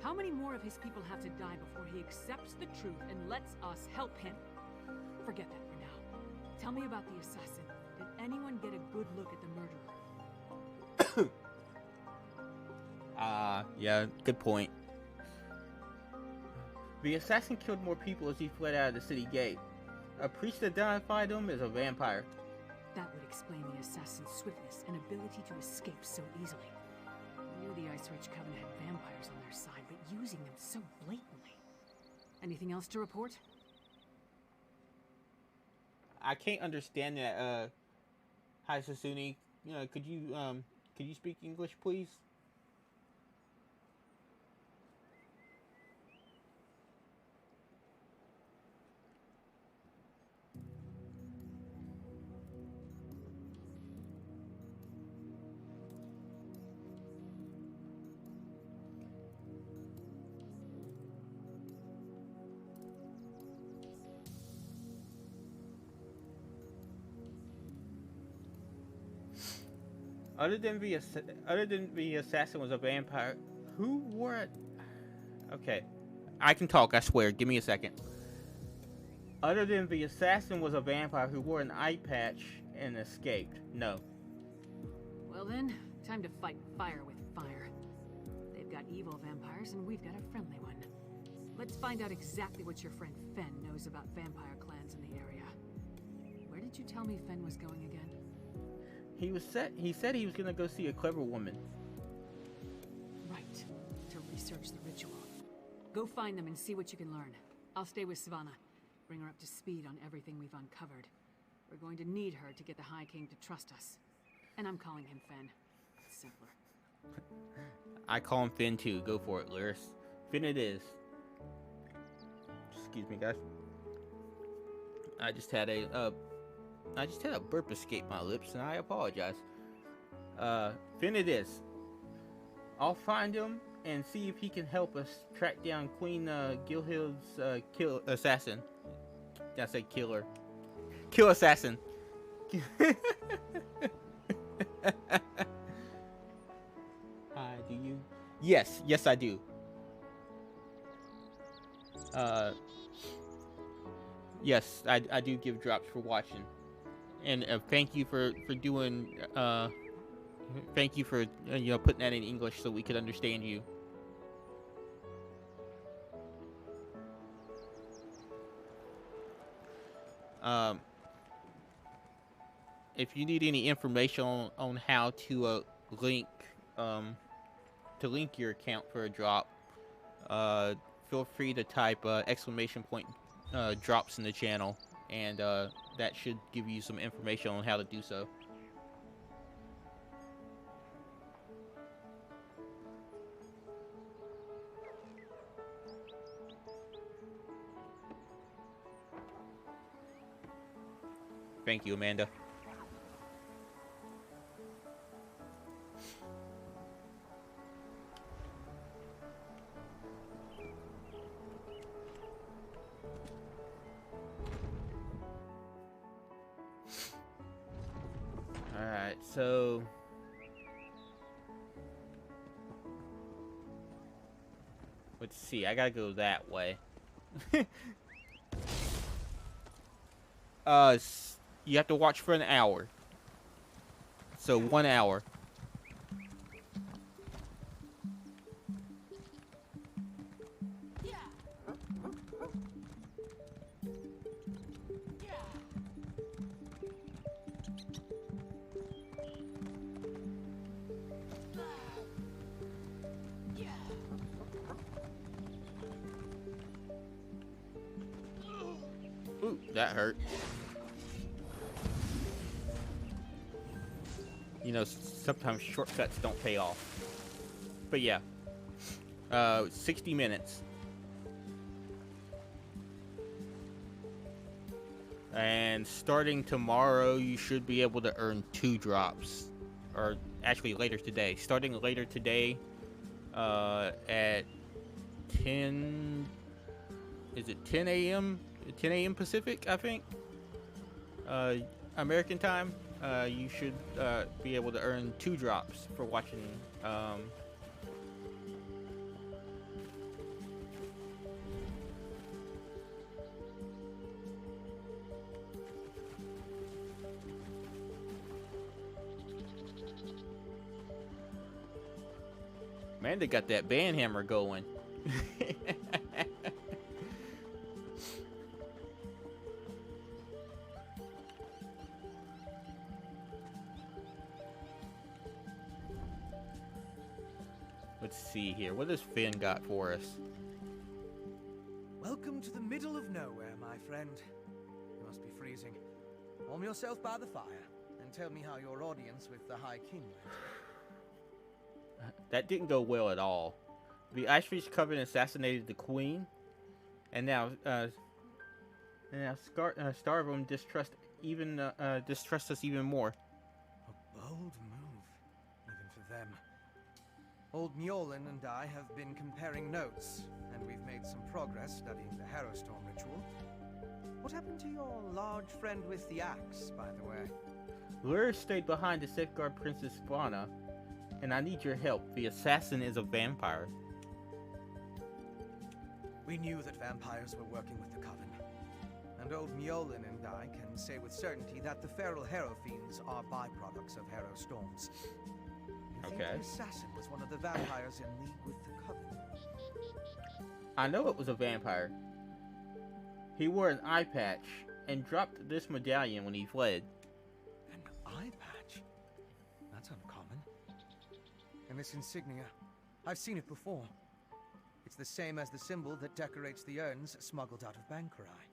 How many more of his people have to die before he accepts the truth and lets us help him? Forget that for now. Tell me about the assassin. Did anyone get a good look at the murderer? Yeah, good point. The assassin killed more people as he fled out of the city gate. A priest identified him as a vampire. That would explain the assassin's swiftness and ability to escape so easily. I knew the Ice Ridge Coven had vampires on their side, but using them so blatantly. Anything else to report? I can't understand that. Hi, Sasuni. You know, could you speak English, please? Other than the assassin was a vampire, who wore it? Okay, I can talk. I swear. Give me a second. Other than the assassin was a vampire who wore an eye patch and escaped. No. Well then, time to fight fire with fire. They've got evil vampires, and we've got a friendly one. Let's find out exactly what your friend Fen knows about vampire clans in the area. Where did you tell me Fen was going again? He said he was gonna go see a clever woman. Right. To research the ritual. Go find them and see what you can learn. I'll stay with Savannah. Bring her up to speed on everything we've uncovered. We're going to need her to get the High King to trust us. And I'm calling him Fen. It's simpler. I call him Finn too. Go for it, Lyris. Finn it is. Excuse me, guys. I just had a burp escape my lips, and I apologize. Finn it is. I'll find him and see if he can help us track down Queen Gilhild's assassin. Did I say killer? Kill assassin. Hi, do you? Yes, I do. Yes, I do give drops for watching, and thank you for doing. Thank you for putting that in English so we could understand you. If you need any information on how to link your account for a drop, feel free to type exclamation point drops in the channel, and that should give you some information on how to do so. Thank you, Amanda. Alright, so let's see, I gotta go that way. You have to watch for an hour. So 1 hour. Ooh, that hurt. You know, sometimes shortcuts don't pay off. But yeah. 60 minutes. And starting tomorrow, you should be able to earn 2 drops. Or actually later today. Starting later today at 10... Is it 10 a.m.? 10 a.m. Pacific, I think? American time. You should be able to earn 2 drops for watching. Man, they got that band hammer going. Let's see here. What has Finn got for us? Welcome to the middle of nowhere, my friend. You must be freezing. Warm yourself by the fire and tell me how your audience with the High King went. That didn't go well at all. The Ice Reach Coven assassinated the Queen, and now Starvum distrusts us even more. A bold move, even for them. Old Mjolin and I have been comparing notes, and we've made some progress studying the Harrowstorm ritual. What happened to your large friend with the axe, by the way? Lure stayed behind to safeguard Princess Fauna, and I need your help. The assassin is a vampire. We knew that vampires were working with the Coven, and old Mjolin and I can say with certainty that the feral Harrow Fiends are byproducts of Harrow Storms. You think the assassin was one of the vampires in league with the Coven? I know it was a vampire. He wore an eye patch and dropped this medallion when he fled. An eye patch? That's uncommon. And this insignia, I've seen it before. It's the same as the symbol that decorates the urns smuggled out of Bankerai.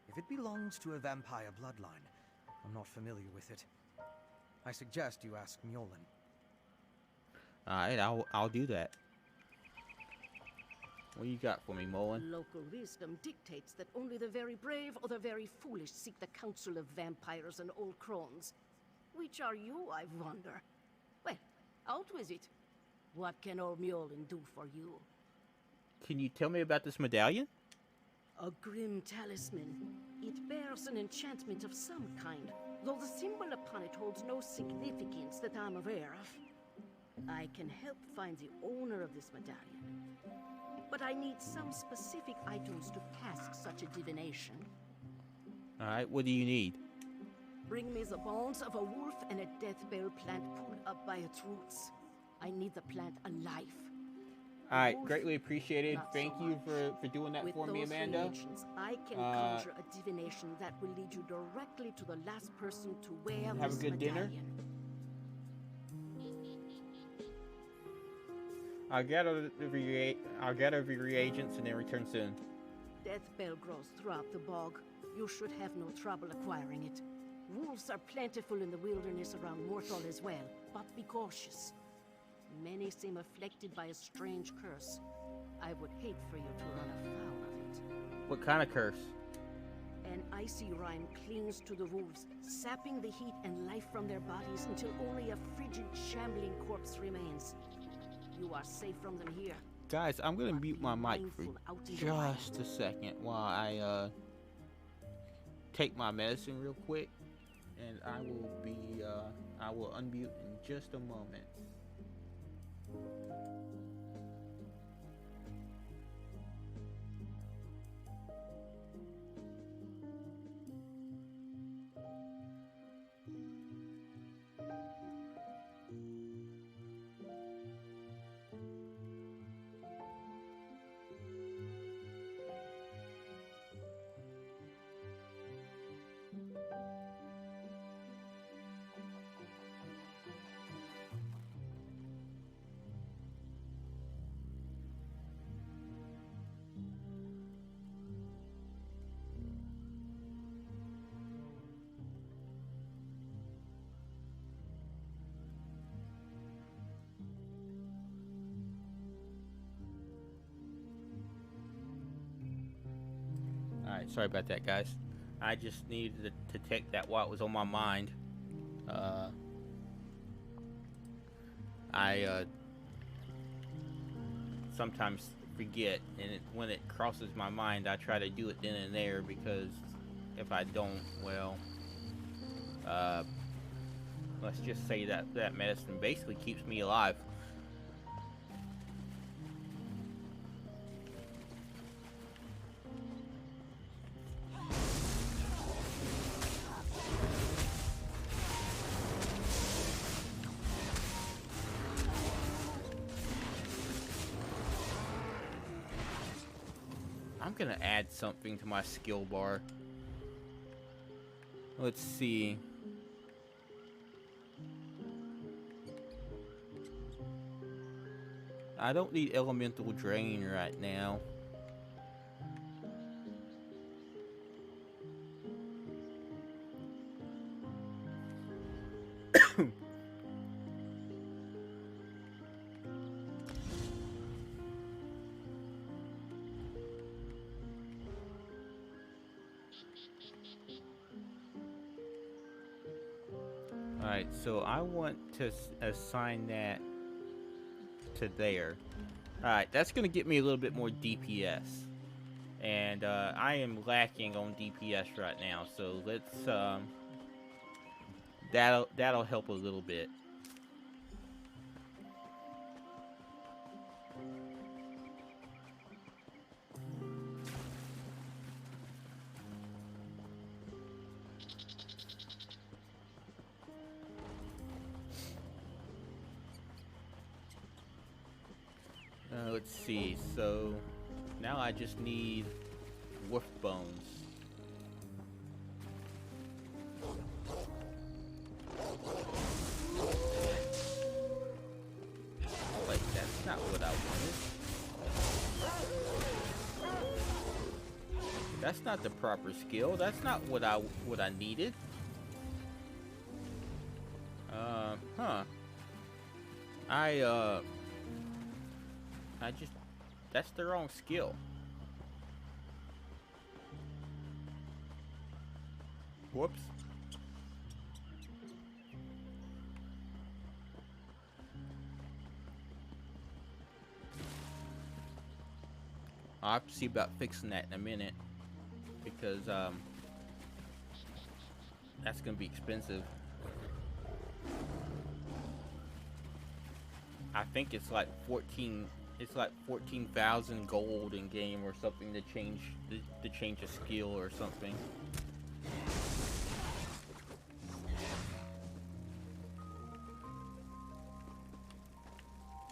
If it belongs to a vampire bloodline, I'm not familiar with it. I suggest you ask Mjolin. Alright, I'll do that. What you got for me, Mullen? Local wisdom dictates that only the very brave or the very foolish seek the counsel of vampires and old crones. Which are you, I wonder? Well, out with it. What can old Mjolin do for you? Can you tell me about this medallion? A grim talisman. It bears an enchantment of some kind, though the symbol upon it holds no significance that I'm aware of. I can help find the owner of this medallion. but I need some specific items to cast such a divination. Alright, what do you need? Bring me the bones of a wolf and a death bell plant pulled up by its roots. I need the plant alive. Alright, greatly appreciated. Thank you for doing that for me, Amanda. Reagents, I can conjure a divination that will lead you directly to the last person to wear have a good dinner. I'll gather the reagents and then return soon. Death bell grows throughout the bog. You should have no trouble acquiring it. Wolves are plentiful in the wilderness around Morthal as well, but be cautious. Many seem afflicted by a strange curse. I would hate for you to run afoul of it. What kind of curse? An icy rime clings to the wolves, sapping the heat and life from their bodies until only a frigid, shambling corpse remains. You are safe from them here. Guys, I'm gonna mute my mic for just a second while I take my medicine real quick, and I will unmute in just a moment. Alright, sorry about that, guys. I just needed to take that while it was on my mind. I sometimes forget, and when it crosses my mind, I try to do it then and there, because if I don't, well, let's just say that medicine basically keeps me alive. I'm gonna add something to my skill bar. Let's see. I don't need elemental drain right now. Alright, so I want to assign that to there. Alright, that's going to get me a little bit more DPS. And I am lacking on DPS right now, so let's that'll help a little bit. Let's see, so now I just need wolf bones. Wait, that's not what I wanted. That's not the proper skill. That's not what I needed. That's the wrong skill. Whoops. I'll have to see about fixing that in a minute, because that's gonna be expensive. I think it's like 14 It's like 14,000 gold in game or something to change a skill or something.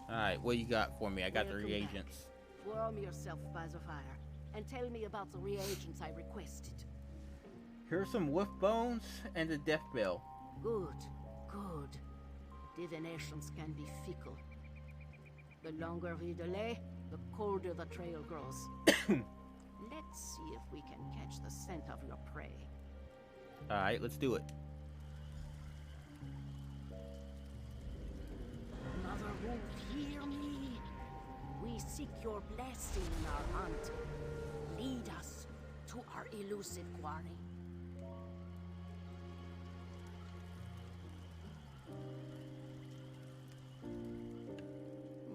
Alright, what you got for me? I got the reagents. Warm yourself by the fire, and tell me about the reagents I requested. Here's some wolf bones and a death bell. Good, good. Divinations can be fickle. The longer we delay, the colder the trail grows. Let's see if we can catch the scent of your prey. Alright, let's do it. Mother Wolf, hear me. We seek your blessing in our hunt. Lead us to our elusive quarry.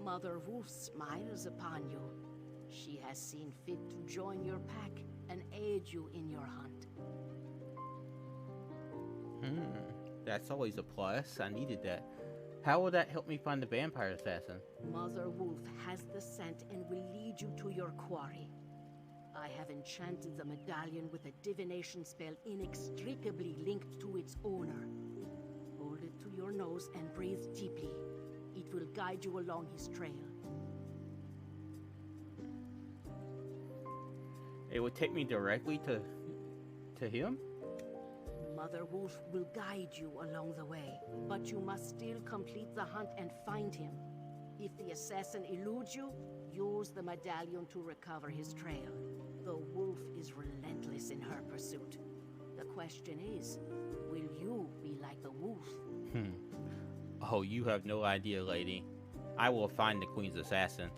Mother Wolf smiles upon you. She has seen fit to join your pack and aid you in your hunt. That's always a plus. I needed that. How will that help me find the vampire assassin? Mother Wolf has the scent and will lead you to your quarry. I have enchanted the medallion with a divination spell inextricably linked to its owner. Hold it to your nose and breathe deeply. It will guide you along his trail. It would take me directly to him? Mother Wolf will guide you along the way, but you must still complete the hunt and find him. If the assassin eludes you, use the medallion to recover his trail. The wolf is relentless in her pursuit. The question is, will you be like the wolf? Oh, you have no idea, lady. I will find the Queen's assassin.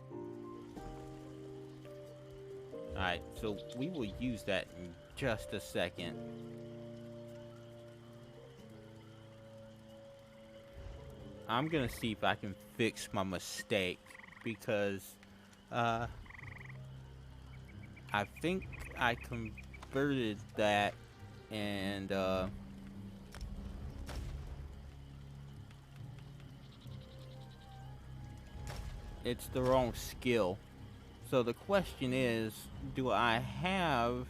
Alright, so we will use that in just a second. I'm gonna see if I can fix my mistake, because I think I converted that and it's the wrong skill. So the question is, do I have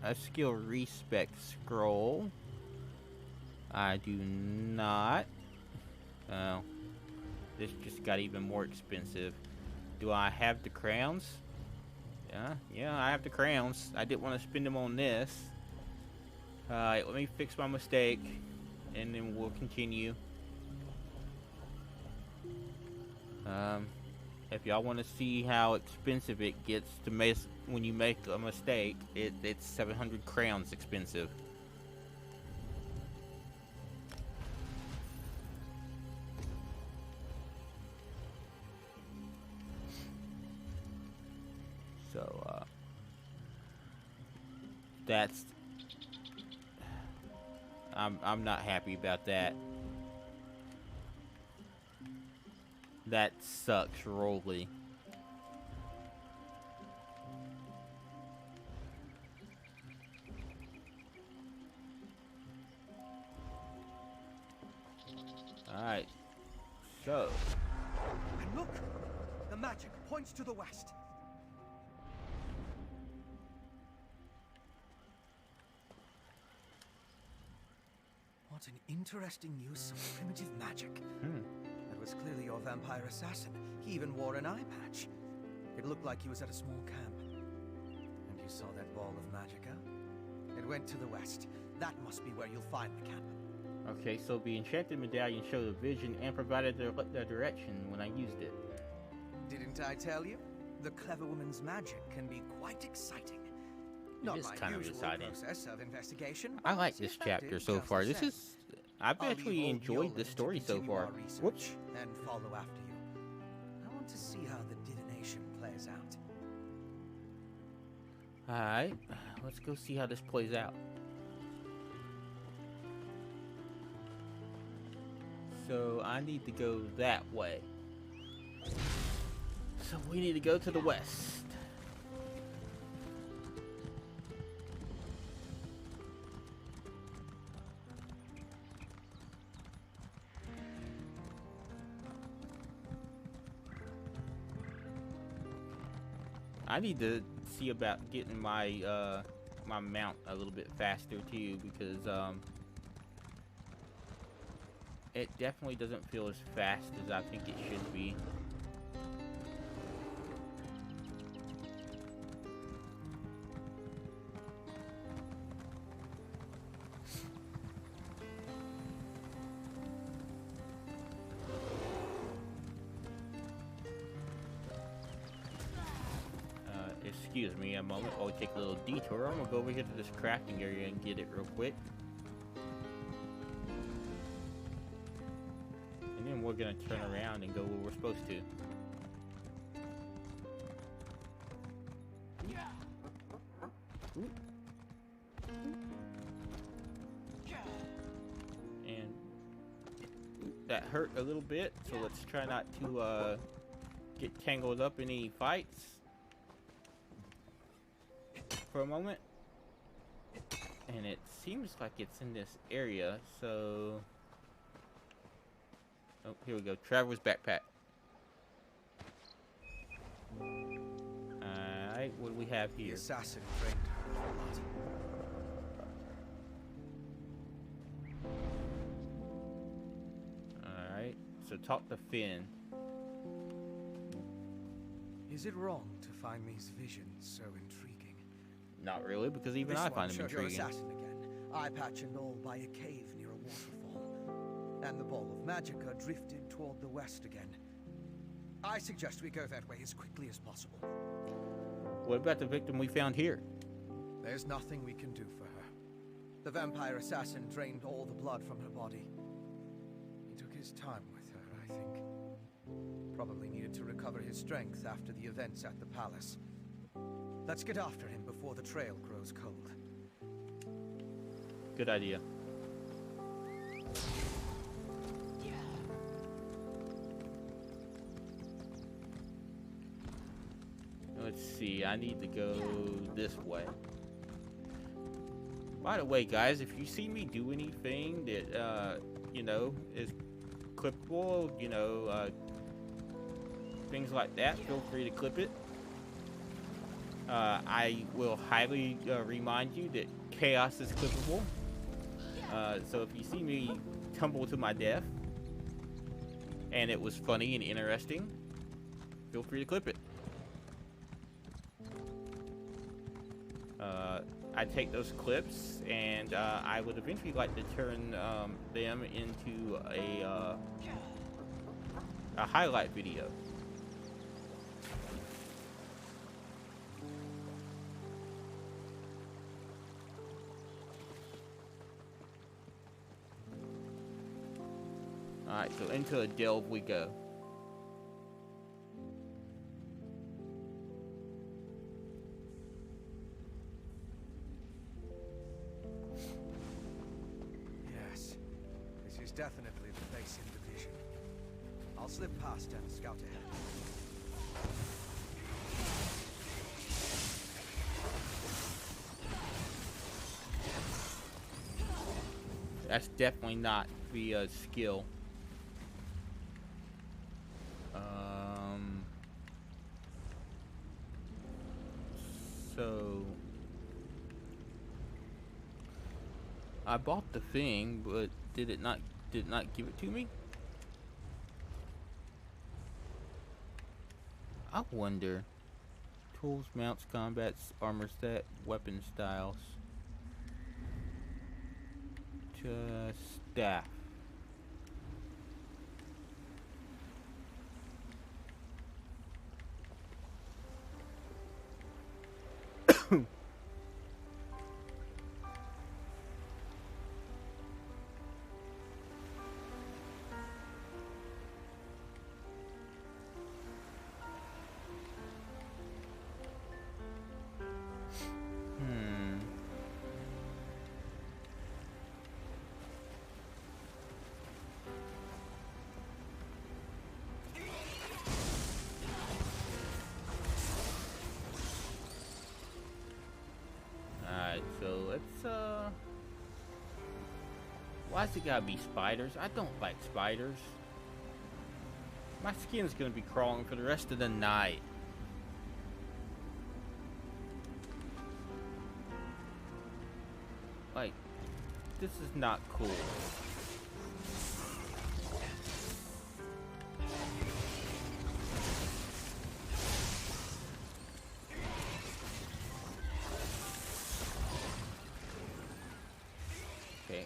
a skill respec scroll? I do not. Oh, this just got even more expensive. Do I have the crowns? Yeah, I have the crowns. I didn't want to spend them on this. Alright, let me fix my mistake, and then we'll continue. If y'all want to see how expensive it gets to make when you make a mistake, it's 700 crowns expensive. So, that's... I'm not happy about that. That sucks, roly. Alright. So. And look! The magic points to the west. What an interesting use of primitive magic. That was clearly your vampire assassin. He even wore an eye patch. It looked like he was at a small camp. And you saw that ball of magicka? It went to the west. That must be where you'll find the camp. Okay, so the enchanted medallion showed a vision and provided the direction when I used it. Didn't I tell you? The clever woman's magic can be quite exciting. Not It is my kind of usual exciting. process of investigation. I but like this chapter effective so just far. the This same. is... I've I'll actually leave old enjoyed Yolan this to story so continue far. our research Whoops. And follow after you. I want to see how the divination plays out. Alright, let's go see how this plays out. So I need to go that way. So we need to go to the west. I need to see about getting my my mount a little bit faster too, because it definitely doesn't feel as fast as I think it should be. Excuse me a moment while we take a little detour. I'm gonna go over here to this crafting area and get it real quick. And then we're gonna turn around and go where we're supposed to. And that hurt a little bit, so let's try not to get tangled up in any fights for a moment. And it seems like it's in this area, so oh, here we go. Traveler's backpack. Alright, what do we have here? The assassin trained Alright, so talk to Finn. Is it wrong to find these visions so intriguing? Not really, because even I find them intriguing. Your assassin again. Eye patch and all by a cave near a waterfall. And the ball of magicka drifted toward the west again. I suggest we go that way as quickly as possible. What about the victim we found here? There's nothing we can do for her. The vampire assassin drained all the blood from her body. He took his time with her, I think. Probably needed to recover his strength after the events at the palace. Let's get after him before the trail grows cold. Good idea. Let's see, I need to go this way. By the way, guys, if you see me do anything that, you know, is clippable, you know, things like that, feel free to clip it. I will highly remind you that chaos is clippable. So if you see me tumble to my death, and it was funny and interesting, feel free to clip it. I take those clips, and I would eventually like to turn them into a highlight video. Alright, so into a delve we go. Yes, this is definitely the place in the vision. I'll slip past and scout ahead. That's definitely not the skill. So I bought the thing, but did it not give it to me? I wonder. Tools, mounts, combats, armor set, weapon styles. Staff. So let's why's it gotta be spiders? I don't like spiders. My skin's gonna be crawling for the rest of the night. This is not cool. Okay.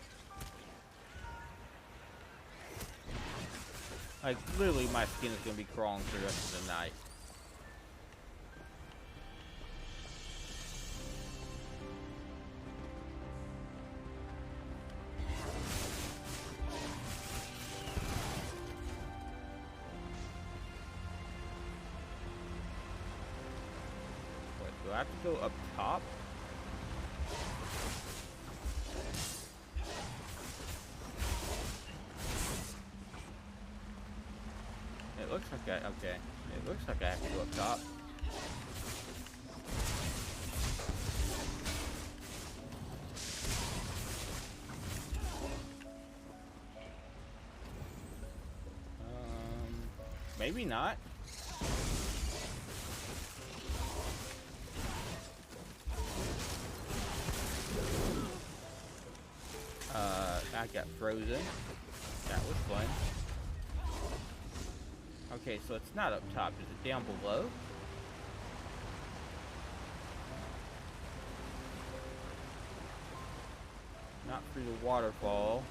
Like, literally my skin is gonna be crawling for the rest of the night. Do I have to go up top? It looks like okay. It looks like I have to go up top. Maybe not. I got frozen. That was fun. Okay, so it's not up top. Is it down below? Not through the waterfall.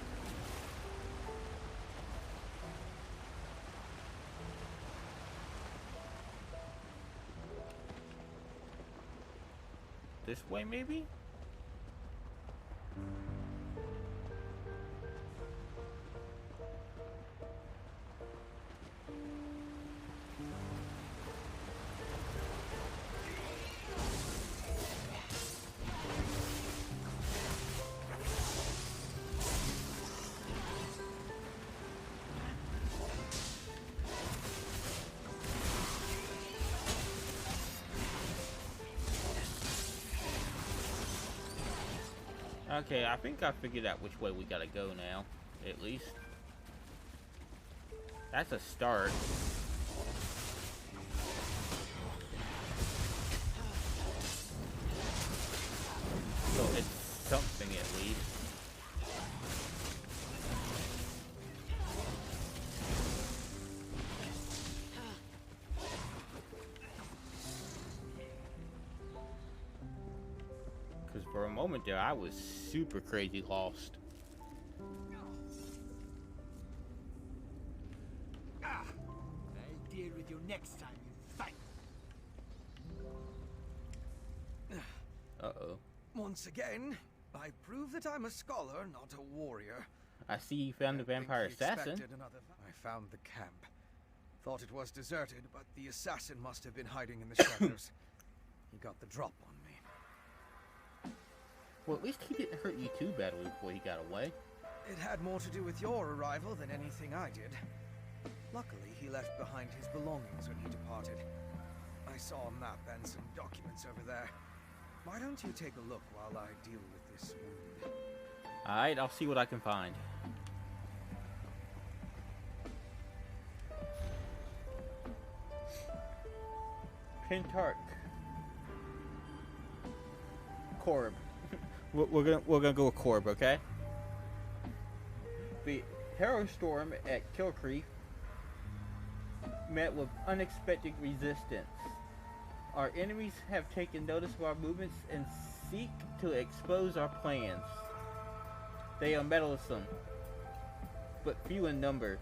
This way, maybe? Okay, I think I figured out which way we gotta go now, at least. That's a start. So it's something at least. For a moment there, I was super crazy lost. I'll deal with you next time you fight. Uh-oh. Once again, I prove that I'm a scholar, not a warrior. I see you found the vampire assassin. I found the camp. Thought it was deserted, but the assassin must have been hiding in the shadows. He got the drop on me. Well, at least he didn't hurt you too badly before he got away. It had more to do with your arrival than anything I did. Luckily, he left behind his belongings when he departed. I saw a map and some documents over there. Why don't you take a look while I deal with this wound? Alright, I'll see what I can find. Pentarch. Corb. We're gonna go with Corb, okay? The Harrow Storm at Kilcreek met with unexpected resistance. Our enemies have taken notice of our movements and seek to expose our plans. They are meddlesome, but few in number.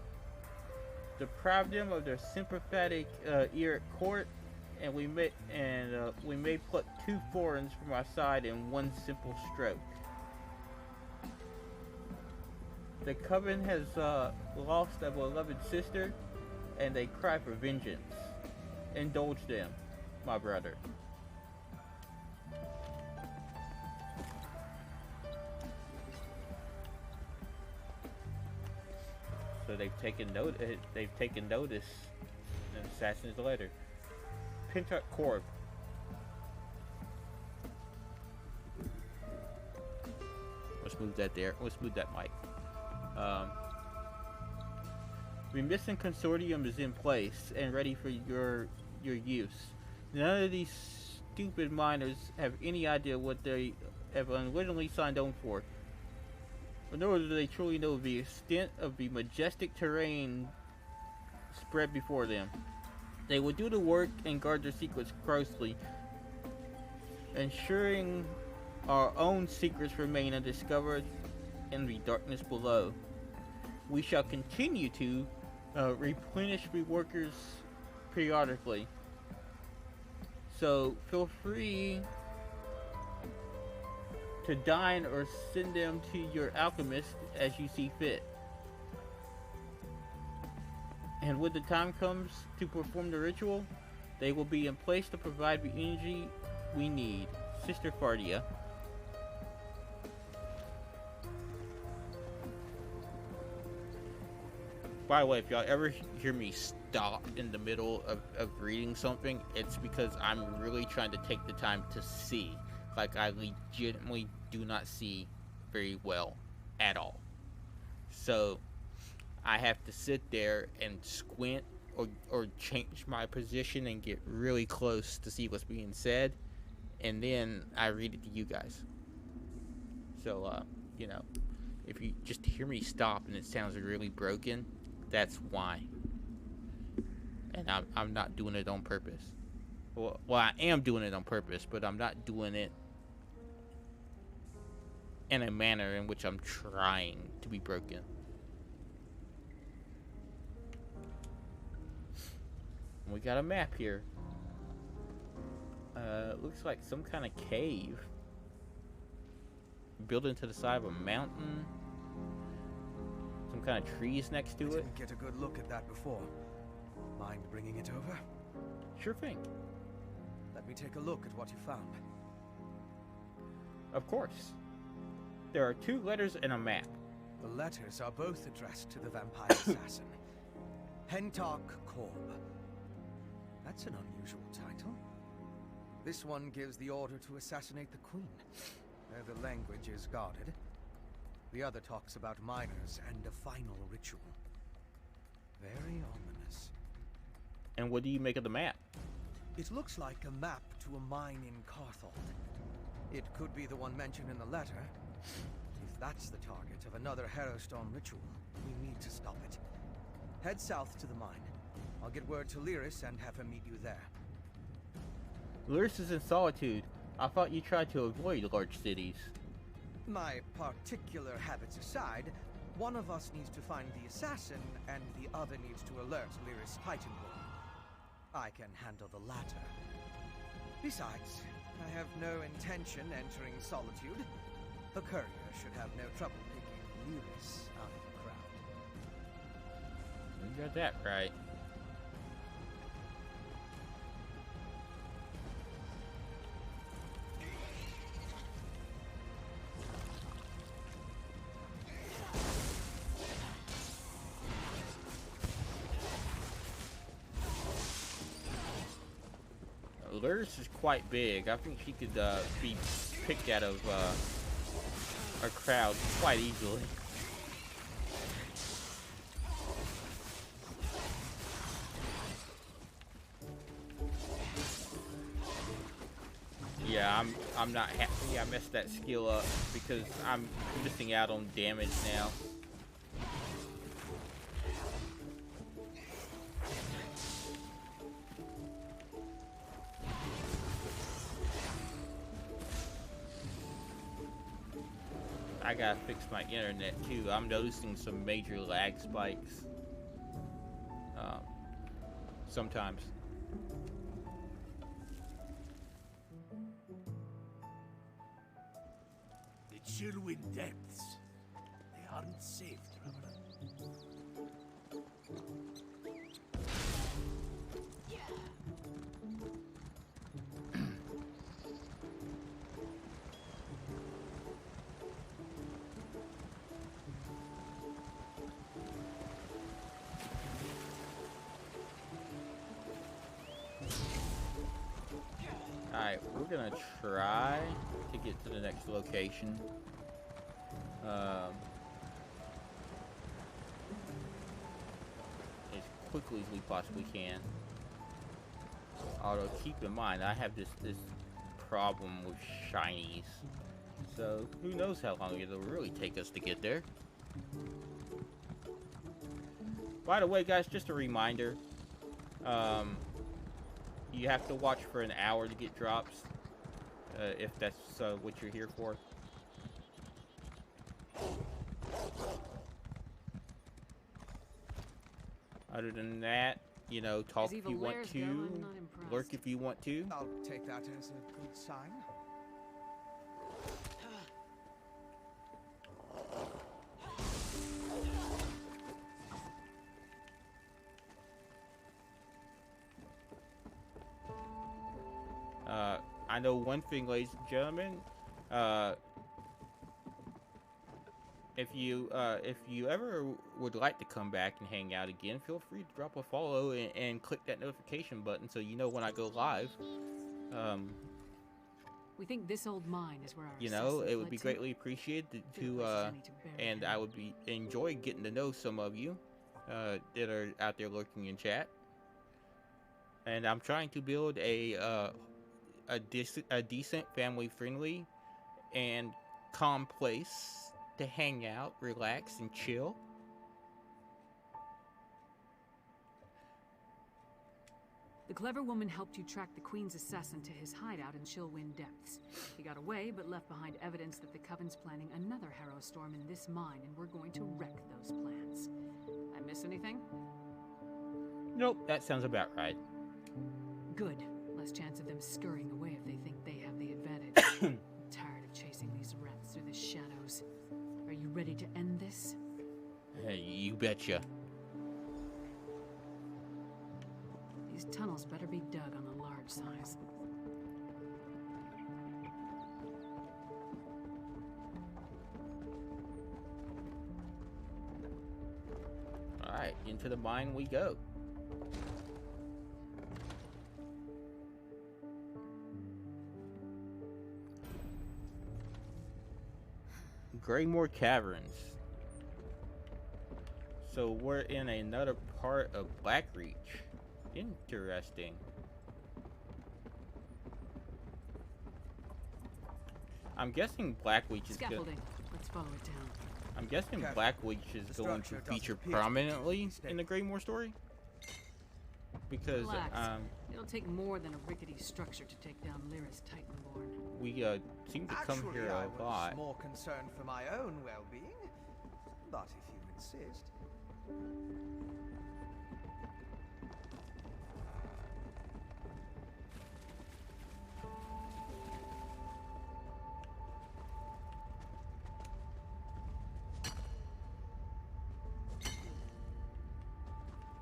Deprive them of their sympathetic ear at court, and we may pluck 2 foreigns from our side in one simple stroke. The coven has lost a beloved sister, and they cry for vengeance. Indulge them, my brother. So they've taken note. They've taken notice. An assassin's letter. Pentarch Corp. Let's move that there. Let's move that mic. The missing consortium is in place and ready for your use. None of these stupid miners have any idea what they have unwittingly signed on for. Nor do they truly know the extent of the majestic terrain spread before them. They will do the work and guard their secrets closely, ensuring our own secrets remain undiscovered in the darkness below. We shall continue to replenish the workers periodically. So feel free to dine or send them to your alchemist as you see fit. And when the time comes to perform the ritual, they will be in place to provide the energy we need. Sister Fardia. By the way, if y'all ever hear me stop in the middle of reading something, it's because I'm really trying to take the time to see. Like, I legitimately do not see very well at all. So, I have to sit there and squint or change my position and get really close to see what's being said. And then I read it to you guys. So, you know, if you just hear me stop and it sounds really broken, that's why. And I'm not doing it on purpose. Well, I am doing it on purpose, but I'm not doing it in a manner in which I'm trying to be broken. We got a map here. Looks like some kind of cave. Built into the side of a mountain. Some kind of trees next to it. Didn't get a good look at that before. Mind bringing it over? Sure thing. Let me take a look at what you found. Of course. There are 2 letters and a map. The letters are both addressed to the vampire assassin. Hentok Korb. That's an unusual title. This one gives the order to assassinate the queen. The language is guarded. The other talks about miners and a final ritual. Very ominous. And what do you make of the map? It looks like a map to a mine in Carthage. It could be the one mentioned in the letter. If that's the target of another Harrowstone ritual, we need to stop it. Head south to the mine. I'll get word to Lyris and have him meet you there. Lyris is in Solitude. I thought you tried to avoid large cities. My particular habits aside, one of us needs to find the assassin, and the other needs to alert Lyris Titanborn. I can handle the latter. Besides, I have no intention entering Solitude. The courier should have no trouble picking Lyris out of the crowd. You got that right. Lyris is quite big. I think she could be picked out of a crowd quite easily. Yeah, I'm not happy I messed that skill up because I'm missing out on damage now. I gotta fix my internet too. I'm noticing some major lag spikes. Sometimes. The Chillwind depths. They aren't safe, traveler. Alright, we're gonna try to get to the next location. As quickly as we possibly can. Although keep in mind I have this problem with shinies. So, who knows how long it'll really take us to get there. By the way, guys, just a reminder. You have to watch for an hour to get drops. If that's what you're here for. Other than that, you know, talk if you want to, lurk if you want to. I'll take that as a good sign. I know one thing, ladies and gentlemen. If you ever would like to come back and hang out again, feel free to drop a follow and click that notification button so you know when I go live. We think this old mine is where our you know, it would be greatly appreciated and I would enjoy getting to know some of you that are out there lurking in chat. And I'm trying to build a decent, family-friendly, and calm place to hang out, relax, and chill. The clever woman helped you track the Queen's assassin to his hideout in Chillwind Depths. He got away, but left behind evidence that the Coven's planning another Harrow Storm in this mine, and we're going to wreck those plans. I miss anything? Nope, that sounds about right. Good. Less chance of them scurrying away if they think they have the advantage. I'm tired of chasing these rats through the shadows. Are you ready to end this? Hey, you betcha. These tunnels better be dug on the large size. Alright, into the mine we go. Greymore Caverns. So we're in another part of Blackreach. Interesting. I'm guessing Blackreach is scaffolding. Let's follow it down. I'm guessing Blackreach is going to feature prominently in the Greymore story. Because it'll take more than a rickety structure to take down Lyra's Titanborn. We seem to come here a lot. I was more concerned for my own well-being, but if you insist.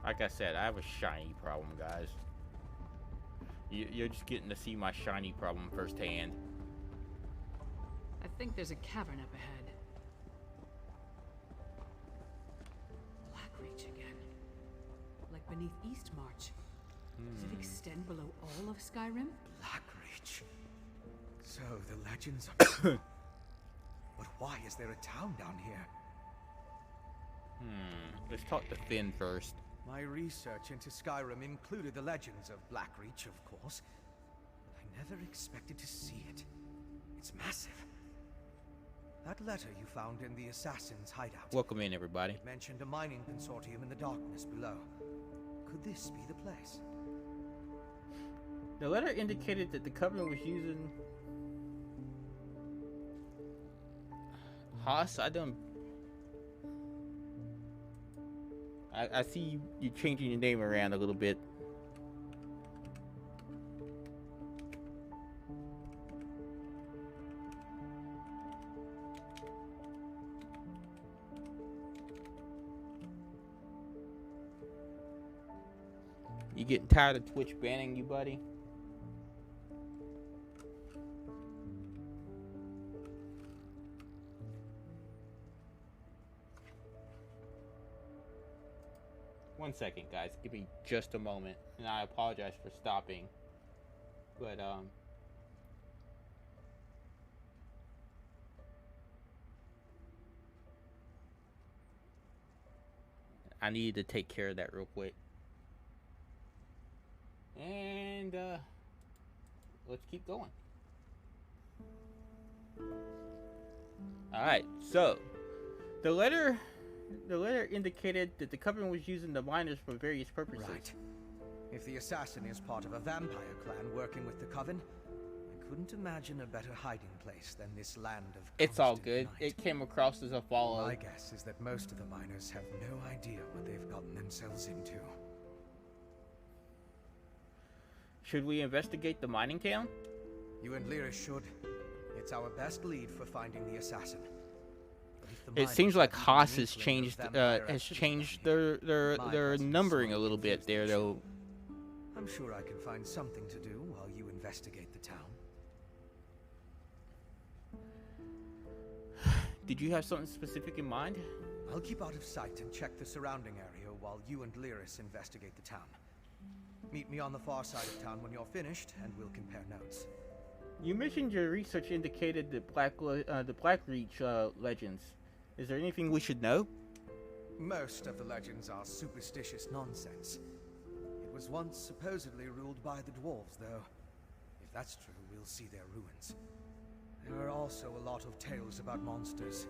Like I said, I have a shiny problem, guys. You're just getting to see my shiny problem firsthand. I think there's a cavern up ahead. Blackreach again. Like beneath Eastmarch. Does it extend below all of Skyrim? Blackreach. So the legends are... But why is there a town down here? Let's talk to Finn first. My research into Skyrim included the legends of Blackreach, of course. But I never expected to see it. It's massive. That letter you found in the assassin's hideout. Welcome in, everybody. It mentioned a mining consortium in the darkness below. Could this be the place? The letter indicated that the Covenant was using... Haas, I see you changing your name around a little bit. You getting tired of Twitch banning you, buddy? One second, guys. Give me just a moment. And I apologize for stopping. But, I needed to take care of that real quick. And, let's keep going. Alright, so the letter indicated that the Coven was using the miners for various purposes. Right. If the assassin is part of a vampire clan working with the Coven, I couldn't imagine a better hiding place than this land of It's all constant good. night. It came across as a follow. My guess is that most of the miners have no idea what they've gotten themselves into. Should we investigate the mining town? You and Lyra should. It's our best lead for finding the assassin. But if the It seems miners like have Haas any has inkling of changed vampire has activity changed down here, their my their presence numbering a solely little bit gives there them though. I'm sure I can find something to do while you investigate the town. Did you have something specific in mind? I'll keep out of sight and check the surrounding area while you and Lyris investigate the town. Meet me on the far side of town when you're finished, and we'll compare notes. You mentioned your research indicated the Blackreach legends. Is there anything we should know? Most of the legends are superstitious nonsense. It was once supposedly ruled by the dwarves, though. If that's true, we'll see their ruins. There are also a lot of tales about monsters.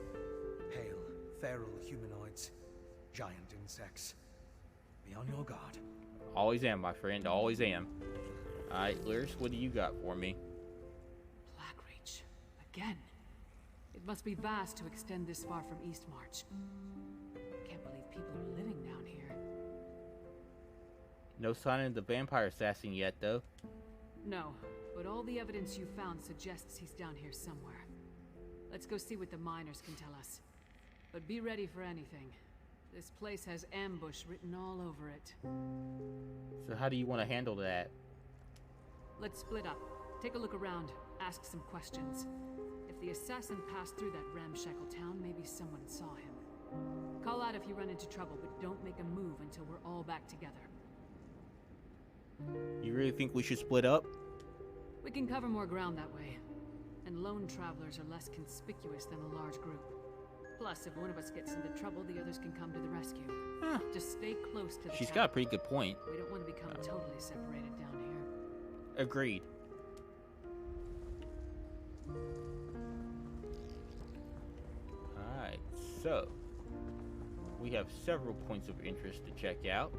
Pale, feral humanoids, giant insects. Be on your guard. Always am, my friend. Always am. Alright, Lyris, what do you got for me? Blackreach. Again. It must be vast to extend this far from Eastmarch. Can't believe people are living down here. No sign of the vampire assassin yet, though. No, but all the evidence you found suggests he's down here somewhere. Let's go see what the miners can tell us. But be ready for anything. This place has ambush written all over it. So how do you want to handle that? Let's split up. Take a look around. Ask some questions. If the assassin passed through that ramshackle town, maybe someone saw him. Call out if you run into trouble, but don't make a move until we're all back together. You really think we should split up? We can cover more ground that way. And lone travelers are less conspicuous than a large group. Plus, if one of us gets into trouble, the others can come to the rescue. Just stay close to the She's town. got a pretty good point. We don't want to become totally separated down here. Agreed. Alright, so we have several points of interest to check out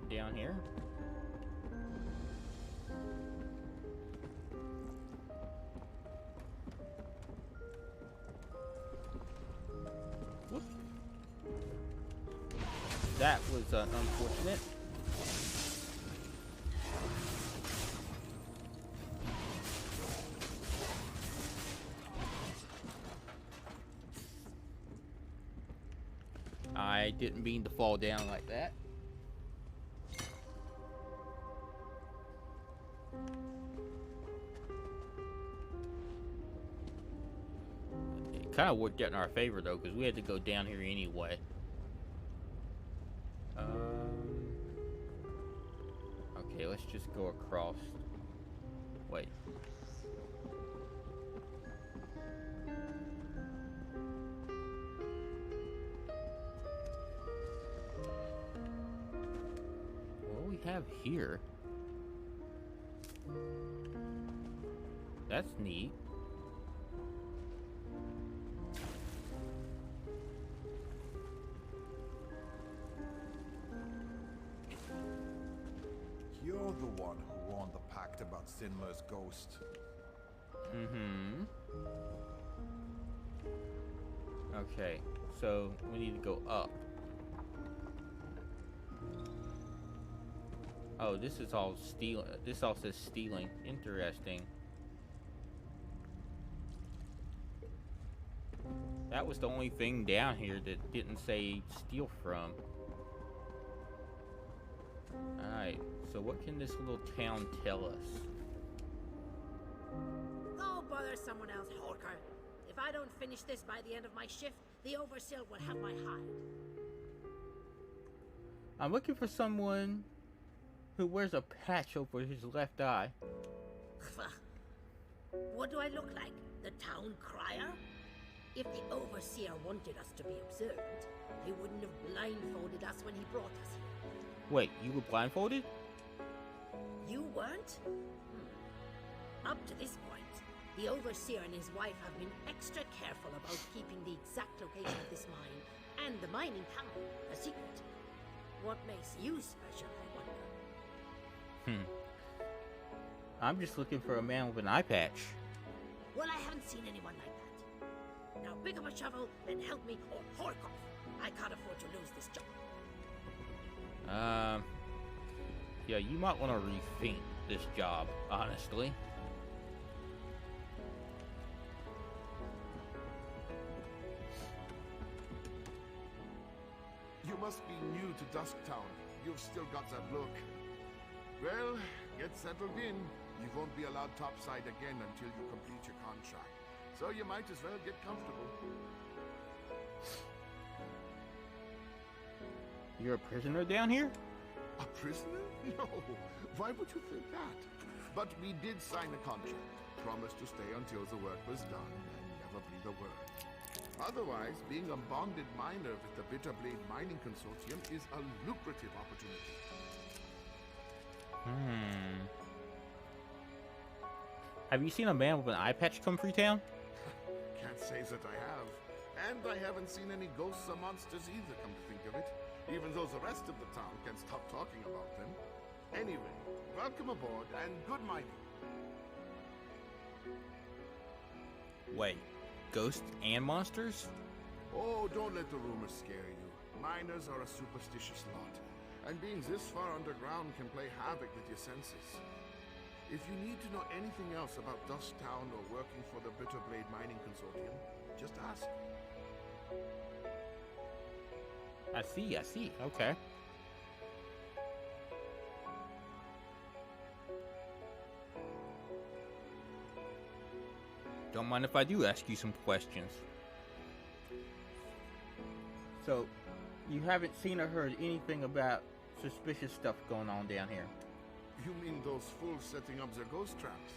down here. Whoop. That was unfortunate. I didn't mean to fall down like that. It kind of worked out in our favor though, because we had to go down here anyway. Okay, let's just go across. Wait. What do we have here? That's neat. You're the one who warned the Pact about Sinmer's ghost. Mm-hmm. Okay, so we need to go up. Oh, this is all stealing. This all says stealing. Interesting. That was the only thing down here that didn't say steal from. Alright, so what can this little town tell us? Go bother someone else, Holker. If I don't finish this by the end of my shift, the Overseer will have my hide. I'm looking for someone who wears a patch over his left eye. What do I look like? The town crier? If the Overseer wanted us to be observant, he wouldn't have blindfolded us when he brought us here. Wait, you were blindfolded? You weren't? Up to this point, The Overseer and his wife have been extra careful about keeping the exact location of this mine and the mining town a secret. What makes you special, I wonder? I'm just looking for a man with an eye patch. Well, I haven't seen anyone like that. Now pick up a shovel and help me or fork off. I can't afford to lose this job. Yeah, you might want to rethink this job, honestly. You must be new to Dusktown. You've still got that look. Well, get settled in. You won't be allowed topside again until you complete your contract. So you might as well get comfortable. You're a prisoner down here? A prisoner? No. Why would you think that? But we did sign a contract. Promised to stay until the work was done and never breathe a word. Otherwise, being a bonded miner with the Bitterblade Mining Consortium is a lucrative opportunity. Have you seen a man with an eye patch come through town? Can't say that I have. And I haven't seen any ghosts or monsters either, come to think of it. Even though the rest of the town can't stop talking about them. Anyway, welcome aboard and good mining. Wait, ghosts and monsters? Oh, don't let the rumors scare you. Miners are a superstitious lot, and being this far underground can play havoc with your senses. If you need to know anything else about Dusktown or working for the Bitterblade Mining Consortium, just ask. I see. Okay. Don't mind if I do ask you some questions. So, you haven't seen or heard anything about suspicious stuff going on down here? You mean those fools setting up their ghost traps?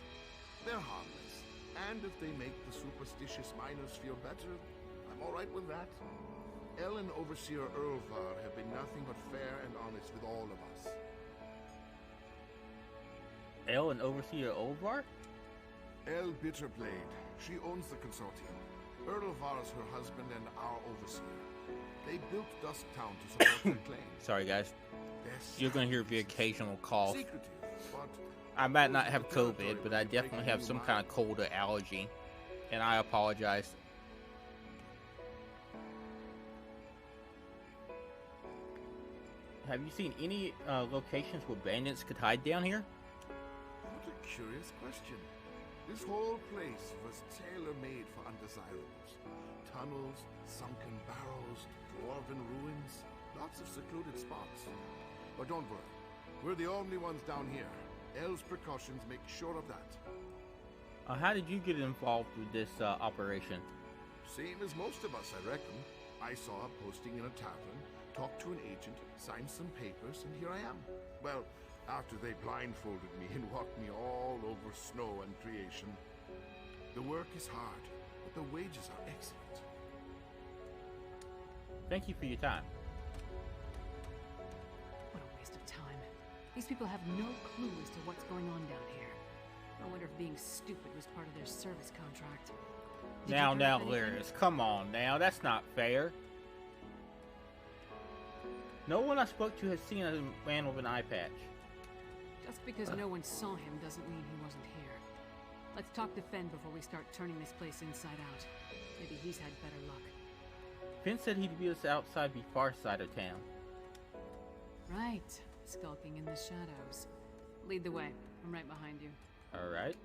They're harmless, and if they make the superstitious miners feel better, I'm alright with that. El and Overseer Earlvar have been nothing but fair and honest with all of us. El and Overseer Earlvar? El Bitterblade. She owns the consortium. Earlvar's her husband and our overseer. They built Dusktown to support their claims. Sorry, guys. You're going to hear the occasional cough. Secretive, but I might not have COVID, but I definitely have some kind of cold or allergy. And I apologize. Have you seen any locations where bandits could hide down here? What a curious question. This whole place was tailor-made for undesirables. Tunnels, sunken barrows, dwarven ruins, lots of secluded spots. But don't worry, we're the only ones down here. El's precautions make sure of that. How did you get involved with this operation? Same as most of us, I reckon. I saw a posting in a tavern, talked to an agent, signed some papers, and here I am. Well, after they blindfolded me and walked me all over snow and creation. The work is hard, but the wages are excellent. Thank you for your time. What a waste of time. These people have no clue as to what's going on down here. I wonder if being stupid was part of their service contract. Now, Lyris, come on now. That's not fair. No one I spoke to has seen a man with an eye patch. Just because no one saw him doesn't mean he wasn't here. Let's talk to Fen before we start turning this place inside out. Maybe he's had better luck. Fen said he'd meet us outside the far side of town. Right. Skulking in the shadows. Lead the way. I'm right behind you. Alright.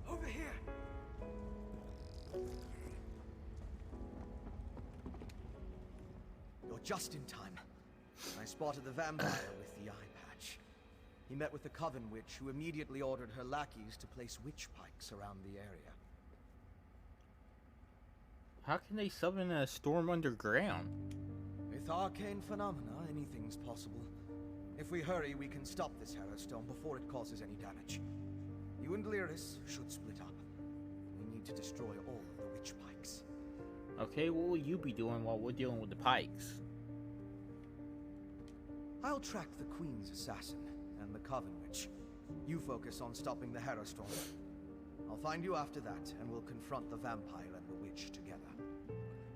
Over here! You're just in time. I spotted the vampire with the eye patch. He met with the Coven Witch, who immediately ordered her lackeys to place witch pikes around the area. How can they summon a storm underground? With With arcane phenomena, anything's possible. If we hurry, we can stop this Harrowstone before it causes any damage. You and Lyris should split up. We need to destroy all of the witch pikes. Okay, what will you be doing while we're dealing with the pikes? I'll track the Queen's assassin and the Coven Witch. You focus on stopping the Harrowstone. I'll find you after that, and we'll confront the vampire and the witch together.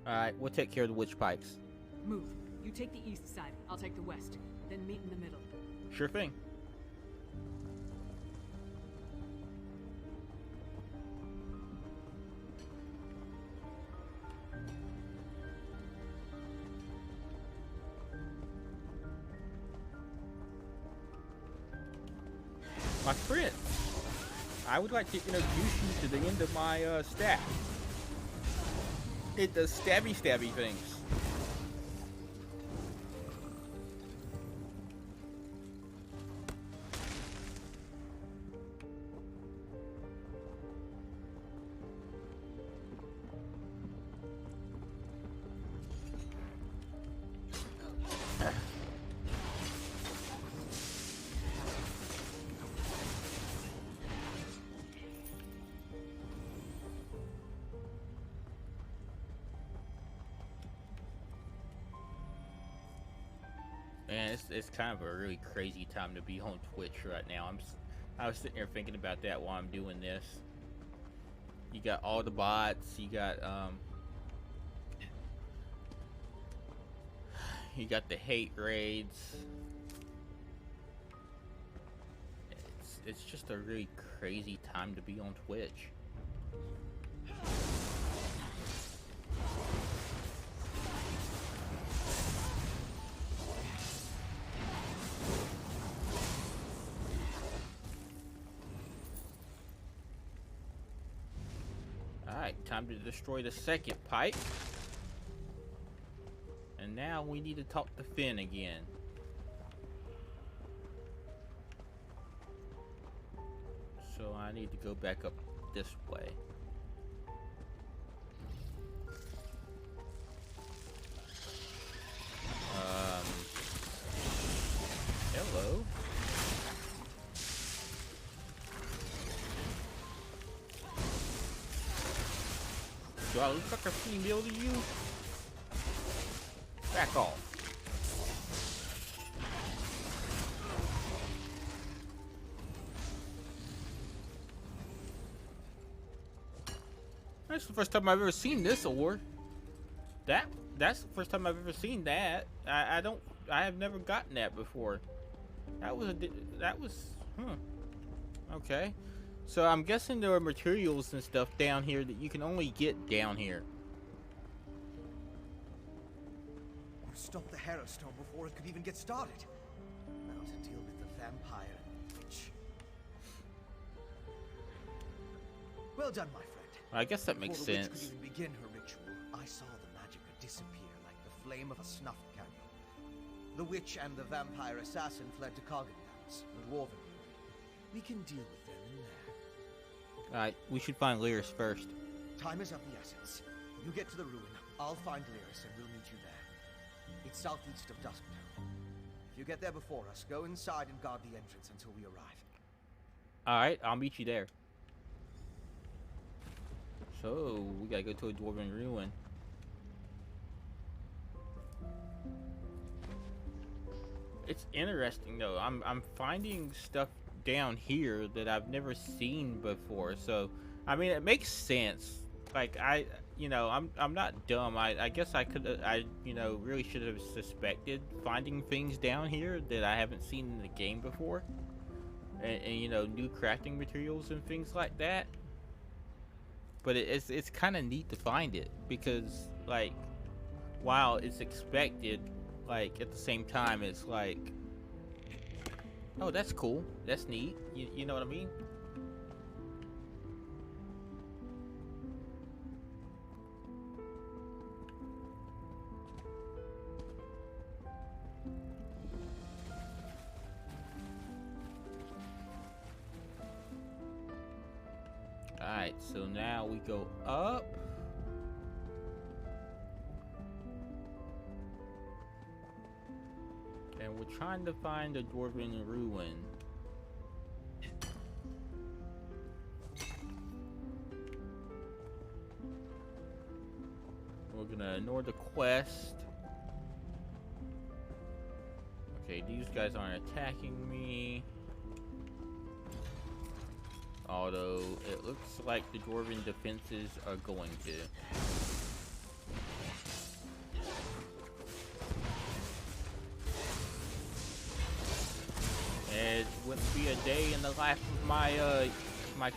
Alright, we'll take care of the witch pikes. Move. You take the east side, I'll take the west. Then meet in the middle. Sure thing. My friend, I would like to introduce you to the end of my stack. It does stabby things. Man, it's kind of a really crazy time to be on Twitch right now. I was sitting here thinking about that while I'm doing this. You got all the bots, you got the hate raids. It's just a really crazy time to be on Twitch. Alright, time to destroy the second pipe. And now we need to talk to Finn again. So I need to go back up this way. Hello. Do I look like a female to you? Back off. That's the first time I've ever seen this ore. That's the first time I've ever seen that. I have never gotten that before. That was okay. So I'm guessing there are materials and stuff down here that you can only get down here. You stopped the Harrowstone before it could even get started. Now to deal with the vampire and the witch. Well done, my friend. I guess that makes sense. Before the witch could even begin her ritual, I saw the magicka disappear like the flame of a snuffed candle. The witch and the vampire assassin fled to Coggan's and Dwarven. We can deal with them in there. Alright, we should find Lyris first. Time is of the essence. You get to the ruin, I'll find Lyris and we'll meet you there. It's southeast of Dusktown. If you get there before us, go inside and guard the entrance until we arrive. Alright, I'll meet you there. So, we gotta go to a Dwarven ruin. It's interesting though. I'm finding stuff down here that I've never seen before. So, I mean, it makes sense. Like I'm not dumb. I guess I really should have suspected finding things down here that I haven't seen in the game before. And new crafting materials and things like that. But it's kind of neat to find it because, like, while it's expected, like, at the same time, it's like, oh, that's cool. That's neat. You know what I mean? Alright, so now we go up. And we're trying to find a dwarven ruin. We're gonna ignore the quest. Okay, these guys aren't attacking me. Although, it looks like the dwarven defenses are going to. It wouldn't be a day in the life of my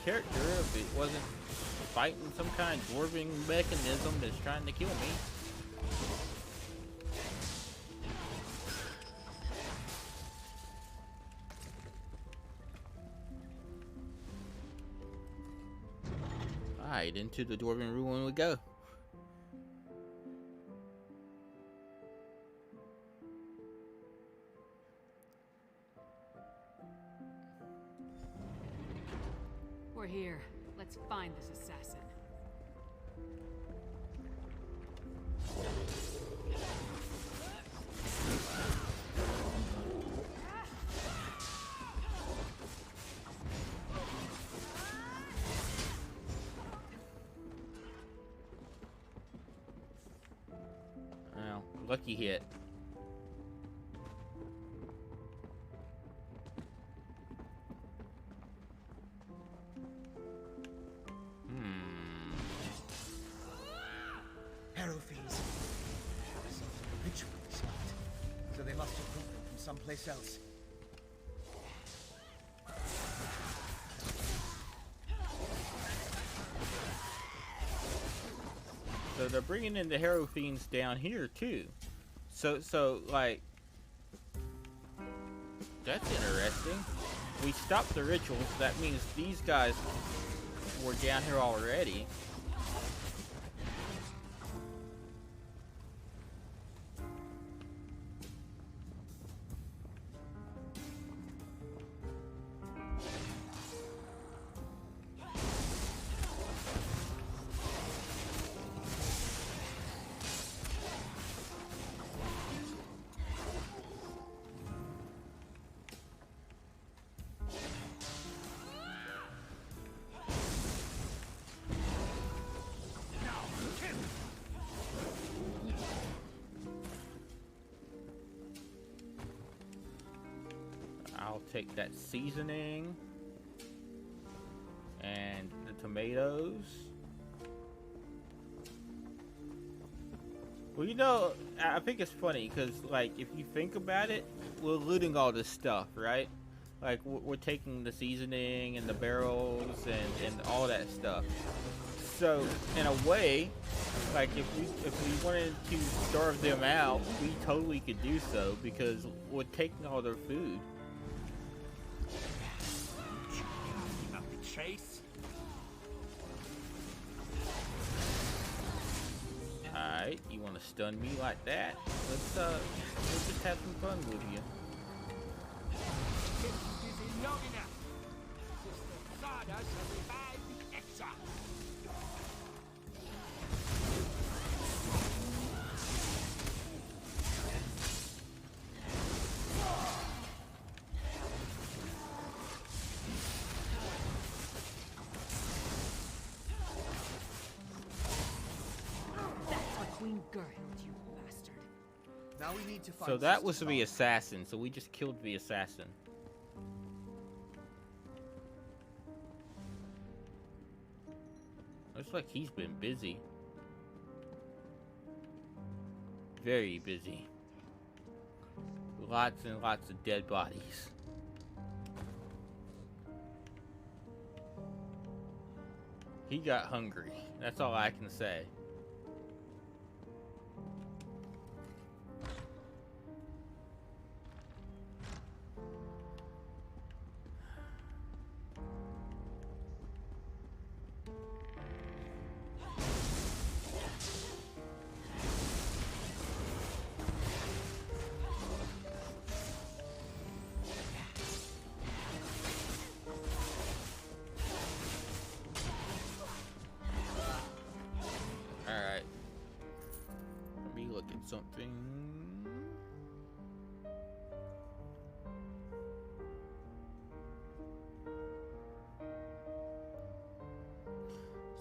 character if it wasn't fighting some kind of dwarven mechanism that's trying to kill me. Alright, into the dwarven ruin we go. We're here. Let's find this assassin. Well, lucky hit. Harrow fiends. Some ritual start. So they must have brought them from someplace else. So they're bringing in the Harrow Fiends down here too. So like, that's interesting. We stopped the rituals. That means these guys were down here already. I'll take that seasoning and the tomatoes. Well, you know, I think it's funny because, like, if you think about it, we're looting all this stuff, right? Like, we're taking the seasoning and the barrels and all that stuff. So, in a way, like, if we wanted to starve them out, we totally could do so because we're taking all their food. Chase? Alright, you want to stun me like that? Let's just have some fun with you. Busy long enough. Sister Sardus has revived the exile. You bastard. Now we need to find. So that was the assassin, so we just killed the assassin. Looks like he's been busy. Very busy. Lots and lots of dead bodies. He got hungry. That's all I can say. Something.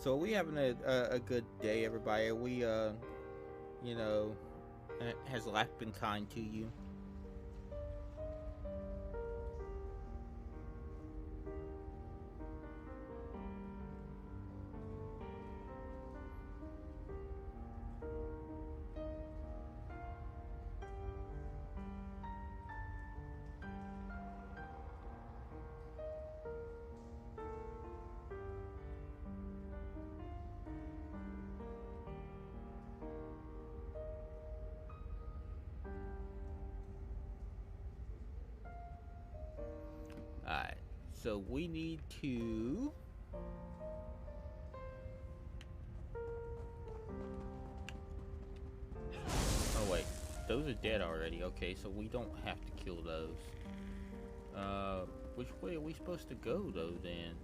So we having a good day, everybody. We you know, has life been kind to you? Alright, so we need to... Oh wait, those are dead already. Okay, so we don't have to kill those. Which way are we supposed to go though then?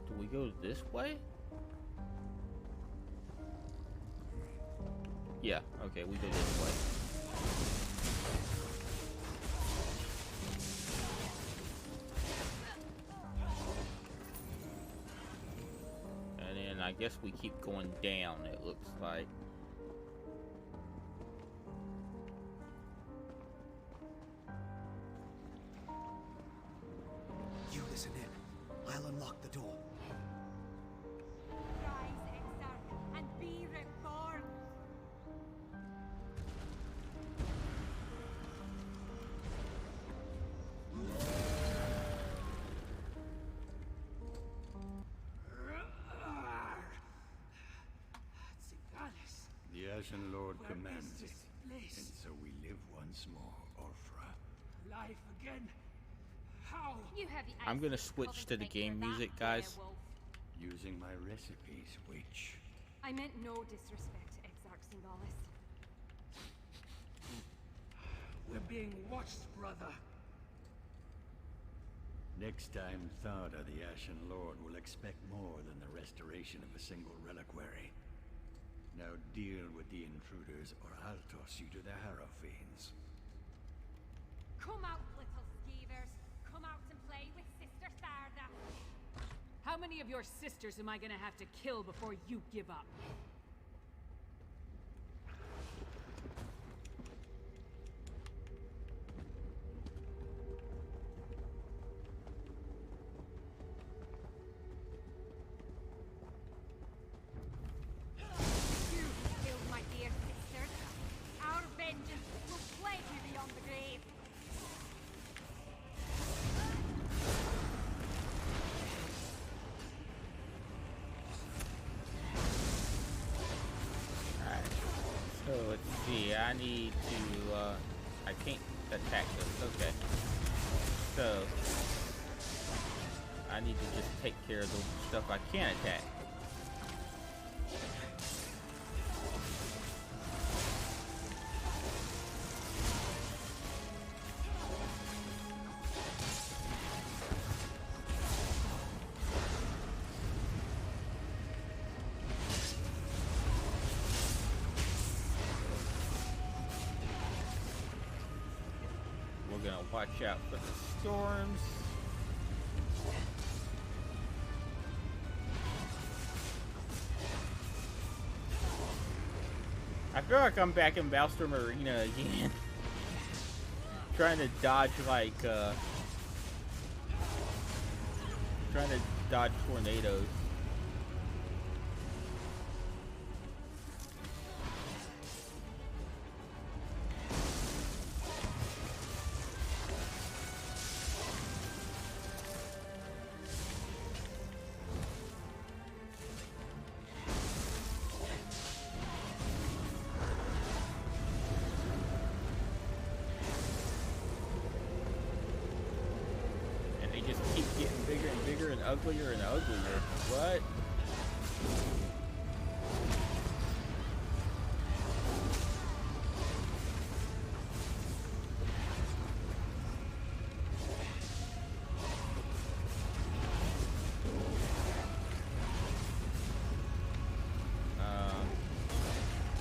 Do we go this way? Yeah, okay, we go this way. I guess we keep going down, it looks like. You listen in. I'll unlock the door. Rise, Exarch, and be reborn. The Ashen Lord Where commands is it, this place? and so we live once more, Ulfra. Life again? How? You have the I'm gonna switch to the game music, guys. Using my recipes, witch. I meant no disrespect to Exarch Symbolis. We're being watched, brother. Next time, Tharda, the Ashen Lord, will expect more than the restoration of a single reliquary. Now deal with the intruders, or I'll toss you to the Harrow Fiends. Come out, little skeevers. Come out and play with Sister Tharda. How many of your sisters am I gonna have to kill before you give up? You killed my dear sisters. Our vengeance will plague you beyond the grave. Alright, so let's see, I need to, I can't attack those, okay. So, I need to just take care of the stuff I can attack. We're gonna watch out for the storms. I feel like I'm back in Maelstrom Arena again. Trying to dodge like trying to dodge tornadoes. Uglier and uglier. What?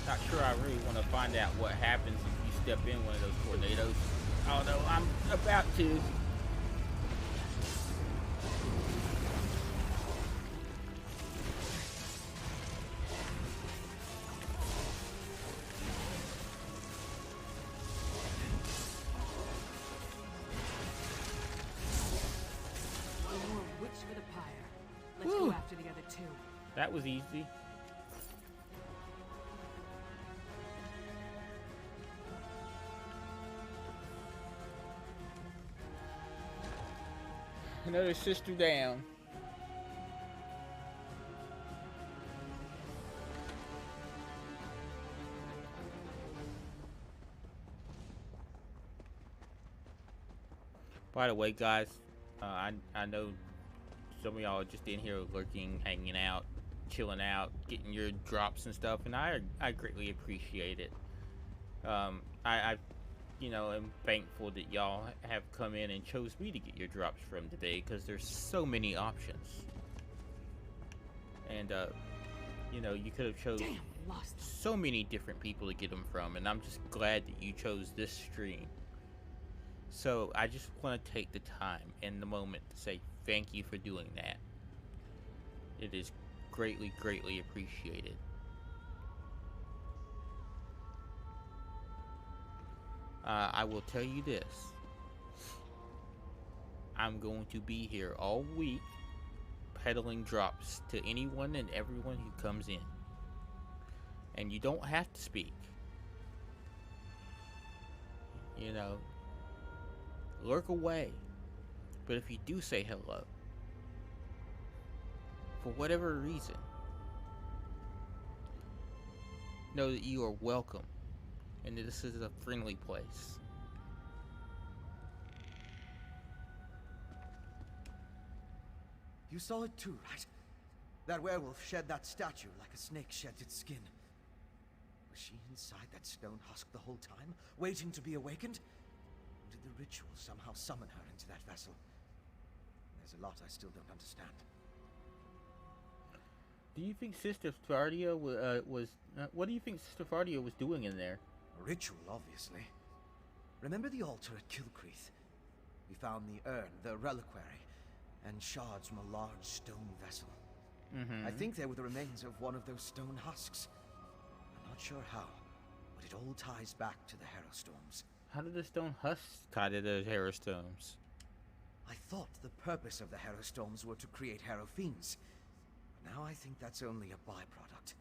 Not sure I really want to find out what happens if you step in one of those tornadoes. Although I'm about to. That was easy. Another sister down. By the way, guys, I know some of y'all are just in here lurking, hanging out, chilling out, getting your drops and stuff, and I greatly appreciate it. I you know, am thankful that y'all have come in and chose me to get your drops from today, because there's so many options. And you know, you could have chose so many different people to get them from, and I'm just glad that you chose this stream. So I just want to take the time and the moment to say thank you for doing that. It is greatly, greatly appreciated. I will tell you this. I'm going to be here all week peddling drops to anyone and everyone who comes in. And you don't have to speak. You know, lurk away. But if you do say hello, for whatever reason, know that you are welcome and that this is a friendly place. You saw it too, right? That werewolf shed that statue like a snake sheds its skin. Was she inside that stone husk the whole time, waiting to be awakened? Or did the ritual somehow summon her into that vessel? There's a lot I still don't understand. Do you think Sister Fardia was... what do you think Sister Fardia was doing in there? A ritual, obviously. Remember the altar at Kilcreath? We found the urn, the reliquary, and shards from a large stone vessel. I think they were the remains of one of those stone husks. I'm not sure how, but it all ties back to the Harrowstorms. How did the stone husks tie to the Harrowstorms? I thought the purpose of the Harrowstorms were to create Harrow Fiends. Now I think that's only a byproduct.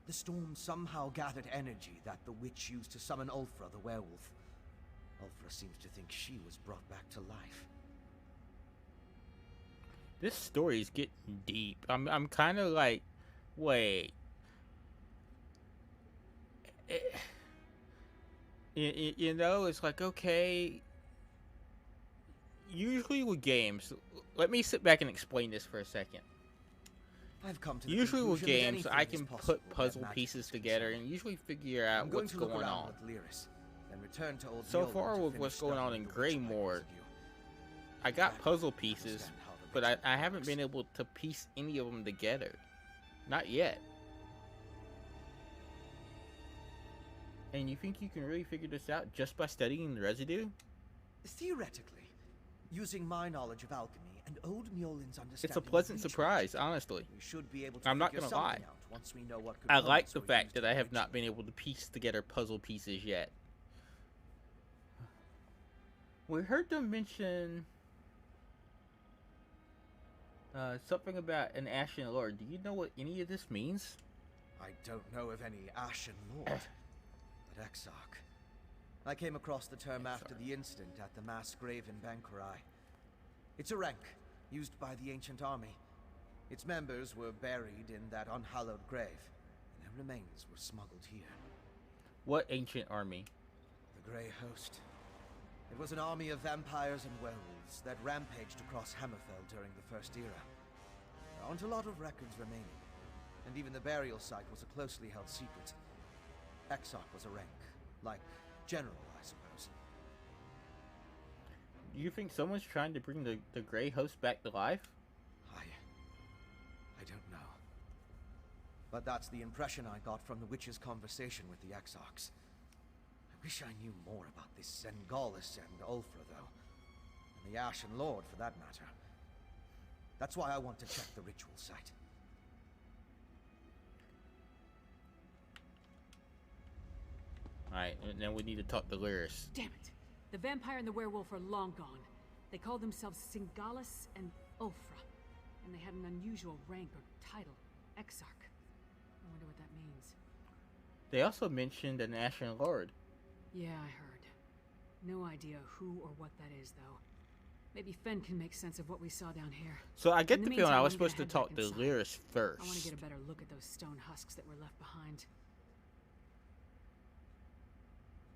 The storm somehow gathered energy that the witch used to summon Ulfra, the werewolf. Ulfra seems to think she was brought back to life. This story is getting deep. I'm kind of like, wait. You know, it's like, okay. Usually with games, let me sit back and explain this for a second. I've come to usually with games, I can put puzzle pieces together and usually figure out what's going on. So far with what's going on in Greymore, I got puzzle pieces, but I haven't been able to piece any of them together. Not yet. And you think you can really figure this out just by studying the residue? Theoretically, using my knowledge of alchemy and old Mjolnir's understanding. It's a pleasant surprise, honestly. We should be able to I'm not gonna lie. Once we know what I like the fact that I have not been able to piece together puzzle pieces yet. We heard them mention something about an Ashen Lord. Do you know what any of this means? I don't know of any Ashen Lord, but Exarch. I came across the term after the incident at the mass grave in Bankurai. It's a rank used by the ancient army. Its members were buried in that unhallowed grave, and their remains were smuggled here. What ancient army? The Grey Host. It was an army of vampires and werewolves that rampaged across Hammerfell during the First Era. There aren't a lot of records remaining, and even the burial site was a closely held secret. Exarch was a rank, like General, I suppose. Do you think someone's trying to bring the Grey Host back to life? I don't know. But that's the impression I got from the witch's conversation with the Exarchs. I wish I knew more about this Sengalis and Ulfra, though. And the Ashen Lord, for that matter. That's why I want to check the ritual site. Alright, and then we need to talk to Lyris. Damn it! The vampire and the werewolf are long gone. They called themselves Singalis and Ulfra, and they had an unusual rank or title. Exarch. I wonder what that means. They also mentioned an Ashen Lord. Yeah, I heard. No idea who or what that is, though. Maybe Fen can make sense of what we saw down here. So I get In the the feeling I meantime, was I'm gonna supposed to head talk back to inside. Lyris first. I want to get a better look at those stone husks that were left behind.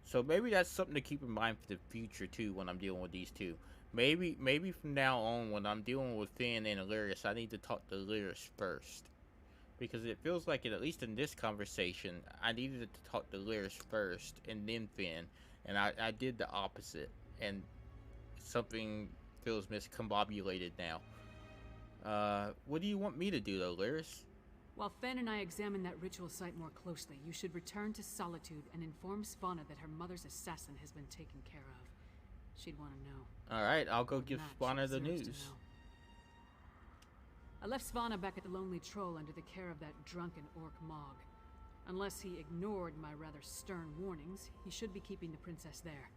So maybe that's something to keep in mind for the future too when I'm dealing with these two. Maybe from now on when I'm dealing with Finn and Lyris, I need to talk to Lyris first. Because it feels like, at least in this conversation, I needed to talk to Lyris first and then Finn. And I did the opposite. And something feels miscombobulated now. What do you want me to do though, Lyris? While Fen and I examine that ritual site more closely, you should return to Solitude and inform Spana that her mother's assassin has been taken care of. She'd want to know. Alright, I'll go give Spana the deserves to news. know. I left Spana back at the Lonely Troll under the care of that drunken orc Mog. Unless he ignored my rather stern warnings, he should be keeping the princess there.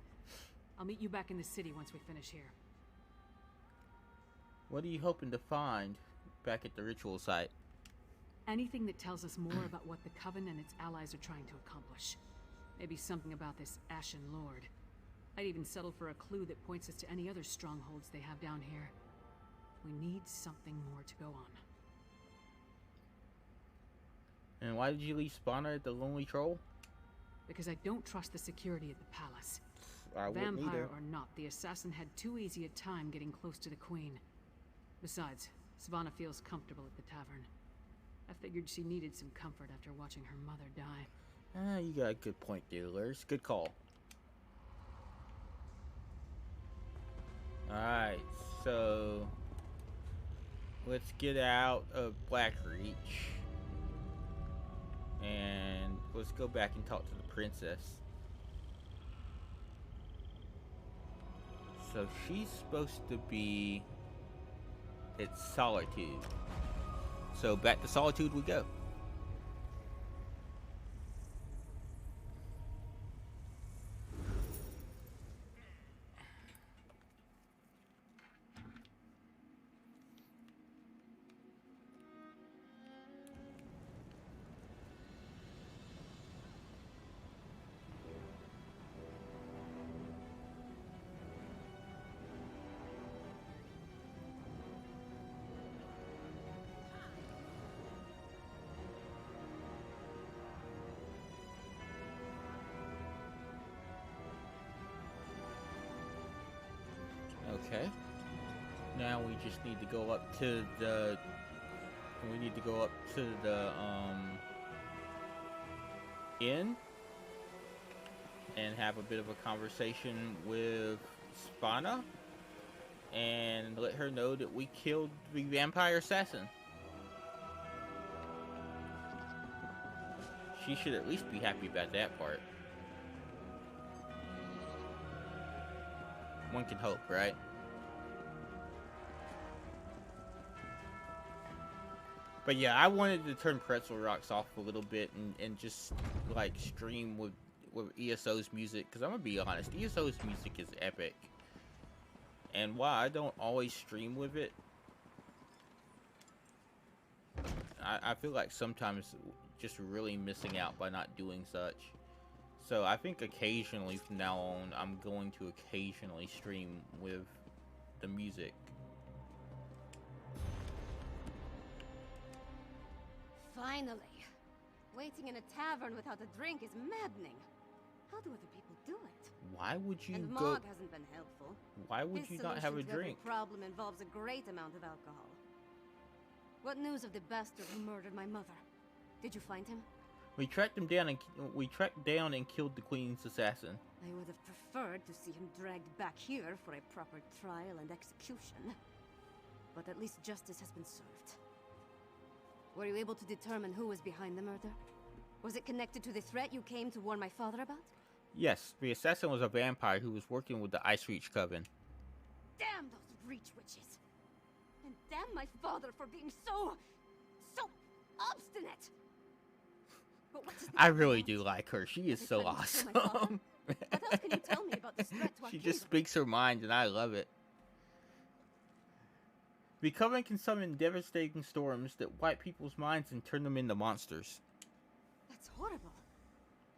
I'll meet you back in the city once we finish here. What are you hoping to find back at the ritual site? Anything that tells us more about what the Coven and its allies are trying to accomplish. Maybe something about this Ashen Lord. I'd even settle for a clue that points us to any other strongholds they have down here. We need something more to go on. And why did you leave Spana at the Lonely Troll? Because I don't trust the security at the palace. I wouldn't Vampire either. or not, the assassin had too easy a time getting close to the Queen. Besides, Savannah feels comfortable at the tavern. I figured she needed some comfort after watching her mother die. You got a good point there, Lyris. Good call. Alright, so let's get out of Blackreach. And let's go back and talk to the princess. So she's supposed to be at Solitude. So back to Solitude we go. Okay. Now we just need to go up to the... We need to go up to the, inn. And have a bit of a conversation with Spana. And let her know that we killed the vampire assassin. She should at least be happy about that part. One can hope, right? But yeah, I wanted to turn Pretzel Rocks off a little bit and just like stream with ESO's music, because I'm gonna be honest, ESO's music is epic. And while I don't always stream with it, I feel like sometimes just really missing out by not doing such. So I think occasionally from now on, I'm going to occasionally stream with the music. Finally! Waiting in a tavern without a drink is maddening. How do other people do it? Why would you and go... Mog hasn't been helpful. Why would His you not have a solution to every drink? problem involves a great amount of alcohol. What news of the bastard who murdered my mother? Did you find him? We tracked him down and killed the Queen's assassin. I would have preferred to see him dragged back here for a proper trial and execution. But at least justice has been served. Were you able to determine who was behind the murder? Was it connected to the threat you came to warn my father about? Yes, the assassin was a vampire who was working with the Ice Reach Coven. Damn those Reach witches! And damn my father for being so obstinate! But what does I really do like her. She is so awesome. What else can you tell me about this threat to our She kingdom? just speaks her mind and I love it. The Coven can summon devastating storms that wipe people's minds and turn them into monsters. That's horrible.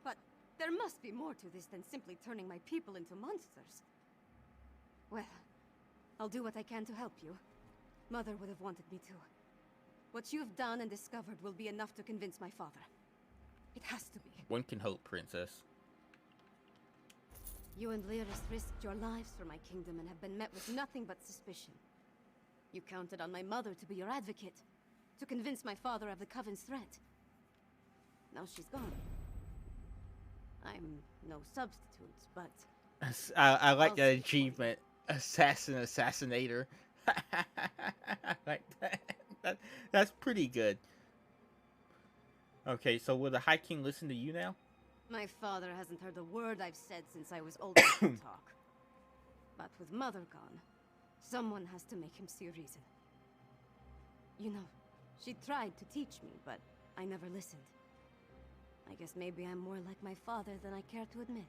But there must be more to this than simply turning my people into monsters. Well, I'll do what I can to help you. Mother would have wanted me to. What you've done and discovered will be enough to convince my father. It has to be. One can hope, Princess. You and Lyris risked your lives for my kingdom and have been met with nothing but suspicion. You counted on my mother to be your advocate, to convince my father of the Coven's threat. Now she's gone. I'm no substitute, but... I like that achievement. Assassinator. Like that. That's pretty good. Okay, so will the High King listen to you now? My father hasn't heard a word I've said since I was old enough to talk. But with Mother gone, someone has to make him see reason. You know, she tried to teach me, but I never listened. I guess maybe I'm more like my father than I care to admit.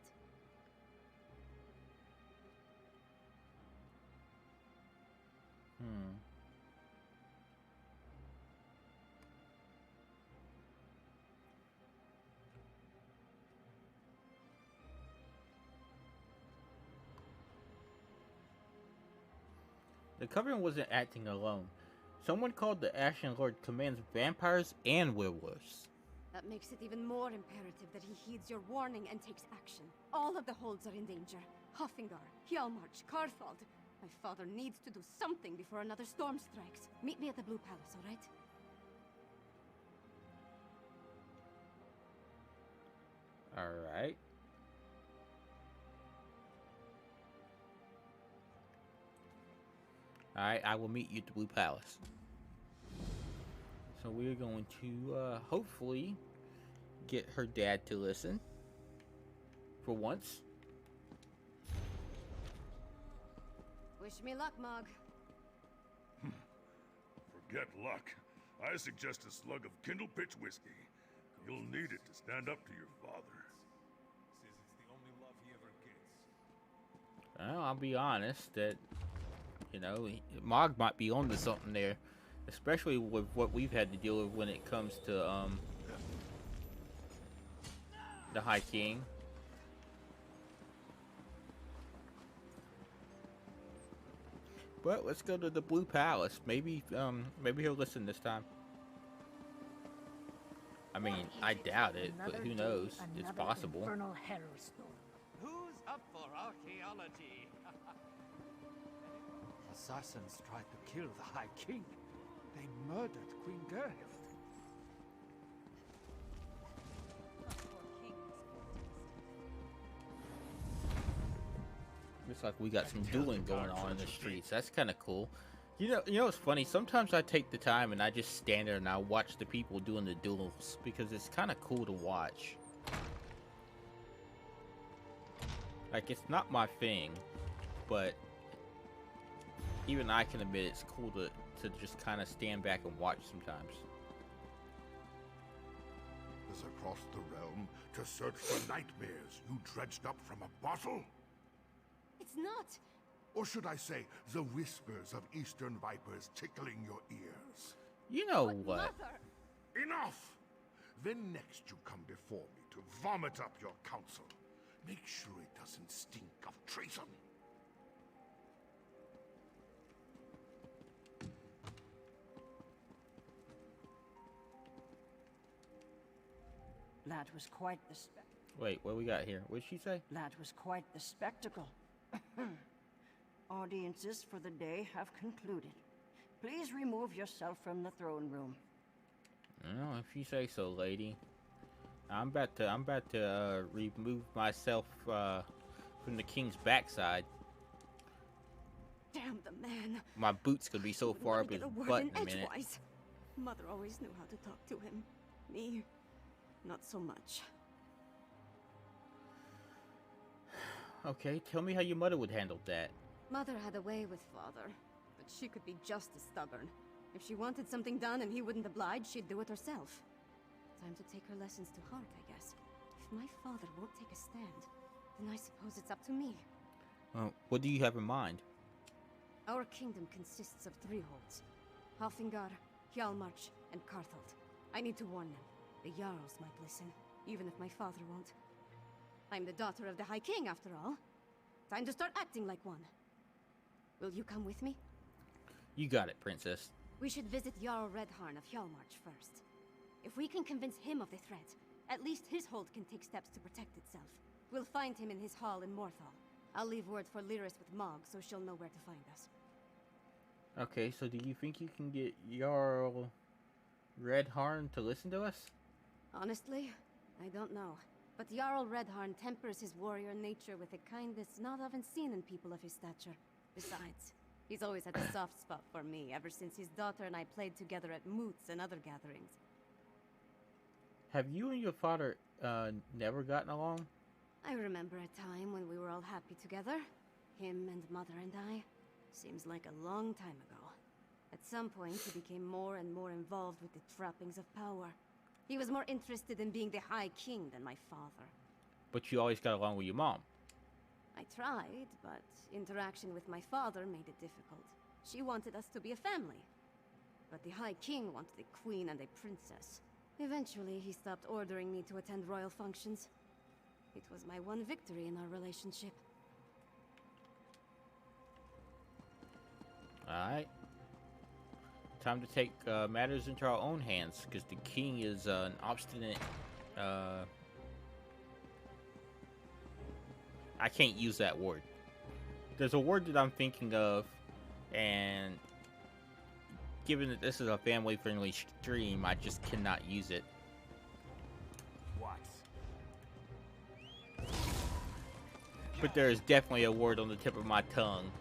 The Coven wasn't acting alone. Someone called the Ashen Lord commands vampires and werewolves. That makes it even more imperative that he heeds your warning and takes action. All of the holds are in danger. Hoffingar, Hjalmarch, Karthald. My father needs to do something before another storm strikes. Meet me at the Blue Palace, all right? All right. Alright, I will meet you at the Blue Palace. So we're going to, hopefully, get her dad to listen. For once. Wish me luck, Mog. Forget luck. I suggest a slug of Kindle Pitch whiskey. You'll need it to stand up to your father. Says it's the only love he ever gets. Well, I'll be honest that... You know, Mog might be onto something there, especially with what we've had to deal with when it comes to the High King. But let's go to the Blue Palace. Maybe he'll listen this time. I mean, I doubt it, but who knows? It's possible. Who's up for archaeology? Assassins tried to kill the High King. They murdered Queen Gerhild. Looks like we got some dueling going on in the streets. That's kind of cool. You know what's funny? Sometimes I take the time and I just stand there and I watch the people doing the duels because it's kind of cool to watch. Like, it's not my thing, but even I can admit it's cool to just kind of stand back and watch sometimes. Is across the realm to search for nightmares you dredged up from a bottle? It's not. Or should I say, the whispers of eastern vipers tickling your ears? You know what? Mother! Enough! Then next you come before me to vomit up your counsel. Make sure it doesn't stink of treason. That was quite the spectacle. Wait, what we got here? What did she say? That was quite the spectacle. Audiences for the day have concluded. Please remove yourself from the throne room. Well, if you say so, lady. I'm about to remove myself from the king's backside. Damn the man. My boot's gonna be so far up his butt in a minute. Edgewise. Mother always knew how to talk to him. Me, not so much. Okay, tell me how your mother would handle that. Mother had a way with father, but she could be just as stubborn. If she wanted something done and he wouldn't oblige, she'd do it herself. Time to take her lessons to heart, I guess. If my father won't take a stand, then I suppose it's up to me. What do you have in mind? Our kingdom consists of 3 holds. Halfingar, Hjalmarch, and Karthold. I need to warn them. The Jarls might listen, even if my father won't. I'm the daughter of the High King, after all. Time to start acting like one. Will you come with me? You got it, princess. We should visit Jarl Redharn of Hjalmarch first. If we can convince him of the threat, at least his hold can take steps to protect itself. We'll find him in his hall in Morthal. I'll leave word for Lyris with Mog, so she'll know where to find us. Okay, so do you think you can get Jarl Redharn to listen to us? Honestly, I don't know. But Jarl Redharn tempers his warrior nature with a kindness not often seen in people of his stature. Besides, he's always had a soft spot for me ever since his daughter and I played together at moots and other gatherings. Have you and your father never gotten along? I remember a time when we were all happy together. Him and Mother and I. Seems like a long time ago. At some point, he became more and more involved with the trappings of power. He was more interested in being the High King than my father. But you always got along with your mom. I tried, but interaction with my father made it difficult. She wanted us to be a family. But the High King wanted a queen and a princess. Eventually, he stopped ordering me to attend royal functions. It was my one victory in our relationship. Alright. Time to take matters into our own hands, because the king is an obstinate... I can't use that word. There's a word that I'm thinking of, and given that this is a family-friendly stream, I just cannot use it. What? But there is definitely a word on the tip of my tongue.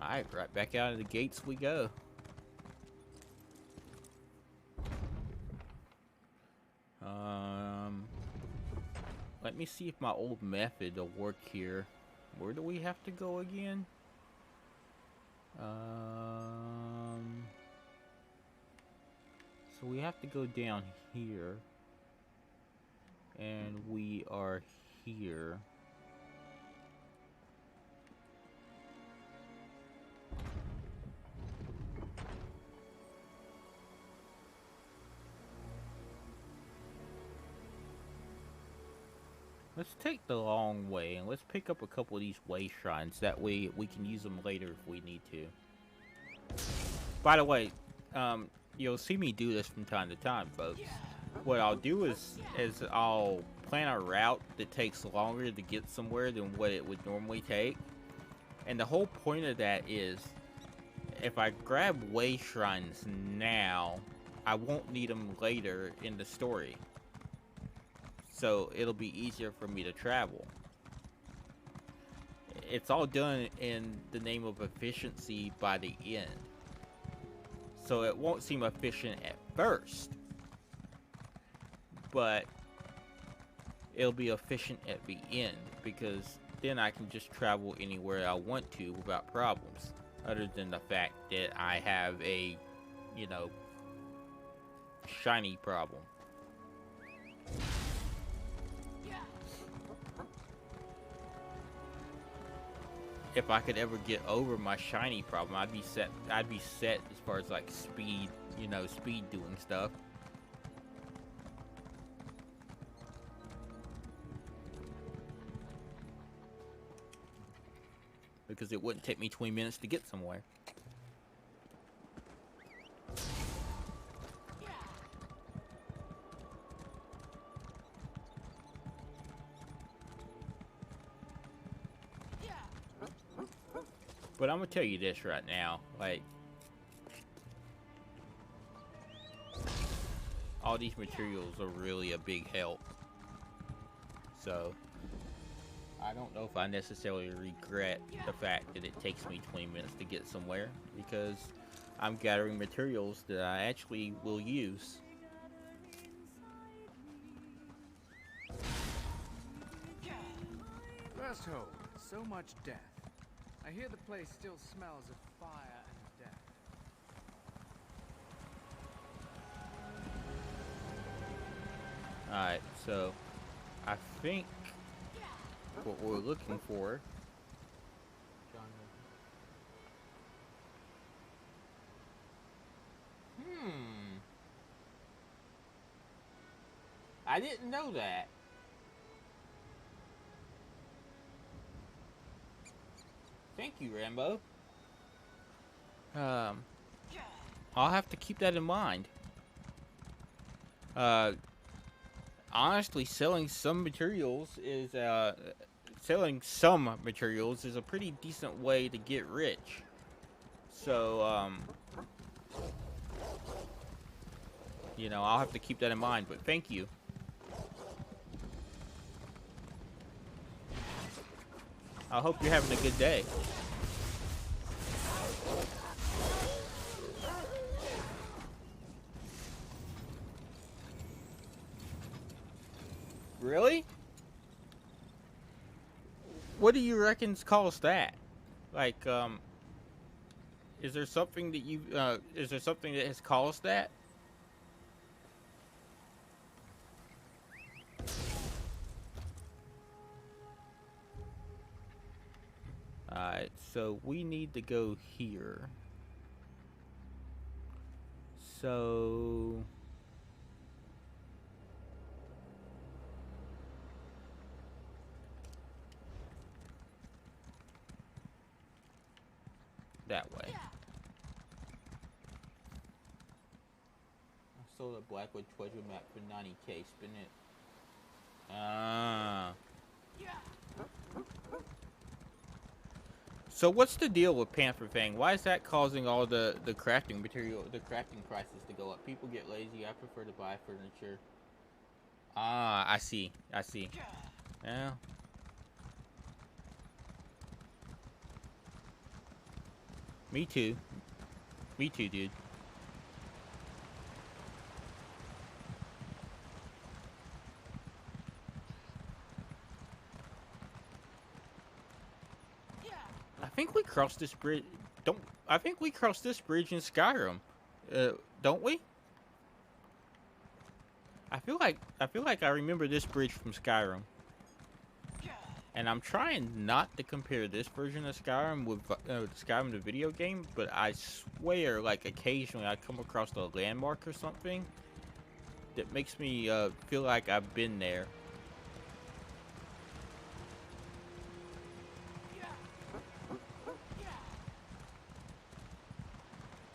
Alright, right back out of the gates we go. Let me see if my old method will work here. Where do we have to go again? So we have to go down here. And we are here. Let's take the long way, and let's pick up a couple of these way shrines. That way we can use them later if we need to. By the way, you'll see me do this from time to time, folks. What I'll do is I'll plan a route that takes longer to get somewhere than what it would normally take. And the whole point of that is, if I grab way shrines now, I won't need them later in the story. So it'll be easier for me to travel. It's all done in the name of efficiency by the end. So it won't seem efficient at first, but it'll be efficient at the end, because then I can just travel anywhere I want to without problems, other than the fact that I have a, you know, shiny problem. If I could ever get over my shiny problem, I'd be set as far as like speed, you know, speed doing stuff. Because it wouldn't take me 20 minutes to get somewhere. But I'm gonna tell you this right now, like, all these materials are really a big help. So I don't know if I necessarily regret the fact that it takes me 20 minutes to get somewhere, because I'm gathering materials that I actually will use. First hold, so much death. I hear the place still smells of fire and death. Alright, so I think what we're looking for I didn't know that. Thank you, Rambo. I'll have to keep that in mind. Honestly, selling some materials is a pretty decent way to get rich. So, you know, I'll have to keep that in mind, but thank you. I hope you're having a good day. Really? What do you reckon's caused that? Like, is there something that has caused that? Alright, so we need to go here. So that way. I sold a Blackwood treasure map for 90k, spin it. Ah. So what's the deal with Panther Fang? Why is that causing all the crafting material, the crafting prices to go up? People get lazy. I prefer to buy furniture. Ah, I see. I see. Yeah. Me too. Me too, dude. I think we crossed this bridge. I think we crossed this bridge in Skyrim. Don't we? I feel like I remember this bridge from Skyrim. And I'm trying not to compare this version of Skyrim with Skyrim the video game, but I swear, like, occasionally I come across a landmark or something that makes me feel like I've been there.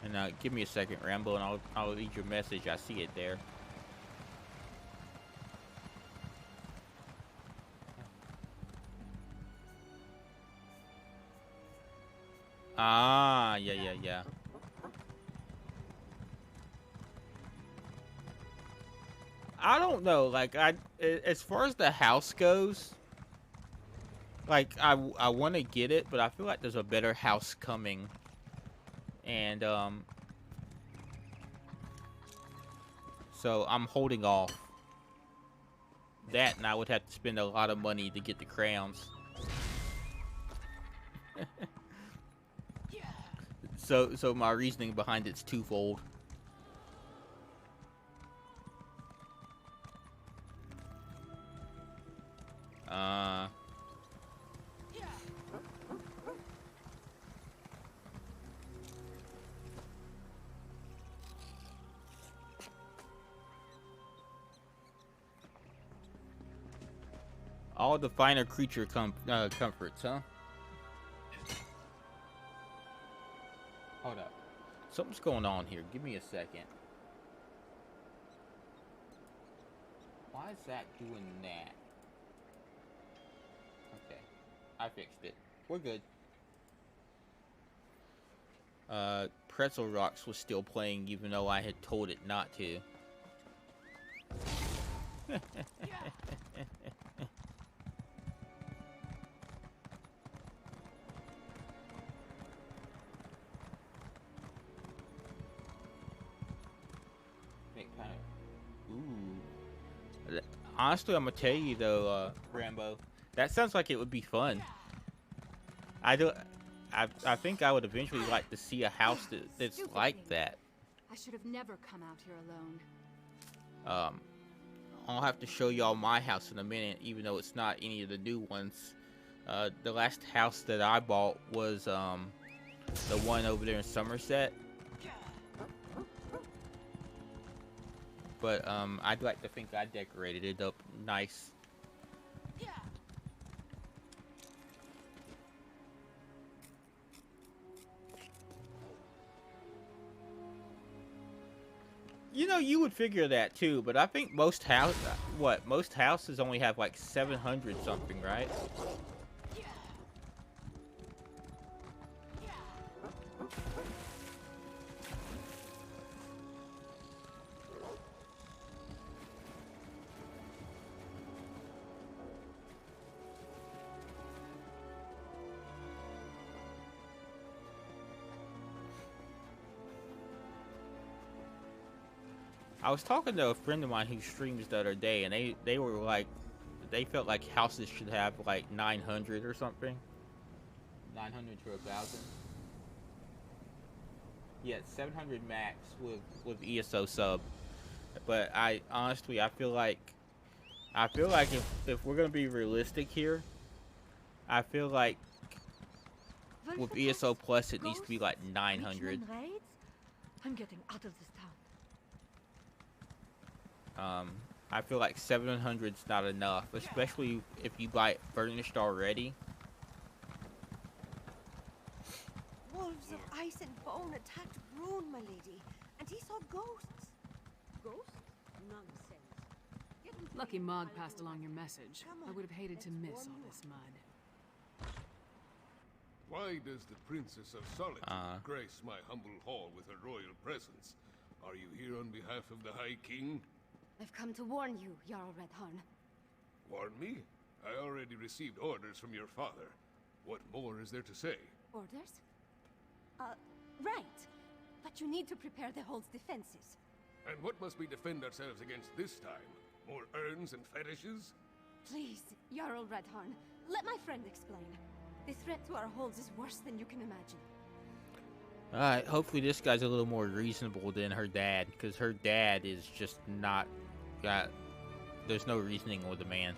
And give me a second, Rambo, and I'll read your message. I see it there. Ah, yeah. I don't know, like, as far as the house goes, like, I want to get it, but I feel like there's a better house coming. And, so I'm holding off. That, and I would have to spend a lot of money to get the crowns. So my reasoning behind it's twofold. All the finer creature comforts, huh? Hold up. Something's going on here. Give me a second. Why is that doing that? Okay. I fixed it. We're good. Pretzel Rocks was still playing even though I had told it not to. Ooh. Honestly, I'm gonna tell you though, Rambo, that sounds like it would be fun. I do. I think I would eventually like to see a house that's like that. I should have never come out here alone. I'll have to show y'all my house in a minute, even though it's not any of the new ones. The last house that I bought was the one over there in Somerset. But I'd like to think I decorated it up nice. You know, you would figure that too, but I think most houses only have like 700 something, right? I was talking to a friend of mine who streams the other day, and they were like, they felt like houses should have like 900 or something. 900 to 1,000. Yeah, 700 max with ESO sub. But I honestly, I feel like if we're gonna be realistic here, I feel like with ESO Plus it needs to be like 900. I'm getting out of this town. I feel like 700's not enough, especially if you buy it furnished already. Wolves of ice and bone attacked Brune, my lady, and he saw ghosts. Ghosts? Nonsense. Lucky Mog passed along your message. I would have hated to miss all this mud. Why does the Princess of Solitude grace my humble hall with her royal presence? Are you here on behalf of the High King? I've come to warn you, Jarl Redharn. Warn me? I already received orders from your father. What more is there to say? Orders? Right. But you need to prepare the hold's defenses. And what must we defend ourselves against this time? More urns and fetishes? Please, Jarl Redharn, let my friend explain. The threat to our holds is worse than you can imagine. Alright, hopefully this guy's a little more reasonable than her dad, because her dad is just not got... There's no reasoning with the man.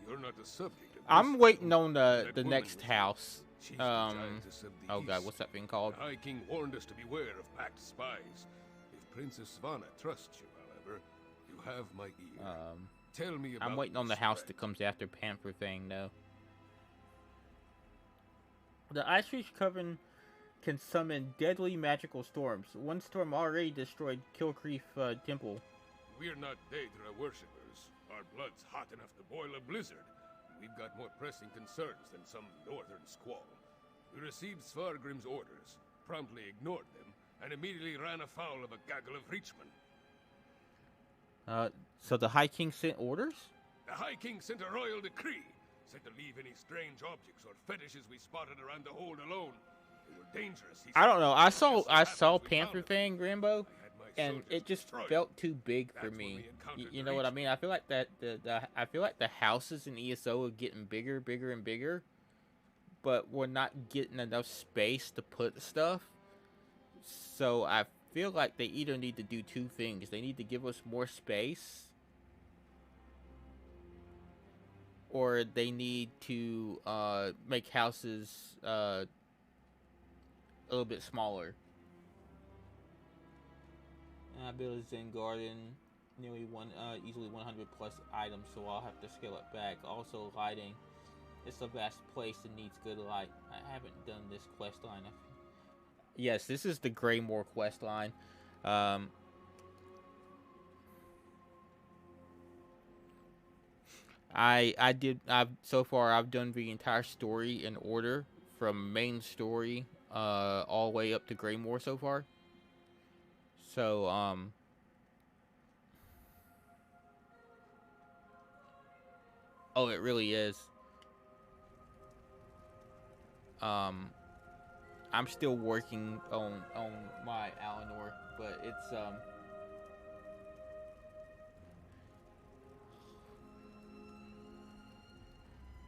You're not the subject of I'm waiting on the next house. Oh god, what's that thing called? The High King warned us to beware of packed spies. If Princess Svanna trusts you, however, you have my ear. Tell me about I'm waiting on the house that comes after Panther thing, though. The Ice Reach Coven can summon deadly magical storms. One storm already destroyed Kilcreef Temple. We're not Daedra worshippers. Our blood's hot enough to boil a blizzard. We've got more pressing concerns than some northern squall. We received Svargrim's orders, promptly ignored them, and immediately ran afoul of a gaggle of Reachmen. So the High King sent orders? The High King sent a royal decree. Said to leave any strange objects or fetishes we spotted around the hold alone. They were dangerous. I don't know. I saw Panther thing, Rambo, and it just felt too big for me. You know what I mean? I feel like the houses in ESO are getting bigger, bigger, and bigger, but we're not getting enough space to put stuff. So I feel like they either need to do two things. They need to give us more space, or they need to make houses a little bit smaller. I built a Zen garden, nearly easily 100 plus items, so I'll have to scale it back. Also, lighting. It's a vast place that needs good light. I haven't done this quest line. Yes, this is the Greymore quest line. So far I've done the entire story in order from main story all the way up to Greymore so far. So Oh, it really is. I'm still working on my Eleanor, but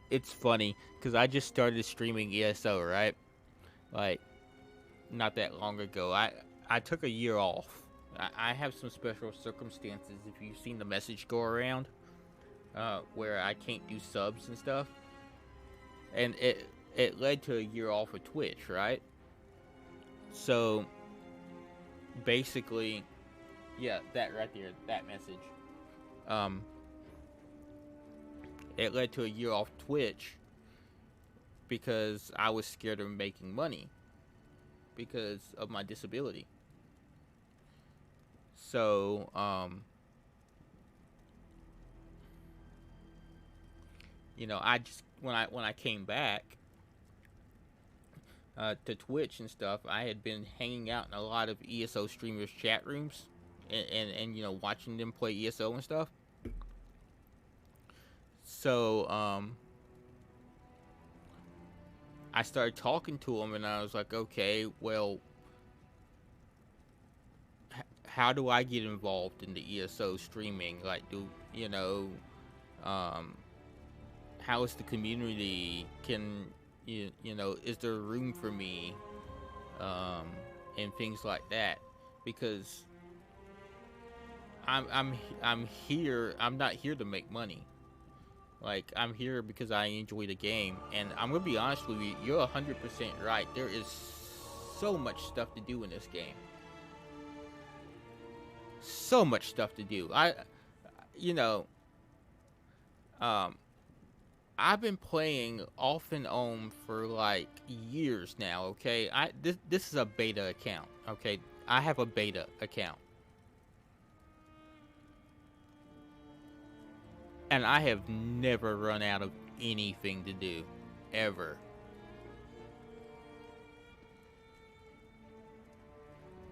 it's funny because I just started streaming ESO, right? Like not that long ago. I took a year off. I have some special circumstances. If you've seen the message go around, where I can't do subs and stuff, and it led to a year off of Twitch, right? So basically, yeah, that right there, that message. It led to a year off Twitch because I was scared of making money because of my disability. So, you know, I just when I came back to Twitch and stuff, I had been hanging out in a lot of ESO streamers' chat rooms and you know, watching them play ESO and stuff. So, I started talking to them, and I was like, okay, well, how do I get involved in the ESO streaming? Like, you know, how is the community? Can you know, is there room for me? And things like that, because I'm here. I'm not here to make money. Like, I'm here because I enjoy the game, and I'm gonna be honest with you. You're 100% right. There is so much stuff to do in this game. So much stuff to do. You know, I've been playing off and on for like years now. Okay, this is a beta account. Okay, I have a beta account. And I have never run out of anything to do. Ever.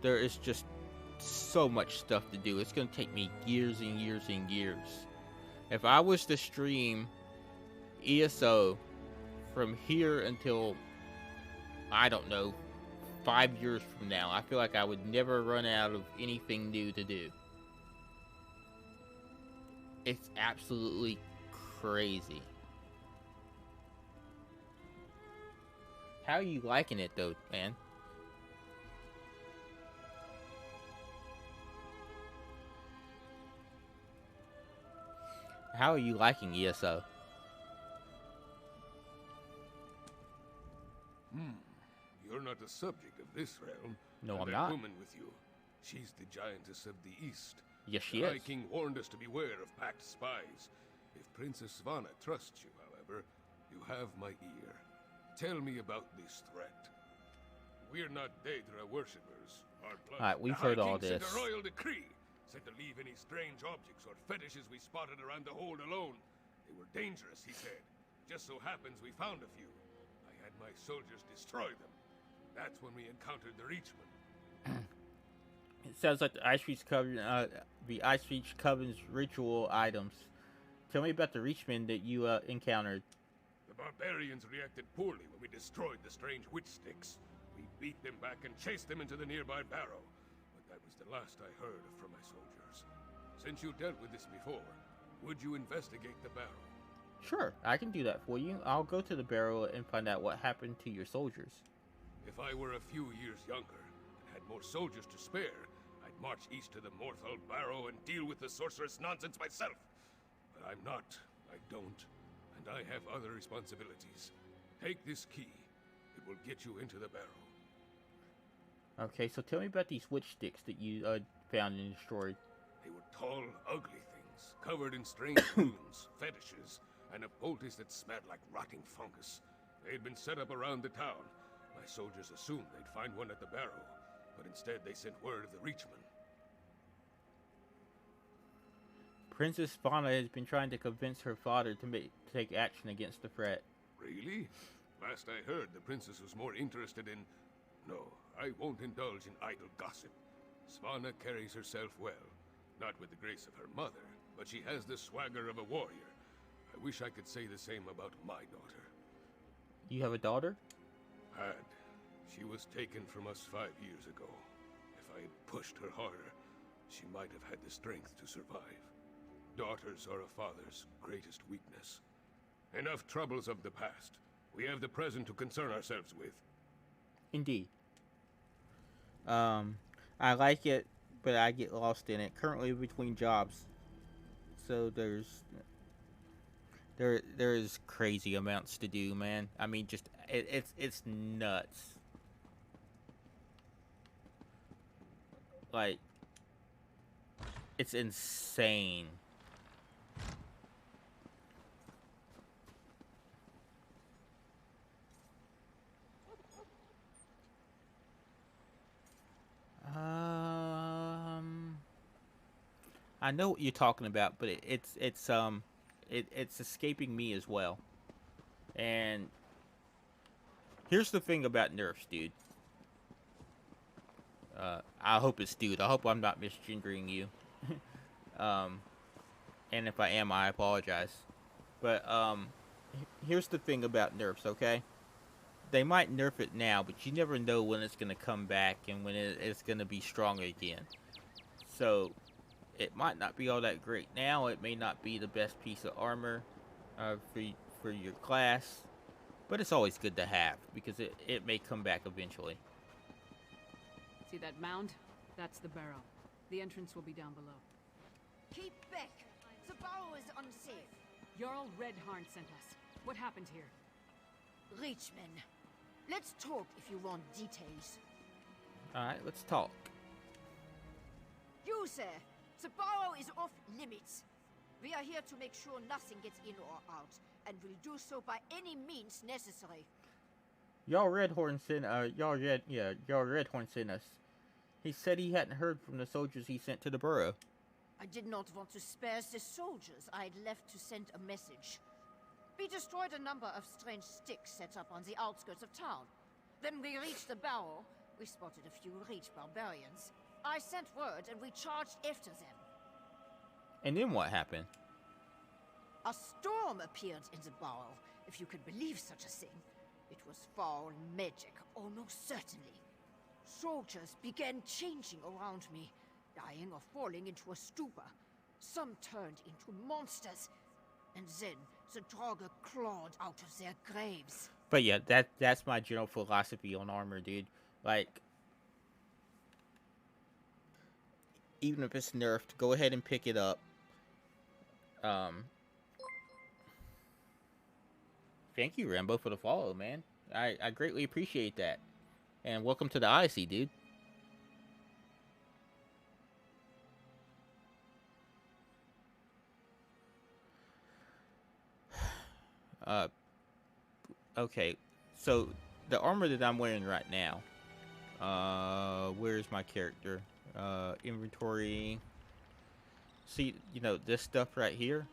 There is just so much stuff to do. It's going to take me years and years and years. If I was to stream ESO from here until, I don't know, 5 years from now, I feel like I would never run out of anything new to do. It's absolutely crazy. How are you liking it though, man? How are you liking ESO? You're not the subject of this realm. No, and I'm that not. woman with you, she's the giantess of the East. Yes, she the is. High King warned us to beware of packed spies. If Princess Svana trusts you, however, you have my ear. Tell me about this threat. We're not Daedra worshippers. Our blood. Alright, we've The heard High all King this. sent a royal decree. Said to leave any strange objects or fetishes we spotted around the hold alone. They were dangerous, he said. Just so happens we found a few. I had my soldiers destroy them. That's when we encountered the Reachman. It sounds like the Ice Reach Coven's ritual items. Tell me about the Reachman that you encountered. The barbarians reacted poorly when we destroyed the strange witch sticks. We beat them back and chased them into the nearby barrow. But that was the last I heard from my soldiers. Since you dealt with this before, would you investigate the barrow? Sure, I can do that for you. I'll go to the barrow and find out what happened to your soldiers. If I were a few years younger and had more soldiers to spare, I'd march east to the Morthal Barrow and deal with the sorceress nonsense myself. But I'm not. I don't. And I have other responsibilities. Take this key. It will get you into the barrow. Okay, so tell me about these witch sticks that you found and destroyed. They were tall, ugly things, covered in strange runes, fetishes, and a poultice that smelled like rotting fungus. They had been set up around the town. My soldiers assumed they'd find one at the barrow, but instead they sent word of the Reachman. Princess Fauna has been trying to convince her father to take action against the threat. Really? Last I heard, the princess was more interested in... No, I won't indulge in idle gossip. Svana carries herself well. Not with the grace of her mother, but she has the swagger of a warrior. I wish I could say the same about my daughter. You have a daughter? Had. She was taken from us 5 years ago. If I had pushed her harder, she might have had the strength to survive. Daughters are a father's greatest weakness. Enough troubles of the past. We have the present to concern ourselves with. Indeed. I like it, but I get lost in it. Currently between jobs. So there's crazy amounts to do, man. I mean, just it's nuts. Like, it's insane. I know what you're talking about, but it's escaping me as well. And here's the thing about nerfs, dude. I hope it's dude. I hope I'm not misgendering you. And if I am, I apologize. But here's the thing about nerfs, okay? They might nerf it now, but you never know when it's gonna come back and when it's gonna be strong again. So it might not be all that great now. It may not be the best piece of armor for your class, but it's always good to have because it may come back eventually. See that mound? That's the barrow. The entrance will be down below. Keep back! The barrow is unsafe. Jarl Redharn sent us. What happened here? Reachmen. Let's talk if you want details. Alright, let's talk. You, sir. The barrow is off limits. We are here to make sure nothing gets in or out, and will do so by any means necessary. Jarl Redhorn sent us. He said he hadn't heard from the soldiers he sent to the burrow. I did not want to spare the soldiers I'd left to send a message. We destroyed a number of strange sticks set up on the outskirts of town. Then we reached the barrow. We spotted a few Reach barbarians. I sent word and we charged after them. And then what happened? A storm appeared in the barrow, if you can believe such a thing. It was foul magic, almost certainly. Soldiers began changing around me, dying or falling into a stupor. Some turned into monsters, and then the Draugr clawed out of their graves. But yeah, that's my general philosophy on armor, dude. Like, even if it's nerfed, go ahead and pick it up. Thank you, Rambo, for the follow, man. I greatly appreciate that. And welcome to the Odyssey, dude. Okay, so the armor that I'm wearing right now, where's my character? Inventory. See, you know, this stuff right here.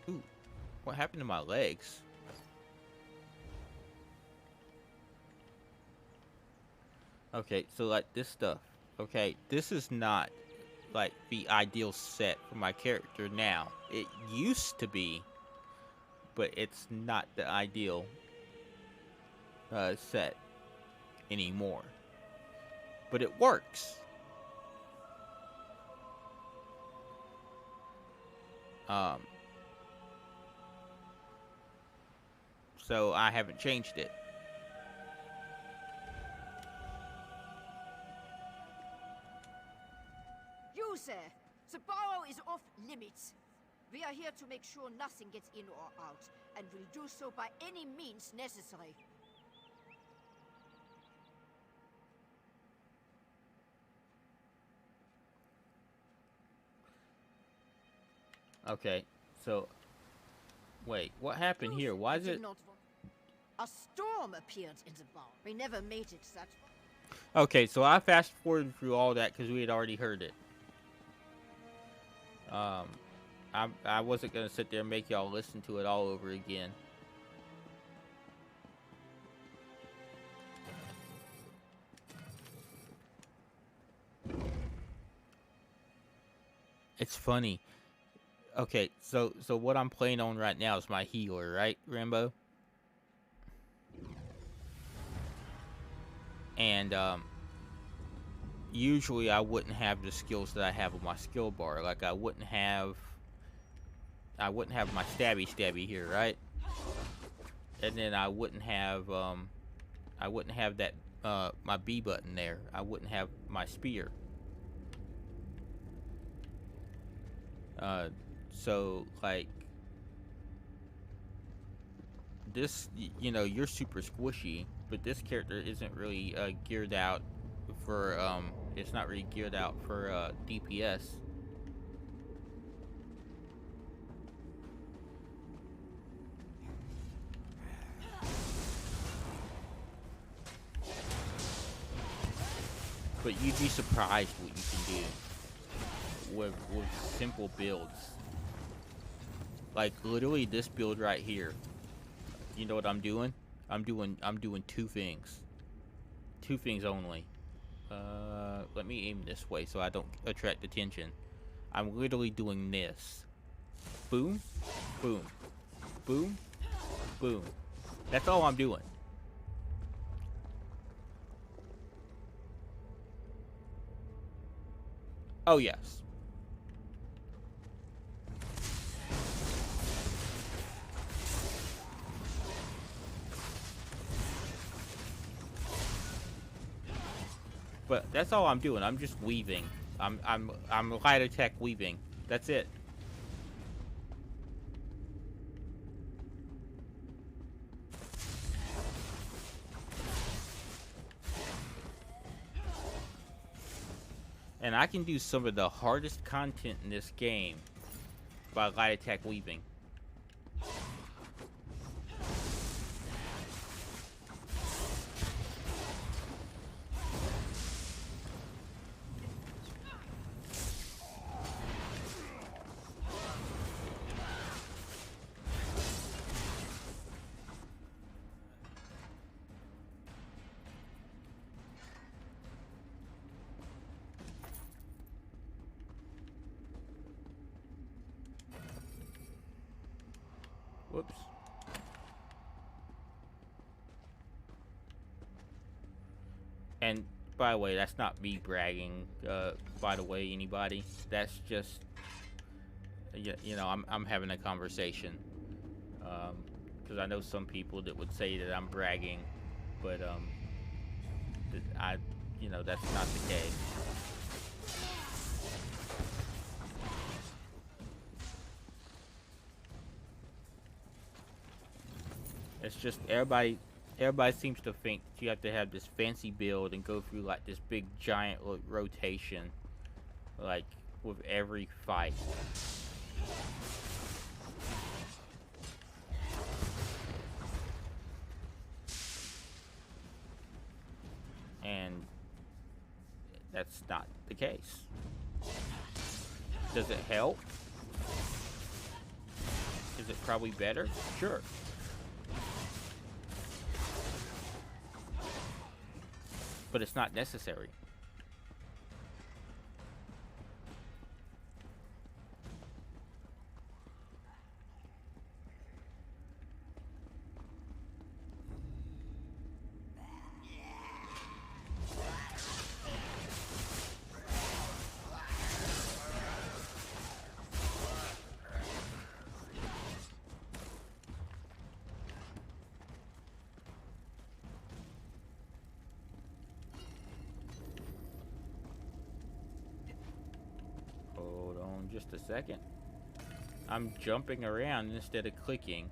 Ooh, what happened to my legs? Okay, so like this stuff. Okay, this is not like the ideal set for my character now. It used to be, but it's not the ideal set anymore. But it works. So I haven't changed it. You, sir. The barrow is off limits. We are here to make sure nothing gets in or out, and will do so by any means necessary. Okay, so wait, what happened here? Why is it? A storm appeared in the barrow. We never made it that far. Okay, so I fast forwarded through all that because we had already heard it. I wasn't gonna sit there and make y'all listen to it all over again. It's funny. Okay, so what I'm playing on right now is my healer, right, Rambo? And usually I wouldn't have the skills that I have on my skill bar. Like I wouldn't have my stabby here, right? And then I wouldn't have that my B button there. I wouldn't have my spear. So like this, you know, you're super squishy, but this character isn't really geared out for it's not really geared out for DPS. But you'd be surprised what you can do with simple builds. Like literally this build right here. You know what I'm doing? I'm doing two things. Two things only. Let me aim this way so I don't attract attention. I'm literally doing this. Boom, boom, boom, boom. That's all I'm doing. Oh, yes. But that's all I'm doing. I'm just weaving. I'm light attack weaving. That's it. And I can do some of the hardest content in this game by light attack weaving. Whoops. And by the way, that's not me bragging. By the way, anybody, that's just you know, I'm having a conversation. Because I know some people that would say that I'm bragging, but you know, that's not the case. It's just everybody seems to think you have to have this fancy build and go through like this big giant rotation, like with every fight. And that's not the case. Does it help? Is it probably better? Sure. But it's not necessary. Just a second. I'm jumping around instead of clicking.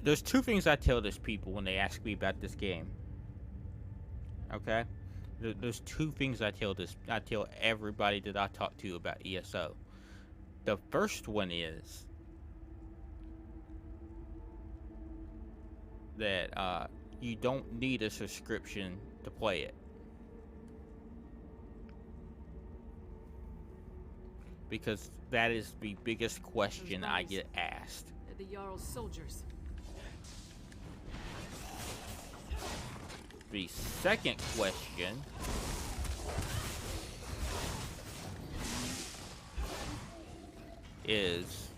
There's two things I tell these people when they ask me about this game. Okay? There's two things I tell everybody that I talk to about ESO. The first one is that you don't need a subscription to play it. Because that is the biggest question I get asked. They're the Jarl's soldiers. The second question is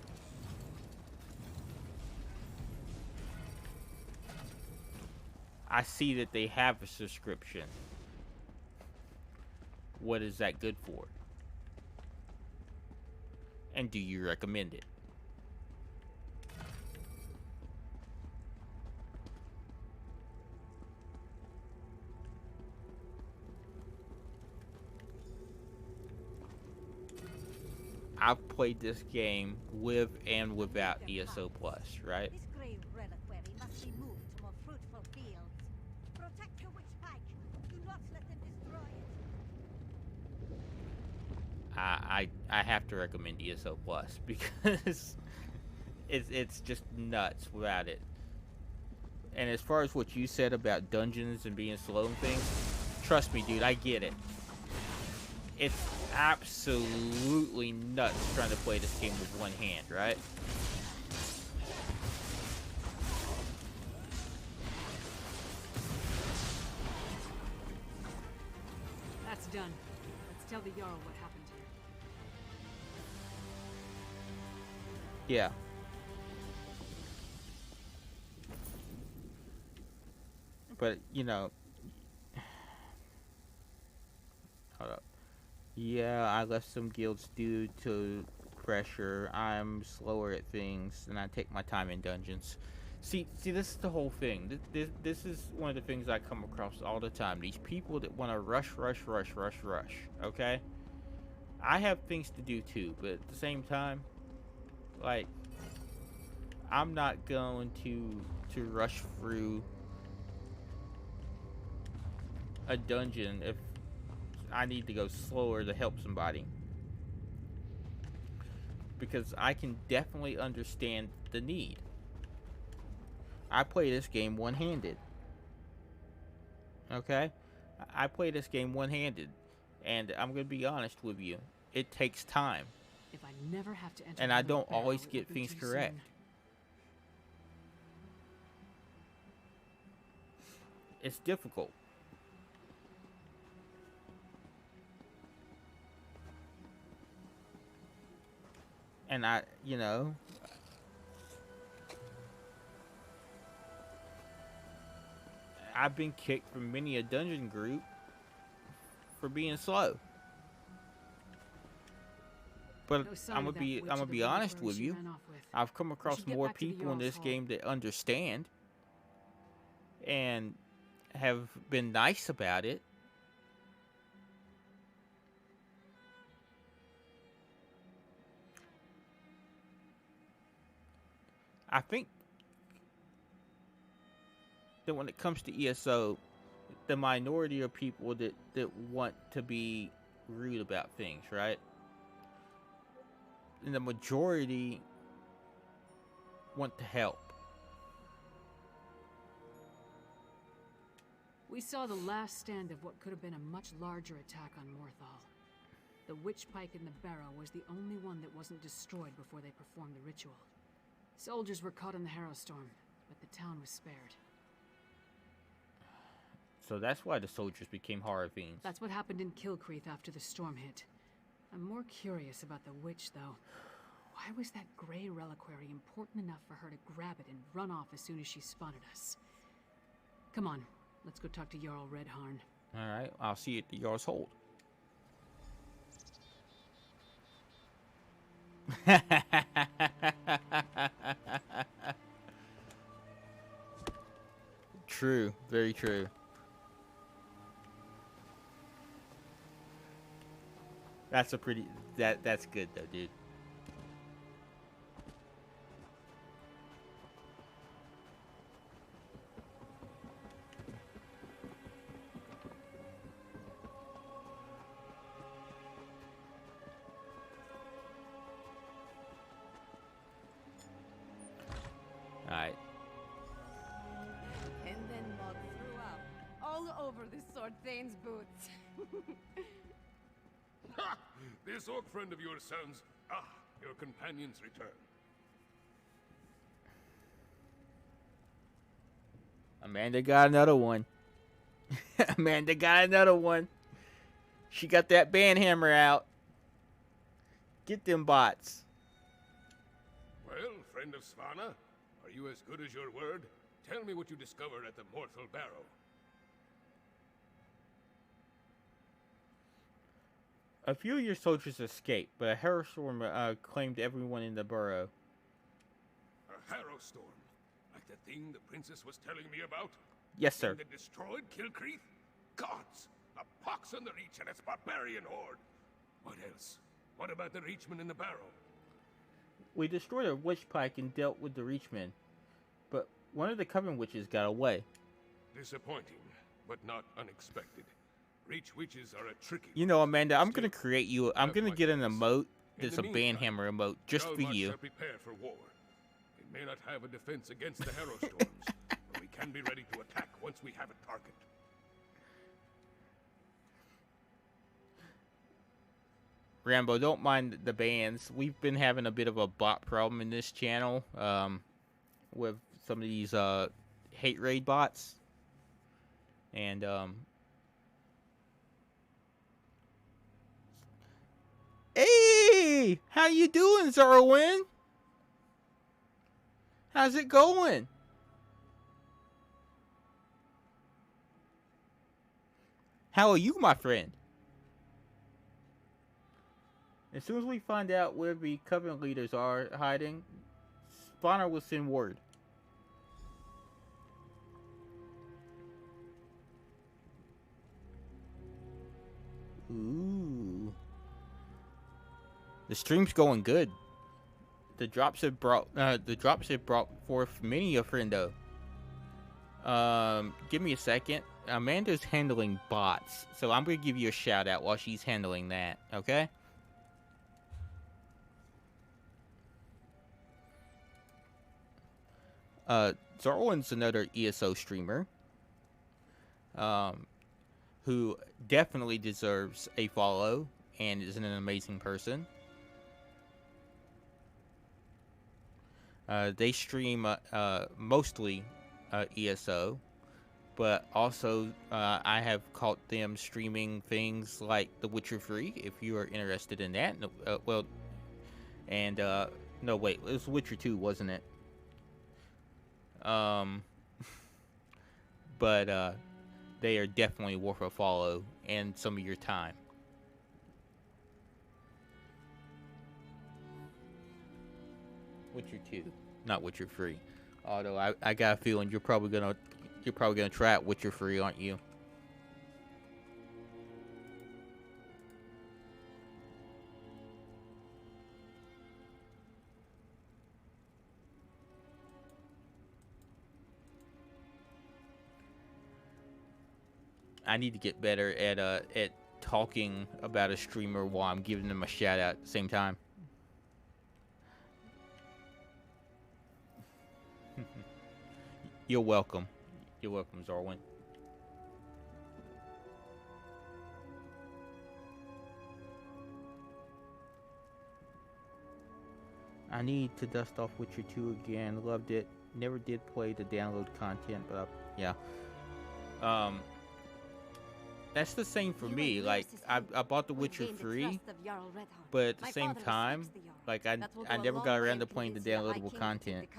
I see that they have a subscription. What is that good for? And do you recommend it? I've played this game with and without ESO Plus, right? This grey reliquary must be moved to more fruitful fields. Protect your witch pike. Do not let them destroy it. I have to recommend ESO Plus because it's just nuts without it. And as far as what you said about dungeons and being slow and things, trust me, dude, I get it. It's absolutely nuts trying to play this game with one hand, right? That's done. Let's tell the Jarl what happened here. Yeah. But, you know... Hold up. Yeah, I left some guilds due to pressure. I'm slower at things, and I take my time in dungeons. See, this is the whole thing. This is one of the things I come across all the time. These people that want to rush, okay? I have things to do too, but at the same time, like, I'm not going to rush through a dungeon if I need to go slower to help somebody. Because I can definitely understand the need. I play this game one-handed. Okay? I play this game one-handed. And I'm going to be honest with you. It takes time. If I never have to enter and I another don't barrel, always it get will be things too correct. soon. It's difficult. And you know, I've been kicked from many a dungeon group for being slow. But I'm gonna be honest with you. I've come across more people in this game that understand and have been nice about it. I think that when it comes to ESO, the minority of people that want to be rude about things, right? And the majority want to help. We saw the last stand of what could have been a much larger attack on Morthal. The witch pike in the barrow was the only one that wasn't destroyed before they performed the ritual. Soldiers were caught in the Harrowstorm, but the town was spared. So that's why the soldiers became horror fiends. That's what happened in Kilcreath after the storm hit. I'm more curious about the witch, though. Why was that gray reliquary important enough for her to grab it and run off as soon as she spotted us? Come on, let's go talk to Jarl Redharn. Alright, I'll see you at the Jarl's Hold. True, very true. That's a pretty that's good though, dude. Lord Thane's boots. Ha! This orc friend of yours sounds... Ah, your companion's return. Amanda got another one. Amanda got another one. She got that banhammer out. Get them bots. Well, friend of Svanna, are you as good as your word? Tell me what you discovered at the Mortal Barrow. A few of your soldiers escaped, but a harrowstorm claimed everyone in the burrow. A harrowstorm? Like the thing the princess was telling me about? Yes, sir. The thing that destroyed Kilcreath? Gods! A pox on the Reach and its barbarian horde! What else? What about the Reachmen in the barrow? We destroyed a witch pike and dealt with the Reachmen, but one of the Coven witches got away. Disappointing, but not unexpected. Reach witches are a tricky... You know, Amanda, I'm gonna create you. I'm gonna get an emote that's a banhammer emote just for you. Prepare for war. It may not have a defense against the harrowstorms, but we can be ready to attack once we have a target. Rambo, don't mind the bans. We've been having a bit of a bot problem in this channel with some of these hate raid bots. And hey, how you doing, Zarwin? How's it going? How are you, my friend? As soon as we find out where the Covenant leaders are hiding, Spawner will send word. Ooh. The stream's going good. The drops have brought forth many a friendo. Give me a second. Amanda's handling bots, so I'm gonna give you a shout out while she's handling that, okay? Zarwin's another ESO streamer, who definitely deserves a follow and is an amazing person. They stream mostly ESO, but also I have caught them streaming things like The Witcher Free, if you are interested in that. Well, and no, wait, it was Witcher 2, wasn't it? But they are definitely worth a follow and some of your time. Witcher 2, not Witcher 3. Although I got a feeling you're probably gonna try out Witcher 3, aren't you? I need to get better at talking about a streamer while I'm giving them a shout out at the same time. You're welcome. You're welcome, Zarwin. I need to dust off Witcher 2 again. Loved it. Never did play the download content, but yeah. That's the same for me. Like, I bought The Witcher 3, but at the same time, like, I never got around to playing the downloadable content.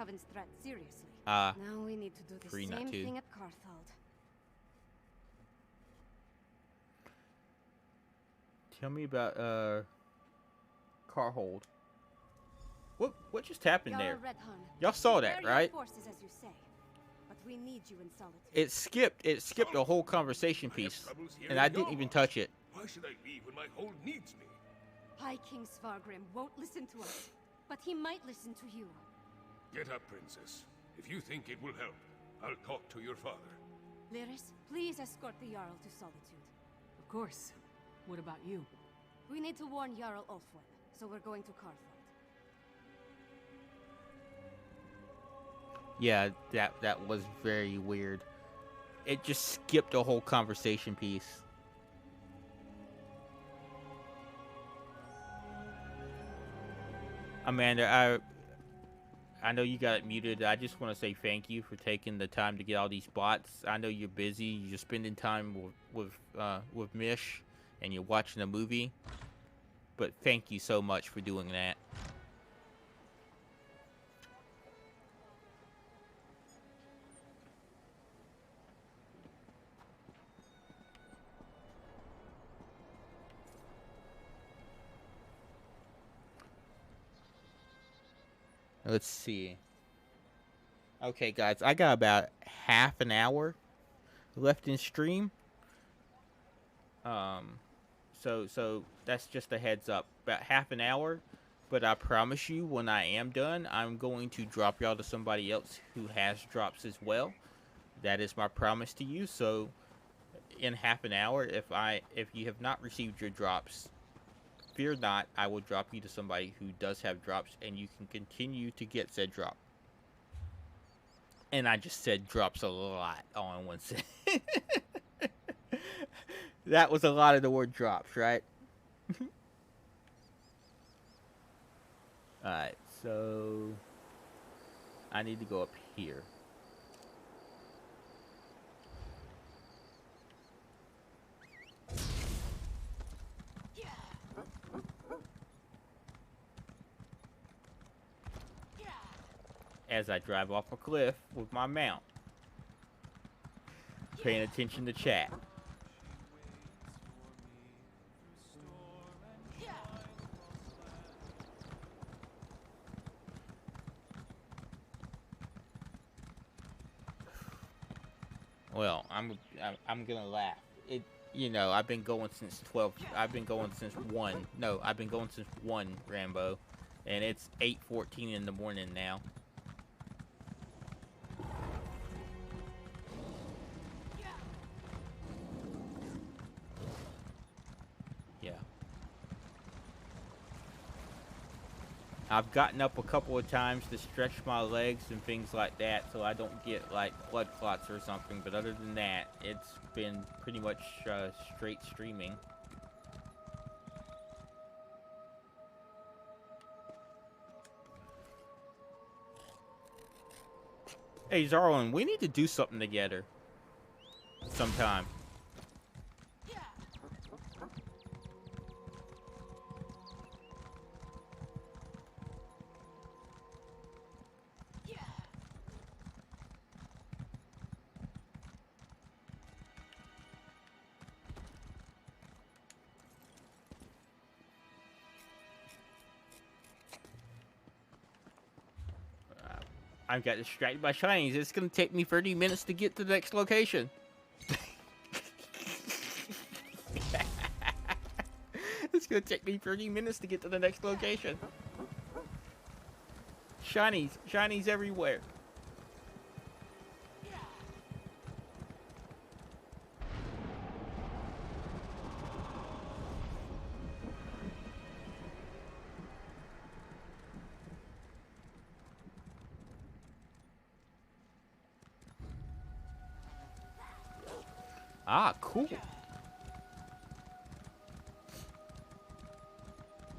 Now we need to do the Free, not same two. thing at Carthald. Tell me about Carhold. What just happened there? Y'all saw that, right? Forces, as you say, but we need you in solitude. It skipped a whole conversation piece, and I didn't even touch it. Why should I leave when my hold needs me? High King Svargrim won't listen to us, but he might listen to you. Get up, princess. If you think it will help, I'll talk to your father. Lyris, please escort the Jarl to solitude. Of course. What about you? We need to warn Jarl Ulfwin, so we're going to Carthald. Yeah, that was very weird. it just skipped a whole conversation piece. Amanda, I know you got it muted. I just want to say thank you for taking the time to get all these bots. I know you're busy. You're spending time with Mish, and you're watching a movie. But thank you so much for doing that. Let's see. Okay, guys, I got about half an hour left in stream. So that's just a heads up. About half an hour, but I promise you, when I am done, I'm going to drop y'all to somebody else who has drops as well. That is my promise to you. So, in half an hour, if you have not received your drops, fear not, I will drop you to somebody who does have drops, and you can continue to get said drop. And I just said drops a lot all in one sentence. That was a lot of the word drops, right? Alright, so I need to go up here. As I drive off a cliff with my mount. Paying attention to chat. Well, I'm gonna laugh. I've been going since 12. I've been going since 1. No, I've been going since 1, Rambo. And it's 8:14 in the morning now. Yeah. I've gotten up a couple of times to stretch my legs and things like that so I don't get like blood clots or something, but other than that, it's been pretty much straight streaming. Hey Zarlin, we need to do something together sometime. I got distracted by shinies. It's gonna take me 30 minutes to get to the next location. It's gonna take me 30 minutes to get to the next location. Shinies everywhere. Ah, cool.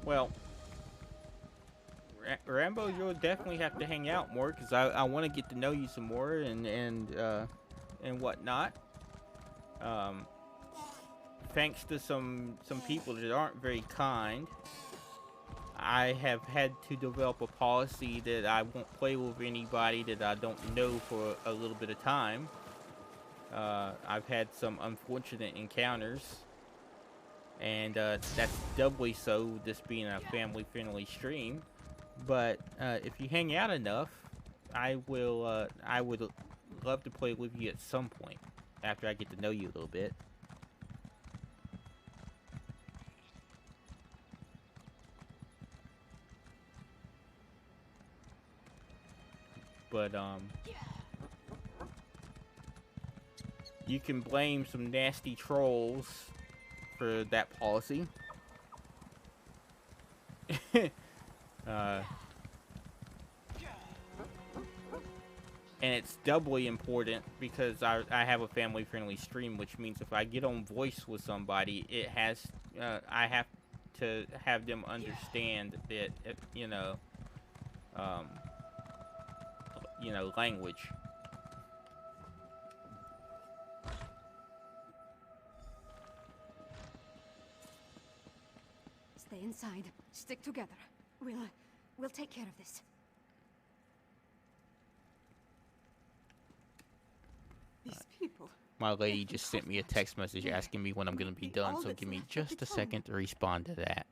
Well, Rambo, you'll definitely have to hang out more because I want to get to know you some more and whatnot. Thanks to some people that aren't very kind, I have had to develop a policy that I won't play with anybody that I don't know for a little bit of time. I've had some unfortunate encounters, and that's doubly so, this being a family-friendly stream. But if you hang out enough, I would love to play with you at some point after I get to know you a little bit. But you can blame some nasty trolls for that policy. And it's doubly important because I have a family-friendly stream, which means if I get on voice with somebody, it has I have to have them understand that um, language. Stay inside. Stick together. We'll take care of this. These people. My lady just sent me a text message asking me when I'm going to be done, so give me just a second to respond to that.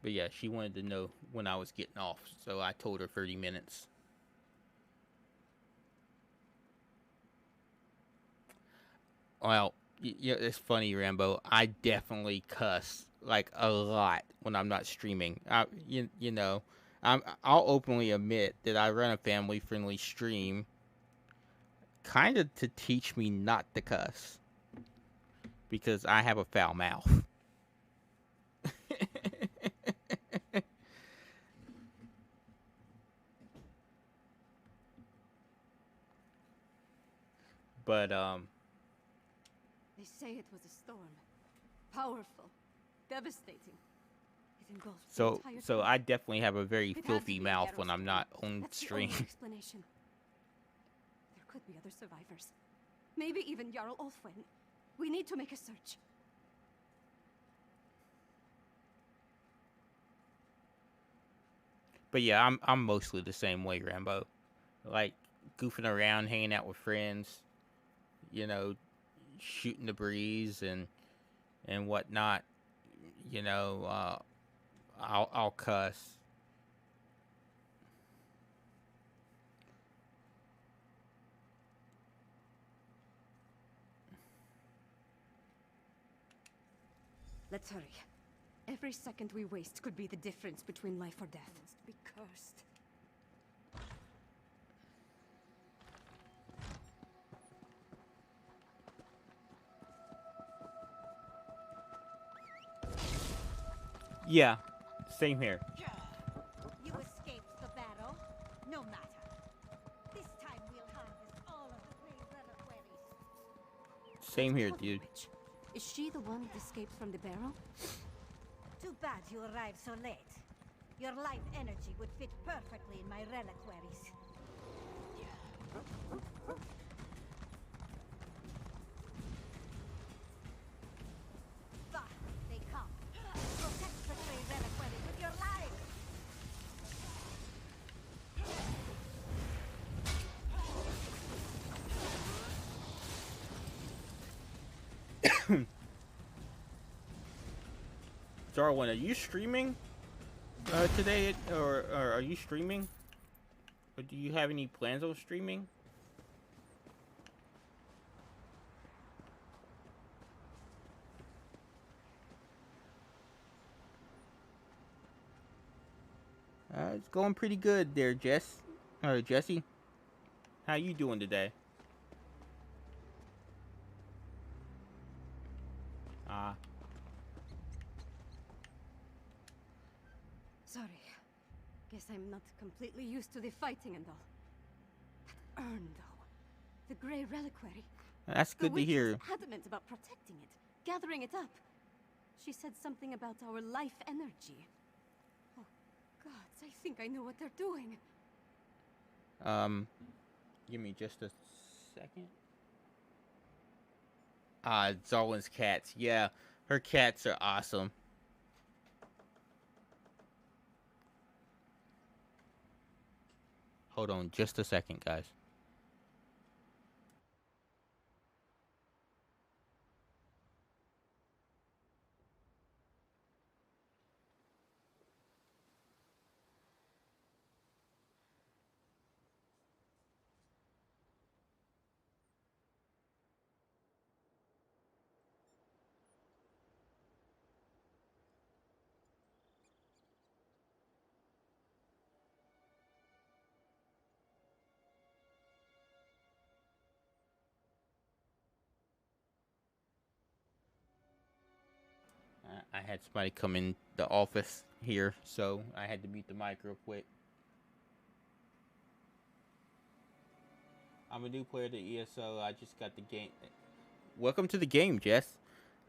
But yeah, she wanted to know when I was getting off, so I told her 30 minutes. Well, yeah, it's funny, Rambo. I definitely cuss like a lot when I'm not streaming. I'll openly admit that I run a family-friendly stream, kind of to teach me not to cuss, because I have a foul mouth. But They say it was a storm. Powerful. Devastating. It engulfed the entire so town. I definitely have a very It had to filthy be a mouth Garrus when I'm storm. not on That's stream. the only explanation. There could be other survivors. Maybe even Jarl Ulfwen. We need to make a search. But yeah, I'm mostly the same way, Rambo. Like goofing around, hanging out with friends, shooting the breeze and whatnot. I'll cuss. Let's hurry. Every second we waste could be the difference between life or death. Must be cursed. Yeah, same here. You escaped the battle? No matter. This time we'll harvest all of the grey reliquaries. Same here, dude. Is she the one that escaped from the barrel? Too bad you arrived so late. Your life energy would fit perfectly in my reliquaries. Bah, they come. Protect the grey reliquary with your life! Darwin, are you streaming today, or are you streaming? Or do you have any plans on streaming? It's going pretty good there, Jesse. How you doing today? Sorry. Guess I'm not completely used to the fighting and all. That urn, though. The Grey Reliquary. That's good to hear. The witch was adamant about protecting it, gathering it up. She said something about our life energy. Oh, gods, I think I know what they're doing. Give me just a second. Zarwin's cats. Yeah, her cats are awesome. Hold on just a second, guys. had somebody come in the office here, so I had to mute the mic real quick. I'm a new player to ESO. I just got the game. Welcome to the game, Jess.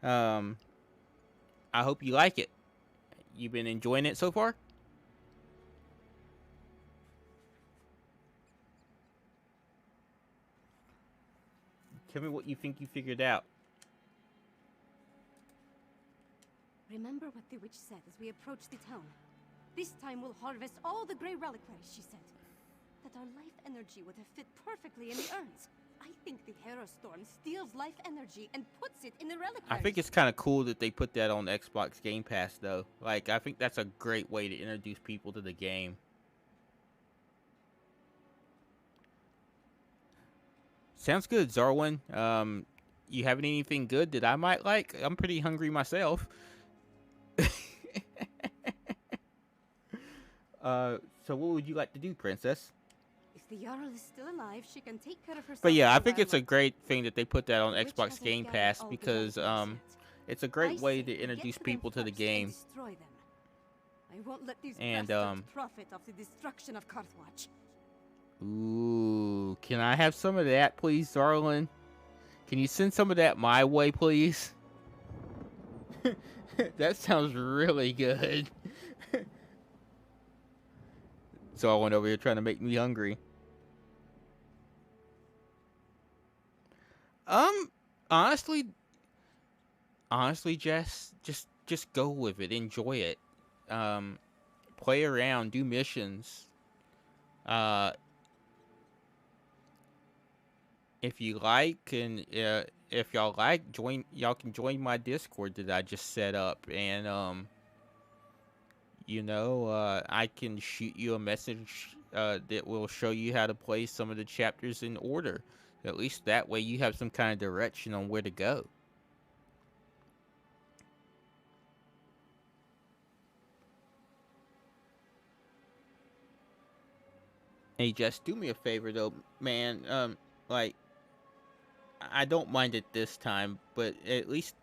I hope you like it. You been enjoying it so far? Tell me what you think you figured out. Remember what the witch said as we approached the town. This time we'll harvest all the grey reliquaries, she said. That our life energy would have fit perfectly in the urns. I think the Hero Storm steals life energy and puts it in the reliquaries. I think it's kind of cool that they put that on Xbox Game Pass, though. Like, I think that's a great way to introduce people to the game. Sounds good, Zarwin. You having anything good that I might like? I'm pretty hungry myself. So what would you like to do, Princess? If the Jarl is still alive, she can take care of herself. But yeah, I think it's a great thing that they put that on Xbox Game Pass because it's a great way to introduce people to the game. I won't let these and bastards profit off the destruction of Carthwatch. Ooh, can I have some of that, please, Zarlin? Can you send some of that my way, please? That sounds really good. So I went over here trying to make me hungry. Honestly, Jess, just go with it. Enjoy it. Play around, do missions. If you like, and if y'all like, y'all can join my Discord that I just set up, and I can shoot you a message that will show you how to play some of the chapters in order. At least that way you have some kind of direction on where to go. Hey, just do me a favor though, man. Like, I don't mind it this time, but at least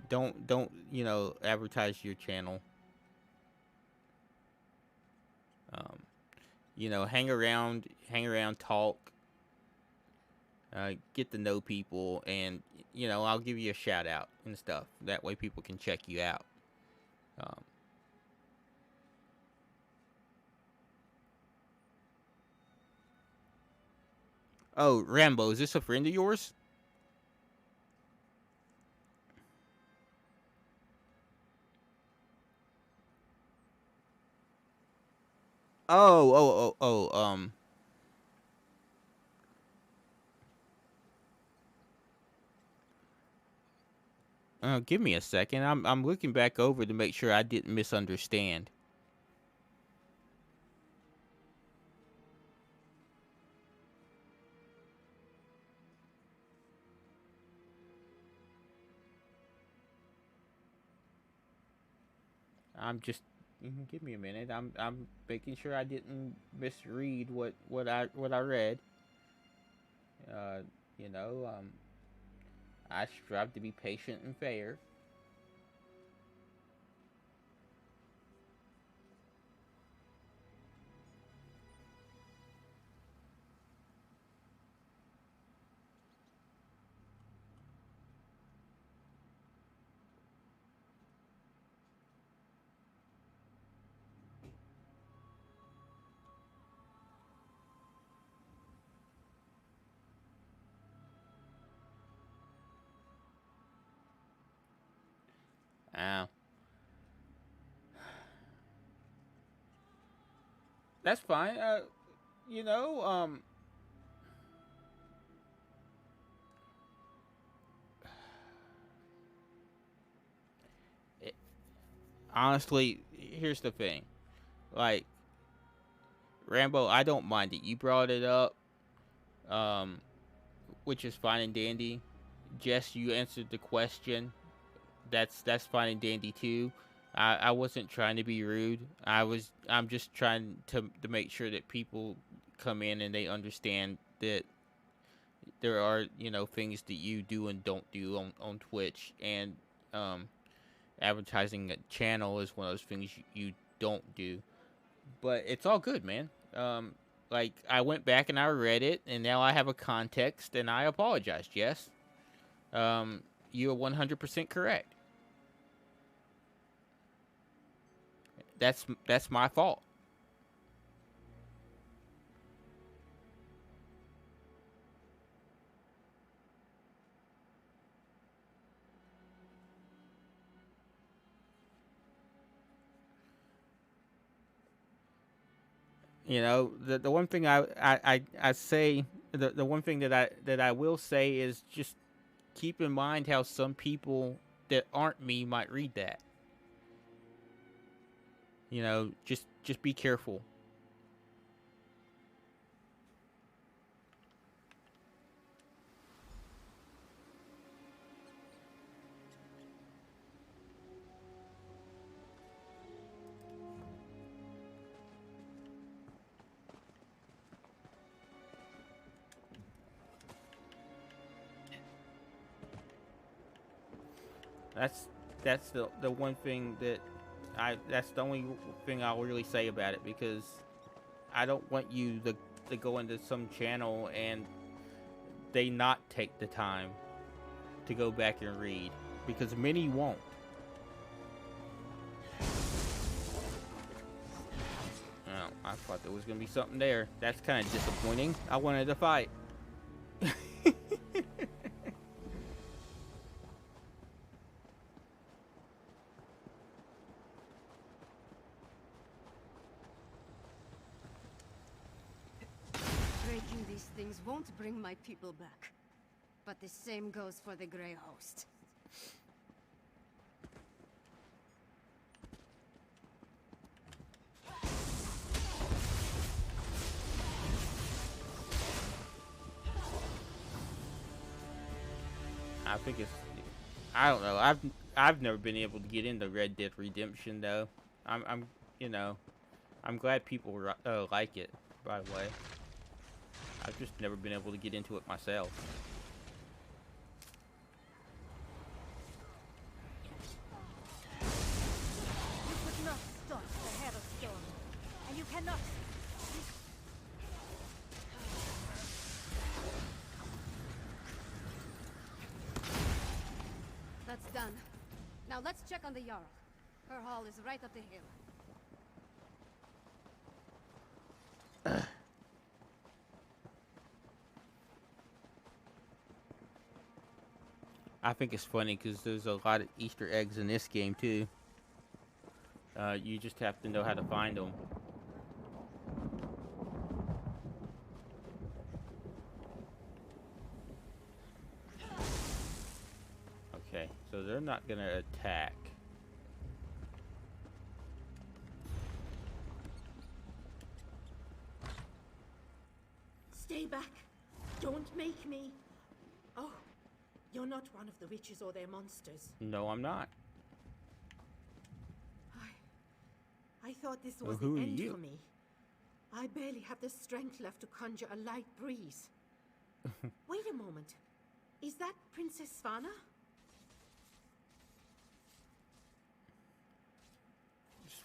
don't advertise your channel. Hang around, talk, get to know people, and I'll give you a shout out and stuff. That way people can check you out. Oh, Rambo, is this a friend of yours? Oh. Give me a second. I'm looking back over to make sure I didn't misunderstand. Give me a minute. I'm making sure I didn't misread what I read. I strive to be patient and fair. Ow. That's fine. Honestly, here's the thing. Like, Rambo, I don't mind it. You brought it up, which is fine and dandy. Jess, you answered the question. That's fine and dandy too. I wasn't trying to be rude. I'm just trying to make sure that people come in and they understand that there are, you know, things that you do and don't do on Twitch, and advertising a channel is one of those things you don't do. But it's all good, man. Like, I went back and I read it, and now I have a context, and I apologized. Yes, you're 100% correct. That's my fault. You know, the one thing I say, the one thing that I will say is just keep in mind how some people that aren't me might read that. You know, just be careful. That's the one thing that that's the only thing I'll really say about it, because I don't want you to go into some channel and they not take the time to go back and read, because many won't. Oh, I thought there was gonna be something there. That's kind of disappointing. I wanted to fight. Breaking these things won't bring my people back. But the same goes for the Grey Host. I think it's, I don't know. I've never been able to get into Red Dead Redemption though. I'm you know, I'm glad people like it. By the way, I've just never been able to get into it myself. You could not stop the Hailstorm, and you cannot. That's done. Now let's check on the Jarl. Her hall is right up the hill. I think it's funny because there's a lot of Easter eggs in this game too. You just have to know how to find them. Okay, so they're not gonna attack. Stay back. Don't make me. Oh, you're not one of the witches or their monsters. No, I'm not. I thought this Well, was who the are end you? for me. I barely have the strength left to conjure a light breeze. Wait a moment. Is that Princess Svana?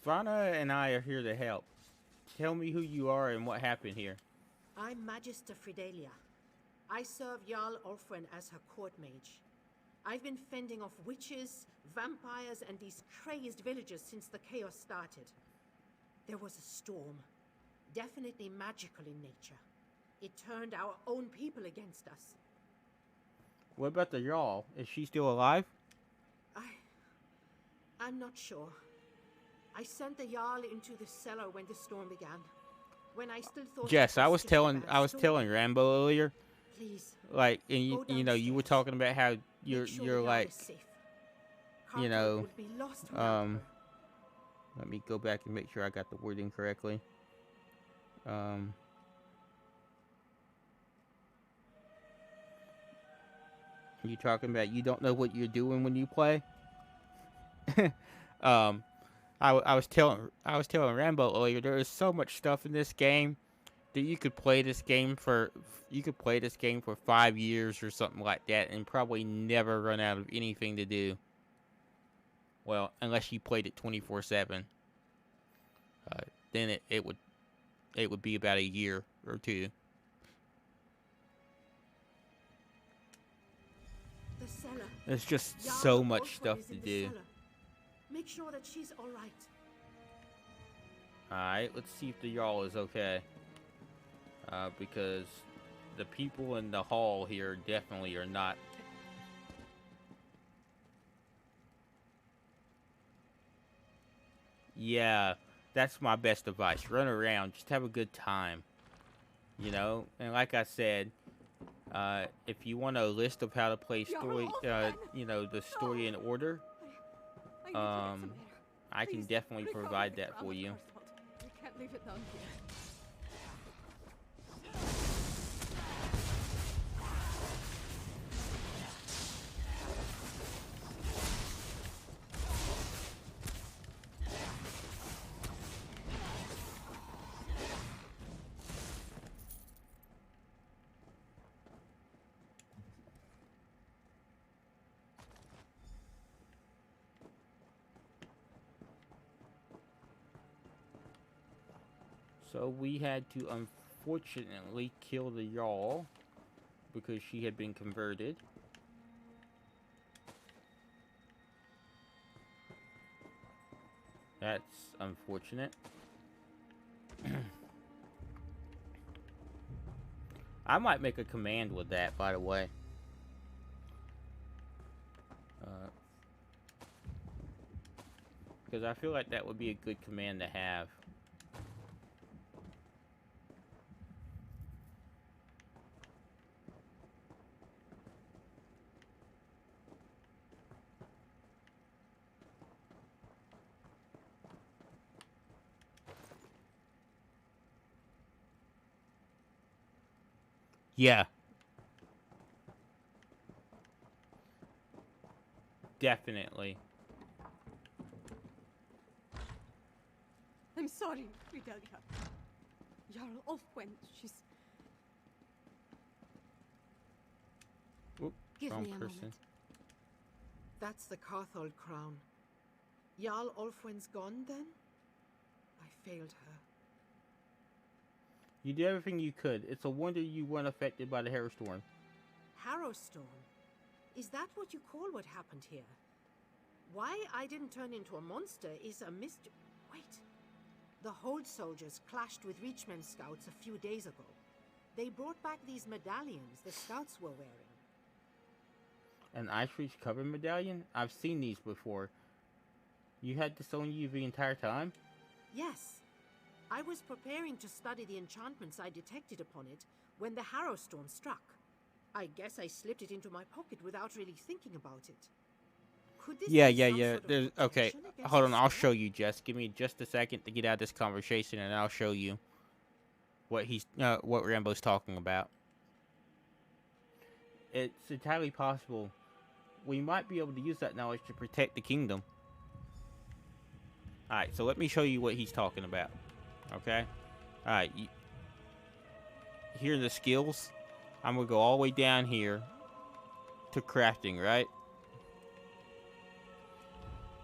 Svana and I are here to help. Tell me who you are and what happened here. I'm Magister Fidelia. I serve Jarl Orphan as her court mage. I've been fending off witches, vampires, and these crazed villagers since the chaos started. There was a storm, definitely magical in nature. It turned our own people against us. What about the Jarl? Is she still alive? I'm not sure. I sent the Jarl into the cellar when the storm began. When I still thought Jess, it I was just a telling bad storm. telling Rambo earlier. Please. Like, and Go you know, you were talking about how you're Make sure the Jarl like, is safe. you Carter know, would be lost without her. let me go back and make sure I got the wording correctly. You talking about you don't know what you're doing when you play? I was telling Rambo earlier, there is so much stuff in this game that you could play this game for 5 years or something like that and probably never run out of anything to do. Well, unless you played it 24/7, then it would be about a year or two. The cellar. There's just Jarl so much Olfwen stuff is to in the do. cellar. Make sure that she's all right. Alright, let's see if the Jarl is okay. Because the people in the hall here definitely are not. Yeah, that's my best advice. Run around, just have a good time. You know, and like I said, if you want a list of how to play story, you know, the story in order, I can definitely provide that for you. We can't leave it down here. So we had to unfortunately kill the Jarl because she had been converted. That's unfortunate. I might make a command with that, by the way. Because I feel like that would be a good command to have. Yeah. Definitely. I'm sorry, Fidelia. Jarl Olfwen, she's... Whoop, Give wrong me a person. moment. That's the Carthold crown. Jarl Olfwen's gone, then? I failed her. You did everything you could. It's a wonder you weren't affected by the Harrowstorm. Harrowstorm? Is that what you call what happened here? Why I didn't turn into a monster is a mystery. Wait. The Hold soldiers clashed with Reachman scouts a few days ago. They brought back these medallions the scouts were wearing. An Ice Reach cover medallion? I've seen these before. You had this on you the entire time? Yes. I was preparing to study the enchantments I detected upon it when the Harrowstorm struck. I guess I slipped it into my pocket without really thinking about it. Could this Yeah. be some sort of There's okay. protection against Hold a on, I'll storm? show you, Jess. Give me just a second to get out of this conversation, and I'll show you what what Rambo's talking about. It's entirely possible we might be able to use that knowledge to protect the kingdom. All right, so let me show you what he's talking about. Okay. All right. Here are the skills. I'm gonna go all the way down here to crafting, right?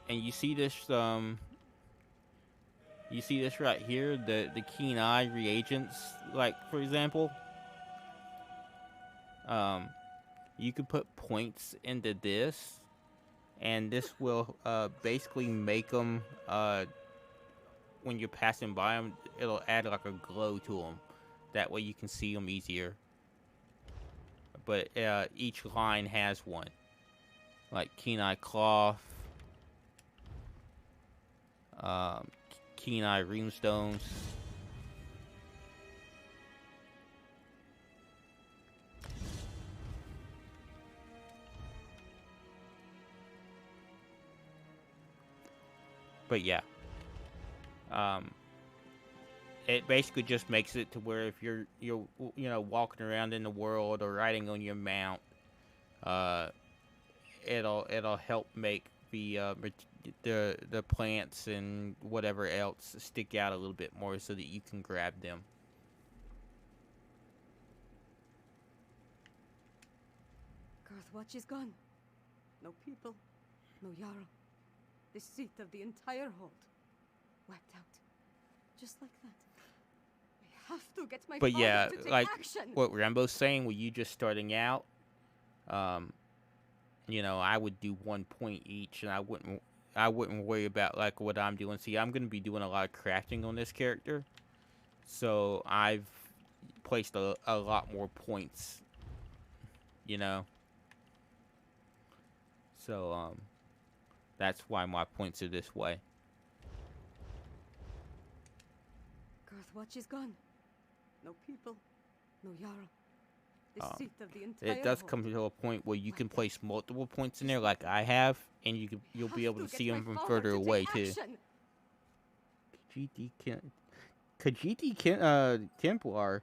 And you see this right here, the keen eye reagents, like for example, you can put points into this, and this will basically make them when you're passing by them, it'll add like a glow to them. That way you can see them easier. But each line has one, like keen eye cloth. Keen eye runestones. But yeah, it basically just makes it to where if you're walking around in the world or riding on your mount, it'll help make the plants and whatever else stick out a little bit more so that you can grab them. Earthwatch is gone. No people, no Jarl. The seat of the entire hold. Wiped out. Just like that. I have to get my But father yeah, to take like action. what Rambo's saying, with you just starting out, you know, I would do 1 point each, and I wouldn't worry about like what I'm doing. See, I'm gonna be doing a lot of crafting on this character, so I've placed a lot more points, you know. So that's why my points are this way. Earthwatch is gone. No people, no Jarl. The seat of the entire It does hold. come to a point where you can place multiple points in there, like I have, and you'll be able to see them from further away too. Khajiit Templar,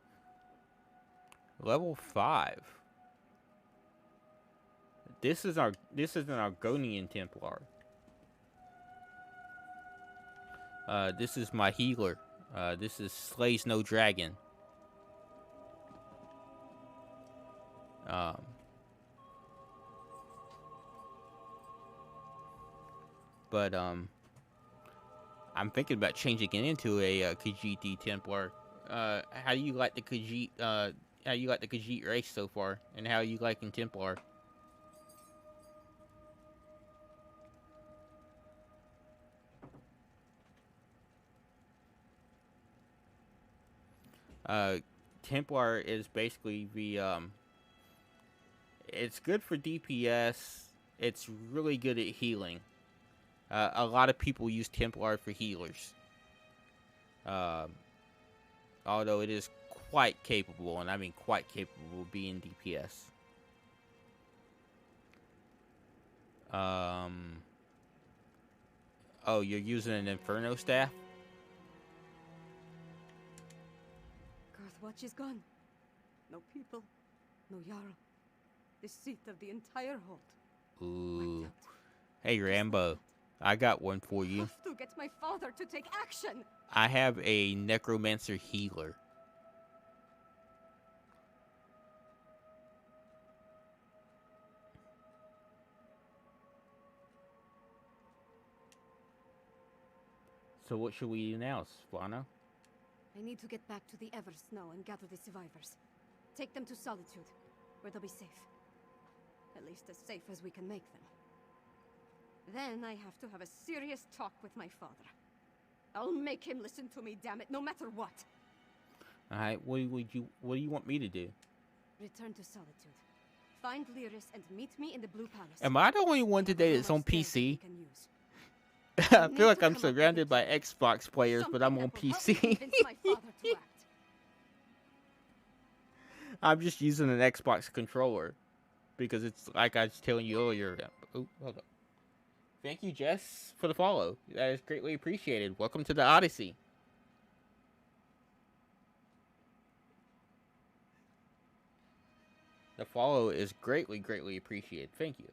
level 5. This is an Argonian Templar. This is my healer. This is Slays No Dragon. But I'm thinking about changing it into a Khajiit Templar. How do you like the Khajiit? How you like the Khajiit race so far, and how are you liking Templar? Templar is basically the it's good for DPS. It's really good at healing. A lot of people use Templar for healers. Although it is quite capable, and I mean quite capable of being DPS. Oh, you're using an Inferno Staff? Earthwatch is gone. No people, no Jarl. The seat of the entire hold. Ooh. Hey, Rambo. I got one for you. I have to get my father to take action. I have a Necromancer Healer. So what should we do now, Swana? I need to get back to the Eversnow and gather the survivors. Take them to Solitude, where they'll be safe. At least as safe as we can make them. Then I have to have a serious talk with my father. I'll make him listen to me, damn it, no matter what. Alright, what do you want me to do? Return to Solitude. Find Lyris and meet me in the Blue Palace. Am I the only one today that's on PC? I feel like I'm surrounded by Xbox players, but I'm on PC. I'm just using an Xbox controller. Because it's like I was telling you earlier. Oh, hold up. Thank you, Jess, for the follow. That is greatly appreciated. Welcome to the Odyssey. The follow is greatly, greatly appreciated. Thank you.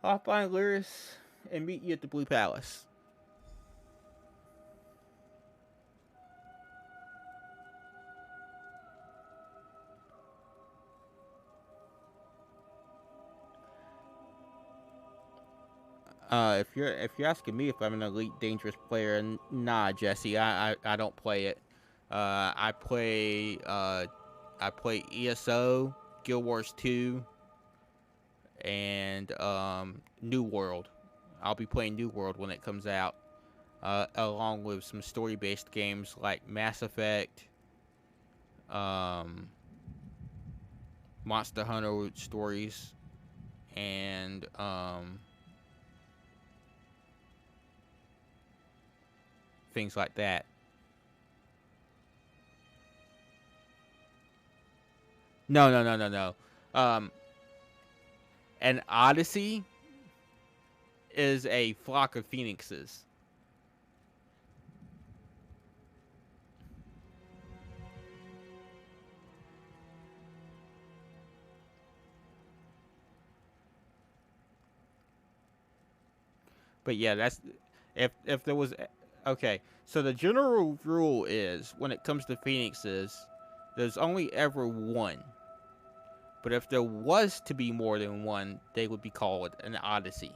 I'll find Lyris and meet you at the Blue Palace. If you're asking me if I'm an elite dangerous player, nah, Jesse, I don't play it. I play ESO, Guild Wars 2, and New World. I'll be playing New World when it comes out, along with some story-based games like Mass Effect, Monster Hunter Stories, and things like that. No. An Odyssey is a flock of phoenixes. But yeah, that's if there was Okay, so the general rule is, when it comes to phoenixes, there's only ever one. But if there was to be more than one, they would be called an odyssey.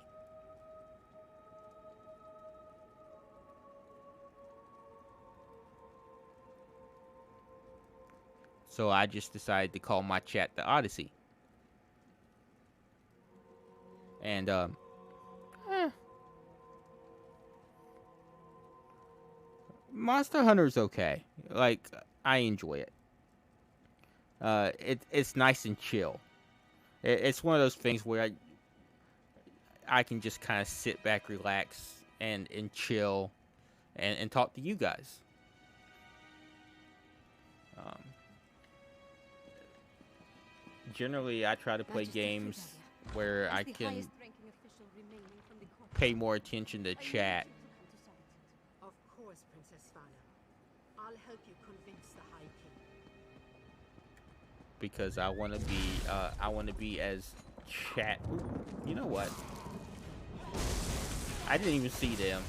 So I just decided to call my chat the Odyssey. And, Monster Hunter's okay. Like, I enjoy it. It's nice and chill. It's one of those things where I can just kind of sit back, relax, and chill, and talk to you guys. Generally, I try to play games where I can pay more attention to chat. Of course, Princess Svala. I'll help you convince the High King. Because I want to be as chat. Ooh, you know what? I didn't even see them.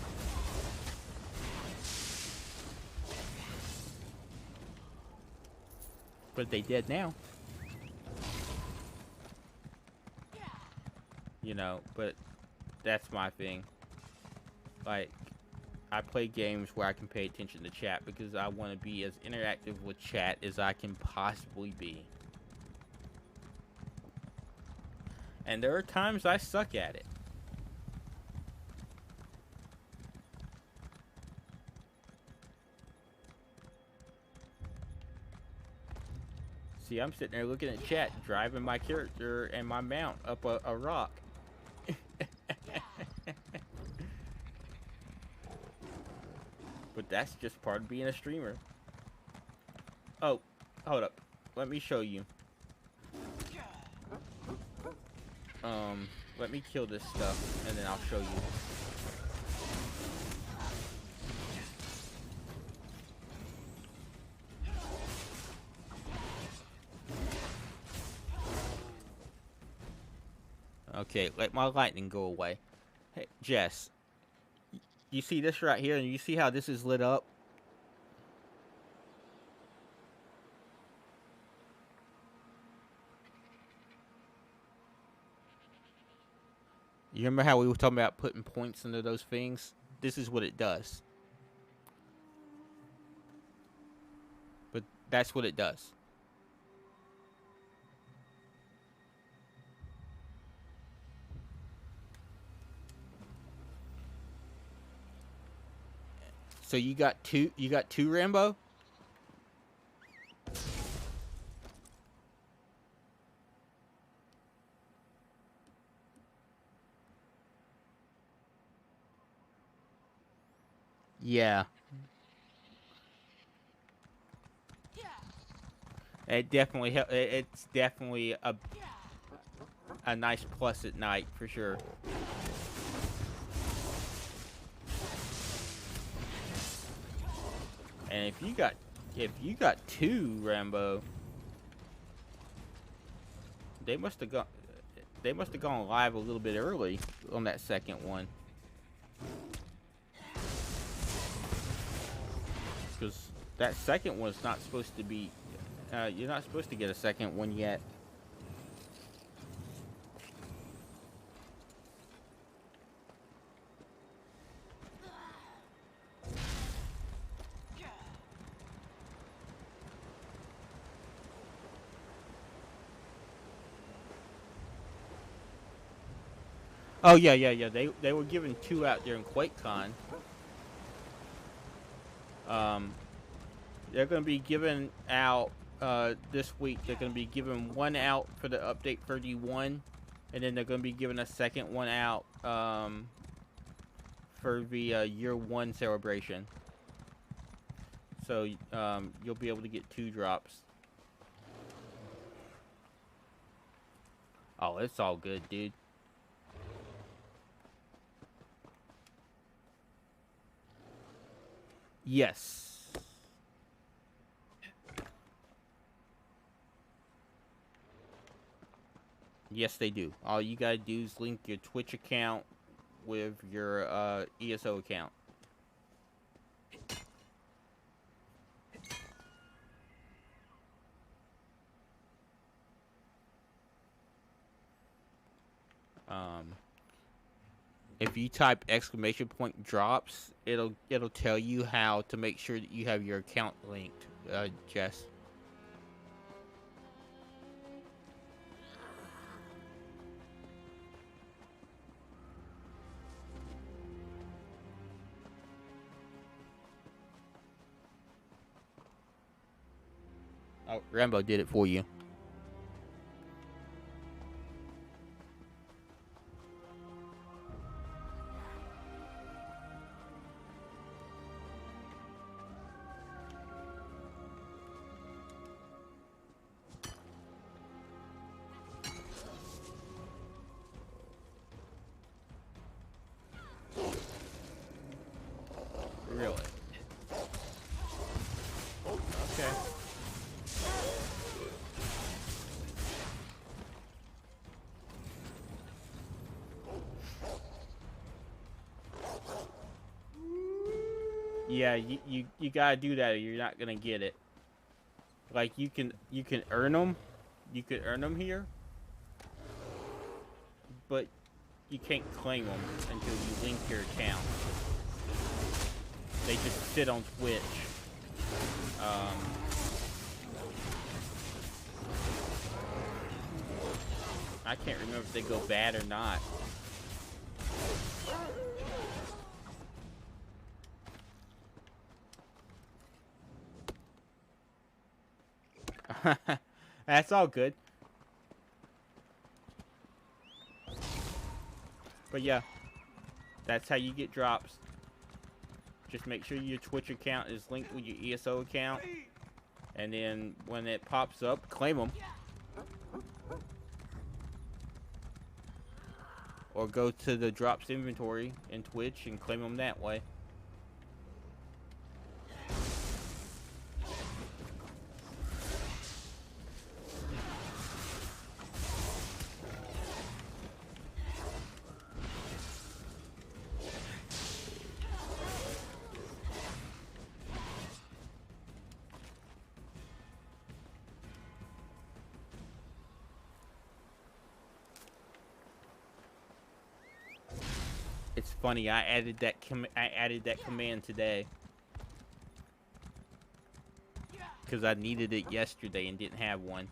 But they dead now. You know, but that's my thing. Like, I play games where I can pay attention to chat because I want to be as interactive with chat as I can possibly be. And there are times I suck at it. See, I'm sitting there looking at chat, driving my character and my mount up a rock. But that's just part of being a streamer. Oh, hold up. Let me show you. Let me kill this stuff, and then I'll show you. Okay, let my lightning go away. Hey, Jess. You see this right here, and you see how this is lit up? You remember how we were talking about putting points into those things? This is what it does. But that's what it does. So you got two Rambo? Yeah. It definitely it's definitely a nice plus at night for sure. And if you got two Rambo, they must have gone live a little bit early on that second one. Because that second one's not supposed to be you're not supposed to get a second one yet. Oh yeah. They were giving two out during QuakeCon. They're going to be giving out this week. They're going to be giving one out for the update 31, and then they're going to be giving a second one out for the year 1 celebration. So you'll be able to get 2 drops. Oh, it's all good, dude. Yes. Yes, they do. All you gotta do is link your Twitch account with your ESO account. If you type ! drops, it'll tell you how to make sure that you have your account linked, Jess. Oh, Rambo did it for you. Really? Okay. Yeah, you gotta do that or you're not gonna get it. Like you can earn them, here, but you can't claim them until you link your account. They just sit on Twitch. I can't remember if they go bad or not. That's all good. But yeah, that's how you get drops. Just make sure your Twitch account is linked with your ESO account. And then when it pops up, claim them. Or go to the drops inventory in Twitch and claim them that way. It's funny. I added that command today because I needed it yesterday and didn't have one.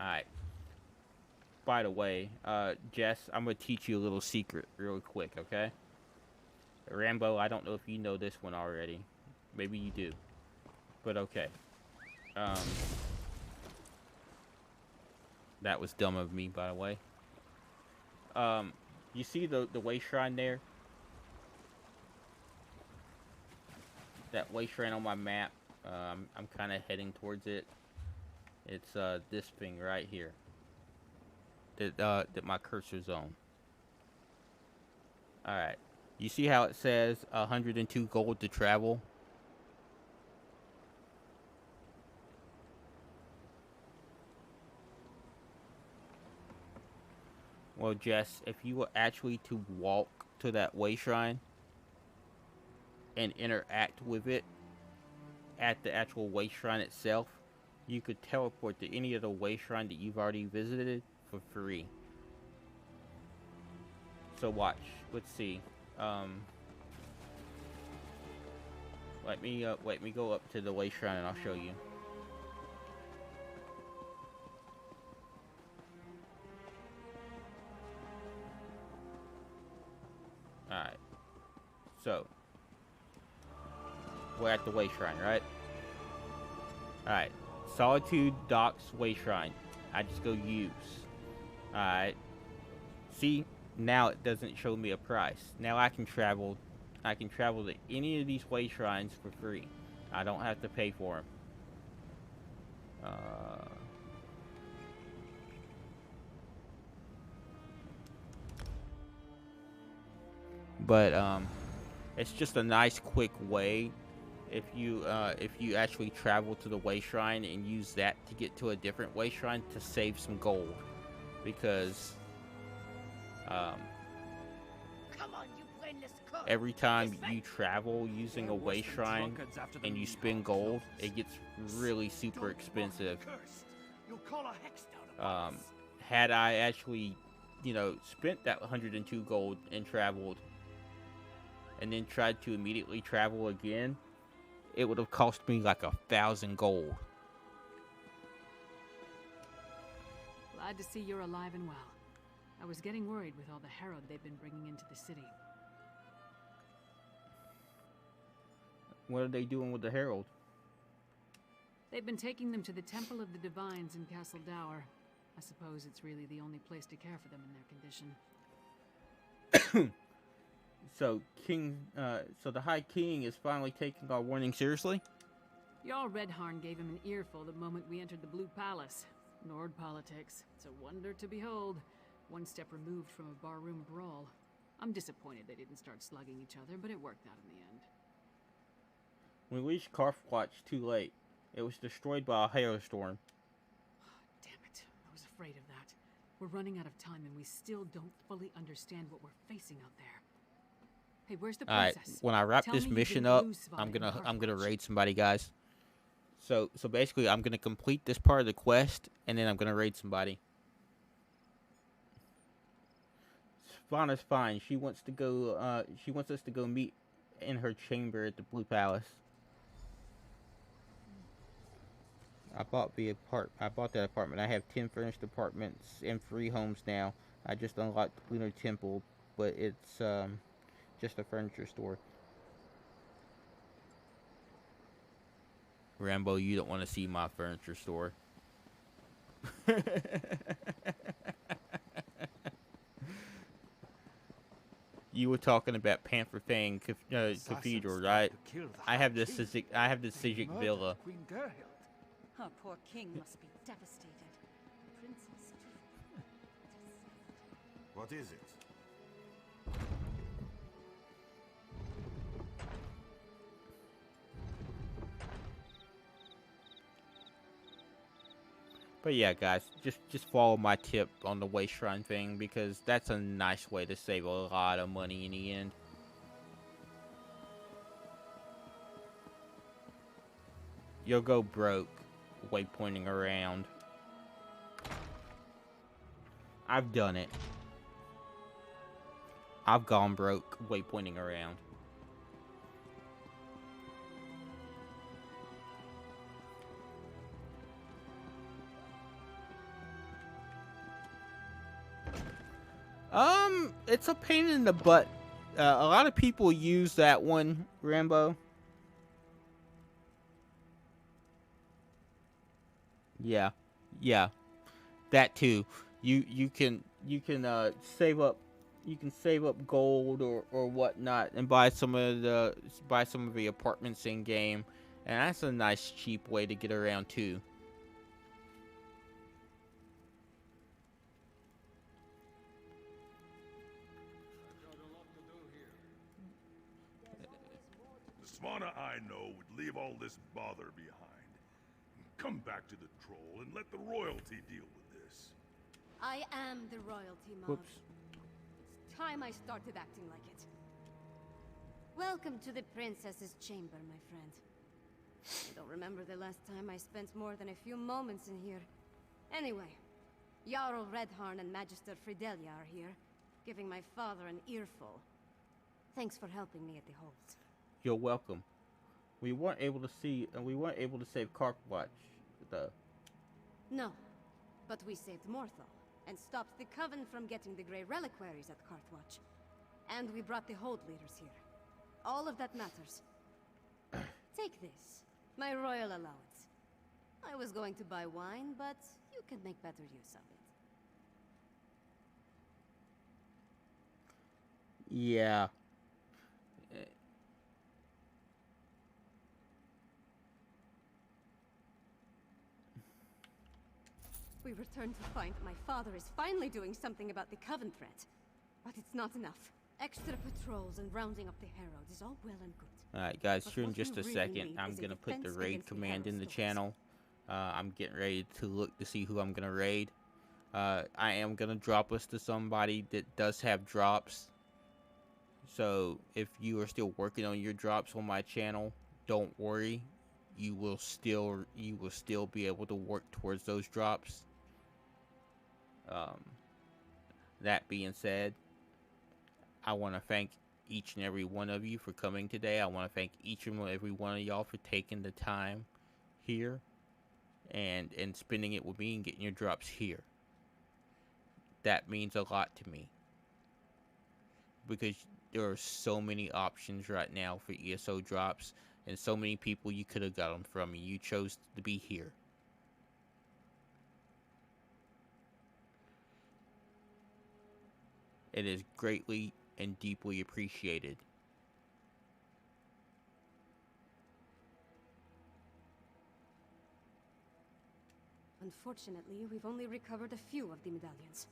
Alright. By the way, Jess, I'm going to teach you a little secret real quick, okay? Rambo, I don't know if you know this one already. Maybe you do. But okay. That was dumb of me, by the way. You see the way shrine there? That way shrine on my map. I'm kind of heading towards it. It's this thing right here. That my cursor's on. Alright. You see how it says 102 gold to travel? Well, Jess, if you were actually to walk to that way shrine and interact with it at the actual way shrine itself, you could teleport to any of the way shrine that you've already visited for free. So watch. Let's see. Let me go up to the way shrine and I'll show you. Alright. So we're at the way shrine, right? Alright. Solitude Docks Way Shrine. I just go use. Alright. See, now it doesn't show me a price. Now I can travel to any of these way shrines for free. I don't have to pay for them. but it's just a nice quick way if you actually travel to the way shrine and use that to get to a different way shrine to save some gold, because every time you travel using a way shrine and you spend gold, it gets really super expensive. Had I actually, spent that 102 gold and traveled, and then tried to immediately travel again, it would have cost me like 1,000 gold. Glad to see you're alive and well. I was getting worried with all the herald they've been bringing into the city. What are they doing with the herald? They've been taking them to the Temple of the Divines in Castle Dower. I suppose it's really the only place to care for them in their condition. So the High King is finally taking our warning seriously? Jarl Redharn gave him an earful the moment we entered the Blue Palace. Nord politics. It's a wonder to behold. One step removed from a barroom brawl. I'm disappointed they didn't start slugging each other, but it worked out in the end. We reached Karthwatch too late. It was destroyed by a hailstorm. Damn it. I was afraid of that. We're running out of time and we still don't fully understand what we're facing out there. Hey, where's the princess? Alright, when I wrap this mission up, I'm gonna raid somebody, guys. So basically I'm gonna complete this part of the quest and then I'm gonna raid somebody. Svana's fine. She wants to go she wants us to go meet in her chamber at the Blue Palace. I bought that apartment. I have 10 furnished apartments and 3 homes now. I just unlocked the Lunar Temple, but it's just a furniture store. Rambo, you don't want to see my furniture store. You were talking about Panther Fang Cathedral, right? I have the Sijic Villa. Queen Gerhild. Our poor king must be devastated. The princess too. What is it? But yeah, guys, just follow my tip on the way shrine thing, because that's a nice way to save a lot of money in the end. You'll go broke waypointing around. I've done it. I've gone broke waypointing around. It's a pain in the butt. A lot of people use that one, Rambo. Yeah, that too. You can save up gold or whatnot and buy some of the apartments in game, and that's a nice cheap way to get around too. Svana I know would leave all this bother behind. Come back to the troll and let the royalty deal with this. I am the royalty, Mom. Whoops. It's time I started acting like it. Welcome to the princess's chamber, my friend. I don't remember the last time I spent more than a few moments in here. Anyway, Jarl Redharn and Magister Fridelia are here, giving my father an earful. Thanks for helping me at the hold. You're welcome. We weren't able to save Karthwatch, though. No, but we saved Morthal and stopped the Coven from getting the Grey Reliquaries at Karthwatch. And we brought the Hold leaders here. All of that matters. Take this, my royal allowance. I was going to buy wine, but you can make better use of it. Yeah. We return to find that my father is finally doing something about the Coven threat. But it's not enough. Extra patrols and rounding up the heralds is all well and good. Alright guys, But here in what just we a really second, need I'm is a gonna put the defense raid against the command in the Harrow channel. I'm getting ready to look to see who I'm gonna raid. I am gonna drop us to somebody that does have drops. So if you are still working on your drops on my channel, don't worry. You will still be able to work towards those drops. That being said, I want to thank each and every one of you for coming today. I want to thank each and every one of y'all for taking the time here and spending it with me and getting your drops here. That means a lot to me, because there are so many options right now for ESO drops, and so many people you could have got them from, and you chose to be here. It is greatly and deeply appreciated. Unfortunately, we've only recovered a few of the medallions.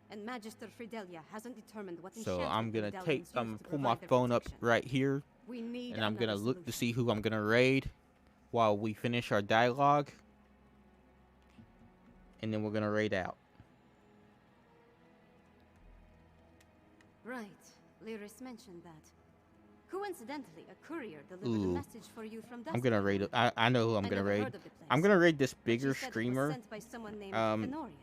And Magister Fidelia hasn't determined what So enchantment I'm gonna medallions use to pull my provide their phone up protection. right here, We need and I'm gonna another look to solution. see who I'm gonna raid while we finish our dialogue, and then we're gonna raid out. Right. Lyris mentioned that. Coincidentally, a courier delivered a Ooh. message for you from I'm gonna raid. I know who I'm I gonna never raid. heard of the place, I'm gonna raid this but bigger she said it was streamer. sent by someone named Fenorian.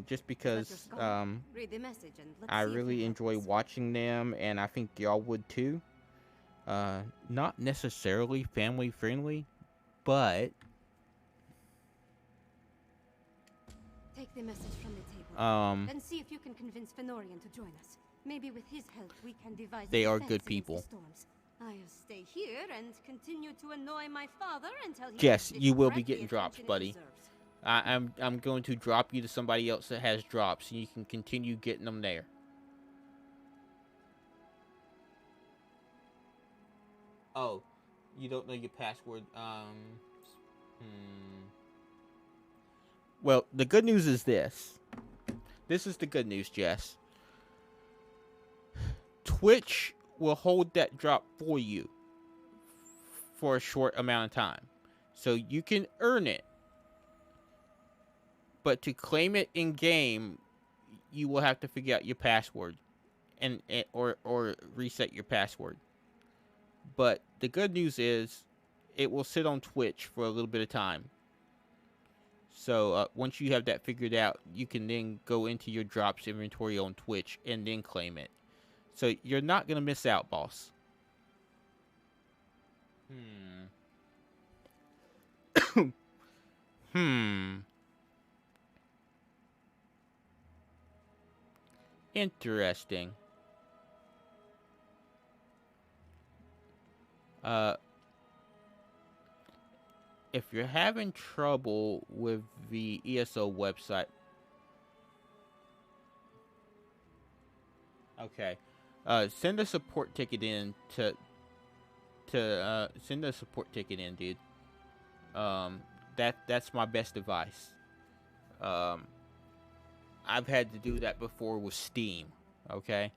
Just Is that your because skull? Read the message and let's I see if really you enjoy watching them, and I think y'all would too. Not necessarily family friendly, but take the message from the table. Then see if you can convince Fenorian to join us. Maybe with his help we can devise a they are defense good against the people. storms. I'll stay here and continue to annoy my father until he Jess, gives you will be Brett the getting drops, attention he buddy. deserves. I'm going to drop you to somebody else that has drops, and you can continue getting them there. Oh, you don't know your password. Well, the good news is this. This is the good news, Jess. Twitch will hold that drop for you for a short amount of time. So you can earn it. But to claim it in game, you will have to figure out your password or reset your password. But the good news is it will sit on Twitch for a little bit of time. So once you have that figured out, you can then go into your drops inventory on Twitch and then claim it. So you're not going to miss out, boss. Interesting. If you're having trouble with the ESO website, okay, send a support ticket in to send a support ticket in, dude. That's my best advice. I've had to do that before with Steam. Okay.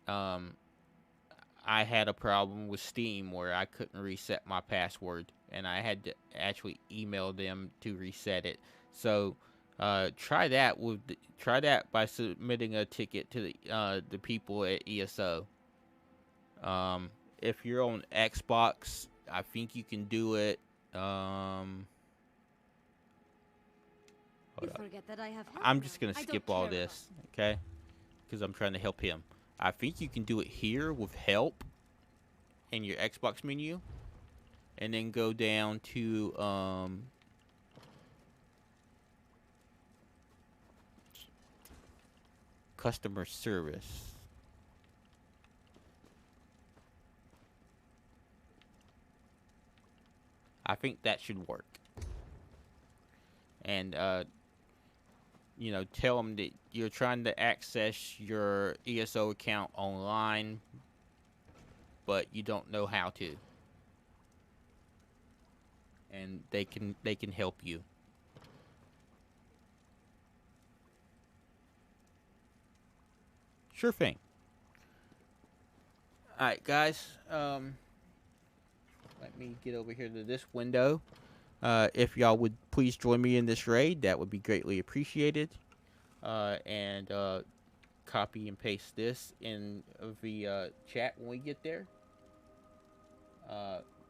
I had a problem with Steam where I couldn't reset my password, and I had to actually email them to reset it. So try that by submitting a ticket to the people at ESO. If you're on Xbox, I think you can do it. Forget that I have help I'm now. just gonna I don't skip all care this, okay? Because I'm trying to help him. I think you can do it here with help in your Xbox menu, and then go down to customer service. I think that should work. And you know, tell them that you're trying to access your ESO account online, but you don't know how to. And they can help you. Sure thing. Alright, guys. Let me get over here to this window. If y'all would please join me in this raid, that would be greatly appreciated. And copy and paste this in the chat when we get there.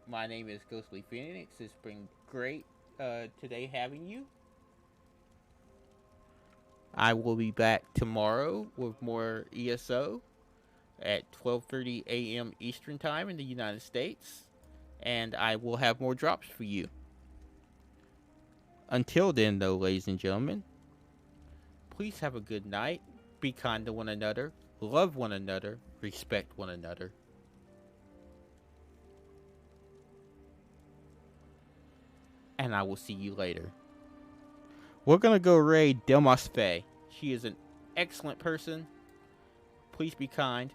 My name is Ghostly Phoenix. It's been great today having you. I will be back tomorrow with more ESO at 12:30 a.m. Eastern Time in the United States. And I will have more drops for you. Until then, though, ladies and gentlemen, please have a good night. Be kind to one another. Love one another. Respect one another. And I will see you later. We're going to go raid Delmas Faye. She is an excellent person. Please be kind.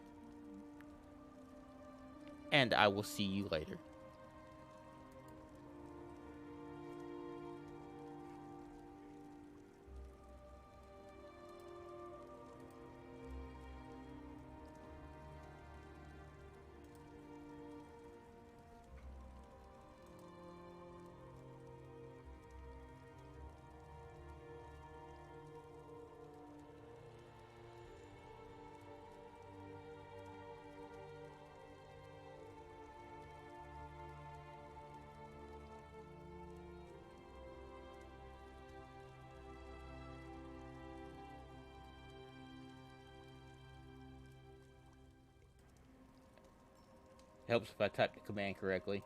And I will see you later. Helps if I type the command correctly.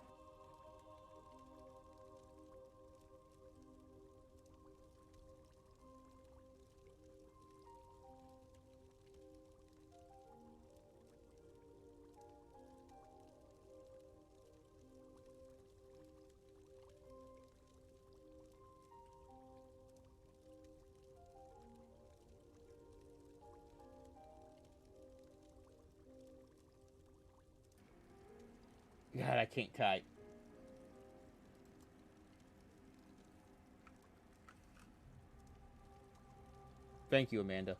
God, I can't type. Thank you, Amanda.